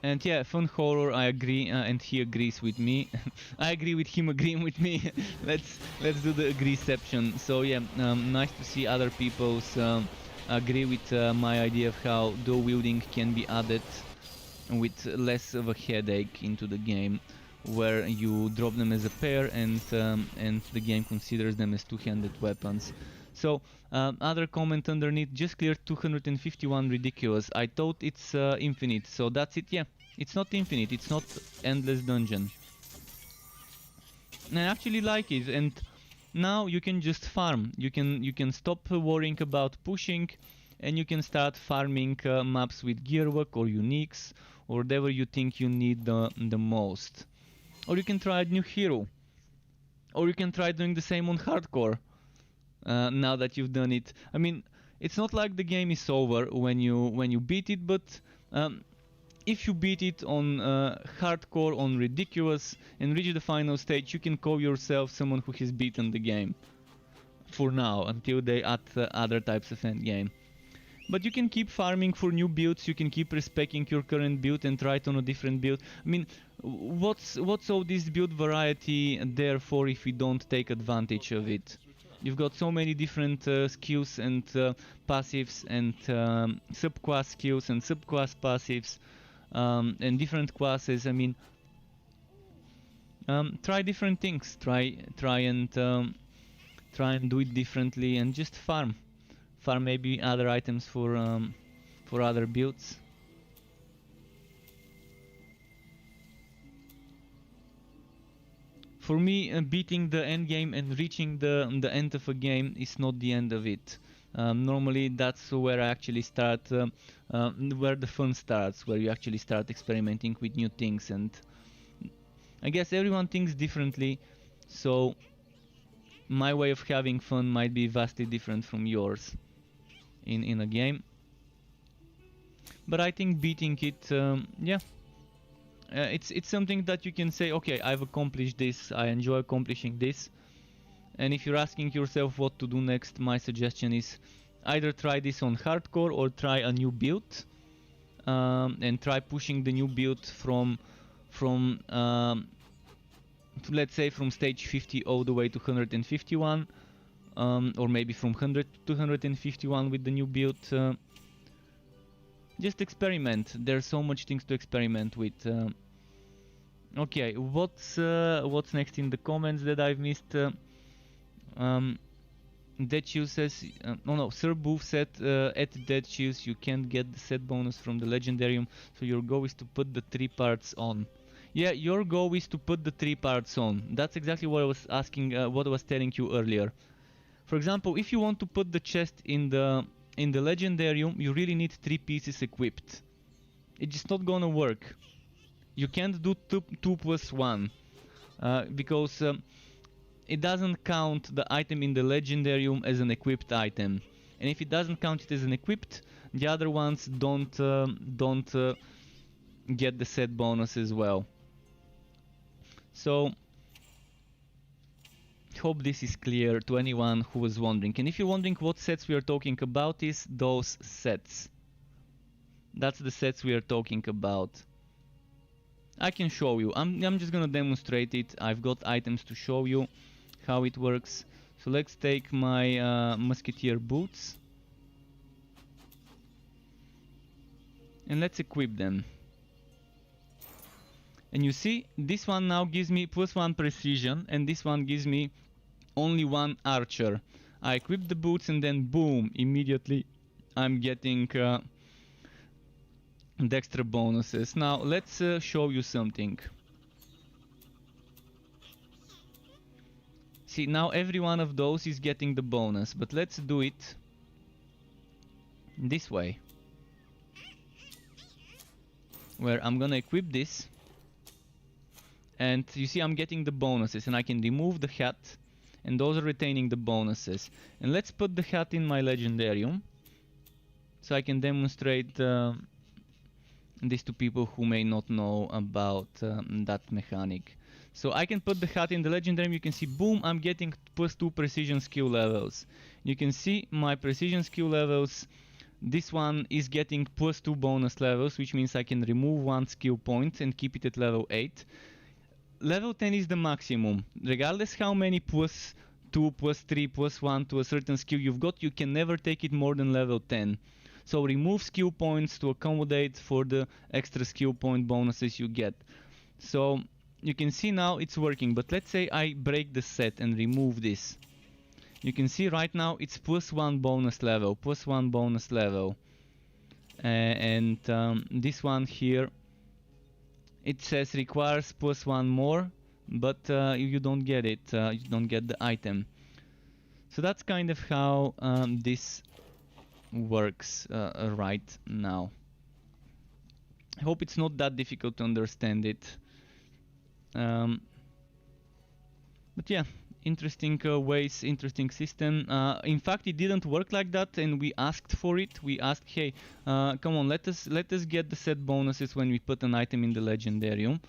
And yeah, Fun Horror, I agree, and he agrees with me. I agree with him agreeing with me. let's do the agreeception. So yeah, nice to see other people's agree with my idea of how dual wielding can be added with less of a headache into the game, where you drop them as a pair and the game considers them as two-handed weapons. So other comment underneath, just cleared 251, ridiculous. I thought it's infinite, so that's it. Yeah, it's not infinite, it's not endless dungeon. And I actually like it, and now you can just farm. You can stop worrying about pushing, and you can start farming maps with gearwork or uniques or whatever you think you need the most. Or you can try a new hero, or you can try doing the same on hardcore. Now that you've done it, I mean, it's not like the game is over when you beat it, but if you beat it on hardcore, on ridiculous, and reach the final stage, you can call yourself someone who has beaten the game. For now, until they add other types of endgame. But you can keep farming for new builds, you can keep respecting your current build and try it on a different build. I mean, what's all this build variety there for if we don't take advantage of it? You've got so many different skills and passives and subclass skills and subclass passives and different classes. I mean, try different things. Try and do it differently and just farm. Farm maybe other items for other builds. For me, beating the end game and reaching the end of a game is not the end of it. Normally that's where I actually start, where the fun starts, where you actually start experimenting with new things, and I guess everyone thinks differently, so my way of having fun might be vastly different from yours in a game. But I think beating it, yeah, it's something that you can say, okay, I've accomplished this, I enjoy accomplishing this. And if you're asking yourself what to do next, my suggestion is either try this on hardcore or try a new build, and try pushing the new build from let's say from stage 50 all the way to 151, or maybe from 100 to 251 with the new build. Just experiment. There's so much things to experiment with. Okay, what's next in the comments that I've missed? Dead Shield says, no, Sir Boof said at Dead Shields you can't get the set bonus from the Legendarium, so your goal is to put the 3 parts on. Yeah, your goal is to put the 3 parts on. That's exactly what I was asking, what I was telling you earlier. For example, if you want to put the chest in the Legendarium, you really need 3 pieces equipped. It's just not gonna work. You can't do 2 plus 1, because it doesn't count the item in the Legendarium as an equipped item. And if it doesn't count it as an equipped, the other ones don't get the set bonus as well. So, hope this is clear to anyone who was wondering. And if you're wondering what sets we are talking about, is those sets. That's the sets we are talking about. I can show you. I'm just gonna demonstrate it. I've got items to show you how it works. So let's take my musketeer boots and let's equip them. And you see, this one now gives me +1 precision, and this one gives me only 1 archer. I equip the boots and then boom, immediately I'm getting the extra bonuses. Now let's show you something. See, now every one of those is getting the bonus, but let's do it this way, where I'm gonna equip this, and you see I'm getting the bonuses, and I can remove the hat, and those are retaining the bonuses. And let's put the hat in my Legendarium, so I can demonstrate this to people who may not know about that mechanic. So I can put the hat in the Legendarium, you can see, boom, I'm getting +2 precision skill levels. You can see my precision skill levels, this one is getting +2 bonus levels, which means I can remove 1 skill point and keep it at level 8. Level 10 is the maximum. Regardless how many +2, +3, +1 to a certain skill you've got, you can never take it more than level 10. So remove skill points to accommodate for the extra skill point bonuses you get. So you can see now it's working, but let's say I break the set and remove this. You can see right now it's +1 bonus level, +1 bonus level. And this one here, it says requires +1 more, but you don't get it, you don't get the item. So that's kind of how this works right now. I hope it's not that difficult to understand it. But yeah, interesting ways, interesting system. In fact, it didn't work like that, and we asked for it. We asked, hey, come on, let us get the set bonuses when we put an item in the Legendarium.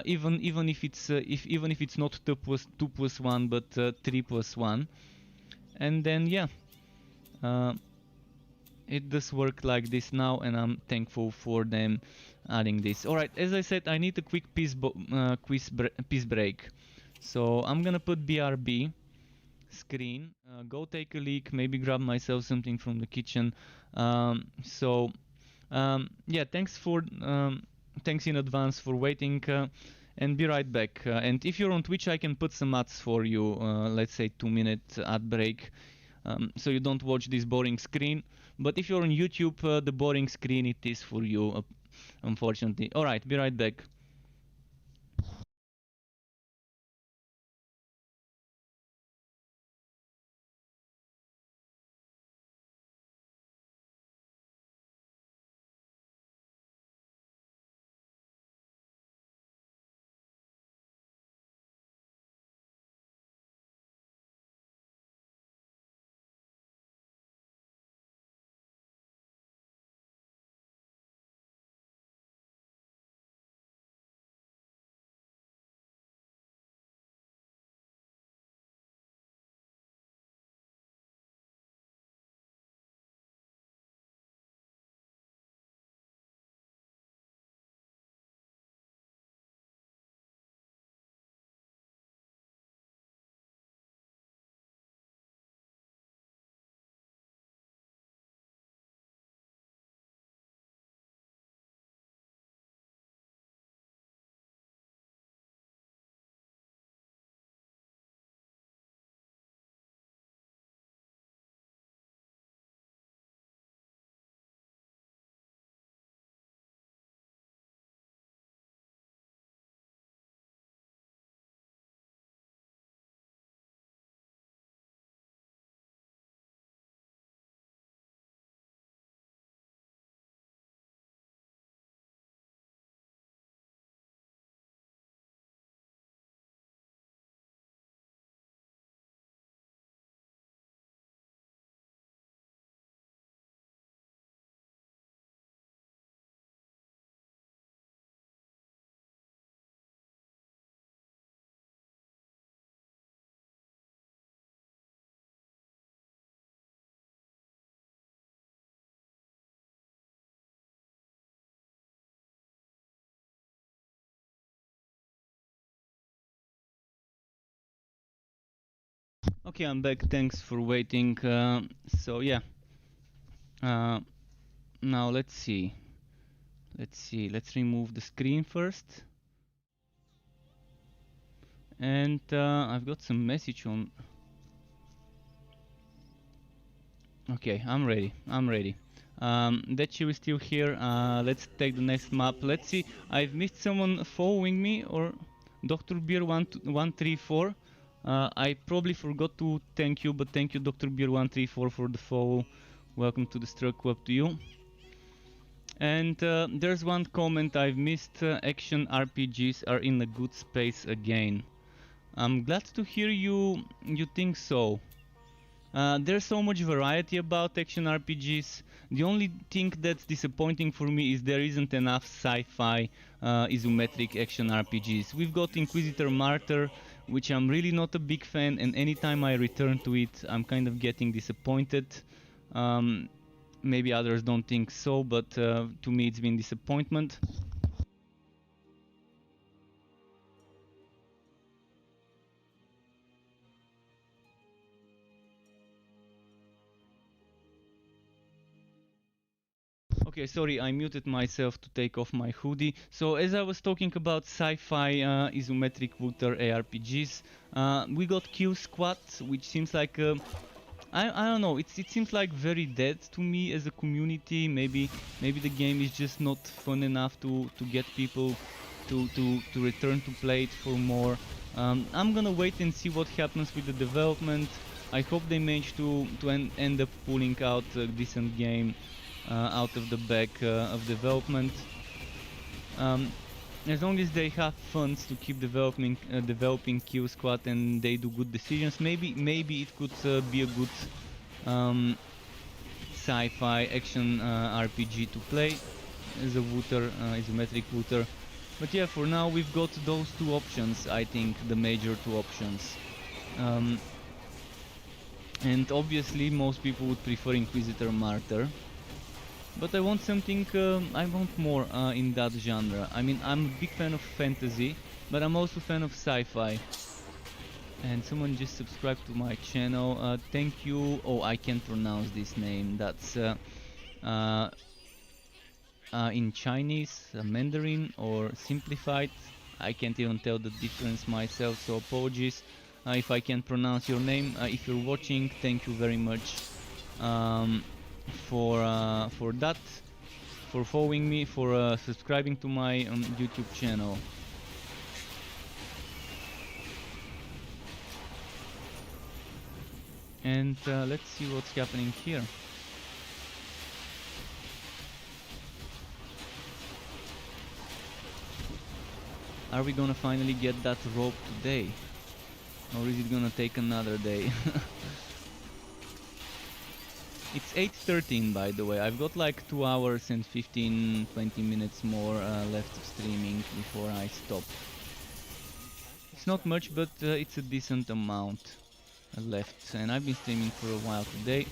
Even if it's not 2 plus 1, but 3 plus 1. And then yeah, it does work like this now, and I'm thankful for them adding this. Alright, as I said, I need a quick peace break. So I'm gonna put BRB screen, go take a leak, maybe grab myself something from the kitchen. Yeah, thanks in advance for waiting, and be right back. And if you're on Twitch, I can put some ads for you, let's say 2-minute ad break, so you don't watch this boring screen. But if you're on YouTube, the boring screen, it is for you, unfortunately. Alright, be right back. Okay, I'm back. Thanks for waiting. So yeah, now let's see. Let's remove the screen first. And I've got some message on. Okay, I'm ready. That you is still here. Let's take the next map. Let's see. I've missed someone following me, or Dr. Beer 134. I probably forgot to thank you, but thank you, Dr. Beer 134, for the follow. Welcome to the Struck Club to you. And there's one comment I've missed. Action RPGs are in a good space again. I'm glad to hear you think so. There's so much variety about action RPGs. The only thing that's disappointing for me is there isn't enough sci-fi isometric action RPGs. We've got Inquisitor Martyr, which I'm really not a big fan, and anytime I return to it, I'm kind of getting disappointed. Maybe others don't think so, but to me it's been disappointment. Okay, sorry, I muted myself to take off my hoodie. So as I was talking about sci-fi isometric looter ARPGs, we got Kill Squad, which seems like I don't know. It seems like very dead to me as a community. Maybe the game is just not fun enough to get people to return to play it for more. I'm gonna wait and see what happens with the development. I hope they manage to end up pulling out a decent game out of the bag of development. As long as they have funds to keep developing Kill Squad and they do good decisions, maybe it could be a good sci-fi action RPG to play as a looter, isometric looter. But yeah, for now we've got those two options. I think the major two options. And obviously most people would prefer Inquisitor Martyr. But I want something, I want more in that genre. I mean, I'm a big fan of fantasy, but I'm also a fan of sci-fi. And someone just subscribed to my channel. Thank you. Oh, I can't pronounce this name. That's in Chinese, Mandarin, or simplified. I can't even tell the difference myself, so apologies if I can't pronounce your name. If you're watching, thank you very much. For that, for following me, for subscribing to my YouTube channel. And let's see what's happening here. Are we gonna finally get that rope today? Or is it gonna take another day? It's 8:13 by the way. I've got like 2 hours and 15-20 minutes more left of streaming before I stop. It's not much, but it's a decent amount left, and I've been streaming for a while today.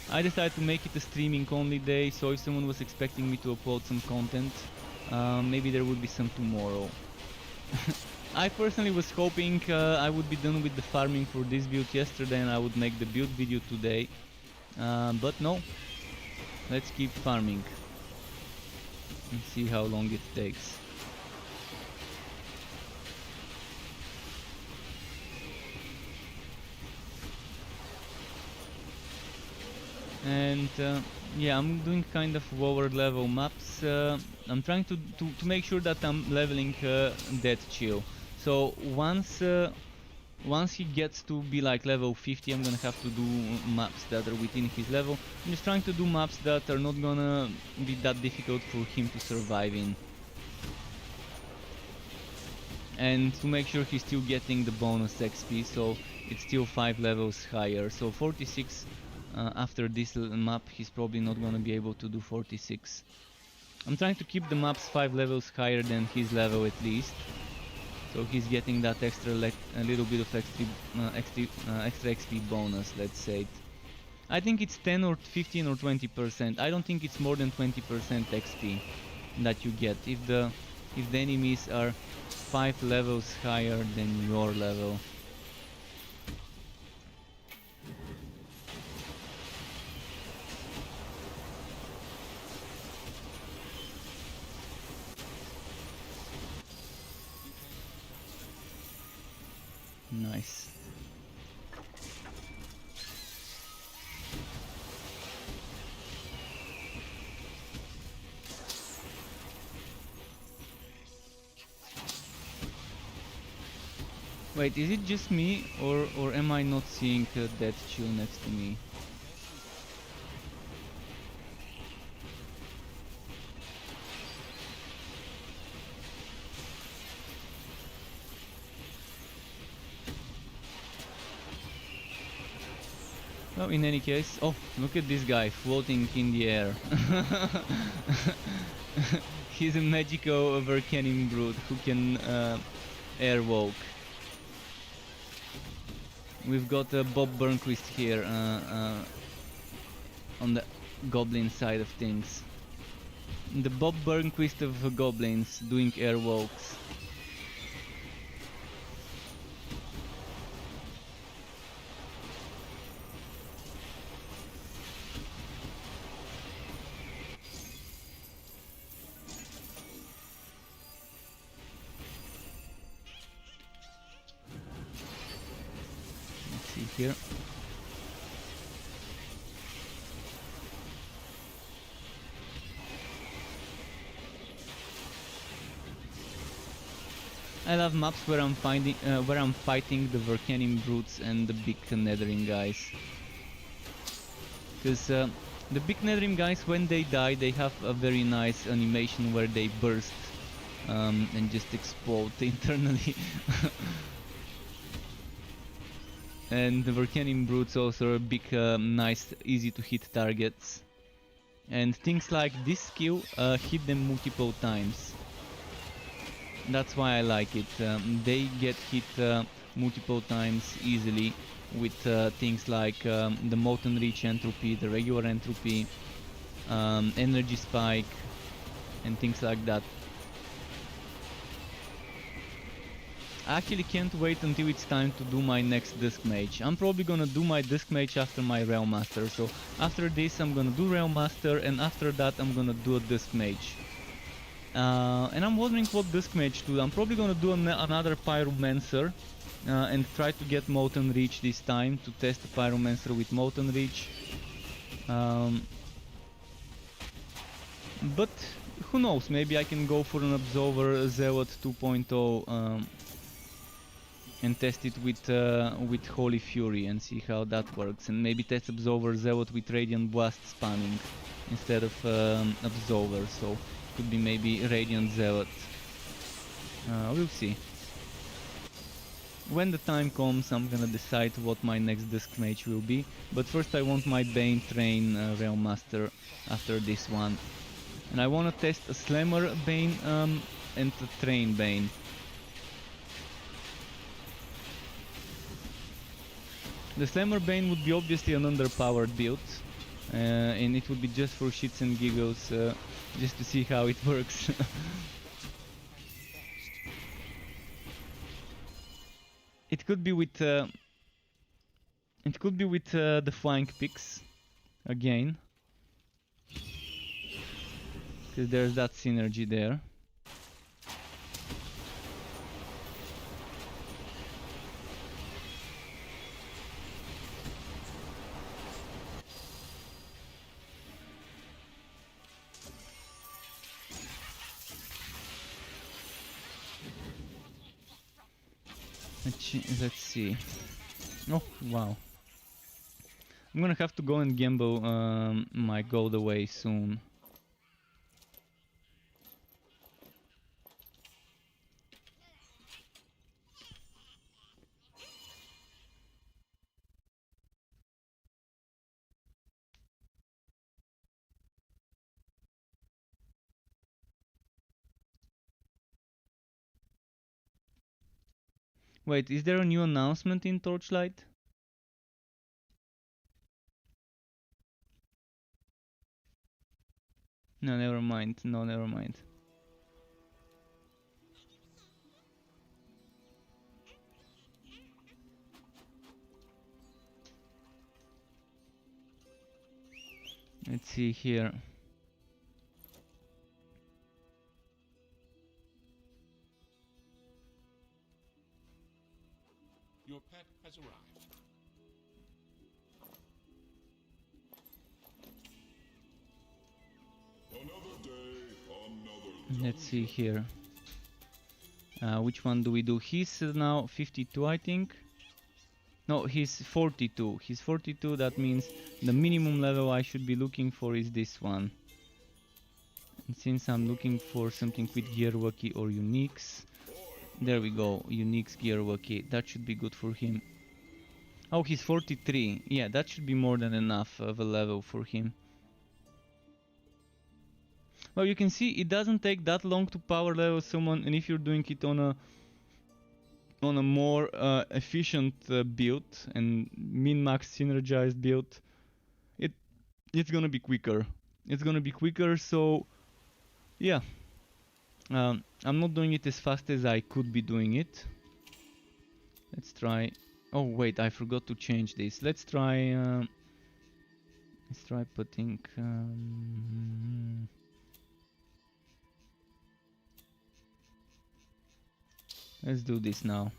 I decided to make it a streaming only day, so if someone was expecting me to upload some content, maybe there would be some tomorrow. I personally was hoping I would be done with the farming for this build yesterday and I would make the build video today. But no, let's keep farming and see how long it takes. And yeah, I'm doing kind of lower level maps. I'm trying to make sure that I'm leveling Dead Chill. So once he gets to be like level 50, I'm gonna have to do maps that are within his level. I'm just trying to do maps that are not gonna be that difficult for him to survive in. And to make sure he's still getting the bonus XP, so it's still 5 levels higher. So 46 after this map, he's probably not gonna be able to do 46. I'm trying to keep the maps 5 levels higher than his level at least. So he's getting that extra, a little bit of extra XP bonus, let's say. I think it's 10 or 15 or 20%. I don't think it's more than 20% XP that you get if the enemies are 5 levels higher than your level. Wait, is it just me, or am I not seeing that chill next to me? Well, in any case, oh, look at this guy floating in the air. He's a magical Vercanim brute who can airwalk. We've got Bob Burnquist here on the goblin side of things. The Bob Burnquist of goblins doing airwalks. Let's see here. I love maps where I'm fighting the Vercanim brutes and the big Nethering guys. Because the big Nethering guys, when they die, they have a very nice animation where they burst and just explode internally. And the Vercanim brutes also are big, nice, easy to hit targets. And things like this skill hit them multiple times. That's why I like it. They get hit multiple times easily with things like the Molten Reach entropy, the regular entropy, energy spike, and things like that. I actually can't wait until it's time to do my next Disc Mage. I'm probably gonna do my Disc Mage after my Realm Master. So after this I'm gonna do Realm Master, and after that I'm gonna do a Disc Mage. And I'm wondering what Disc Mage to do. I'm probably gonna do another Pyromancer and try to get Molten Reach this time to test the Pyromancer with Molten Reach. But who knows, maybe I can go for an Absolver Zealot 2.0 and test it with Holy Fury and see how that works, and maybe test Absolver Zealot with Radiant Blast spamming instead of Absolver, so could be maybe Radiant Zealot. We'll see. When the time comes, I'm gonna decide what my next Disc Mage will be, but first I want my Bane Train Realm Master after this one. And I wanna test a Slammer Bane and a Train Bane. The Slammer Bane would be obviously an underpowered build, and it would be just for shits and giggles, just to see how it works. It could be with the flying picks again, because there's that synergy there. Let's see. Oh, wow. I'm gonna have to go and gamble my gold away soon. Wait, is there a new announcement in Torchlight? No, never mind. No, never mind. Let's see here. Your pet has arrived. Another day, another Let's see here. Which one do we do? He's now 52, I think. No, he's 42. He's 42, that means the minimum level I should be looking for is this one. And since I'm looking for something with Gearwalkie or Uniques, there we go, Uniques Gearwalkie, that should be good for him. Oh, he's 43. Yeah, that should be more than enough of a level for him. Well, you can see it doesn't take that long to power level someone, and if you're doing it on a more efficient build and min-max synergized build, it's gonna be quicker. It's gonna be quicker, so yeah. I'm not doing it as fast as I could be doing it. Let's try. Oh wait, I forgot to change this. Let's try putting let's do this now.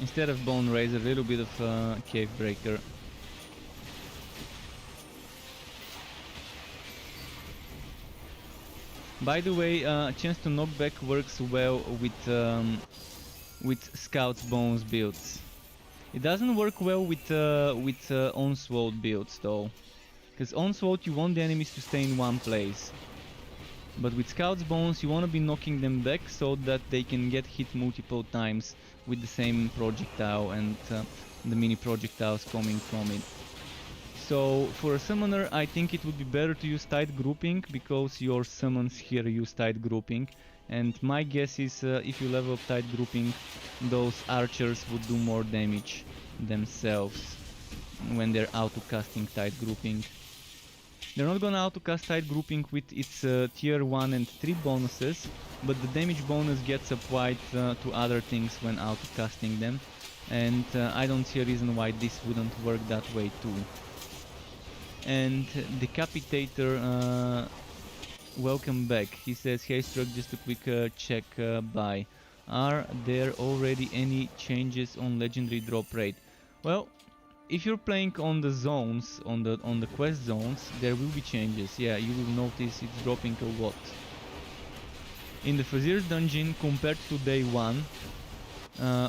Instead of Bone Razor, a little bit of Cave Breaker. By the way, chance to knockback works well with Scout's Bones builds. It doesn't work well with Onslaught builds though, because Onslaught you want the enemies to stay in one place. But with Scout's Bones you want to be knocking them back so that they can get hit multiple times with the same projectile and the mini projectiles coming from it. So for a summoner I think it would be better to use tight grouping, because your summons here use tight grouping, and my guess is if you level up tight grouping, those archers would do more damage themselves when they're auto-casting tight grouping. They're not gonna auto-cast tight grouping with its tier 1 and 3 bonuses, but the damage bonus gets applied to other things when auto-casting them, and I don't see a reason why this wouldn't work that way too. And Decapitator, welcome back. He says, hey Struck, just a quick check by. Are there already any changes on legendary drop rate? Well, if you're playing on the zones, on the quest zones, there will be changes. Yeah, you will notice it's dropping a lot. In the Fazir's dungeon, compared to day 1,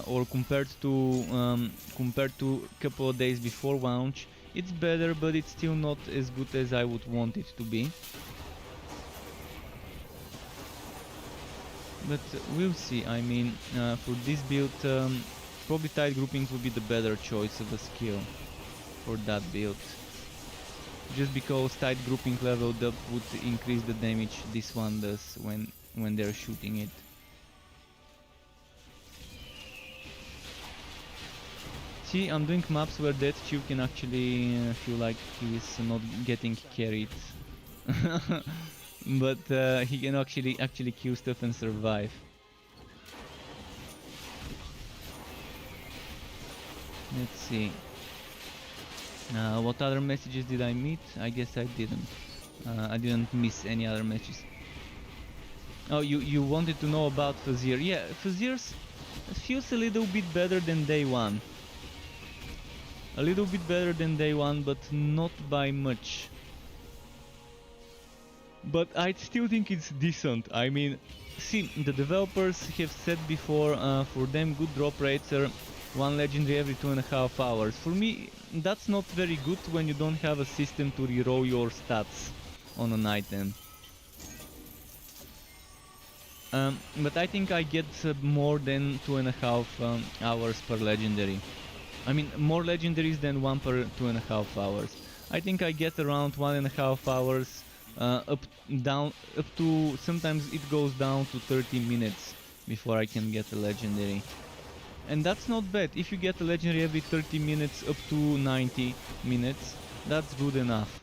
or compared to a couple of days before launch, it's better, but it's still not as good as I would want it to be. But we'll see. I mean, for this build, probably tight groupings would be the better choice of a skill for that build. Just because tight grouping leveled up would increase the damage this one does when they're shooting it. See, I'm doing maps where that Chew can actually feel like he's not getting carried. But he can actually kill stuff and survive. Let's see. What other messages did I meet? I guess I didn't. I didn't miss any other messages. Oh, you wanted to know about Fazir. Yeah, Fazir's feels a little bit better than day 1. A little bit better than day 1, but not by much. But I still think it's decent. I mean, see, the developers have said before, for them good drop rates are 1 legendary every 2.5 hours. For me, that's not very good when you don't have a system to reroll your stats on an item. But I think I get more than 2.5 hours per legendary. I mean, more legendaries than 1 per 2.5 hours. I think I get around 1.5 hours, up to, sometimes it goes down to 30 minutes before I can get a legendary. And that's not bad. If you get a legendary every 30 minutes up to 90 minutes, that's good enough.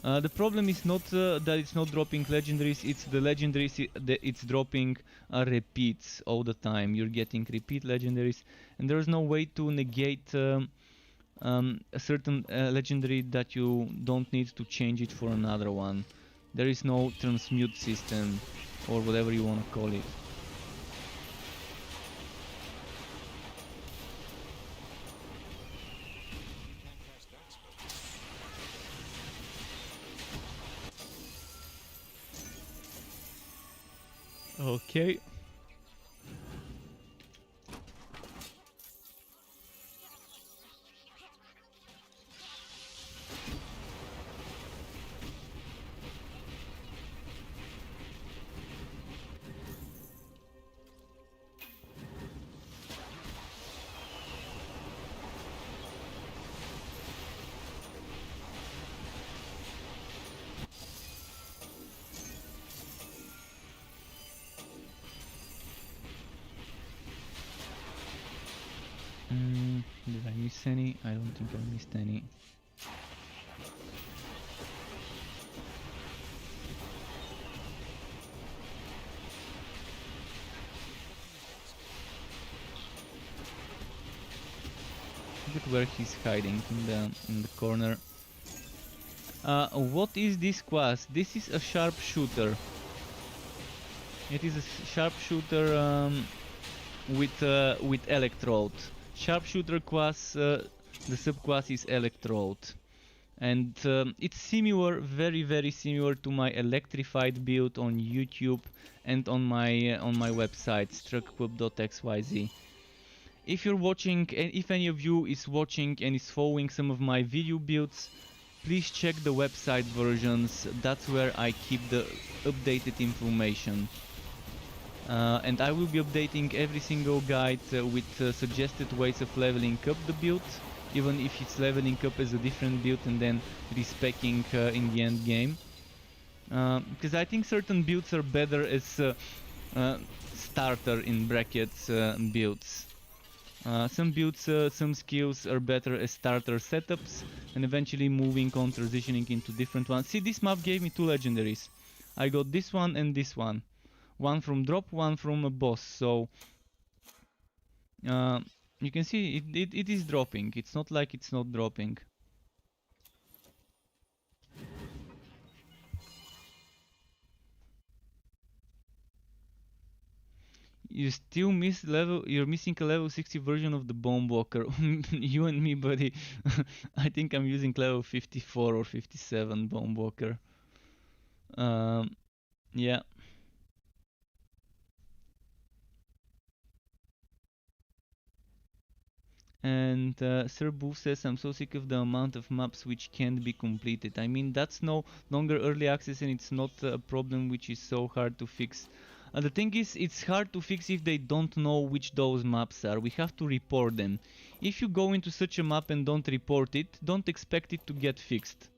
The problem is not that it's not dropping legendaries, it's the legendaries it's dropping repeats all the time. You're getting repeat legendaries, and there's no way to negate a certain legendary that you don't need to change it for another one. There is no transmute system, or whatever you want to call it. Okay. Did I miss any? I don't think I missed any. Look at where he's hiding in the corner. What is this class? This is a sharpshooter. It is a sharpshooter with electrode. Sharpshooter class. The subclass is electrode, and it's similar, very similar to my electrified build on YouTube and on my website struckclub.xyz. If you're watching, and if any of you is watching and is following some of my video builds, please check the website versions. That's where I keep the updated information. And I will be updating every single guide with suggested ways of leveling up the build, even if it's leveling up as a different build and then respecing in the end game. Because I think certain builds are better as starter in brackets builds. Some builds, some skills are better as starter setups, and eventually moving on, transitioning into different ones. See, this map gave me 2 legendaries. I got this one and this one. One from drop, one from a boss, so you can see it is dropping. It's not like it's not dropping. You still miss level. You're missing a level 60 version of the bomb walker. You and me, buddy. I think I'm using level 54 or 57 bomb walker. Yeah. And Sir Boof says, I'm so sick of the amount of maps which can't be completed. I mean, that's no longer early access, and it's not a problem which is so hard to fix. The thing is, it's hard to fix if they don't know which those maps are. We have to report them. If you go into such a map and don't report it, don't expect it to get fixed.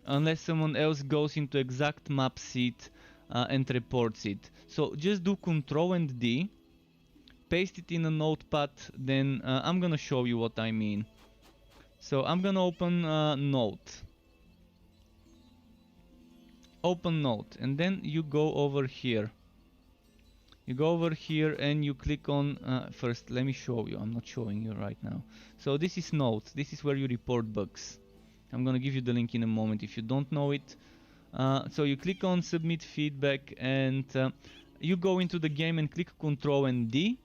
Unless someone else goes into exact map seed and reports it. So just do Ctrl and D. Paste it in a notepad, then I'm gonna show you what I mean. So I'm gonna open Note. Open Note, and then you go over here. You go over here and you click on, first let me show you, I'm not showing you right now. So this is Note, this is where you report bugs. I'm gonna give you the link in a moment if you don't know it. So you click on Submit Feedback, and you go into the game and click Ctrl and D.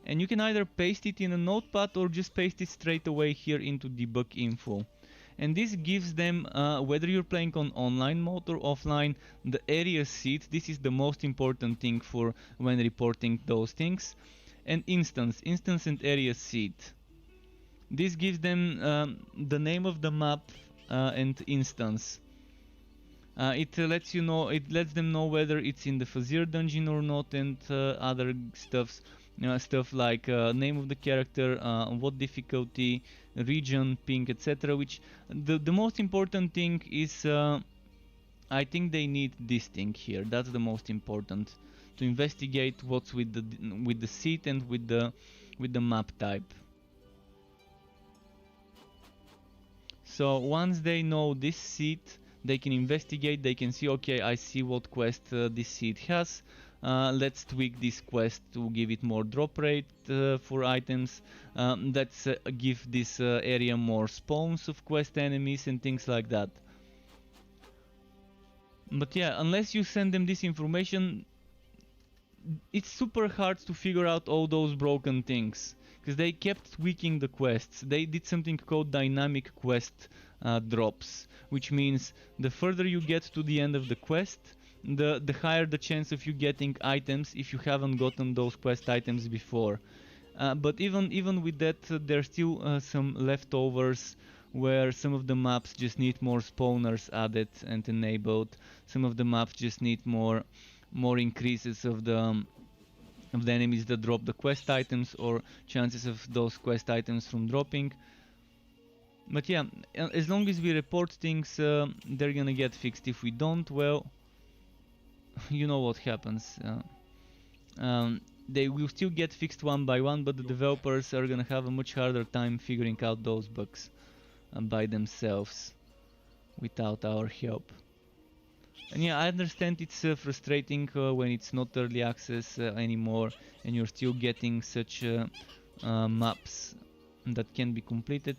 And you can either paste it in a notepad or just paste it straight away here into debug info. And this gives them, whether you're playing on online mode or offline, the area seed. This is the most important thing for when reporting those things. And instance and area seed. This gives them the name of the map and instance. It lets you know, it lets them know whether it's in the Fazir dungeon or not, and other stuff like name of the character, what difficulty, region, ping, etc. Which the most important thing is, I think they need this thing here. That's the most important, to investigate what's with the seed and with the map type. So once they know this seed, they can investigate. They can see, okay, I see what quest this seed has. Let's tweak this quest to give it more drop rate for items. Let's give this area more spawns of quest enemies and things like that. But yeah, unless you send them this information, it's super hard to figure out all those broken things, because they kept tweaking the quests. They did something called dynamic quest drops, which means the further you get to the end of the quest, the higher the chance of you getting items if you haven't gotten those quest items before. But even with that, there's still some leftovers where some of the maps just need more spawners added and enabled. Some of the maps just need more increases of the enemies that drop the quest items, or chances of those quest items from dropping. But yeah, as long as we report things, they're gonna get fixed. If we don't, well, you know what happens. They will still get fixed one by one, but the developers are gonna have a much harder time figuring out those bugs by themselves without our help. And yeah, I understand it's frustrating when it's not early access anymore and you're still getting such maps that can be completed.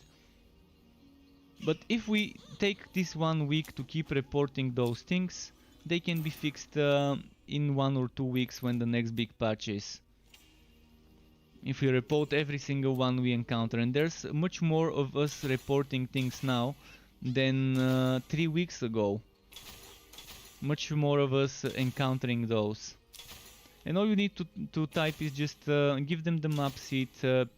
But if we take this 1 week to keep reporting those things, they can be fixed in 1 or 2 weeks when the next big patch is. If we report every single one we encounter, and there's much more of us reporting things now than 3 weeks ago. Much more of us encountering those. And all you need to type is just give them the map seed,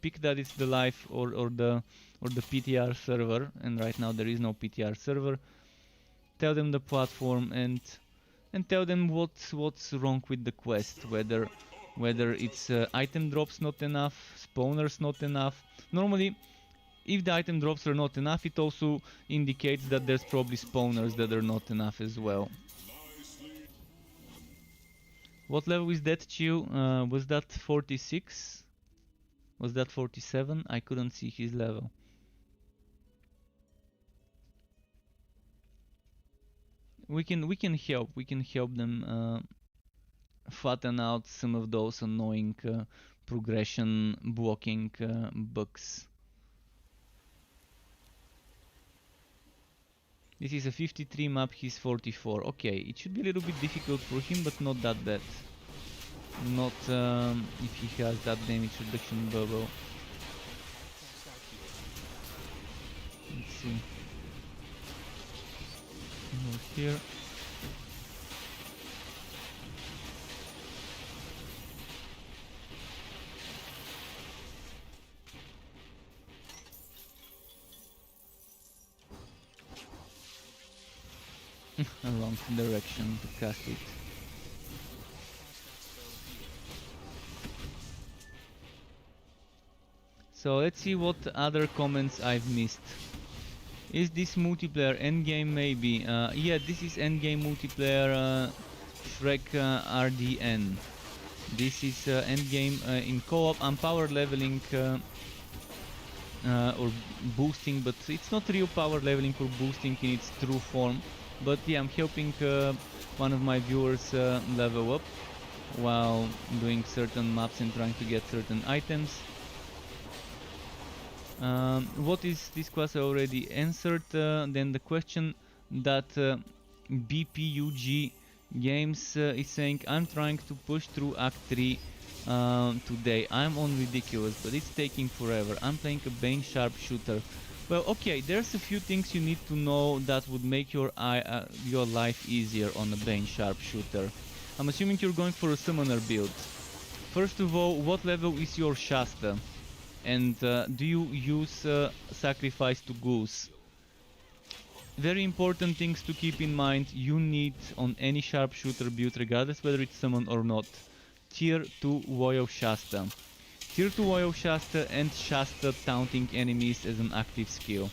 pick that it's the live or the PTR server, and right now there is no PTR server. Tell them the platform and tell them what's wrong with the quest, whether it's item drops not enough, spawners not enough. Normally, if the item drops are not enough, it also indicates that there's probably spawners that are not enough as well. What level is that, Chill? Was that 46? Was that 47? I couldn't see his level. We can help them flatten out some of those annoying progression blocking bugs. This is a 53 map, he's 44. Okay, it should be a little bit difficult for him, but not that bad. Not if he has that damage reduction bubble. Let's see. Over here. A wrong direction to cast it. So let's see what other comments I've missed. Is this multiplayer endgame? Maybe. Yeah, this is endgame multiplayer Shrek RDN. This is endgame in co-op. I'm power leveling or boosting, but it's not real power leveling or boosting in its true form. But yeah, I'm helping one of my viewers level up while doing certain maps and trying to get certain items. What is this class? I already answered. Then the question that BPUG Games is saying, I'm trying to push through Act 3 today. I'm on ridiculous, but it's taking forever. I'm playing a Bane Sharpshooter. Well, okay, there's a few things you need to know that would make your life easier on a Bane Sharpshooter. I'm assuming you're going for a Summoner build. First of all, what level is your Shasta? And do you use Sacrifice to Goose? Very important things to keep in mind. You need on any Sharpshooter build, regardless whether it's Summon or not, Tier 2 Royal Shasta. Tier 2 Royal Shasta and Shasta taunting enemies as an active skill.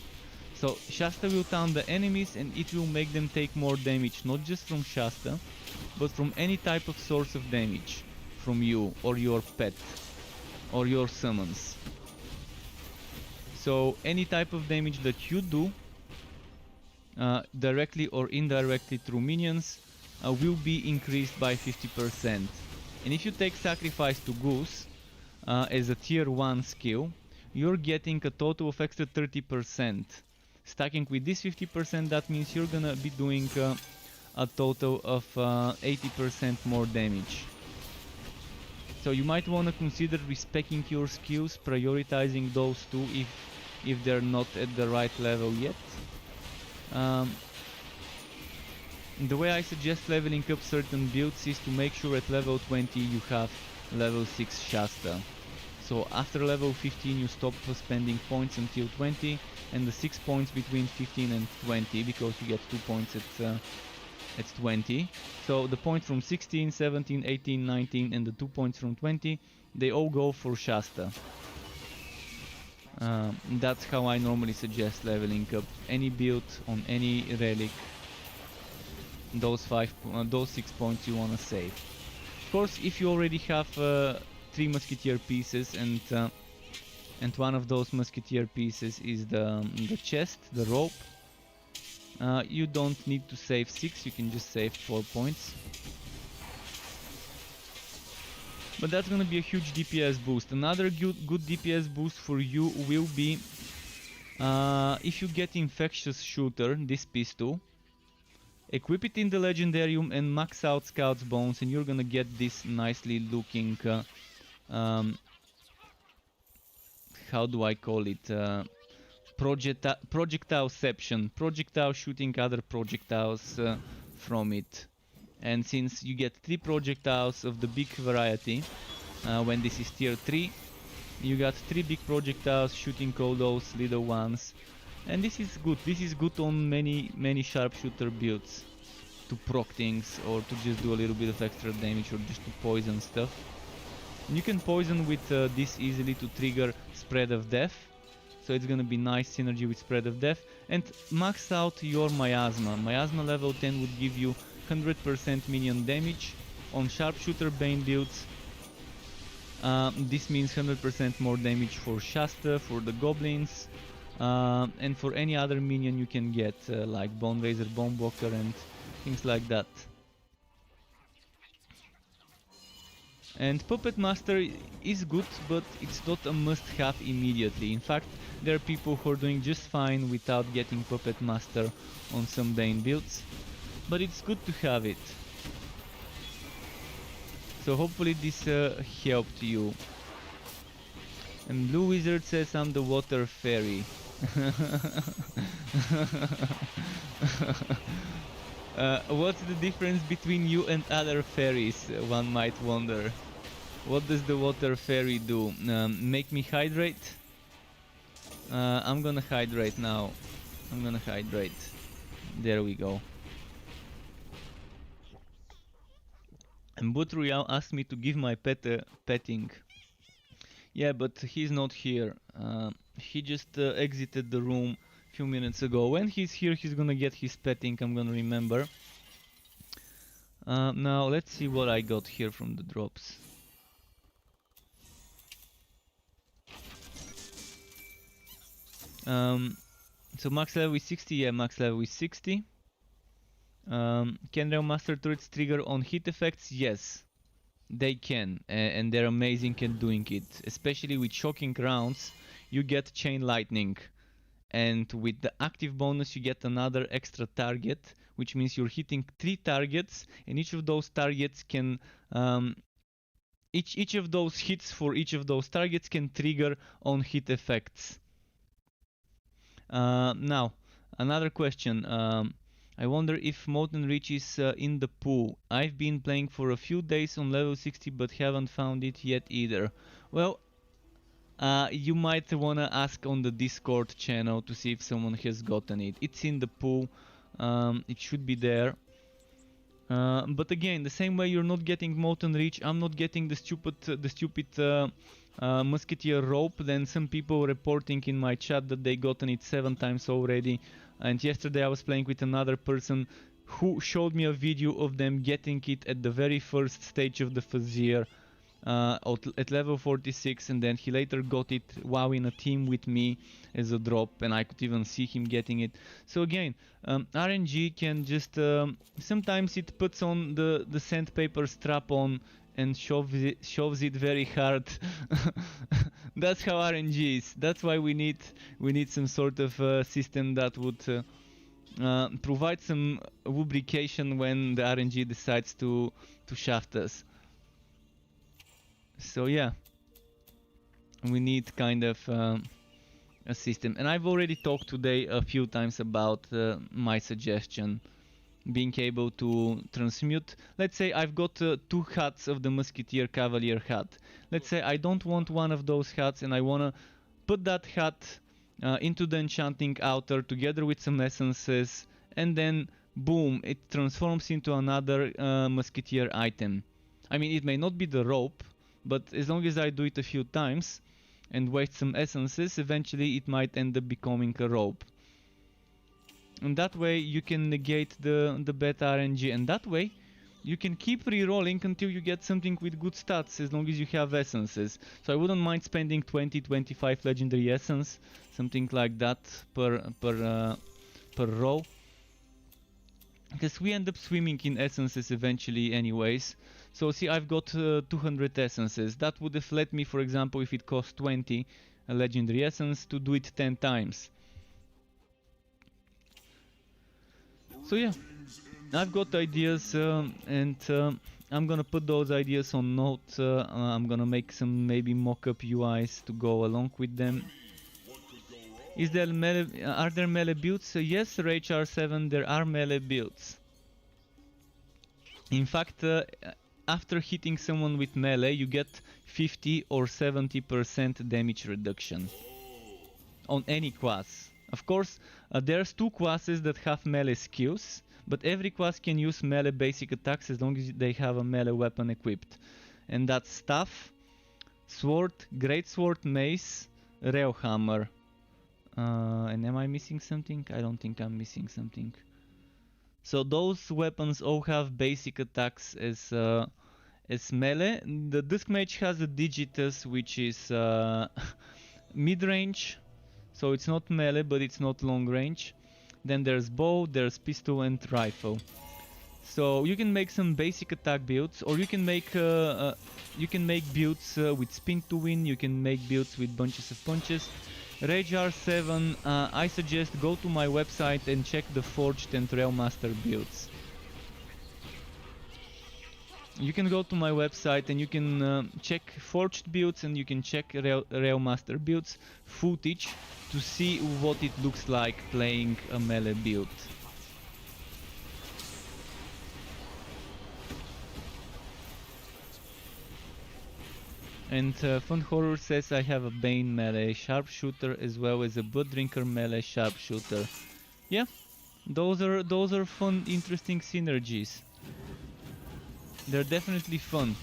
So Shasta will taunt the enemies and it will make them take more damage, not just from Shasta, but from any type of source of damage. From you, or your pet, or your summons. So any type of damage that you do, directly or indirectly through minions, will be increased by 50%. And if you take Sacrifice to Goose, as a tier 1 skill, you're getting a total of extra 30%. Stacking with this 50%, that means you're gonna be doing a total of 80% more damage. So you might wanna consider respecing your skills, prioritizing those two if they're not at the right level yet. The way I suggest leveling up certain builds is to make sure at level 20 you have level 6 Shasta. So after level 15 you stop spending points until 20, and the 6 points between 15 and 20, because you get 2 points at 20. So the points from 16, 17, 18, 19 and the 2 points from 20, they all go for Shasta. That's how I normally suggest leveling up any build on any relic. Those 6 points you wanna save. Of course, if you already have 3 musketeer pieces and one of those musketeer pieces is the chest, the rope, you don't need to save 6, you can just save 4 points. But that's gonna be a huge DPS boost. Another good DPS boost for you will be if you get Infectious Shooter, this pistol, equip it in the Legendarium and max out Scout's Bones, and you're gonna get this nicely looking, how do I call it, projectileception, projectile shooting other projectiles from it. And since you get 3 projectiles of the big variety, when this is tier 3, you got 3 big projectiles shooting all those little ones. And this is good on many sharpshooter builds, to proc things or to just do a little bit of extra damage or just to poison stuff. And you can poison with this easily to trigger Spread of Death, so it's gonna be nice synergy with Spread of Death. And max out your Miasma. Miasma level 10 would give you 100% minion damage on sharpshooter bane builds. This means 100% more damage for Shasta, for the goblins, and for any other minion you can get, like Bone Razor, Bone Walker and things like that. And Puppet Master is good, but it's not a must-have immediately. In fact, there are people who are doing just fine without getting Puppet Master on some Bane builds, but it's good to have it. So hopefully this helped you. And Blue Wizard says I'm the Water Fairy. What's the difference between you and other fairies, one might wonder. What does the Water Fairy do? Make me hydrate? I'm gonna hydrate now. I'm gonna hydrate. There we go. And Butriel asked me to give my pet petting. Yeah, but he's not here. He just exited the room a few minutes ago. When he's here, he's gonna get his petting, I'm gonna remember. Now, let's see what I got here from the drops. So max level is 60, yeah, max level is 60. Can Realm Master turrets trigger on hit effects? Yes, they can, and they're amazing at doing it. Especially with shocking rounds, you get Chain Lightning. And with the active bonus you get another extra target, which means you're hitting 3 targets, and each of those targets can... each of those hits for each of those targets can trigger on hit effects. Now, another question. I wonder if Molten Reach is in the pool. I've been playing for a few days on level 60 but haven't found it yet either. Well, you might wanna ask on the Discord channel to see if someone has gotten it. It's in the pool. It should be there. But again, the same way you're not getting Molten Reach, I'm not getting the stupid Musketeer rope. Then some people reporting in my chat that they gotten it 7 times already. And yesterday I was playing with another person who showed me a video of them getting it at the very first stage of the Fazir at level 46, and then he later got it while in a team with me as a drop, and I could even see him getting it. So again, RNG can just sometimes it puts on the sandpaper strap on and shoves it very hard. That's how RNG is. That's why we need some sort of system that would provide some lubrication when the RNG decides to shaft us. So yeah, we need kind of a system, and I've already talked today a few times about my suggestion being able to transmute. Let's say I've got 2 hats of the Musketeer Cavalier hat. Let's say I don't want one of those hats and I wanna put that hat into the enchanting outer together with some essences, and then boom, it transforms into another Musketeer item. I mean, it may not be the rope, but as long as I do it a few times and waste some essences, eventually it might end up becoming a rope. And that way you can negate the beta RNG, and that way you can keep re-rolling until you get something with good stats, as long as you have essences. So I wouldn't mind spending 20-25 legendary essence, something like that per row, because we end up swimming in essences eventually anyways. So see, I've got 200 essences. That would have let me, for example, if it cost 20 a legendary essence, to do it 10 times. So yeah, I've got ideas and I'm gonna put those ideas on note. I'm gonna make some maybe mock-up UIs to go along with them. Is there are there melee builds? Yes, Rage R7, there are melee builds. In fact, after hitting someone with melee, you get 50 or 70% damage reduction on any class. Of course, there's 2 classes that have melee skills, but every class can use melee basic attacks as long as they have a melee weapon equipped. And that's Staff, Sword, Greatsword, Mace, Railhammer. And am I missing something? I don't think I'm missing something. So those weapons all have basic attacks as melee. The Disc Mage has a Digitus, which is mid-range. So it's not melee, but it's not long range. Then there's bow, there's pistol and rifle. So you can make some basic attack builds, or you can make builds with spin to win. You can make builds with bunches of punches. Rage R7, I suggest go to my website and check the Forged and Railmaster builds. You can go to my website and you can check Forged builds and you can check Railmaster builds footage to see what it looks like playing a melee build. And Fun Horror says I have a Bane melee sharpshooter as well as a Blood Drinker melee sharpshooter. Yeah, those are fun, interesting synergies. They're definitely fun,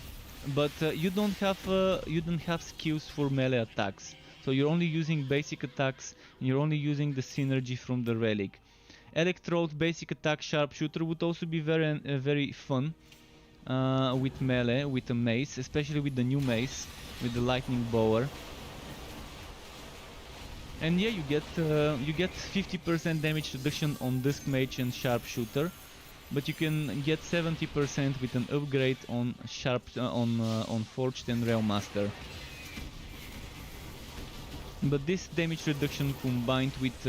but you don't have skills for melee attacks. So you're only using basic attacks, and you're only using the synergy from the relic. Electrode basic attack sharpshooter would also be very fun with melee, with a mace, especially with the new mace, with the lightning bower. And yeah, you get 50% damage reduction on Disc Mage and Sharpshooter, but you can get 70% with an upgrade on on Forged and Railmaster. But this damage reduction combined with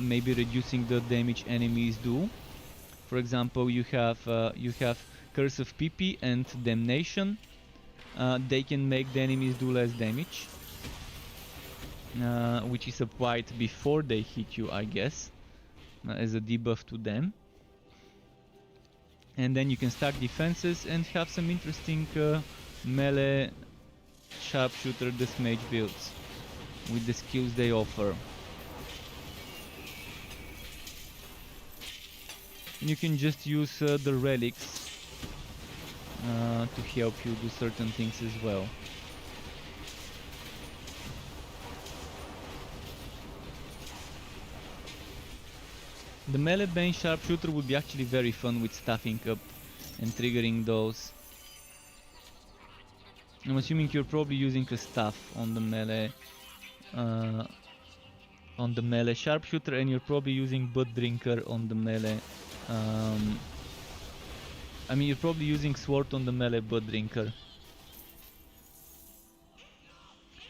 maybe reducing the damage enemies do. For example, you have Curse of PP and Damnation. They can make the enemies do less damage, which is applied before they hit you, I guess, as a debuff to them. And then you can stack defenses and have some interesting melee sharpshooter Disc Mage builds with the skills they offer. And you can just use the relics to help you do certain things as well. The melee Bane sharpshooter would be actually very fun with staffing up and triggering those. I'm assuming you're probably using a staff on the melee sharpshooter, and you're probably using Blood Drinker on the melee. I mean, you're probably using sword on the melee Blood Drinker.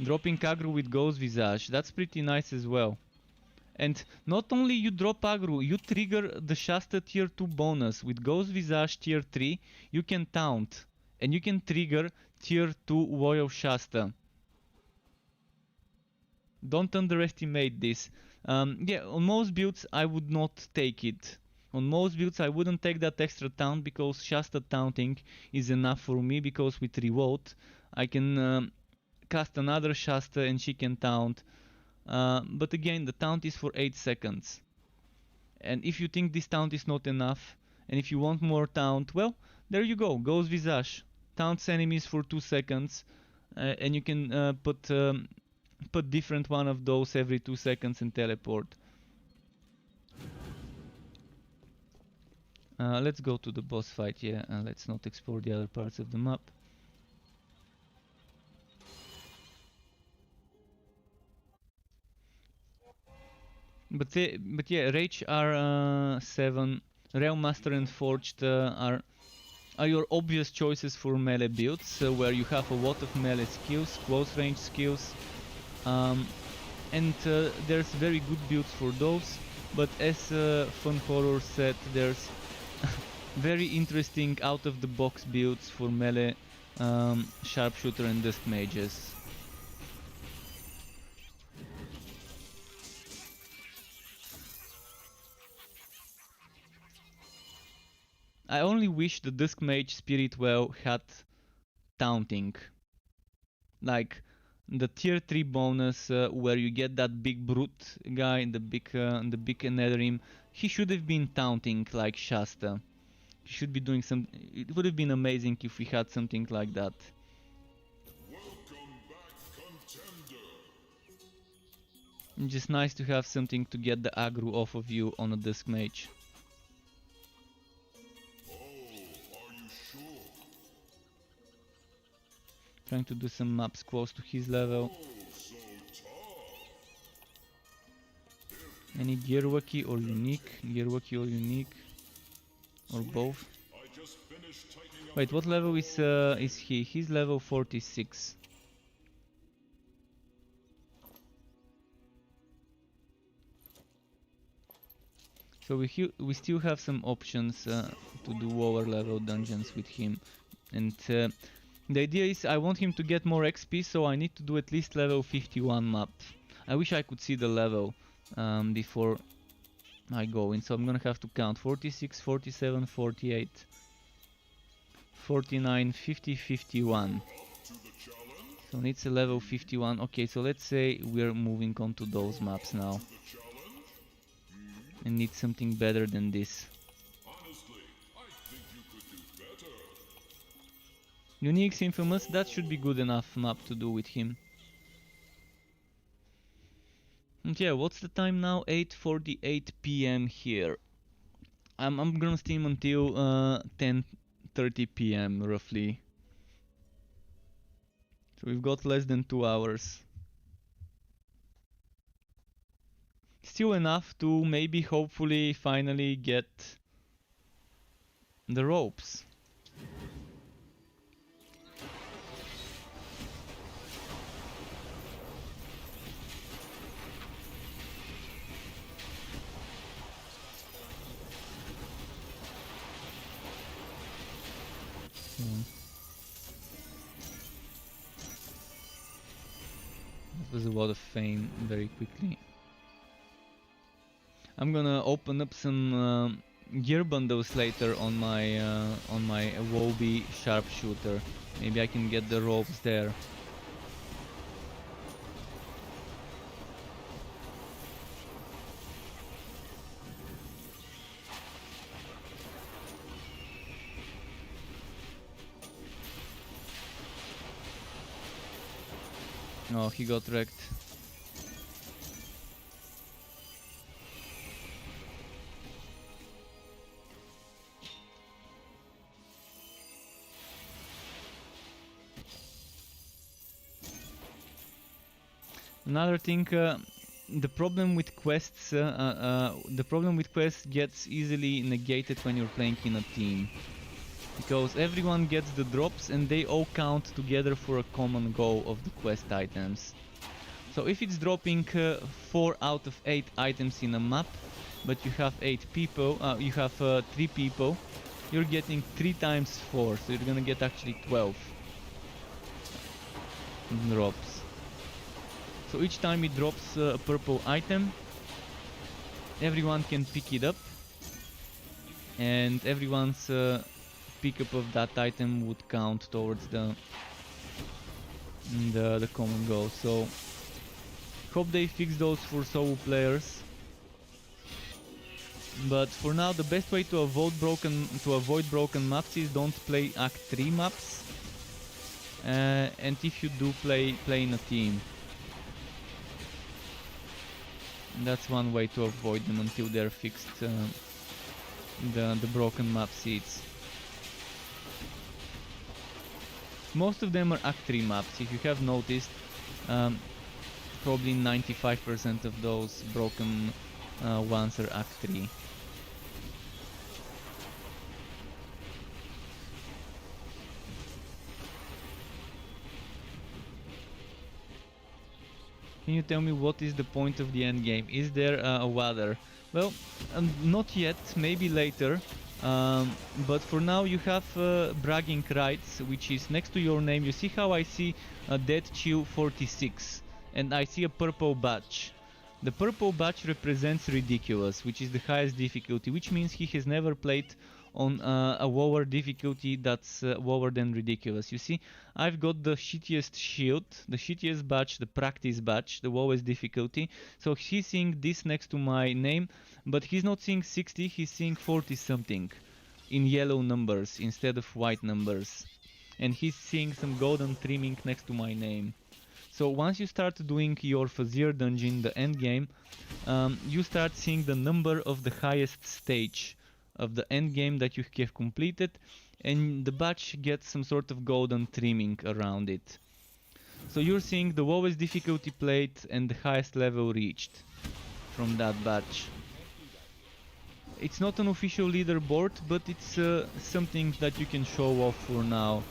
Dropping aggro with Ghost Visage, that's pretty nice as well. And not only you drop aggro, you trigger the Shasta tier 2 bonus. With Ghost Visage tier 3, you can taunt. And you can trigger tier 2 Royal Shasta. Don't underestimate this. Yeah, on most builds I would not take it. On most builds I wouldn't take that extra taunt because Shasta taunting is enough for me, because with Revolt I can cast another Shasta and she can taunt. But again, the taunt is for 8 seconds. And if you think this taunt is not enough, and if you want more taunt, well, there you go, Ghost Visage. Taunts enemies for 2 seconds, and you can put different one of those every 2 seconds and teleport. Let's go to the boss fight, yeah, and let's not explore the other parts of the map. But yeah, Rage R7, Realm Master and Forged are your obvious choices for melee builds, where you have a lot of melee skills, close range skills, and there's very good builds for those. But as Fun Horror said, there's very interesting out-of-the-box builds for melee, sharpshooter and dusk mages. I only wish the dusk mage spirit well had taunting, like the tier 3 bonus where you get that big brute guy, the big Netherim. He should have been taunting like Shasta. He should be doing some. It would have been amazing if we had something like that. Welcome back, contender. It's just nice to have something to get the aggro off of you on a dusk mage. Oh, are you sure? Trying to do some maps close to his level. Oh, so tough. Any Gearwaki or unique? Gearwaki or unique? Or both? I just finished tightening up. Wait, what level is he? He's level 46. So we still have some options to do lower level dungeons with him. And the idea is I want him to get more XP, so I need to do at least level 51 map. I wish I could see the level before I go in, so I'm gonna have to count 46, 47, 48, 49, 50, 51. So it's a level 51. Okay, so let's say we're moving on to those maps now. And need something better than this. Honestly, I think you could do better. Unique's Infamous, that should be good enough map to do with him. And yeah, what's the time now? 8:48 PM here. I'm gonna stream until 10:30 PM roughly. So we've got less than 2 hours. Still enough to maybe hopefully finally get the ropes. That was a lot of fame very quickly. I'm gonna open up some gear bundles later on my Wobby Sharpshooter. Maybe I can get the ropes there. Oh, he got wrecked. Another thing, the problem with quests, gets easily negated when you're playing in a team, because everyone gets the drops and they all count together for a common goal of the quest items. So if it's dropping 4 out of 8 items in a map, but you have 8 people, you have 3 people, you're getting 3 times 4, so you're gonna get actually 12 drops. So each time it drops a purple item, everyone can pick it up and everyone's pickup of that item would count towards the common goal. So hope they fix those for solo players. But for now, the best way to avoid broken maps is don't play Act 3 maps. And if you do, play in a team. That's one way to avoid them until they're fixed, the broken map seeds. Most of them are Act 3 maps. If you have noticed, probably 95% of those broken ones are Act 3. Can you tell me what is the point of the end game? Is there a water? Well, not yet, maybe later. But for now you have bragging rights, which is next to your name. You see how I see a Dead Chill 46 and I see a purple badge. The purple badge represents Ridiculous, which is the highest difficulty, which means he has never played on a lower difficulty that's lower than Ridiculous. You see, I've got the shittiest shield, the shittiest badge, the practice badge, the lowest difficulty. So he's seeing this next to my name, but he's not seeing 60, he's seeing 40 something in yellow numbers instead of white numbers. And he's seeing some golden trimming next to my name. So once you start doing your Fazir dungeon, the end game, you start seeing the number of the highest stage of the end game that you have completed, and the badge gets some sort of golden trimming around it. So you're seeing the lowest difficulty played and the highest level reached from that badge. It's not an official leaderboard, but it's something that you can show off for now.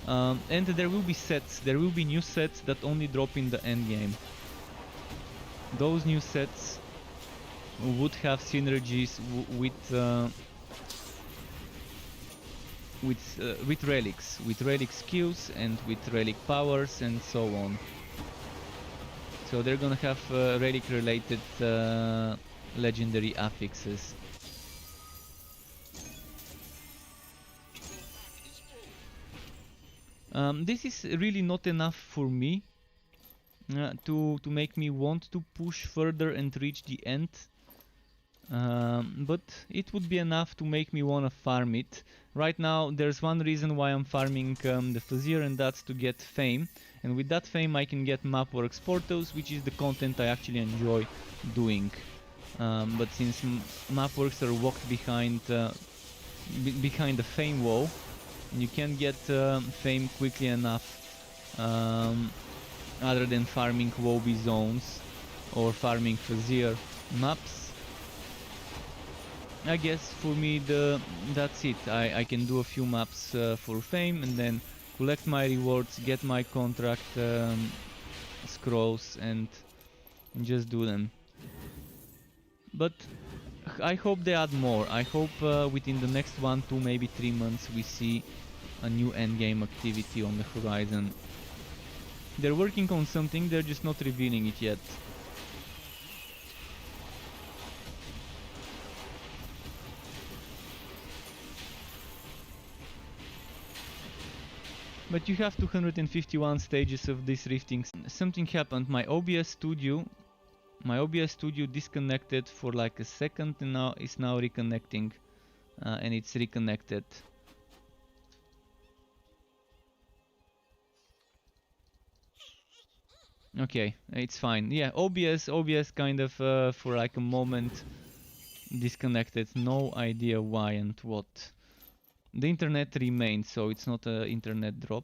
And there will be sets, there will be new sets that only drop in the end game. Those new sets would have synergies with relic skills and with relic powers and so on. So they're gonna have relic related legendary affixes. This is really not enough for me to make me want to push further and reach the end. But it would be enough to make me wanna farm it. Right now there's one reason why I'm farming the Fazir, and that's to get fame. And with that fame I can get Mapworks portals, which is the content I actually enjoy doing. But since Mapworks are locked behind the fame wall, and you can't get fame quickly enough other than farming lobby zones or farming Fazir maps, I guess for me that's it. I can do a few maps for fame and then collect my rewards, get my contract scrolls and just do them. But I hope they add more. I hope within the next 1, 2, maybe 3 months we see a new endgame activity on the horizon. They're working on something, they're just not revealing it yet. But you have 251 stages of this rifting. Something happened. My OBS studio disconnected for like a second, and now it's reconnecting, and it's reconnected. Okay, it's fine. Yeah, OBS kind of for like a moment disconnected. No idea why and what. The internet remains, so it's not an internet drop.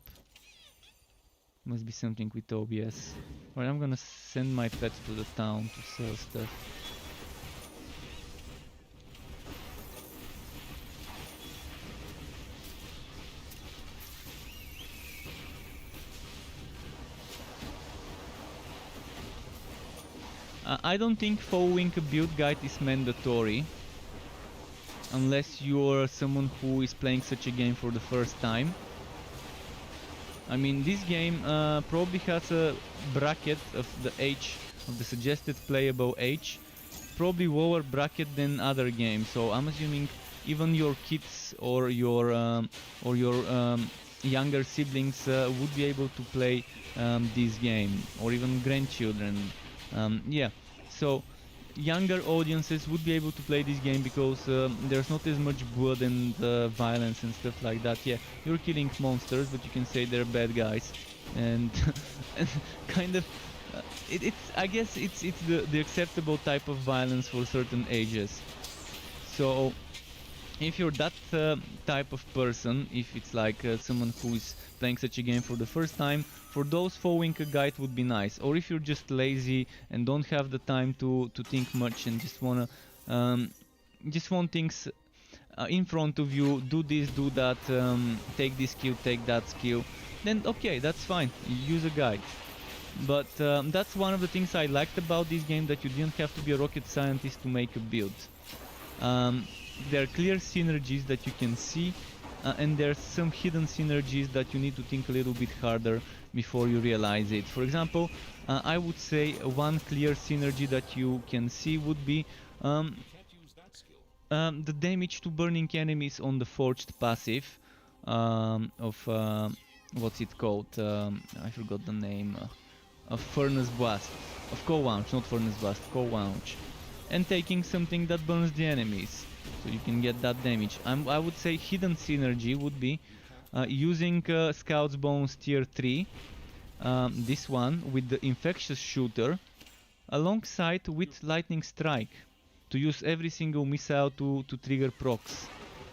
Must be something with OBS. Alright, I'm gonna send my pet to the town to sell stuff. I don't think following a build guide is mandatory, unless you're someone who is playing such a game for the first time. I mean, this game probably has a bracket of the age, of the suggested playable age, probably lower bracket than other games, so I'm assuming even your kids or your younger siblings would be able to play this game, or even grandchildren. Yeah, so younger audiences would be able to play this game because there's not as much blood and violence and stuff like that. Yeah, you're killing monsters, but you can say they're bad guys, and, and kind of it's I guess it's the acceptable type of violence for certain ages. So if you're that type of person, if it's like someone who is playing such a game for the first time, for those following a guide would be nice. Or if you're just lazy and don't have the time to think much and just want things in front of you, do this, do that, take this skill, take that skill, then okay, that's fine, use a guide. But that's one of the things I liked about this game, that you didn't have to be a rocket scientist to make a build. There are clear synergies that you can see, and there's some hidden synergies that you need to think a little bit harder before you realize it. For example, I would say one clear synergy that you can see would be the damage to burning enemies on the forged passive of what's it called? I forgot the name. Of Furnace Blast, of Coal Launch, not Furnace Blast, Coal Launch, and taking something that burns the enemies, so you can get that damage. I would say hidden synergy would be using Scout's Bones Tier 3, this one, with the Infectious Shooter, alongside with Lightning Strike, to use every single missile to trigger procs.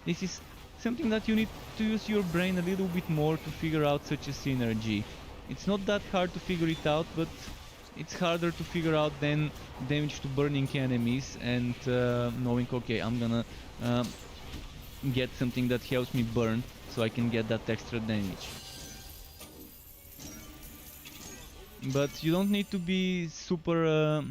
This is something that you need to use your brain a little bit more to figure out such a synergy. It's not that hard to figure it out, but it's harder to figure out than damage to burning enemies and knowing, okay, I'm gonna get something that helps me burn so I can get that extra damage. But you don't need to be super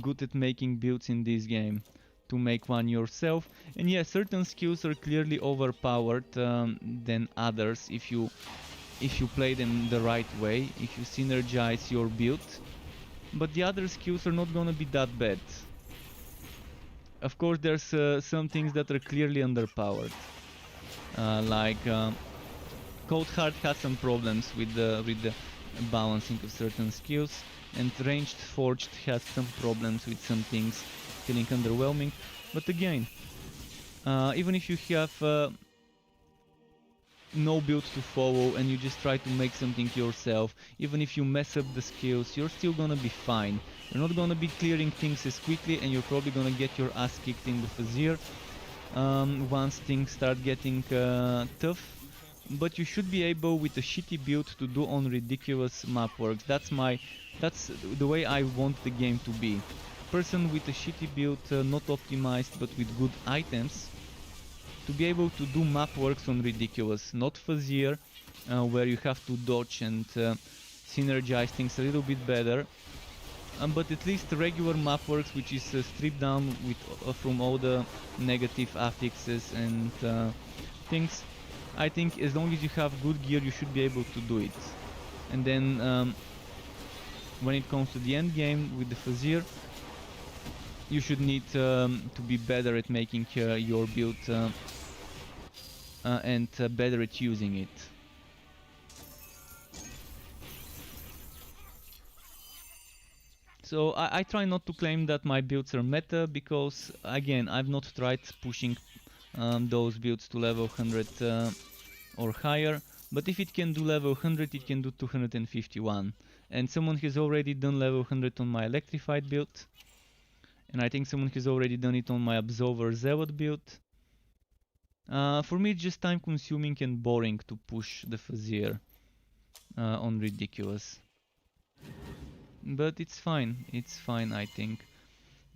good at making builds in this game to make one yourself. And yeah, certain skills are clearly overpowered than others if you play them the right way, if you synergize your build, but the other skills are not gonna be that bad. Of course, there's some things that are clearly underpowered, like Cold Heart has some problems with the balancing of certain skills, and Ranged Forged has some problems with some things, feeling underwhelming. But again, even if you have no build to follow and you just try to make something yourself, even if you mess up the skills, you're still gonna be fine. You're not gonna be clearing things as quickly, and you're probably gonna get your ass kicked in the Fazir once things start getting tough. But you should be able, with a shitty build, to do on ridiculous map works. That's the way I want the game to be. Person with a shitty build, not optimized but with good items, to be able to do map works on ridiculous, not Fazir, where you have to dodge and synergize things a little bit better, but at least regular map works, which is stripped down with from all the negative affixes and things. I think as long as you have good gear, you should be able to do it. And then when it comes to the end game with the Fazir, you should need to be better at making your build and better at using it. So I try not to claim that my builds are meta, because again, I've not tried pushing those builds to level 100 or higher, but if it can do level 100, it can do 251. And someone has already done level 100 on my Electrified build, and I think someone has already done it on my Absolver Zealot build. For me, it's just time consuming and boring to push the Fazir on ridiculous. But it's fine, I think.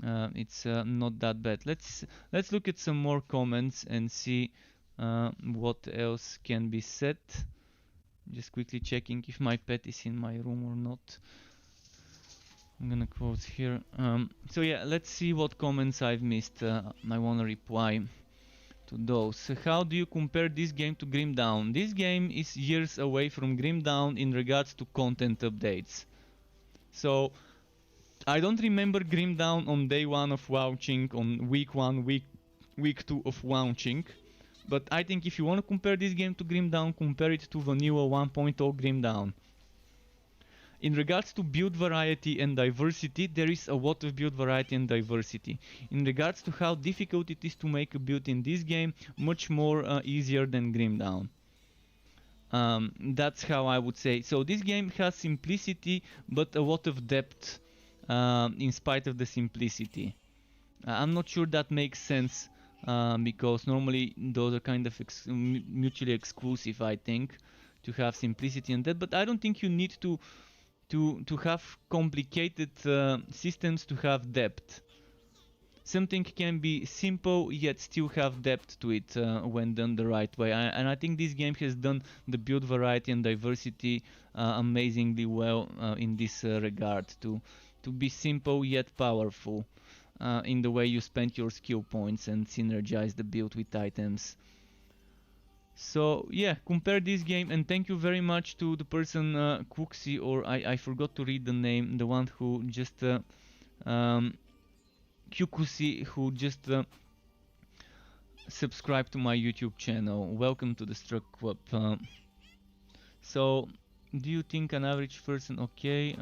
It's not that bad. Let's look at some more comments and see what else can be said. Just quickly checking if my pet is in my room or not. I'm gonna close here. So yeah, let's see what comments I've missed. I wanna reply to those. How do you compare this game to Grim Dawn? This game is years away from Grim Dawn in regards to content updates. So I don't remember Grim Dawn on day one of launching, on week 1, week week 2 of launching. But I think if you want to compare this game to Grim Dawn, compare it to Vanilla 1.0 Grim Dawn. In regards to build variety and diversity, there is a lot of build variety and diversity. In regards to how difficult it is to make a build in this game, much more easier than Grim Dawn. That's how I would say. So this game has simplicity, but a lot of depth in spite of the simplicity. I'm not sure that makes sense because normally those are kind of mutually exclusive, I think, to have simplicity and that. But I don't think you need to have complicated systems to have depth. Something can be simple yet still have depth to it when done the right way. And I think this game has done the build variety and diversity amazingly well in this regard, to be simple yet powerful in the way you spend your skill points and synergize the build with items. So yeah, compare this game, and thank you very much to the person Kuxi, or I forgot to read the name, the one who just Kukusi, who just subscribed to my YouTube channel. Welcome to the Struck Club. So, do you think an average person? Okay.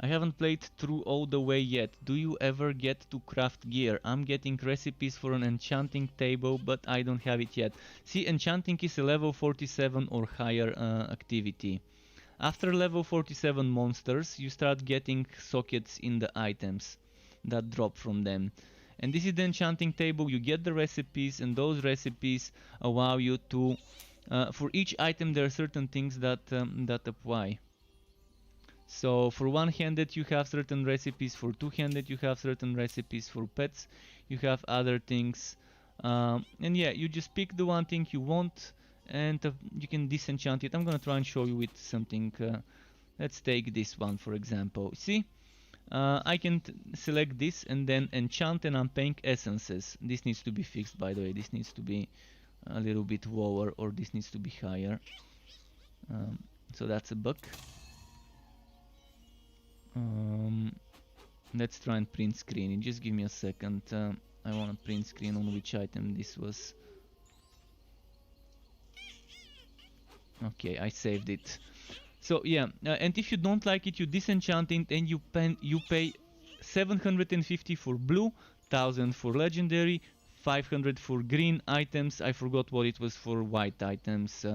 I haven't played through all the way yet. Do you ever get to craft gear? I'm getting recipes for an enchanting table, but I don't have it yet. See, enchanting is a level 47 or higher activity. After level 47 monsters, you start getting sockets in the items that drop from them. And this is the enchanting table. You get the recipes, and those recipes allow you to... for each item there are certain things that apply. So for one-handed you have certain recipes, for two-handed you have certain recipes, for pets you have other things. And yeah, you just pick the one thing you want, and you can disenchant it. I'm gonna try and show you with something. Let's take this one for example. See? I can select this and then enchant, and I'm paying essences. This needs to be fixed, by the way. This needs to be a little bit lower, or this needs to be higher. So that's a bug. Let's try and print screen. Just give me a second. I want to print screen on which item this was. Okay, I saved it. So yeah, and if you don't like it, you disenchant it, and you pay 750 for blue, 1000 for legendary, 500 for green items. I forgot what it was for white items.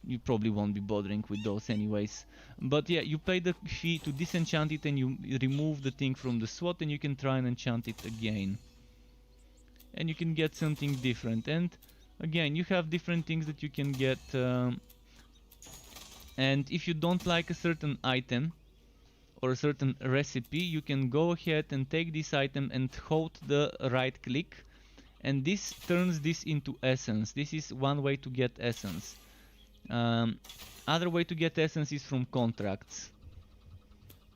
You probably won't be bothering with those anyways. But yeah, you pay the fee to disenchant it, and you remove the thing from the slot, and you can try and enchant it again. And you can get something different. And again, you have different things that you can get. And if you don't like a certain item or a certain recipe, you can go ahead and take this item and hold the right click, and this turns this into essence. This is one way to get essence. Other way to get essence is from contracts.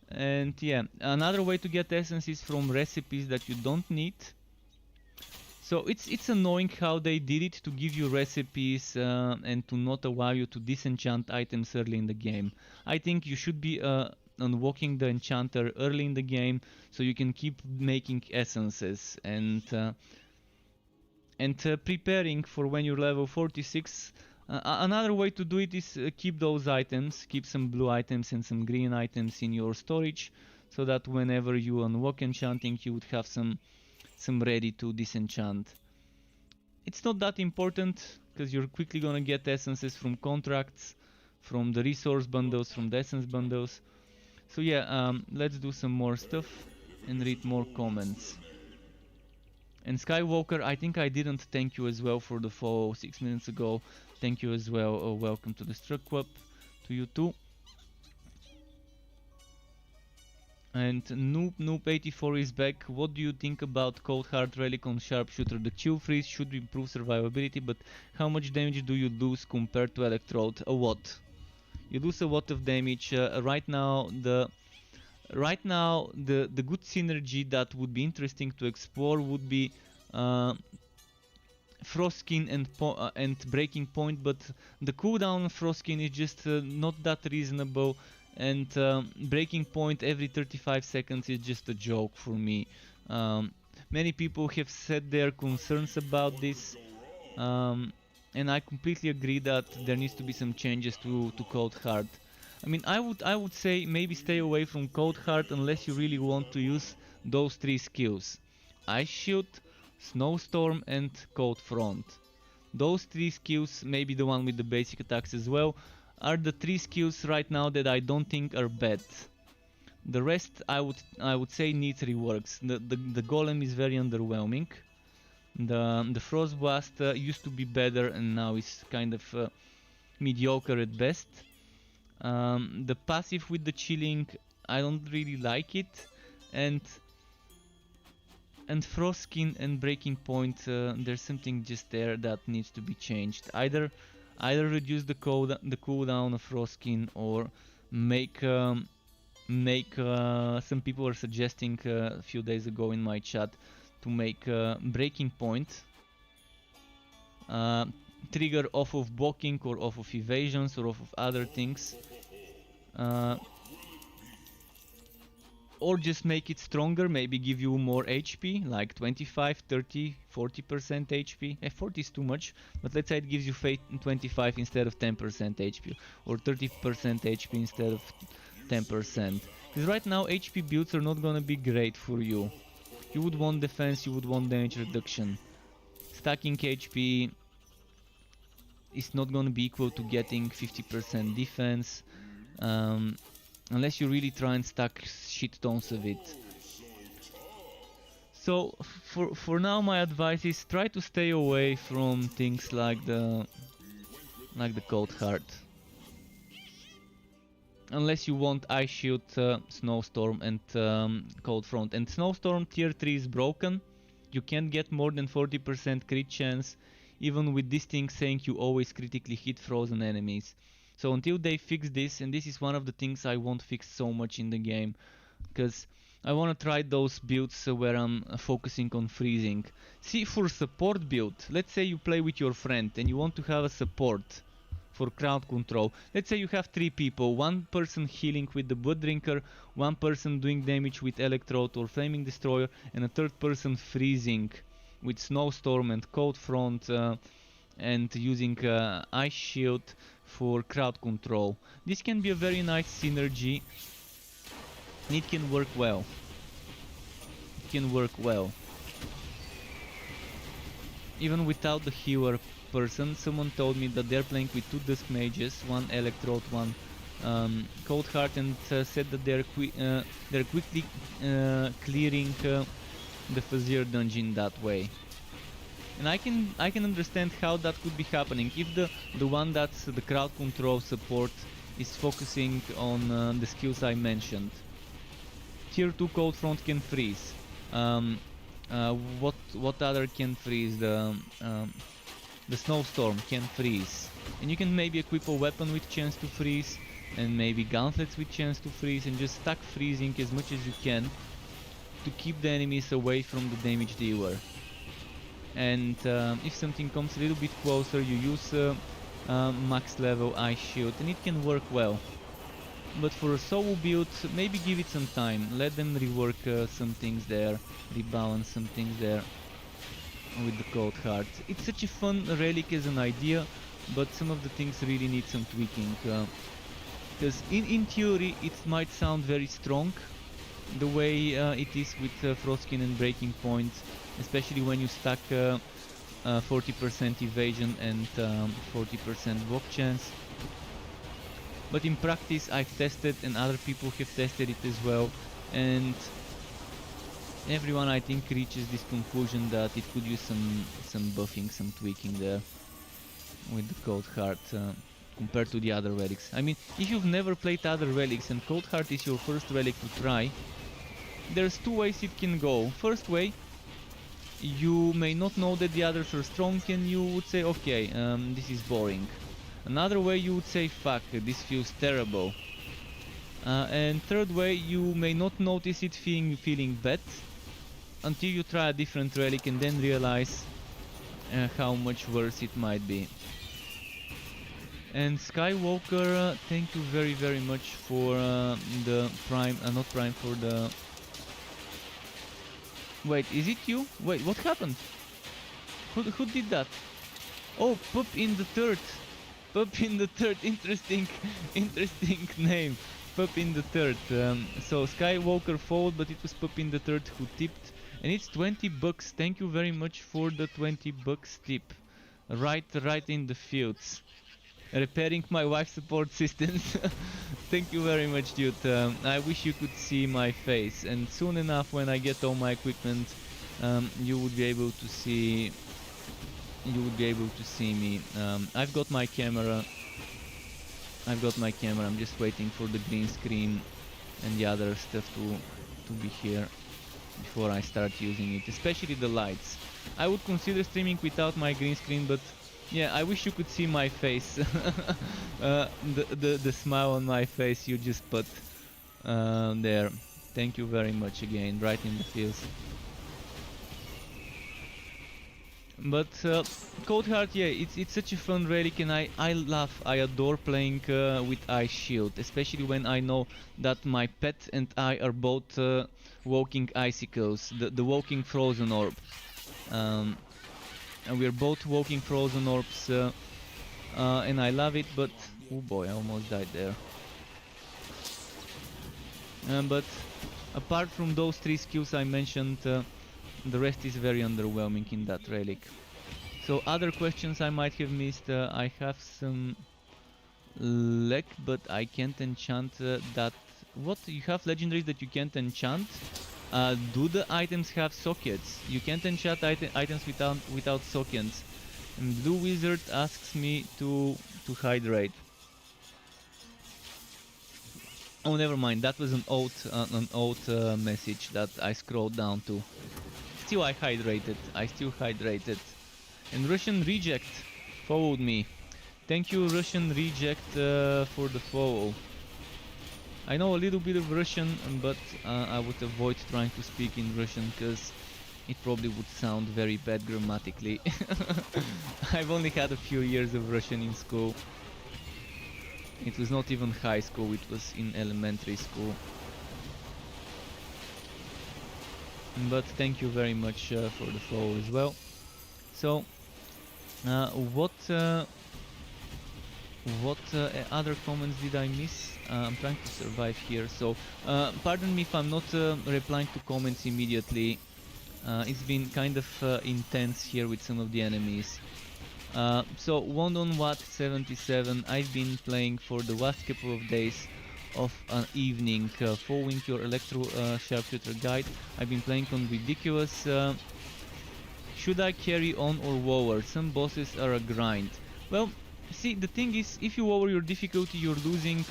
And yeah, another way to get essence is from recipes that you don't need. So it's annoying how they did it, to give you recipes and to not allow you to disenchant items early in the game. I think you should be unlocking the enchanter early in the game, so you can keep making essences and preparing for when you're level 46. Another way to do it is keep those items, keep some blue items and some green items in your storage, so that whenever you unlock enchanting, you would have some ready to disenchant. It's not that important, because you're quickly gonna get essences from contracts, from the resource bundles, from the essence bundles. So yeah, let's do some more stuff and read more comments. And Skywalker, I think I didn't thank you as well for the follow 6 minutes ago. Thank you as well. Welcome to the Struck Club, to you too. And Noob84 is back. What do you think about Cold Hard Relic on Sharpshooter? The chill freeze should improve survivability, but how much damage do you lose compared to Electrode? A lot. You lose a lot of damage. Right now the good synergy that would be interesting to explore would be Frostskin and Breaking Point, but the cooldown of Frostskin is just not that reasonable, and Breaking Point every 35 seconds is just a joke for me. Many people have said their concerns about this, and I completely agree that there needs to be some changes to Cold Heart. I mean, I would say maybe stay away from Cold Heart unless you really want to use those three skills: Ice Shield, Snowstorm, and Cold Front. Those three skills, maybe the one with the basic attacks as well, are the three skills right now that I don't think are bad. The rest I would say needs reworks. The golem is very underwhelming. The Frost Blast used to be better and now is kind of mediocre at best. The passive with the chilling, I don't really like it, and Frost Skin and Breaking Point, there's something just there that needs to be changed. Either reduce the cooldown of Frost Skin, or make some people were suggesting a few days ago in my chat to make Breaking Point trigger off of blocking or off of evasions or off of other things, or just make it stronger, maybe give you more HP, like 25, 30, 40% HP. 40 is too much, but let's say it gives you 25 instead of 10% HP, or 30% HP instead of 10%. Because right now HP builds are not gonna be great for you. You would want defense, you would want damage reduction. Stacking HP is not gonna be equal to getting 50% defense, unless you really try and stack shit tons of it. So for now my advice is try to stay away from things like the Cold Heart. Unless you want Ice Shield, Snowstorm and Cold Front. And Snowstorm tier 3 is broken. You can't get more than 40% crit chance, even with this thing saying you always critically hit frozen enemies. So until they fix this, and this is one of the things I won't fix so much in the game, because I want to try those builds where I'm focusing on freezing. See, for support build, let's say you play with your friend and you want to have a support for crowd control. Let's say you have 3 people, one person healing with the Blood Drinker, one person doing damage with Electrode or Flaming Destroyer, and a third person freezing with Snowstorm and Cold Front, and using Ice Shield for crowd control. This can be a very nice synergy, and it can work well. Even without the healer person. Someone told me that they're playing with 2 Dusk Mages, one Electrode, one Cold Heart, and said that they're quickly clearing the Fazir dungeon that way. And I can understand how that could be happening if the one that's the crowd control support is focusing on the skills I mentioned. Tier 2 Cold Front can freeze. What other can freeze? The Snowstorm can freeze. And you can maybe equip a weapon with chance to freeze, and maybe gauntlets with chance to freeze, and just stack freezing as much as you can to keep the enemies away from the damage dealer. And if something comes a little bit closer, you use max level Ice Shield, and it can work well. But for a solo build, maybe give it some time, let them rework some things there, rebalance some things there with the Cold Heart. It's such a fun relic as an idea, but some of the things really need some tweaking. Because in theory it might sound very strong, the way it is with Frostskin and Breaking Point, especially when you stack 40% evasion and 40% block chance. But in practice I've tested, and other people have tested it as well, and everyone I think reaches this conclusion that it could use some buffing, some tweaking there with the Cold Heart compared to the other relics. I mean, if you've never played other relics and Cold Heart is your first relic to try, there's 2 ways it can go. First way, you may not know that the others are strong and you would say, okay, this is boring. Another way, you would say, fuck, this feels terrible. And third way, you may not notice it feeling bad until you try a different relic and then realize how much worse it might be. And Skywalker, thank you very very much for the Prime, not Prime, for the Wait, is it you? Wait, what happened? Who did that? Oh, Pup in the Third. Pup in the Third. Interesting, interesting name. Pup in the Third. So Skywalker followed, but it was Pup in the Third who tipped, and it's 20 bucks. Thank you very much for the 20 bucks tip. Right in the fields. Repairing my wife support systems. Thank you very much, dude. I wish you could see my face, and soon enough, when I get all my equipment, you would be able to see. You would be able to see me. I've got my camera. I'm just waiting for the green screen and the other stuff to be here before I start using it. Especially the lights. I would consider streaming without my green screen, but yeah, I wish you could see my face. The smile on my face you just put there. Thank you very much again, right in the feels. But Cold Heart, yeah, it's such a fun relic, and I adore playing with Ice Shield, especially when I know that my pet and I are both walking icicles, the walking frozen orb. And we're both walking frozen orbs, and I love it, but oh boy, I almost died there. But apart from those 3 skills I mentioned, the rest is very underwhelming in that relic. So other questions I might have missed, I have some luck, but I can't enchant that. What? You have legendaries that you can't enchant? Do the items have sockets? You can't enchant items without sockets. And Blue Wizard asks me to hydrate. Oh, never mind. That was an old message that I scrolled down to. Still, I still hydrated. And Russian Reject followed me. Thank you, Russian Reject, for the follow. I know a little bit of Russian, but I would avoid trying to speak in Russian because it probably would sound very bad grammatically. I've only had a few years of Russian in school. It was not even high school, it was in elementary school. But thank you very much for the follow as well. So, what other comments did I miss? I'm trying to survive here, so pardon me if I'm not replying to comments immediately. It's been kind of intense here with some of the enemies. So One on Watt 77, I've been playing for the last couple of days of an evening, following your Electrode Sharpshooter guide. I've been playing on ridiculous. Should I carry on or lower? Some bosses are a grind. Well, see, the thing is, if you lower your difficulty, you're losing.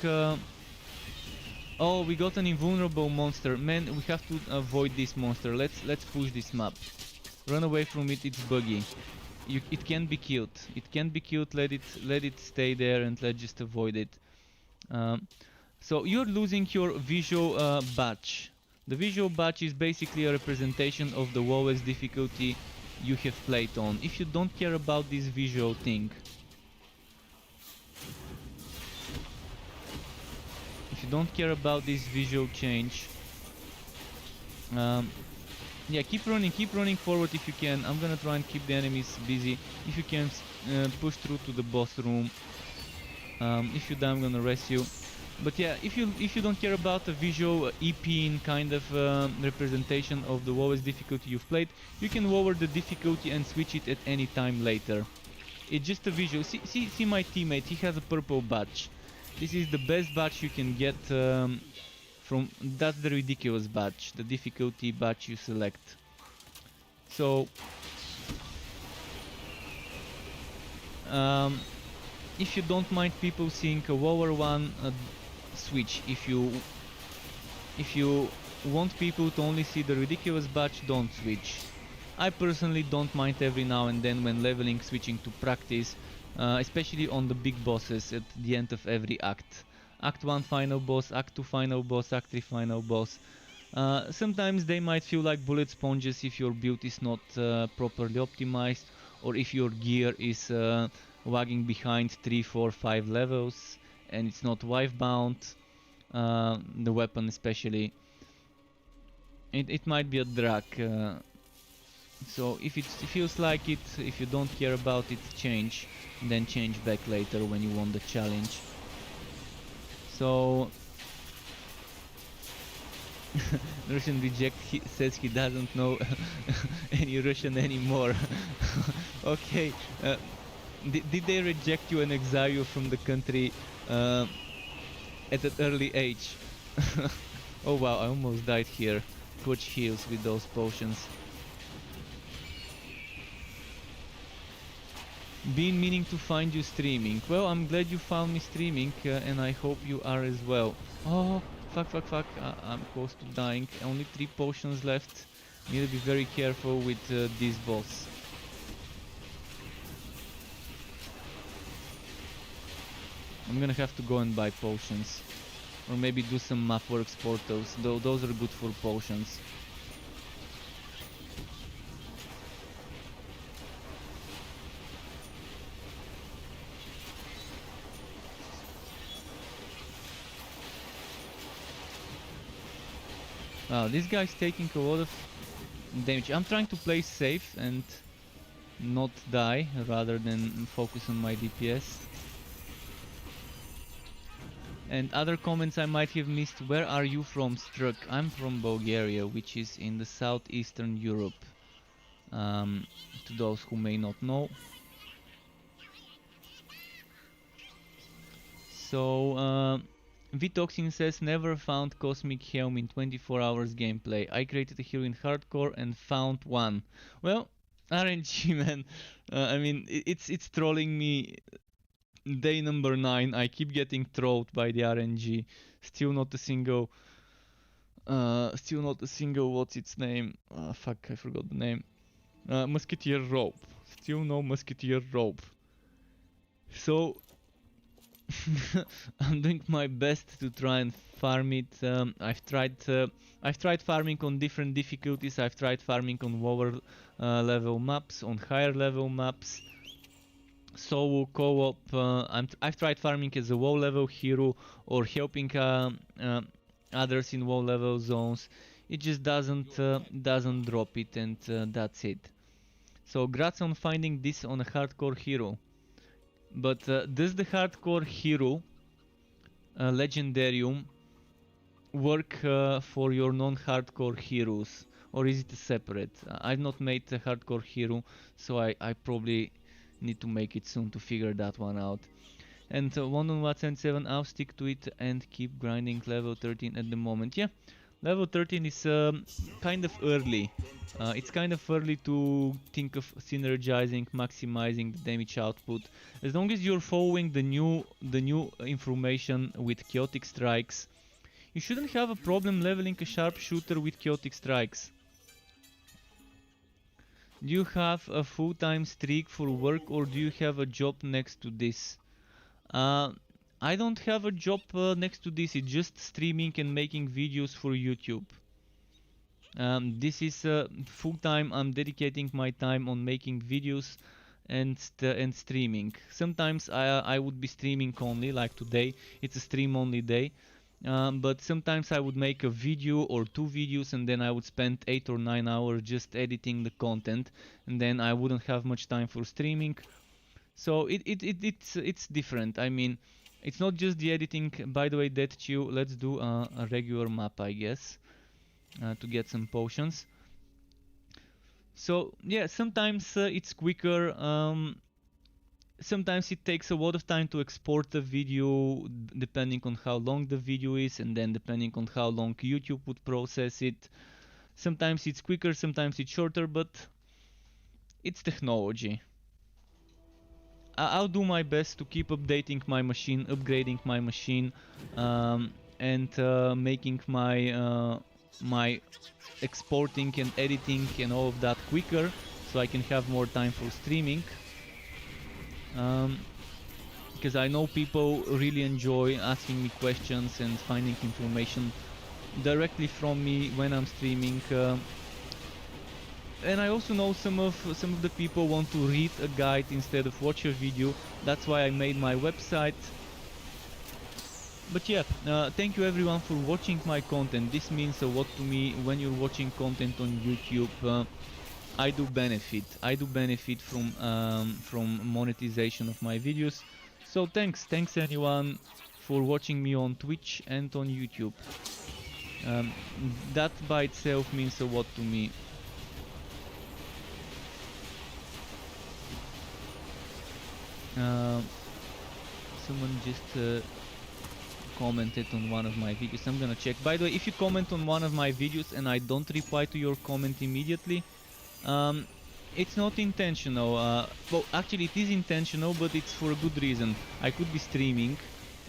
Oh, we got an invulnerable monster. Man, we have to avoid this monster. Let's push this map. Run away from it. It's buggy. It can be killed. It can be killed. Let it stay there, and let's just avoid it. So you're losing your visual badge. The visual badge is basically a representation of the lowest difficulty you have played on. If you don't care about this visual thing, if you don't care about this visual change, yeah, keep running forward if you can. I'm gonna try and keep the enemies busy. If you can, push through to the boss room. If you die, I'm gonna rest you. But yeah, if you don't care about the visual EP kind of representation of the lowest difficulty you've played, you can lower the difficulty and switch it at any time later. It's just a visual. See my teammate. He has a purple badge. This is the best badge you can get from. That's the ridiculous badge, the difficulty badge you select. So if you don't mind people seeing a lower one, switch. If you want people to only see the ridiculous badge, don't switch. I personally don't mind every now and then when leveling switching to practice, especially on the big bosses at the end of every act. Act 1 final boss, Act 2 final boss, Act 3 final boss. Sometimes they might feel like bullet sponges if your build is not properly optimized, or if your gear is lagging behind 3, 4, 5 levels and it's not wife bound, the weapon especially. it might be a drag. So if it feels like it, if you don't care about it, change, then change back later when you want the challenge. So Russian reject says he doesn't know any Russian anymore. Okay, did they reject you and exile you from the country at an early age? Oh wow, I almost died here. Coach heals with those potions. Been meaning to find you streaming. Well, I'm glad you found me streaming, and I hope you are as well. Oh, fuck. I'm close to dying. Only 3 potions left. Need to be very careful with this boss. I'm gonna have to go and buy potions. Or maybe do some Mapworks portals, though those are good for potions. Wow, this guy's taking a lot of damage. I'm trying to play safe and not die, rather than focus on my DPS. And other comments I might have missed. Where are you from, Struck? I'm from Bulgaria, which is in the southeastern Europe. To those who may not know. So, Vitoxin says, never found Cosmic Helm in 24 hours gameplay. I created a hero in hardcore and found one. Well, RNG, man. I mean, it's trolling me. Day number 9, I keep getting trolled by the RNG. Still not a single, what's its name? Fuck, I forgot the name. Musketeer rope. Still no Musketeer rope. So, I'm doing my best to try and farm it. I've tried farming on different difficulties. I've tried farming on lower level maps, on higher level maps. Solo co-op. I've tried farming as a low level hero or helping others in low level zones. It just doesn't drop it, and that's it. So grats on finding this on a hardcore hero. But does the hardcore hero legendarium work for your non-hardcore heroes, or is it separate? I've not made a hardcore hero, so I probably need to make it soon to figure that one out. And London Watt 77, I'll stick to it and keep grinding level 13 at the moment. Yeah, level 13 is kind of early. It's kind of early to think of synergizing, maximizing the damage output. As long as you're following the new information with chaotic strikes, you shouldn't have a problem leveling a sharpshooter with chaotic strikes. Do you have a full-time streak for work, or do you have a job next to this? I don't have a job next to this. It's just streaming and making videos for YouTube. This is full-time. I'm dedicating my time on making videos and streaming. Sometimes I would be streaming only, like today. It's a stream-only day. But sometimes I would make a video or 2 videos, and then I would spend 8 or 9 hours just editing the content, and then I wouldn't have much time for streaming. So it's different. I mean, it's not just the editing. By the way, let's do a regular map, I guess, to get some potions. So yeah, sometimes it's quicker. Sometimes it takes a lot of time to export the video, depending on how long the video is, and then depending on how long YouTube would process it. Sometimes it's quicker, sometimes it's shorter, but it's technology. I'll do my best to keep updating my machine, upgrading my machine, and making my exporting and editing and all of that quicker, so I can have more time for streaming. Because I know people really enjoy asking me questions and finding information directly from me when I'm streaming. And I also know some of the people want to read a guide instead of watch a video. That's why I made my website. But yeah, thank you everyone for watching my content. This means a lot to me. When you're watching content on YouTube, I do benefit. I do benefit from monetization of my videos. So thanks anyone for watching me on Twitch and on YouTube. Um, that by itself means a lot to me. Someone just commented on one of my videos. I'm gonna check. By the way, if you comment on one of my videos and I don't reply to your comment immediately, it's not intentional. Well, actually it is intentional, but it's for a good reason. I could be streaming,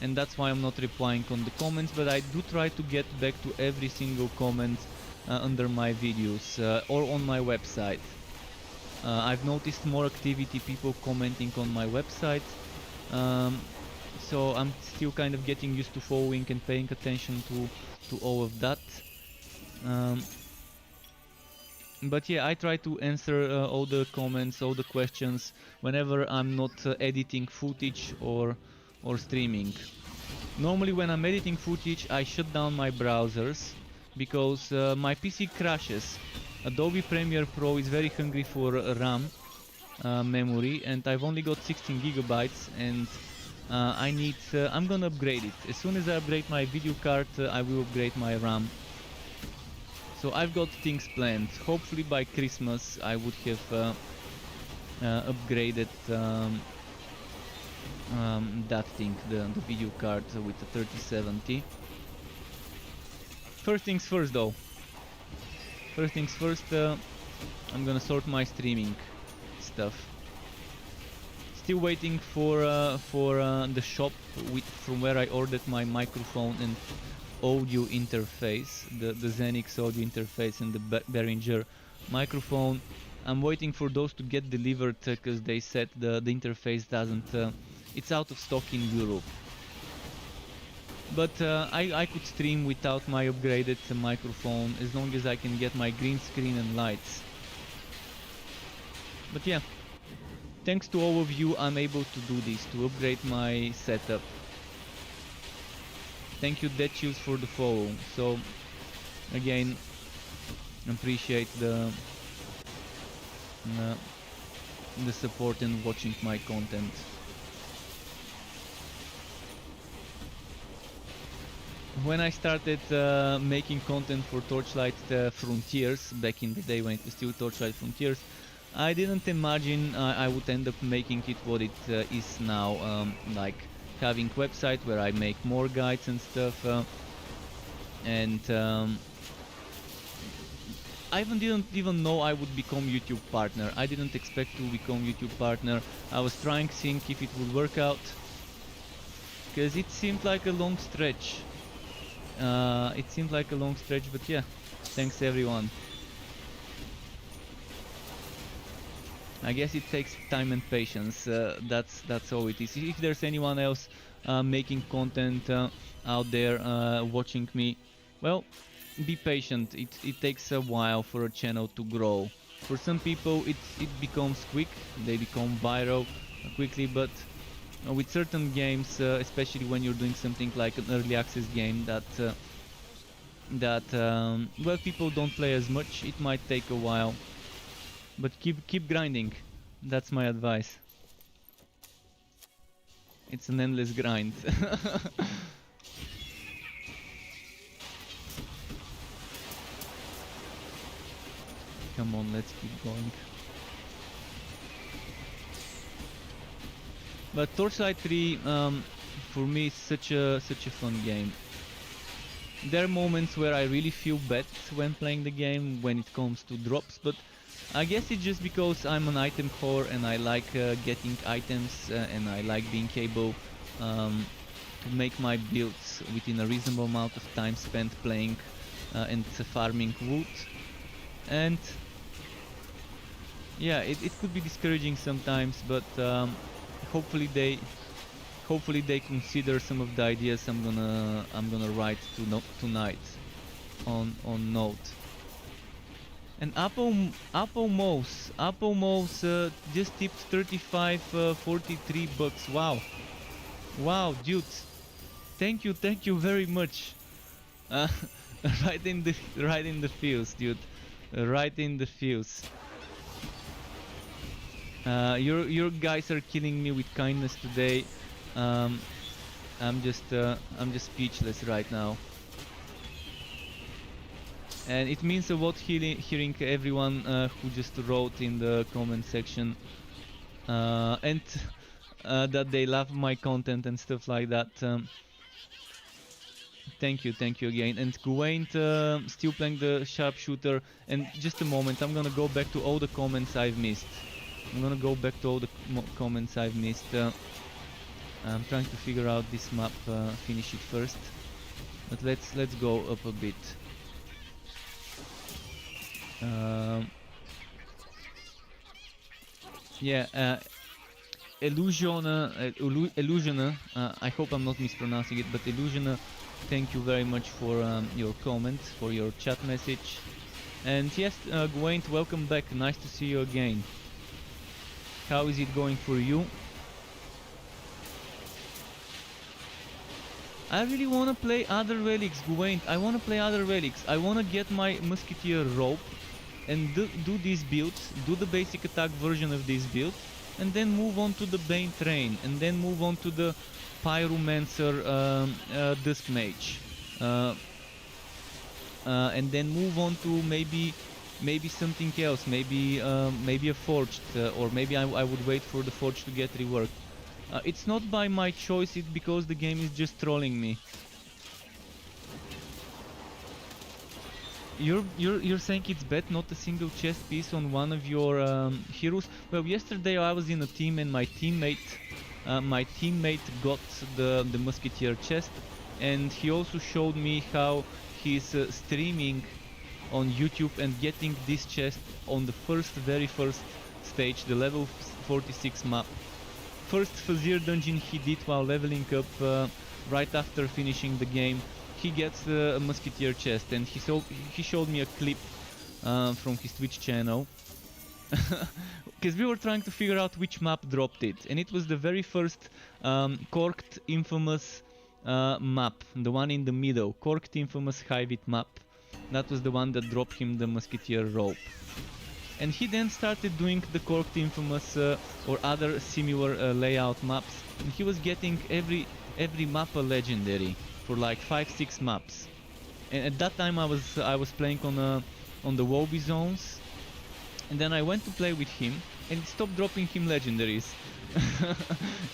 and that's why I'm not replying on the comments, but I do try to get back to every single comment under my videos or on my website. I've noticed more activity, people commenting on my website. So I'm still kind of getting used to following and paying attention to all of that. But yeah, I try to answer all the comments, all the questions whenever I'm not editing footage or streaming. Normally when I'm editing footage I shut down my browsers because my PC crashes. Adobe Premiere Pro is very hungry for RAM memory, and I've only got 16 gigabytes, and I'm gonna upgrade it. As soon as I upgrade my video card, I will upgrade my RAM. So I've got things planned. Hopefully by Christmas I would have upgraded that thing, the video card with the 3070. First things first though. First things first, I'm gonna sort my streaming stuff. Still waiting for the shop from where I ordered my microphone and audio interface, the Zenix audio interface and the Behringer microphone. I'm waiting for those to get delivered because they said the interface doesn't, it's out of stock in Europe. But I could stream without my upgraded microphone as long as I can get my green screen and lights. But yeah, thanks to all of you I'm able to do this, to upgrade my setup. Thank you Deadchills for the follow. So again, appreciate the support and watching my content. When I started making content for Torchlight Frontiers back in the day when it was still Torchlight Frontiers, I didn't imagine I would end up making it what it is now, like having website where I make more guides and stuff, and I didn't even know I would become YouTube partner. I didn't expect to become YouTube partner. I was trying to think if it would work out, because it seemed like a long stretch. But yeah, thanks everyone. I guess it takes time and patience. That's all it is. If there's anyone else making content out there watching me, well, be patient. It takes a while for a channel to grow. For some people it becomes quick, they become viral quickly, but with certain games, especially when you're doing something like an early access game that well, people don't play as much, it might take a while. But keep grinding. That's my advice. It's an endless grind. Come on, let's keep going. But Torchlight 3 for me is such a fun game. There are moments where I really feel bad when playing the game when it comes to drops, but I guess it's just because I'm an item whore and I like getting items and I like being able to make my builds within a reasonable amount of time spent playing and farming wood. And yeah, it could be discouraging sometimes, but hopefully they consider some of the ideas I'm gonna write tonight on Note. And Apple Mouse just tipped 35 43 bucks. Wow, dude, Thank you very much. Uh, right in the feels, dude. Right in the feels. Your guys are killing me with kindness today. Um, I'm just speechless right now. And it means a lot hearing everyone who just wrote in the comment section and that they love my content and stuff like that. Thank you again. And Gawain still playing the sharpshooter. And just a moment, I'm gonna go back to all the comments I've missed. Comments I've missed. I'm trying to figure out this map, finish it first. But let's go up a bit. Yeah, Illusioner, I hope I'm not mispronouncing it, but Illusioner, thank you very much for your comment, for your chat message. And yes, Gawain, welcome back, nice to see you again. How is it going for you? I really wanna play other relics, Gawain. I wanna play other relics. I wanna get my Musketeer rope and do this build, do the basic attack version of this build, and then move on to the Bane Train, and then move on to the Pyromancer Dusk Mage, and then move on to maybe something else, maybe a Forged, or maybe I would wait for the Forged to get reworked. It's not by my choice, it's because the game is just trolling me. You're saying it's bad not a single chest piece on one of your heroes? Well, yesterday I was in a team and my teammate got the Musketeer chest, and he also showed me how he's streaming on YouTube and getting this chest on the very first stage, the level 46 map. First Fazir dungeon he did while leveling up right after finishing the game. He gets a Musketeer chest, and he showed me a clip from his Twitch channel. Because we were trying to figure out which map dropped it, and it was the very first Corked Infamous map, the one in the middle, Corked Infamous Hivit map. That was the one that dropped him the Musketeer rope. And he then started doing the Corked Infamous or other similar layout maps, and he was getting every map a legendary for like 5-6 maps. And at that time I was playing on the Wobby zones, and then I went to play with him, and it stopped dropping him legendaries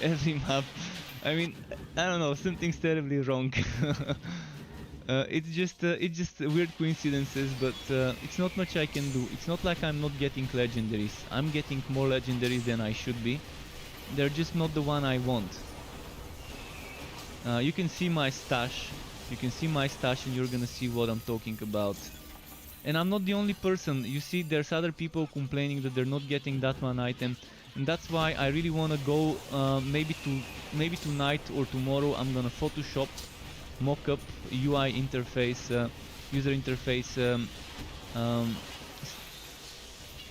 every map. I mean, I don't know, something's terribly wrong. It's just weird coincidences, but it's not much I can do. It's not like I'm not getting legendaries. I'm getting more legendaries than I should be. They're just not the one I want. You can see my stash. And you're gonna see what I'm talking about. And I'm not the only person. You see, there's other people complaining that they're not getting that one item, and that's why I really wanna go. Maybe tonight or tomorrow I'm gonna Photoshop, mock up UI interface, user interface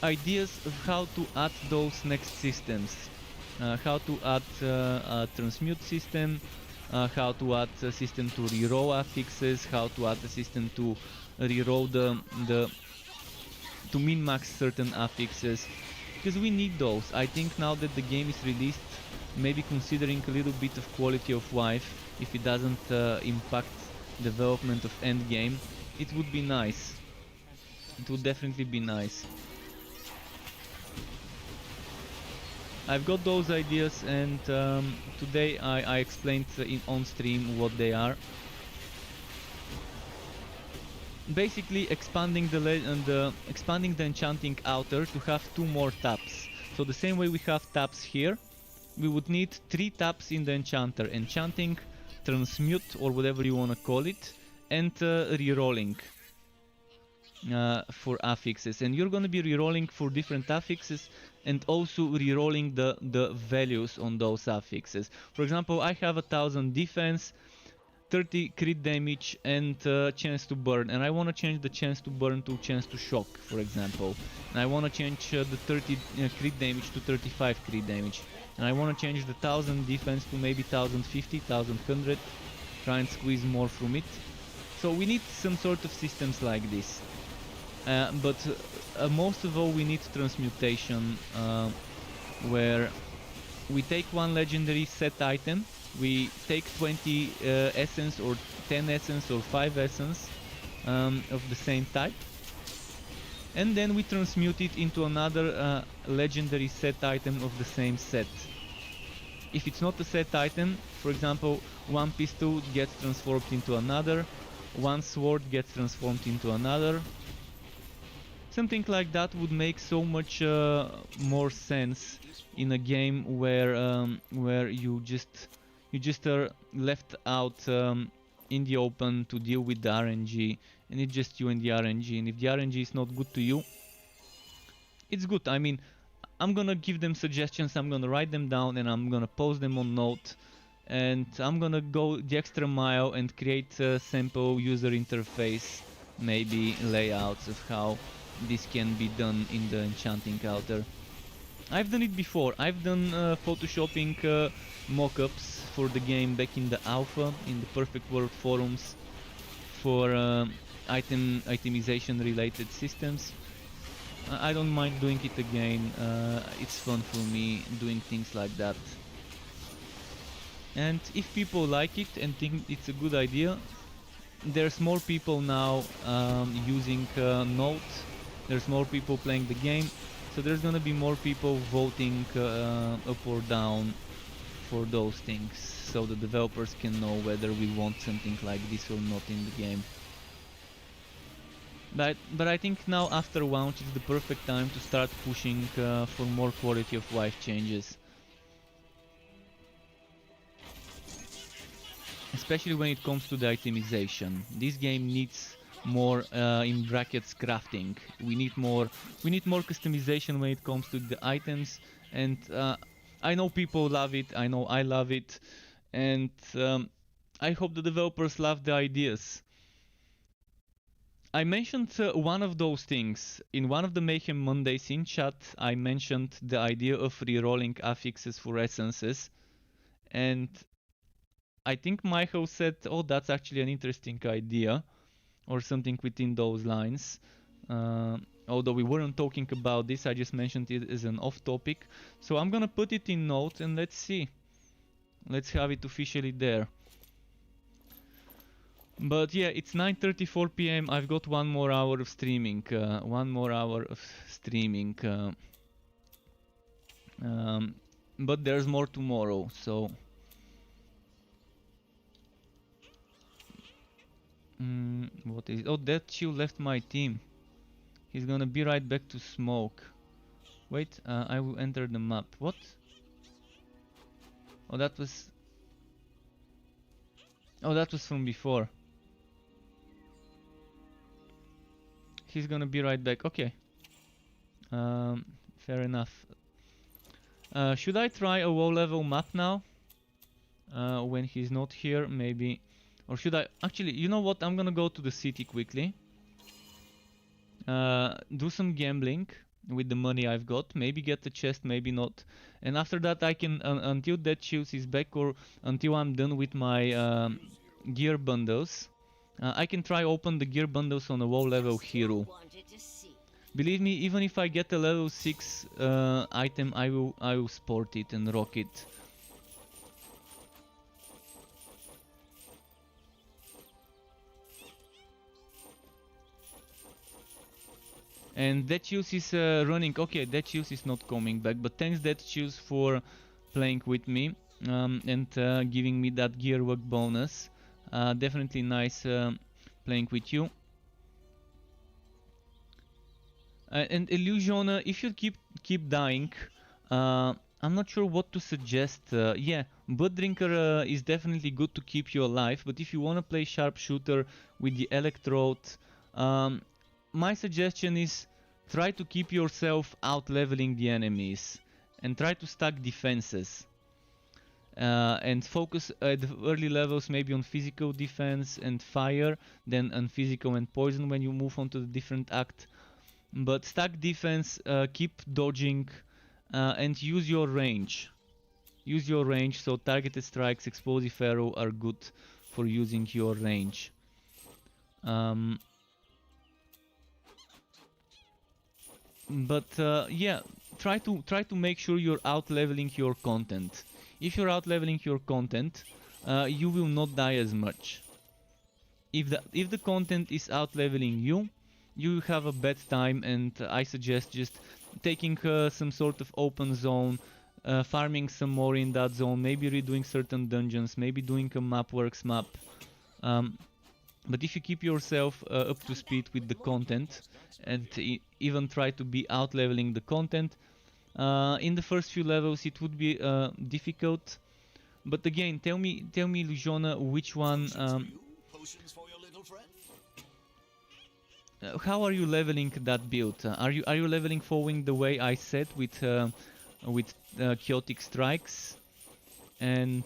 ideas of how to add those next systems. How to add a transmute system, how to add a system to reroll affixes, how to add a system to reroll to min-max certain affixes, because we need those. I think now that the game is released, maybe considering a little bit of quality of life, if it doesn't impact development of Endgame, it would be nice. It would definitely be nice. I've got those ideas, and today I explained on stream what they are. Basically expanding the enchanting outer to have 2 more taps. So the same way we have taps here, we would need 3 taps in the enchanter: enchanting, transmute, or whatever you want to call it, and rerolling for affixes. And you're going to be rerolling for different affixes, and also rerolling the values on those affixes. For example, I have 1000 defense, 30 crit damage, and chance to burn, and I want to change the chance to burn to chance to shock, for example. And I want to change the 30 crit damage to 35 crit damage, and I want to change the 1000 defense to maybe 1050, 1100, try and squeeze more from it. So we need some sort of systems like this. But most of all we need transmutation, where we take one legendary set item, we take 20 essence or 10 essence or 5 essence of the same type, and then we transmute it into another legendary set item of the same set. If it's not a set item, for example, one pistol gets transformed into another, one sword gets transformed into another. Something like that would make so much more sense in a game where you just are left out in the open to deal with the RNG, and it's just you and the RNG. And if the RNG is not good to you, it's good. I mean, I'm gonna give them suggestions, I'm gonna write them down, and I'm gonna post them on Note, and I'm gonna go the extra mile and create a sample user interface, maybe layouts of how this can be done in the enchanting altar. I've done it before. I've done photoshopping mockups for the game back in the alpha, in the Perfect World forums, for itemization related systems. I don't mind doing it again. It's fun for me doing things like that. And if people like it and think it's a good idea, there's more people now using Note. There's more people playing the game, so there's gonna be more people voting up or down for those things, so the developers can know whether we want something like this or not in the game. But I think now after launch it's the perfect time to start pushing for more quality of life changes. Especially when it comes to the itemization. This game needs more in brackets crafting. We need more customization when it comes to the items, and I know people love it, I know I love it, and I hope the developers love the ideas. I mentioned one of those things in one of the Mayhem Mondays in chat. I mentioned the idea of rerolling affixes for essences, and I think Michael said, oh, that's actually an interesting idea, or something within those lines. Although we weren't talking about this, I just mentioned it as an off topic. So I'm gonna put it in Note and let's see. Let's have it officially there. But yeah, it's 9:34 p.m. I've got one more hour of streaming. But there's more tomorrow, so... what is it? Oh, that Chew left my team. He's gonna be right back to smoke. Wait, I will enter the map. What? Oh, that was... Oh, that was from before. He's gonna be right back. Okay. Fair enough. Should I try a low level map now? When he's not here, maybe... Or should I... Actually, you know what? I'm gonna go to the city quickly. Do some gambling with the money I've got. Maybe get the chest, maybe not. And after that I can... until that Shoes is back, or until I'm done with my gear bundles, I can try open the gear bundles on a low level hero. Believe me, even if I get a level 6 item, I will sport it and rock it. And that Choose is running. Okay, that Choose is not coming back, but thanks that Choose for playing with me and giving me that gear work bonus. Definitely nice playing with you. And Illusion, if you keep dying, I'm not sure what to suggest. Yeah, Blood Drinker is definitely good to keep you alive, but if you want to play Sharpshooter with the Electrode, my suggestion is try to keep yourself out leveling the enemies and try to stack defenses. And focus at the early levels maybe on physical defense and fire, then on physical and poison when you move on to the different act. But stack defense, keep dodging, and use your range. Use your range, so targeted strikes, explosive arrow are good for using your range. Yeah, try to make sure you're out leveling your content. If you're out leveling your content, you will not die as much. If the content is out leveling you, you have a bad time, and I suggest just taking some sort of open zone, farming some more in that zone, maybe redoing certain dungeons, maybe doing a mapworks map. But if you keep yourself up to speed with the content and even try to be out leveling the content, in the first few levels it would be difficult. But again, tell me, Lujona, which one? How are you leveling that build? Are you leveling following the way I said with chaotic strikes and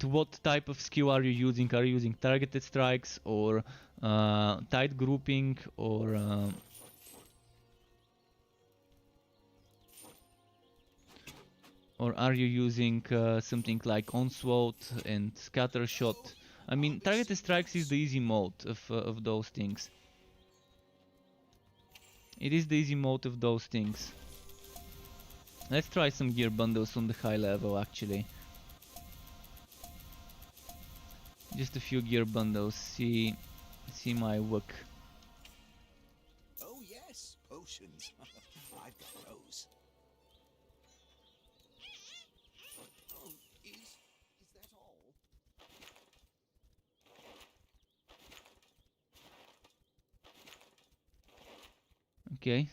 what type of skill are you using? Are you using targeted strikes or tight grouping or are you using something like onslaught and scatter shot? I mean, targeted strikes is the easy mode of those things. It is the easy mode of those things. Let's try some gear bundles on the high level, actually. Just a few gear bundles, see my work. Oh yes, potions. I've got those. Oh, is that all? Okay.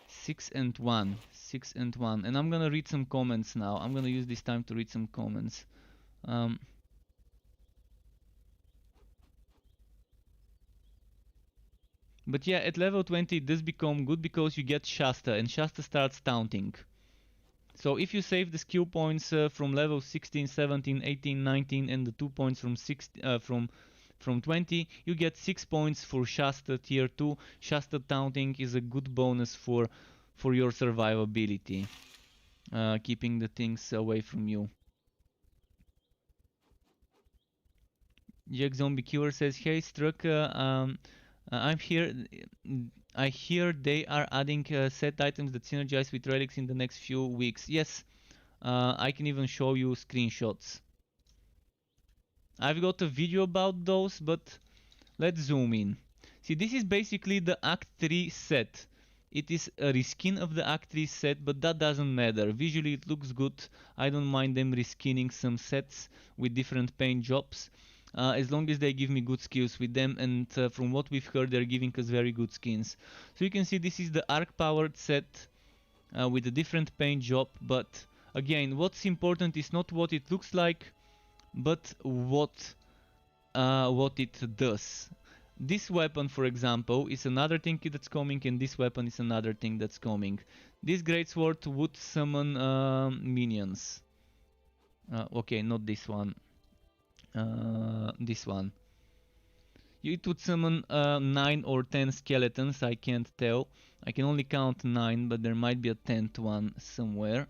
6 and 1. 6 and 1. And I'm gonna read some comments now. I'm gonna use this time to read some comments. But yeah, at level 20 it does become good because you get Shasta, and Shasta starts taunting. So if you save the skill points from level 16, 17, 18, 19 and the 2 points from 20, you get 6 points for Shasta tier 2. Shasta taunting is a good bonus for your survivability, keeping the things away from you. Jack Zombie Killer says, hey Struck, I'm here. I hear they are adding set items that synergize with relics in the next few weeks. Yes, I can even show you screenshots. I've got a video about those, but let's zoom in. See, this is basically the Act 3 set. It is a reskin of the Act 3 set, but that doesn't matter. Visually it looks good. I don't mind them reskinning some sets with different paint jobs. As long as they give me good skills with them, and from what we've heard they're giving us very good skins. So you can see this is the arc powered set with a different paint job, but again, what's important is not what it looks like, but what it does. This weapon, for example, is another thing that's coming, and this weapon is another thing that's coming. This greatsword would summon minions. Okay, not this one. This one. It would summon 9 or 10 skeletons, I can't tell. I can only count 9, but there might be a 10th one somewhere.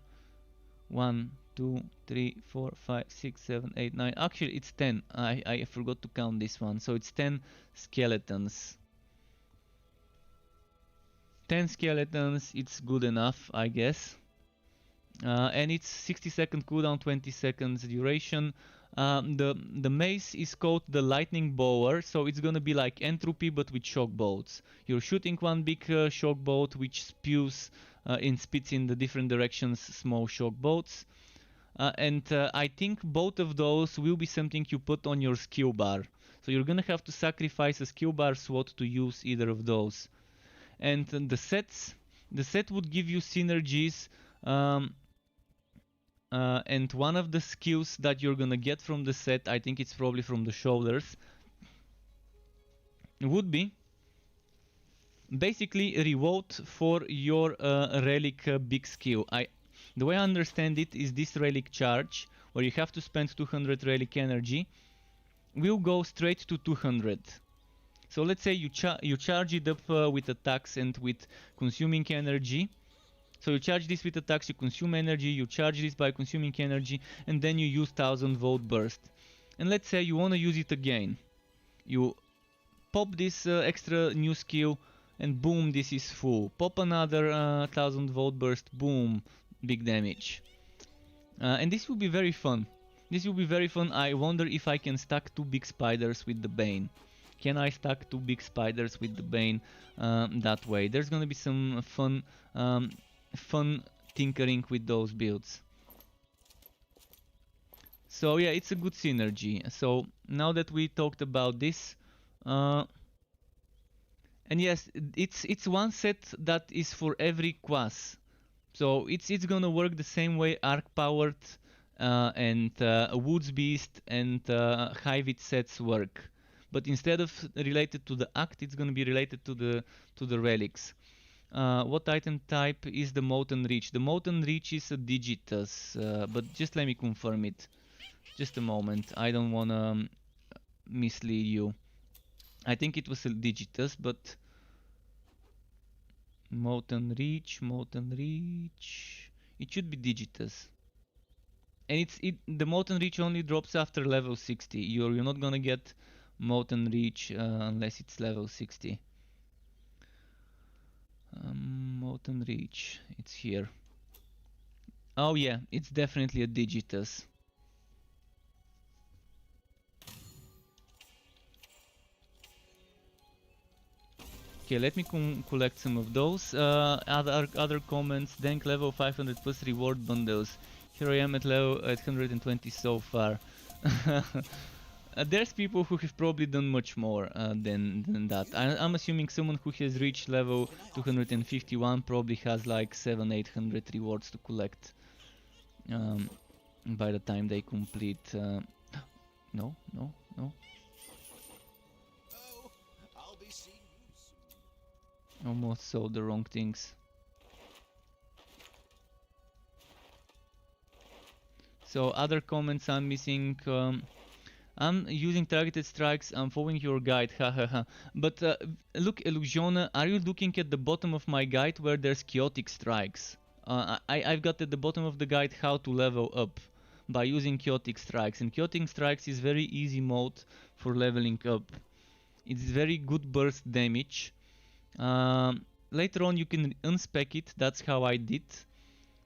1, 2, 3, 4, 5, 6, 7, 8, 9. Actually, it's 10. I forgot to count this one. So it's 10 skeletons. 10 skeletons, it's good enough, I guess. And it's 60-second cooldown, 20 seconds duration. The mace is called the lightning bower, so it's gonna be like entropy but with shock bolts. You're shooting one big shock bolt which spews and spits in the different directions small shock bolts. And I think both of those will be something you put on your skill bar. So you're gonna have to sacrifice a skill bar slot to use either of those. And the set would give you synergies. And one of the skills that you're gonna get from the set, I think it's probably from the shoulders, would be basically a reward for your relic big skill. The way I understand it is this relic charge, where you have to spend 200 relic energy, will go straight to 200. So let's say you charge it up with attacks and with consuming energy. So you charge this with attacks, you consume energy, you charge this by consuming energy, and then you use 1000-volt burst. And let's say you want to use it again. You pop this extra new skill, and boom, this is full. Pop another 1000-volt burst, boom, big damage. And this will be very fun. This will be very fun. I wonder if I can stack 2 big spiders with the Bane. Can I stack 2 big spiders with the Bane that way? There's gonna be some fun tinkering with those builds. So yeah, it's a good synergy. So now that we talked about this, and yes, it's one set that is for every class. So it's gonna work the same way arc powered and Woods Beast and High Wit sets work. But instead of related to the act, it's gonna be related to the relics. What item type is the Molten Reach? The Molten Reach is a Digitus, but just let me confirm it. Just a moment, I don't wanna mislead you. I think it was a Digitus, but Molten Reach. It should be Digitus. And the Molten Reach only drops after level 60. You're not gonna get Molten Reach unless it's level 60. Molten Reach, it's here. Oh yeah, it's definitely a Digitus. Okay, let me collect some of those. Other comments. Dank level 500 plus reward bundles. Here I am at level 120 so far. There's people who have probably done much more than that. I'm assuming someone who has reached level 251 probably has like 700-800 rewards to collect by the time they complete. No. Oh, I'll be seeing you soon. Almost saw the wrong things. So other comments I'm missing. I'm using targeted strikes. I'm following your guide. Hahaha. But look, Illusione, are you looking at the bottom of my guide where there's chaotic strikes? I've got at the bottom of the guide how to level up by using chaotic strikes, and chaotic strikes is very easy mode for leveling up. It's very good burst damage. Later on you can unspec it. That's how I did.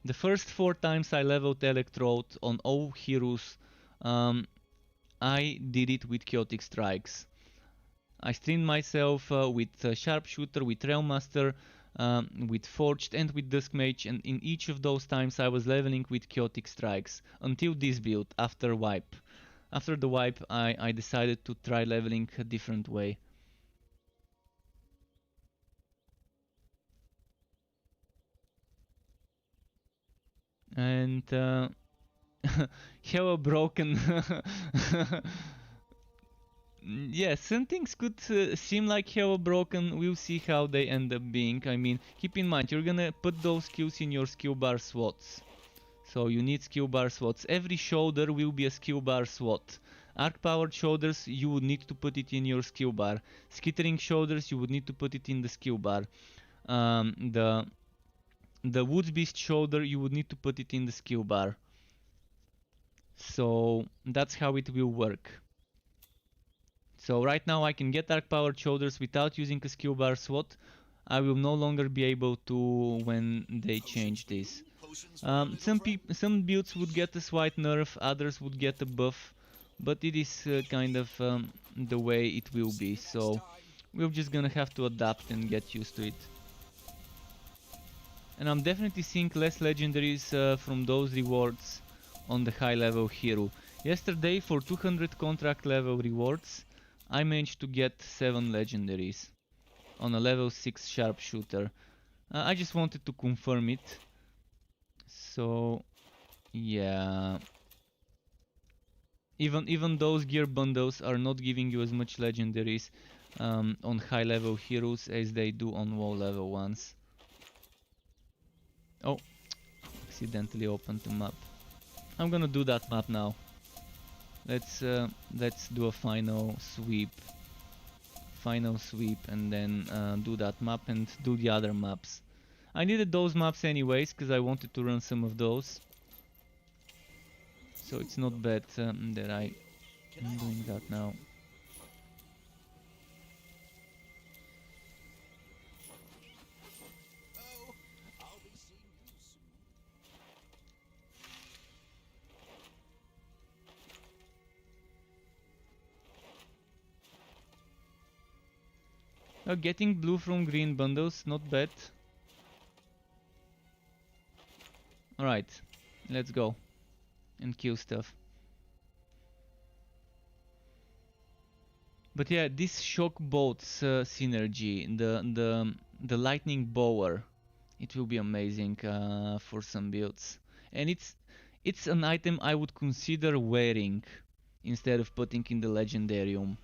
The first 4 times I leveled Electrode on all heroes, I did it with chaotic strikes. I streamed myself with Sharpshooter, with Railmaster, with Forged and with Dusk Mage, and in each of those times I was leveling with chaotic strikes until this build after wipe. After the wipe I decided to try leveling a different way. And Hello Broken. Yeah, some things could seem like Hello Broken. We'll see how they end up being. I mean, keep in mind, you're gonna put those skills in your skill bar slots. So you need skill bar slots. Every shoulder will be a skill bar slot. Arc powered shoulders, you would need to put it in your skill bar. Skittering shoulders, you would need to put it in the skill bar. The Woods Beast shoulder, you would need to put it in the skill bar. So that's how it will work. So right now I can get arc powered shoulders without using a skill bar slot. I will no longer be able to when they change this. Some builds would get a slight nerf, others would get a buff, but it is kind of the way it will be. So we're just gonna have to adapt and get used to it. And I'm definitely seeing less legendaries from those rewards on the high level hero. Yesterday for 200 contract level rewards I managed to get 7 legendaries on a level 6 sharpshooter. I just wanted to confirm it. So yeah, even those gear bundles are not giving you as much legendaries on high level heroes as they do on low level ones. Oh, accidentally opened the map. I'm gonna do that map now. Let's do a final sweep and then do that map and do the other maps. I needed those maps anyways, because I wanted to run some of those. So it's not bad that I'm doing that now. Oh, I'll be seeing you soon. Getting blue from green bundles, not bad. Alright, let's go and kill stuff. But yeah, this shock bolts synergy, the lightning bower, it will be amazing for some builds. And it's an item I would consider wearing instead of putting in the legendarium.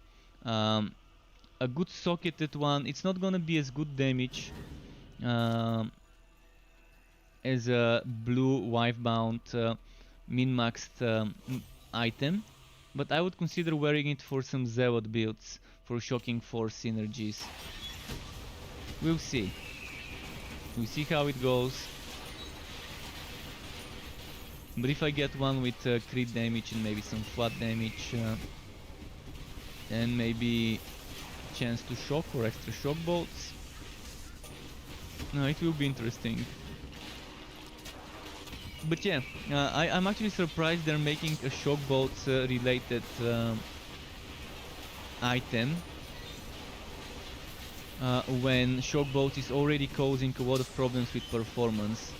A good socketed one, it's not gonna be as good damage as a blue wife-bound min-maxed item, but I would consider wearing it for some Zealot builds, for shocking force synergies. We'll see. We'll see how it goes. But if I get one with crit damage and maybe some flat damage, then maybe chance to shock or extra shock bolts. No, it will be interesting. But yeah, I'm actually surprised they're making a shock bolts related item when shock bolt is already causing a lot of problems with performance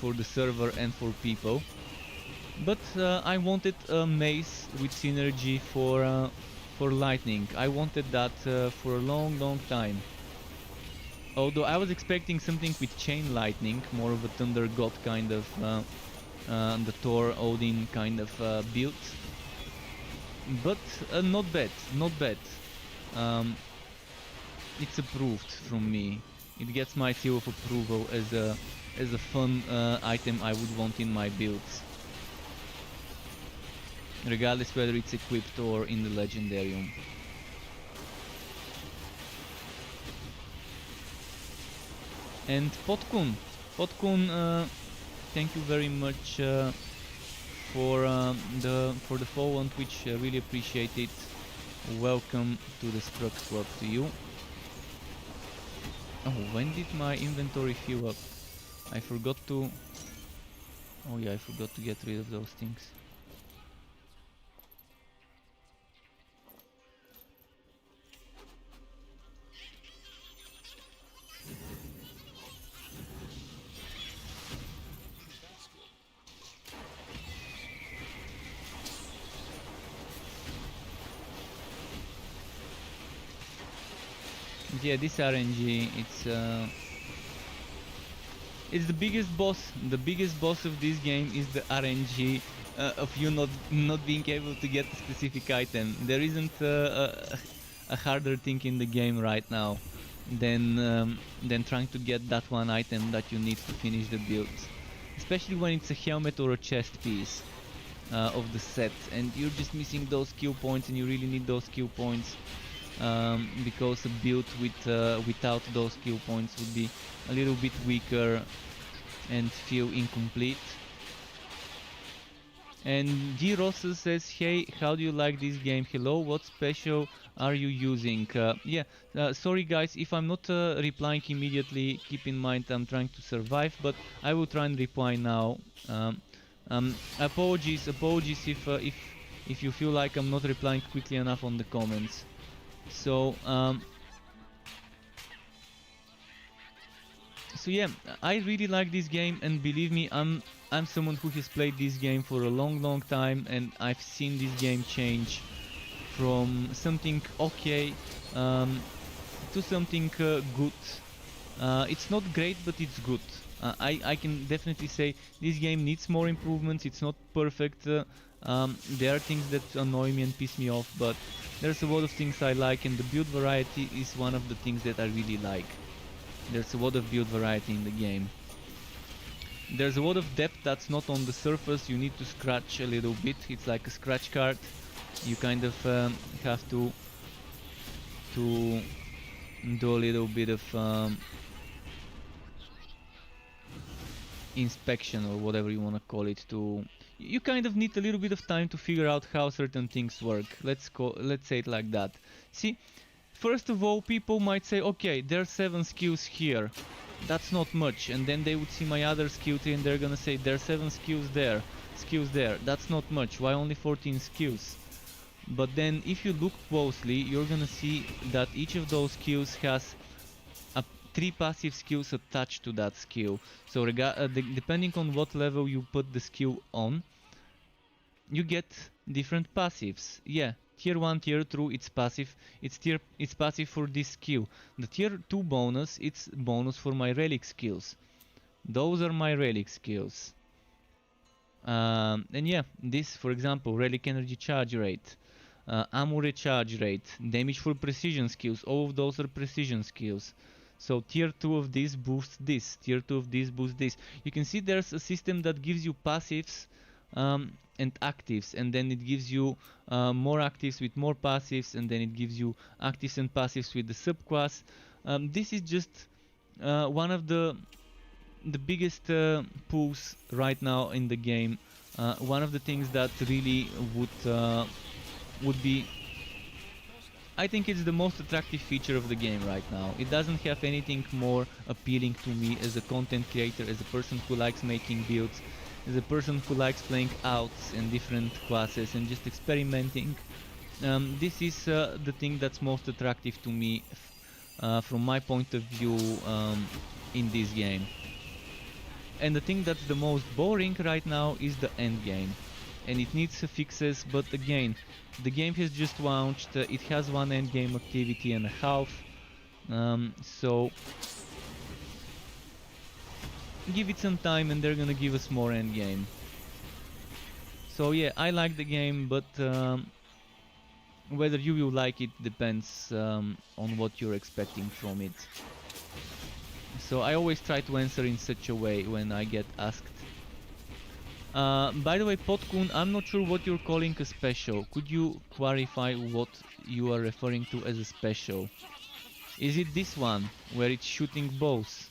for the server and for people. But I wanted a mace with synergy for lightning. I wanted that for a long time. Although I was expecting something with chain lightning, more of a thunder god kind of the Thor Odin kind of build. But not bad, not bad. It's approved from me. It gets my seal of approval as a fun item I would want in my builds, regardless whether it's equipped or in the legendarium. And Potkun, thank you very much for the follow on Twitch. I really appreciate it. Welcome to the Struck Club to you. Oh, when did my inventory fill up? I forgot to... Oh yeah, I forgot to get rid of those things. Yeah, this RNG, it's the biggest boss. The biggest boss of this game is the RNG of you not being able to get a specific item. There isn't a harder thing in the game right now than trying to get that one item that you need to finish the build. Especially when it's a helmet or a chest piece of the set, and you're just missing those skill points, and you really need those skill points. Because a build without those skill points would be a little bit weaker and feel incomplete. And G. Rossa says, hey, how do you like this game? Hello, what special are you using? Sorry guys, if I'm not replying immediately, keep in mind I'm trying to survive, but I will try and reply now. Apologies if you feel like I'm not replying quickly enough on the comments. So yeah, I really like this game, and believe me, I'm someone who has played this game for a long time, and I've seen this game change from something okay to something good. It's not great, but it's good. I can definitely say this game needs more improvements. It's not perfect. There are things that annoy me and piss me off, but there's a lot of things I like, and the build variety is one of the things that I really like. There's a lot of build variety in the game. There's a lot of depth that's not on the surface. You need to scratch a little bit. It's like a scratch card. You kind of have to do a little bit of inspection or whatever you want to call it. To you kind of need a little bit of time to figure out how certain things work. Let's say it like that. See, first of all, people might say, okay, there's 7 skills here. That's not much. And then they would see my other skill tree and they're gonna say there's 7 skills there. That's not much. Why only 14 skills? But then if you look closely, you're gonna see that each of those skills has 3 passive skills attached to that skill. So depending on what level you put the skill on, you get different passives. Yeah, tier 1, tier 2, it's passive. It's passive for this skill. The tier 2 bonus, it's bonus for my relic skills. Those are my relic skills. And yeah, this, for example, relic energy charge rate, ammo recharge rate, damage for precision skills, all of those are precision skills. So tier 2 of this boosts this, tier 2 of this boosts this. You can see there's a system that gives you passives and actives, and then it gives you more actives with more passives, and then it gives you actives and passives with the subclass. This is just one of the biggest pulls right now in the game. One of the things that really would be, I think it's the most attractive feature of the game right now. It doesn't have anything more appealing to me as a content creator, as a person who likes making builds, as a person who likes playing outs and different classes and just experimenting. This is the thing that's most attractive to me from my point of view in this game. And the thing that's the most boring right now is the end game. And it needs fixes, but again, the game has just launched, it has one endgame activity and a half, so give it some time and they're gonna give us more endgame. So yeah, I like the game, but whether you will like it depends on what you're expecting from it. So I always try to answer in such a way when I get asked. By the way, Potkun, I'm not sure what you're calling a special. Could you clarify what you are referring to as a special? Is it this one, where it's shooting bows?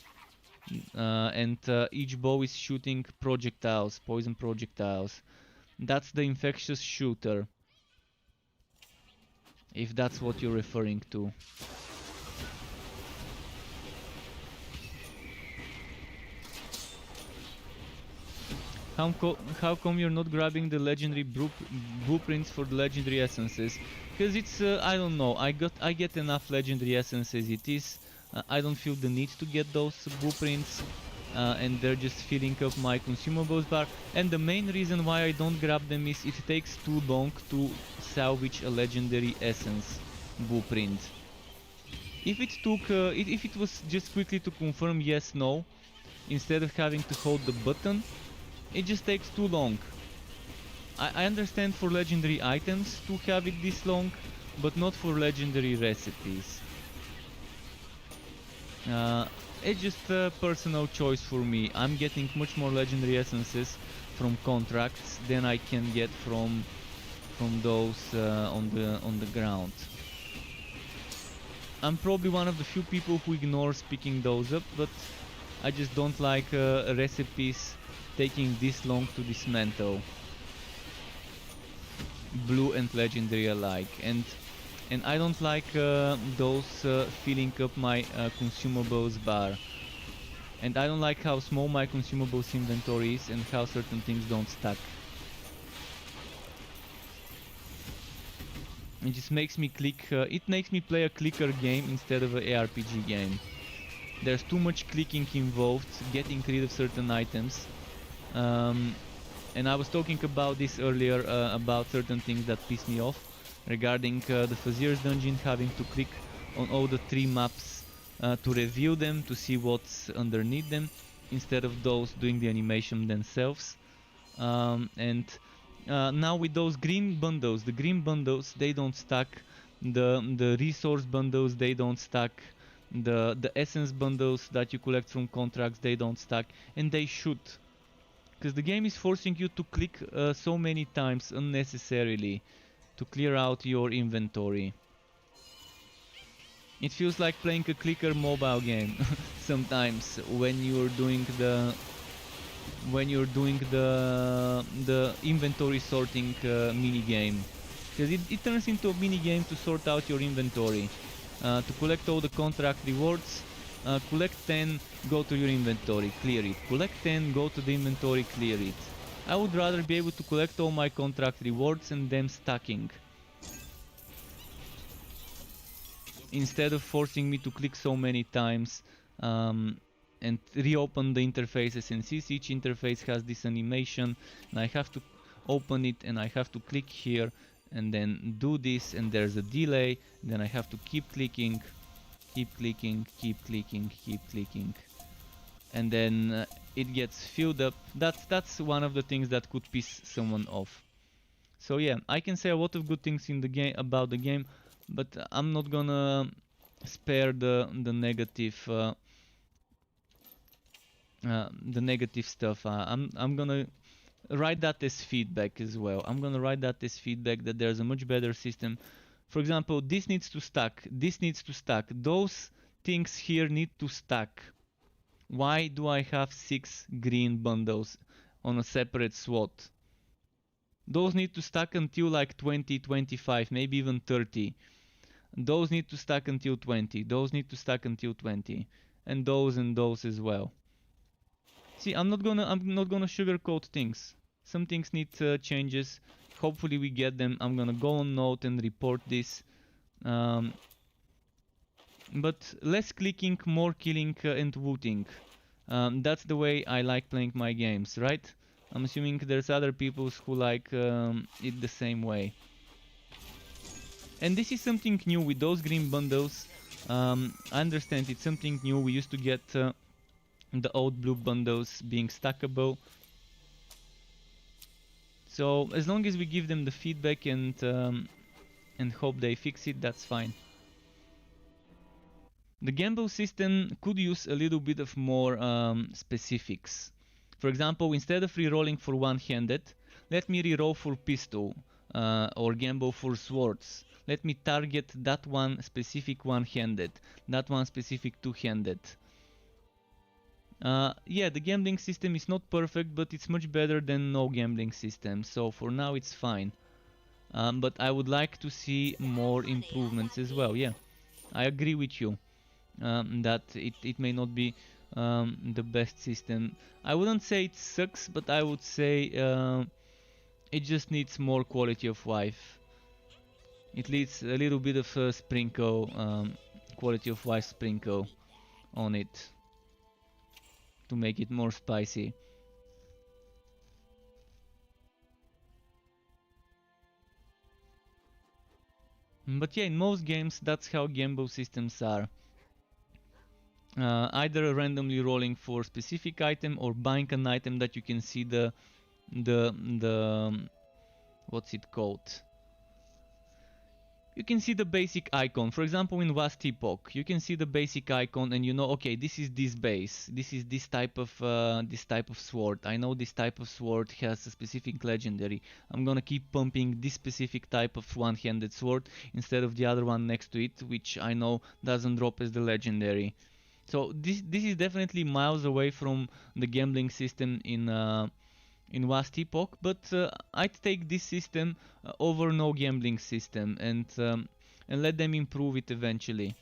And each bow is shooting projectiles, poison projectiles. That's the infectious shooter. If that's what you're referring to. How come you're not grabbing the legendary blueprints for the legendary essences? Because it's I don't know. I get enough legendary essences. It is I don't feel the need to get those blueprints, and they're just filling up my consumables bar. And the main reason why I don't grab them is it takes too long to salvage a legendary essence blueprint. If it took, if it was just quickly to confirm yes, no, instead of having to hold the button, it just takes too long. I understand for legendary items to have it this long, but not for legendary recipes. It's just a personal choice for me. I'm getting much more legendary essences from contracts than I can get from those on the ground. I'm probably one of the few people who ignores picking those up, but I just don't like recipes taking this long to dismantle, blue and legendary alike, and I don't like those filling up my consumables bar, and I don't like how small my consumables inventory is and how certain things don't stack. It just makes me click, it makes me play a clicker game instead of an ARPG game. There's too much clicking involved, getting rid of certain items. And I was talking about this earlier, about certain things that piss me off regarding the Fazier's dungeon, having to click on all the 3 maps to review them, to see what's underneath them, instead of those doing the animation themselves. And now with those green bundles, the green bundles, they don't stack, the resource bundles, they don't stack, the essence bundles that you collect from contracts, they don't stack, and they should. Because the game is forcing you to click so many times unnecessarily to clear out your inventory. It feels like playing a clicker mobile game sometimes when you're doing the inventory sorting mini game, because it turns into a mini game to sort out your inventory, to collect all the contract rewards. Collect 10, go to your inventory, clear it. Collect 10, go to the inventory, clear it. I would rather be able to collect all my contract rewards and them stacking, instead of forcing me to click so many times and reopen the interfaces. And since each interface has this animation, and I have to open it and I have to click here and then do this, and there's a delay, then I have to keep clicking, keep clicking, keep clicking, keep clicking, and then it gets filled up. That's one of the things that could piss someone off. So yeah, I can say a lot of good things in the game about the game, but I'm not gonna spare the negative stuff. I'm gonna write that as feedback as well. I'm gonna write that as feedback that there's a much better system. For example, this needs to stack, this needs to stack, those things here need to stack. Why do I have 6 green bundles on a separate slot? Those need to stack until like 20, 25, maybe even 30. Those need to stack until 20. Those need to stack until 20. And those as well. See, I'm not gonna sugarcoat things. Some things need changes. Hopefully we get them. I'm gonna go on Note and report this. But less clicking, more killing and looting. That's the way I like playing my games, right? I'm assuming there's other people who like it the same way. And this is something new with those green bundles. I understand it's something new. We used to get the old blue bundles being stackable. So as long as we give them the feedback and hope they fix it, that's fine. The gamble system could use a little bit of more specifics. For example, instead of re-rolling for one-handed, let me re-roll for pistol, or gamble for swords. Let me target that one specific one-handed, that one specific two-handed. Yeah, the gambling system is not perfect, but it's much better than no gambling system, so for now it's fine. But I would like to see more improvements as well. Yeah, I agree with you. That it may not be the best system. I wouldn't say it sucks, but I would say it just needs more quality of life. It needs a little bit of a sprinkle, quality of life sprinkle on it to make it more spicy. But yeah, in most games that's how gamble systems are. Either randomly rolling for specific item or buying an item that you can see the what's it called? You can see the basic icon. For example, in Last Epoch, you can see the basic icon and you know, okay, this is this base. This is this type of sword. I know this type of sword has a specific legendary. I'm gonna keep pumping this specific type of one-handed sword instead of the other one next to it, which I know doesn't drop as the legendary. So this is definitely miles away from the gambling system in Last Epoch, but I'd take this system over no gambling system and let them improve it eventually.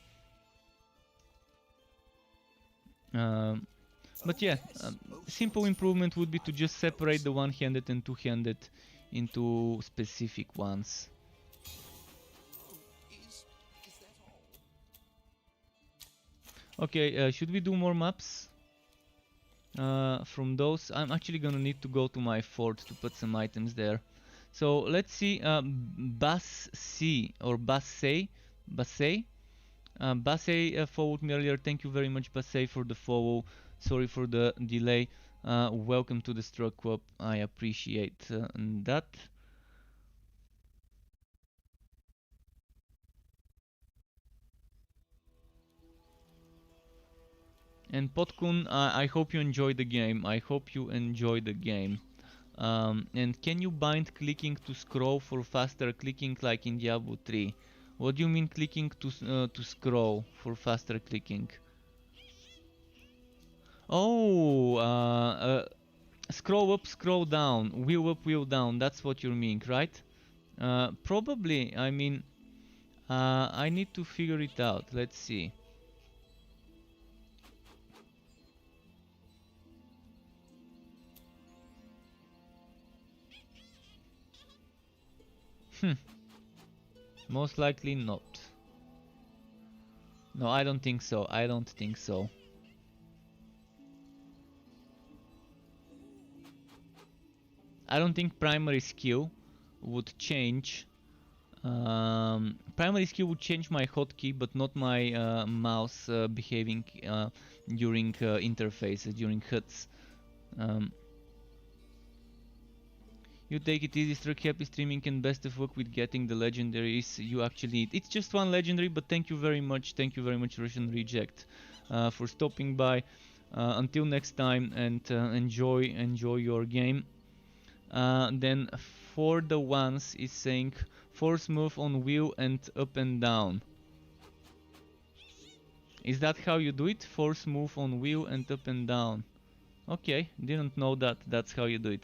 But yeah, simple improvement would be to just separate the one-handed and two-handed into specific ones. Okay, should we do more maps? From those, I'm actually gonna need to go to my fort to put some items there. So let's see, Bassay or Bassay, Bassay followed me earlier. Thank you very much, Bassay, for the follow. Sorry for the delay. Welcome to the Struck Club. I appreciate that. And Potkun, I hope you enjoy the game. I hope you enjoy the game. And can you bind clicking to scroll for faster clicking like in Diablo 3? What do you mean clicking to scroll for faster clicking? Oh, scroll up, scroll down, wheel up, wheel down. That's what you mean, right? Probably. I mean, I need to figure it out. Let's see. Most likely not. No, I don't think so. I don't think so. I don't think primary skill would change. Primary skill would change my hotkey, but not my mouse behaving during interfaces, during HUDs. You take it easy, Struck. Happy streaming and best of luck with getting the legendaries you actually need. It's just one legendary, but thank you very much, Russian Reject, for stopping by. Until next time, and enjoy your game. Then for the ones is saying force move on wheel and up and down. Is that how you do it? Force move on wheel and up and down. Okay, didn't know that that's how you do it.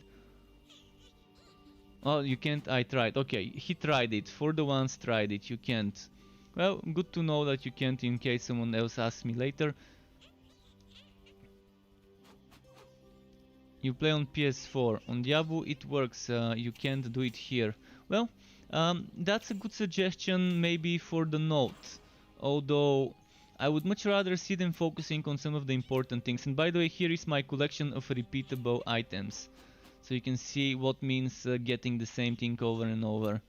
Oh, you can't. I tried. Okay, he tried it. For the ones tried it, you can't. Well, good to know that you can't in case someone else asks me later. You play on PS4. On Diablo it works. You can't do it here. Well, that's a good suggestion maybe for the Note. Although I would much rather see them focusing on some of the important things. And by the way, here is my collection of repeatable items. So you can see what means getting the same thing over and over.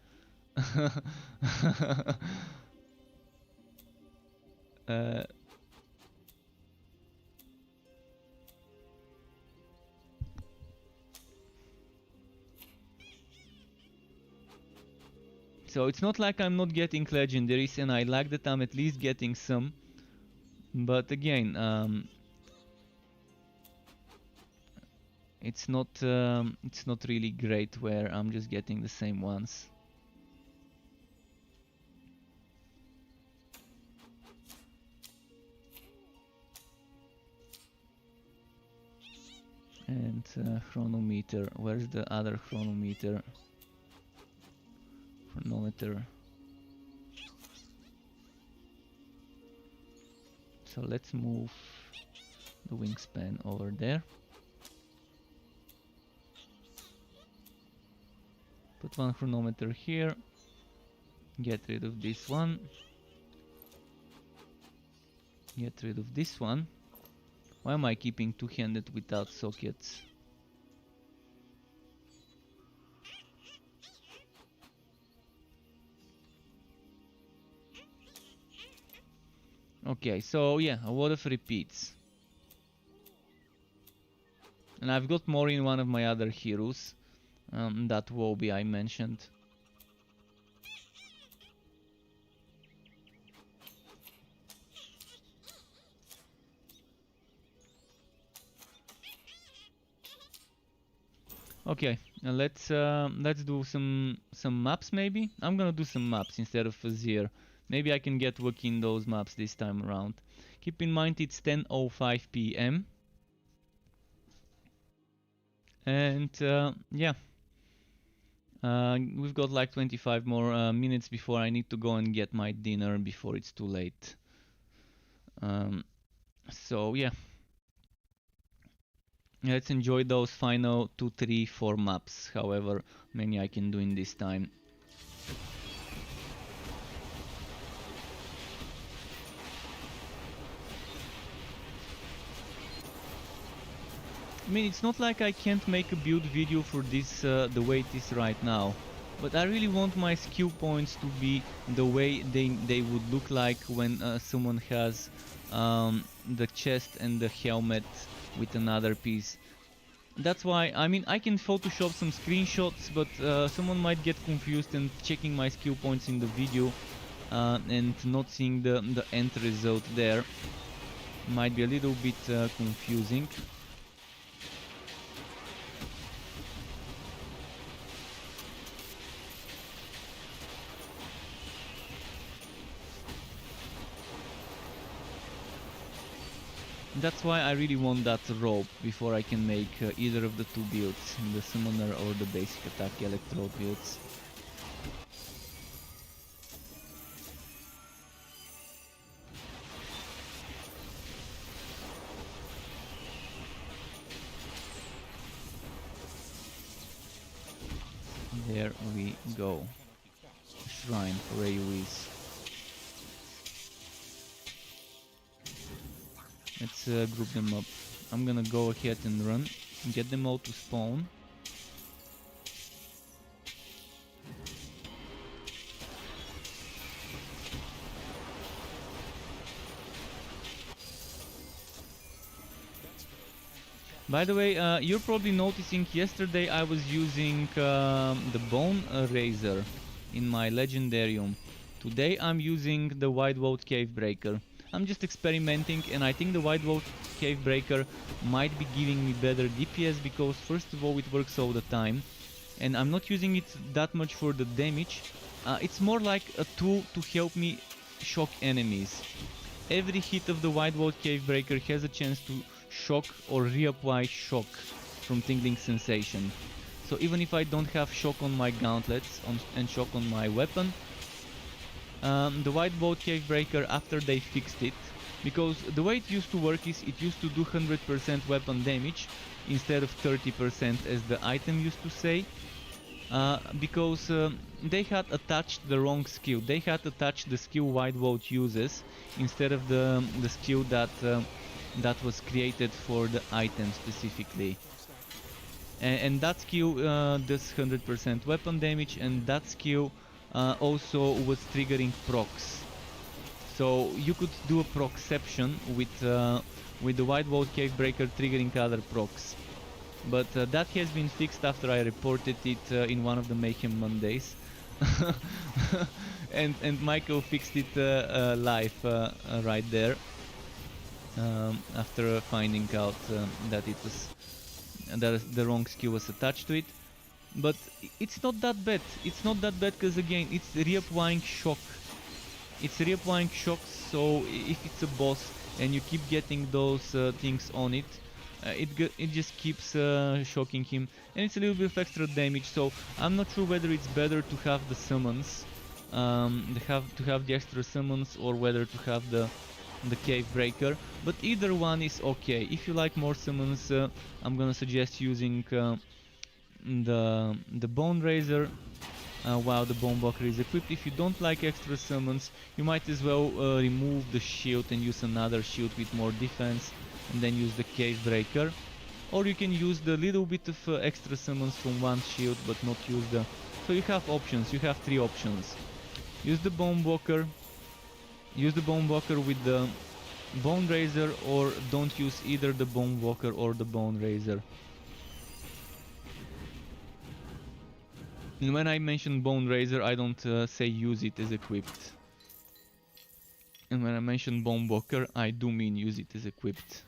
So it's not like I'm not getting legendaries, and I like that I'm at least getting some. But again, it's not really great where I'm just getting the same ones. And chronometer. Where's the other chronometer? Chronometer. So let's move the wingspan over there. Put one chronometer here. Get rid of this one. Get rid of this one. Why am I keeping two-handed without sockets? Okay, so yeah, a lot of repeats. And I've got more in one of my other heroes. That Wobby I mentioned. Okay, let's do some maps maybe. I'm gonna do some maps instead of Azir. Maybe I can get lucky in those maps this time around. Keep in mind it's 10:05 p.m. And yeah, we've got like 25 more minutes before I need to go and get my dinner before it's too late. So yeah. Let's enjoy those final 2, 3, 4 maps, however many I can do in this time. I mean, it's not like I can't make a build video for this the way it is right now, but I really want my skill points to be the way they would look like when someone has the chest and the helmet with another piece. That's why, I mean, I can Photoshop some screenshots, but someone might get confused and checking my skill points in the video and not seeing the end result there. Might be a little bit confusing. That's why I really want that rope before I can make either of the two builds, the summoner or the basic attack electrode builds. There we go. Shrine for AoEs. Let's group them up. I'm gonna go ahead and run, get them all to spawn. By the way, you're probably noticing yesterday I was using the Bone Razor in my Legendarium. Today I'm using the Wide Vault Cave Breaker. I'm just experimenting, and I think the Wide Vault Cave Breaker might be giving me better DPS because first of all it works all the time, and I'm not using it that much for the damage. It's more like a tool to help me shock enemies. Every hit of the Wide Vault Cave Breaker has a chance to shock or reapply shock from tingling sensation. So even if I don't have shock on my gauntlets and shock on my weapon, the Wide Vault Cave Breaker, after they fixed it, because the way it used to work is it used to do 100% weapon damage instead of 30% as the item used to say, because they had attached the wrong skill. They had attached the skill Wide Vault uses instead of the skill that was created for the item specifically. And that skill does 100% weapon damage, and that skill also was triggering procs. So you could do a procception with the Wide Vault Cave Breaker triggering other procs. But that has been fixed after I reported it in one of the Mayhem Mondays. and Michael fixed it live right there after finding out that it was that the wrong skill was attached to it. But it's not that bad. It's not that bad because again it's reapplying shock. It's reapplying shock, so if it's a boss and you keep getting those things on it, it just keeps shocking him, and it's a little bit of extra damage. So I'm not sure whether it's better to have the summons, to have the extra summons, or whether to have the cave breaker. But either one is okay. If you like more summons, I'm gonna suggest using the Bone Razor while the Bone Walker is equipped. If you don't like extra summons, you might as well remove the shield and use another shield with more defense, and then use the Cave Breaker. Or you can use the little bit of extra summons from one shield, but not use the... So you have options, you have three options. Use the Bone Walker, with the Bone Razor, or don't use either the Bone Walker or the Bone Razor. And when I mention Bone Razor, I don't say use it as equipped. And when I mention Bone Walker, I do mean use it as equipped.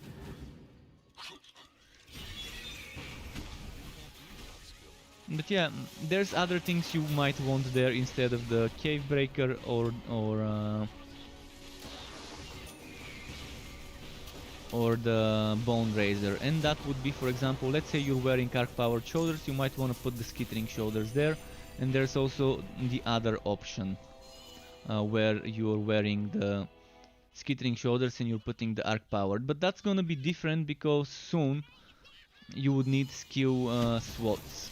But yeah, there's other things you might want there instead of the Cave Breaker or the Bone Razor, and that would be, for example, let's say you're wearing arc powered shoulders, you might want to put the skittering shoulders there, and there's also the other option where you're wearing the skittering shoulders and you're putting the arc powered, but that's gonna be different because soon you would need skill slots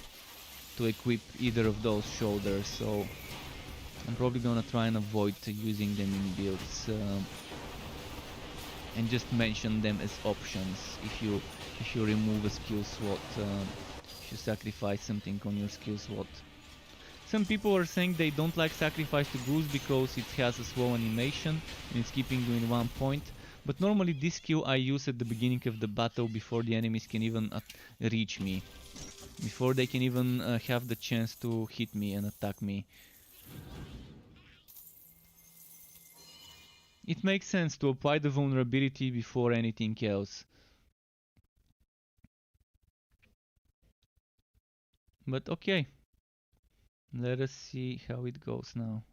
to equip either of those shoulders, so I'm probably gonna try and avoid using them in builds. And just mention them as options. If you remove a skill slot, if you sacrifice something on your skill slot. Some people are saying they don't like Sacrifice to Goose because it has a slow animation and it's keeping you in one point. But normally this skill I use at the beginning of the battle before the enemies can even reach me. Before they can even have the chance to hit me and attack me. It makes sense to apply the vulnerability before anything else. But okay. Let us see how it goes now.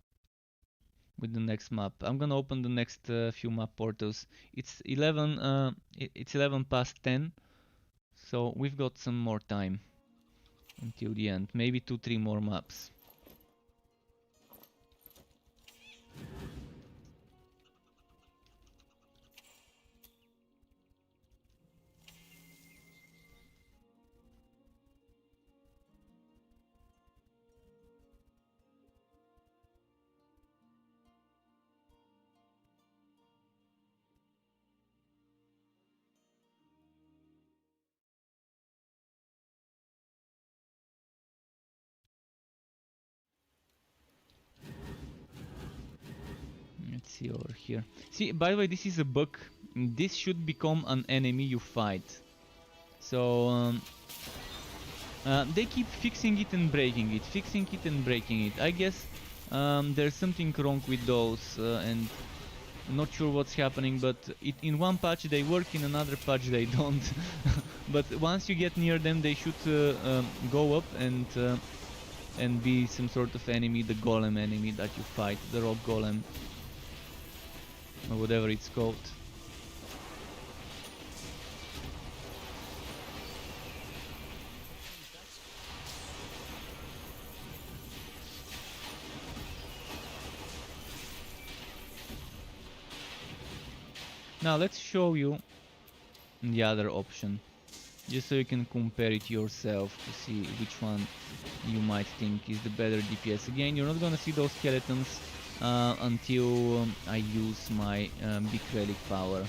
with the next map. I'm gonna open the next few map portals. It's 11. It's 11 past 10, so we've got some more time until the end. Maybe 2-3 more maps. Let's see over here. See, by the way, this is a bug. This should become an enemy you fight. So they keep fixing it and breaking it, fixing it and breaking it. I guess there's something wrong with those, and I'm not sure what's happening. But in one patch they work, in another patch they don't. But once you get near them, they should go up and be some sort of enemy, the golem enemy that you fight, the rock golem, or whatever it's called. Now let's show you the other option, just so you can compare it yourself to see which one you might think is the better DPS. Again, you're not gonna see those skeletons until I use my big relic power.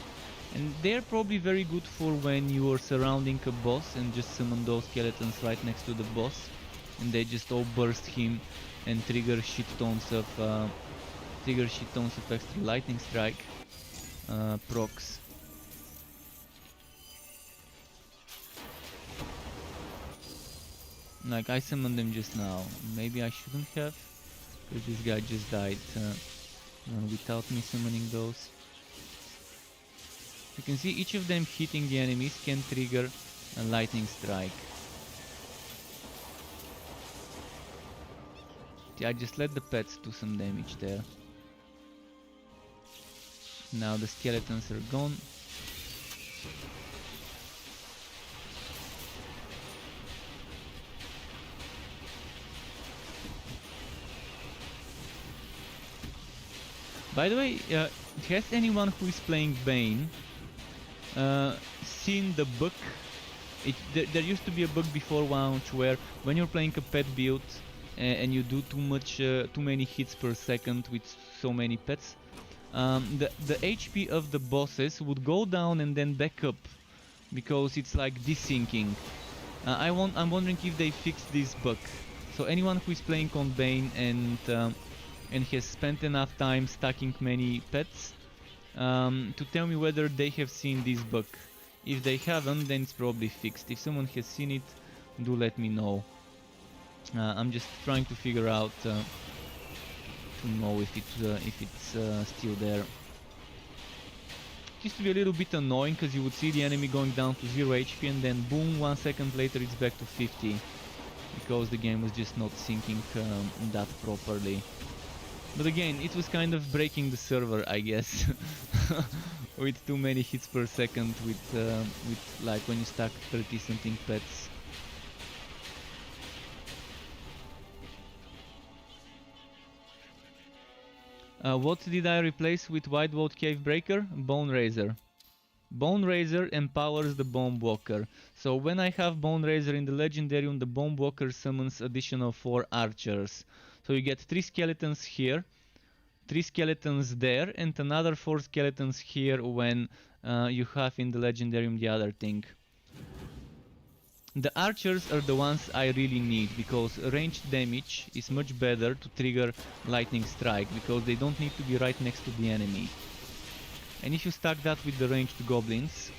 And they're probably very good for when you are surrounding a boss and just summon those skeletons right next to the boss, and they just all burst him and trigger shit tons of extra lightning strike procs. Like, I summoned them just now. Maybe I shouldn't have, because this guy just died without me summoning those. You can see each of them hitting the enemies can trigger a lightning strike. Yeah, I just let the pets do some damage there. Now the skeletons are gone. By the way, has anyone who is playing Bane seen the bug? There used to be a bug before launch where when you're playing a pet build and you do too many hits per second with so many pets, the HP of the bosses would go down and then back up because it's like desyncing. I'm wondering if they fixed this bug. So anyone who is playing on Bane and has spent enough time stacking many pets, to tell me whether they have seen this bug. If they haven't, then it's probably fixed. If someone has seen it, do let me know. I'm just trying to figure out to know if it's still there. It used to be a little bit annoying because you would see the enemy going down to 0 HP and then boom, 1 second later it's back to 50, because the game was just not syncing that properly. But again, it was kind of breaking the server, I guess, with too many hits per second, with like when you stack 30 something pets. What did I replace with White Vault Cave Breaker? Bone Razor. Bone Razor empowers the Bomb Walker. So when I have Bone Razor in the Legendarium, the Bomb Walker summons additional 4 archers. So you get 3 skeletons here, 3 skeletons there, and another 4 skeletons here when you have in the Legendarium the other thing. The archers are the ones I really need, because ranged damage is much better to trigger lightning strike, because they don't need to be right next to the enemy. And if you stack that with the ranged goblins,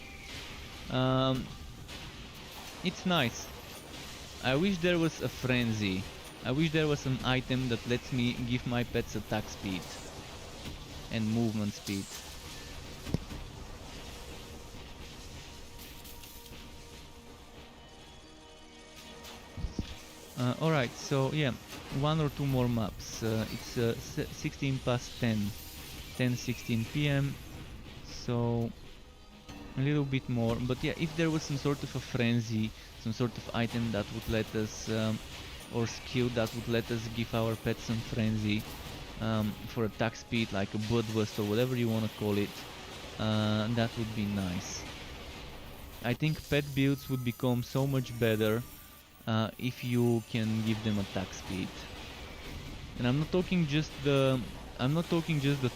it's nice. I wish there was a frenzy. I wish there was an item that lets me give my pets attack speed and movement speed. Alright, so yeah, one or two more maps. It's 16 past 10, 10:16 p.m. So a little bit more, but yeah, if there was some sort of a frenzy, some sort of item that would let us, or skill that would let us give our pets some frenzy for attack speed, like a bloodlust or whatever you want to call it, that would be nice. I think pet builds would become so much better if you can give them attack speed. And I'm not talking just the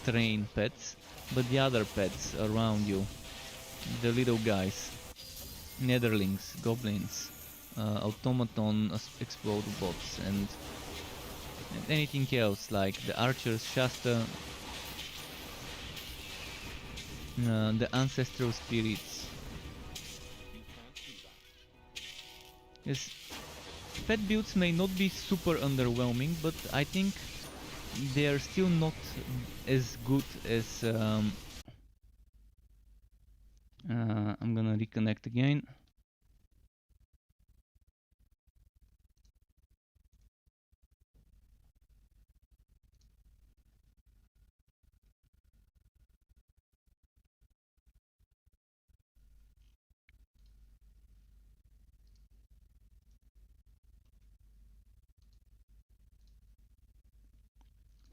train pets, but the other pets around you, the little guys, netherlings, goblins, automaton, explode bots, and anything else like the archers, Shasta, the ancestral spirits. Yes, pet builds may not be super underwhelming, but I think they are still not as good as I'm gonna reconnect again.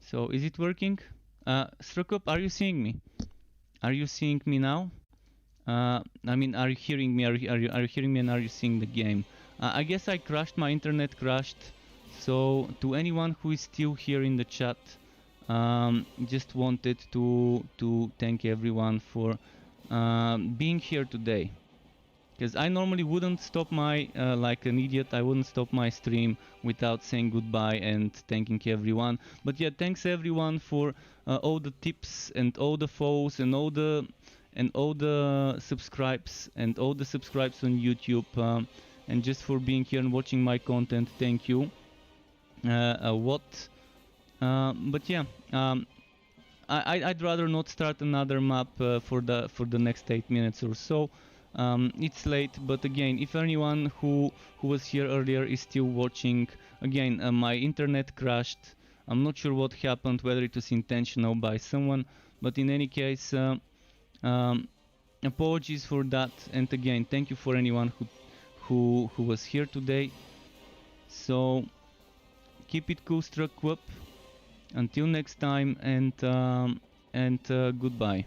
So is it working? Strukup, are you seeing me? Are you seeing me now? I mean, are you hearing me? Are you hearing me and are you seeing the game? I guess I crashed, my internet crashed. So to anyone who is still here in the chat, just wanted to thank everyone for being here today. Because I normally wouldn't stop my, like an idiot, I wouldn't stop my stream without saying goodbye and thanking everyone. But yeah, thanks everyone for all the tips and all the follows and all the subscribes and all the subscribes on YouTube, and just for being here and watching my content. Thank you. But yeah, I'd rather not start another map for the next 8 minutes or so. It's late, but again, if anyone who was here earlier is still watching, again, my internet crashed. I'm not sure what happened, whether it was intentional by someone, but in any case, apologies for that. And again, thank you for anyone who was here today. So keep it cool, Struck Whoop. Until next time, and goodbye.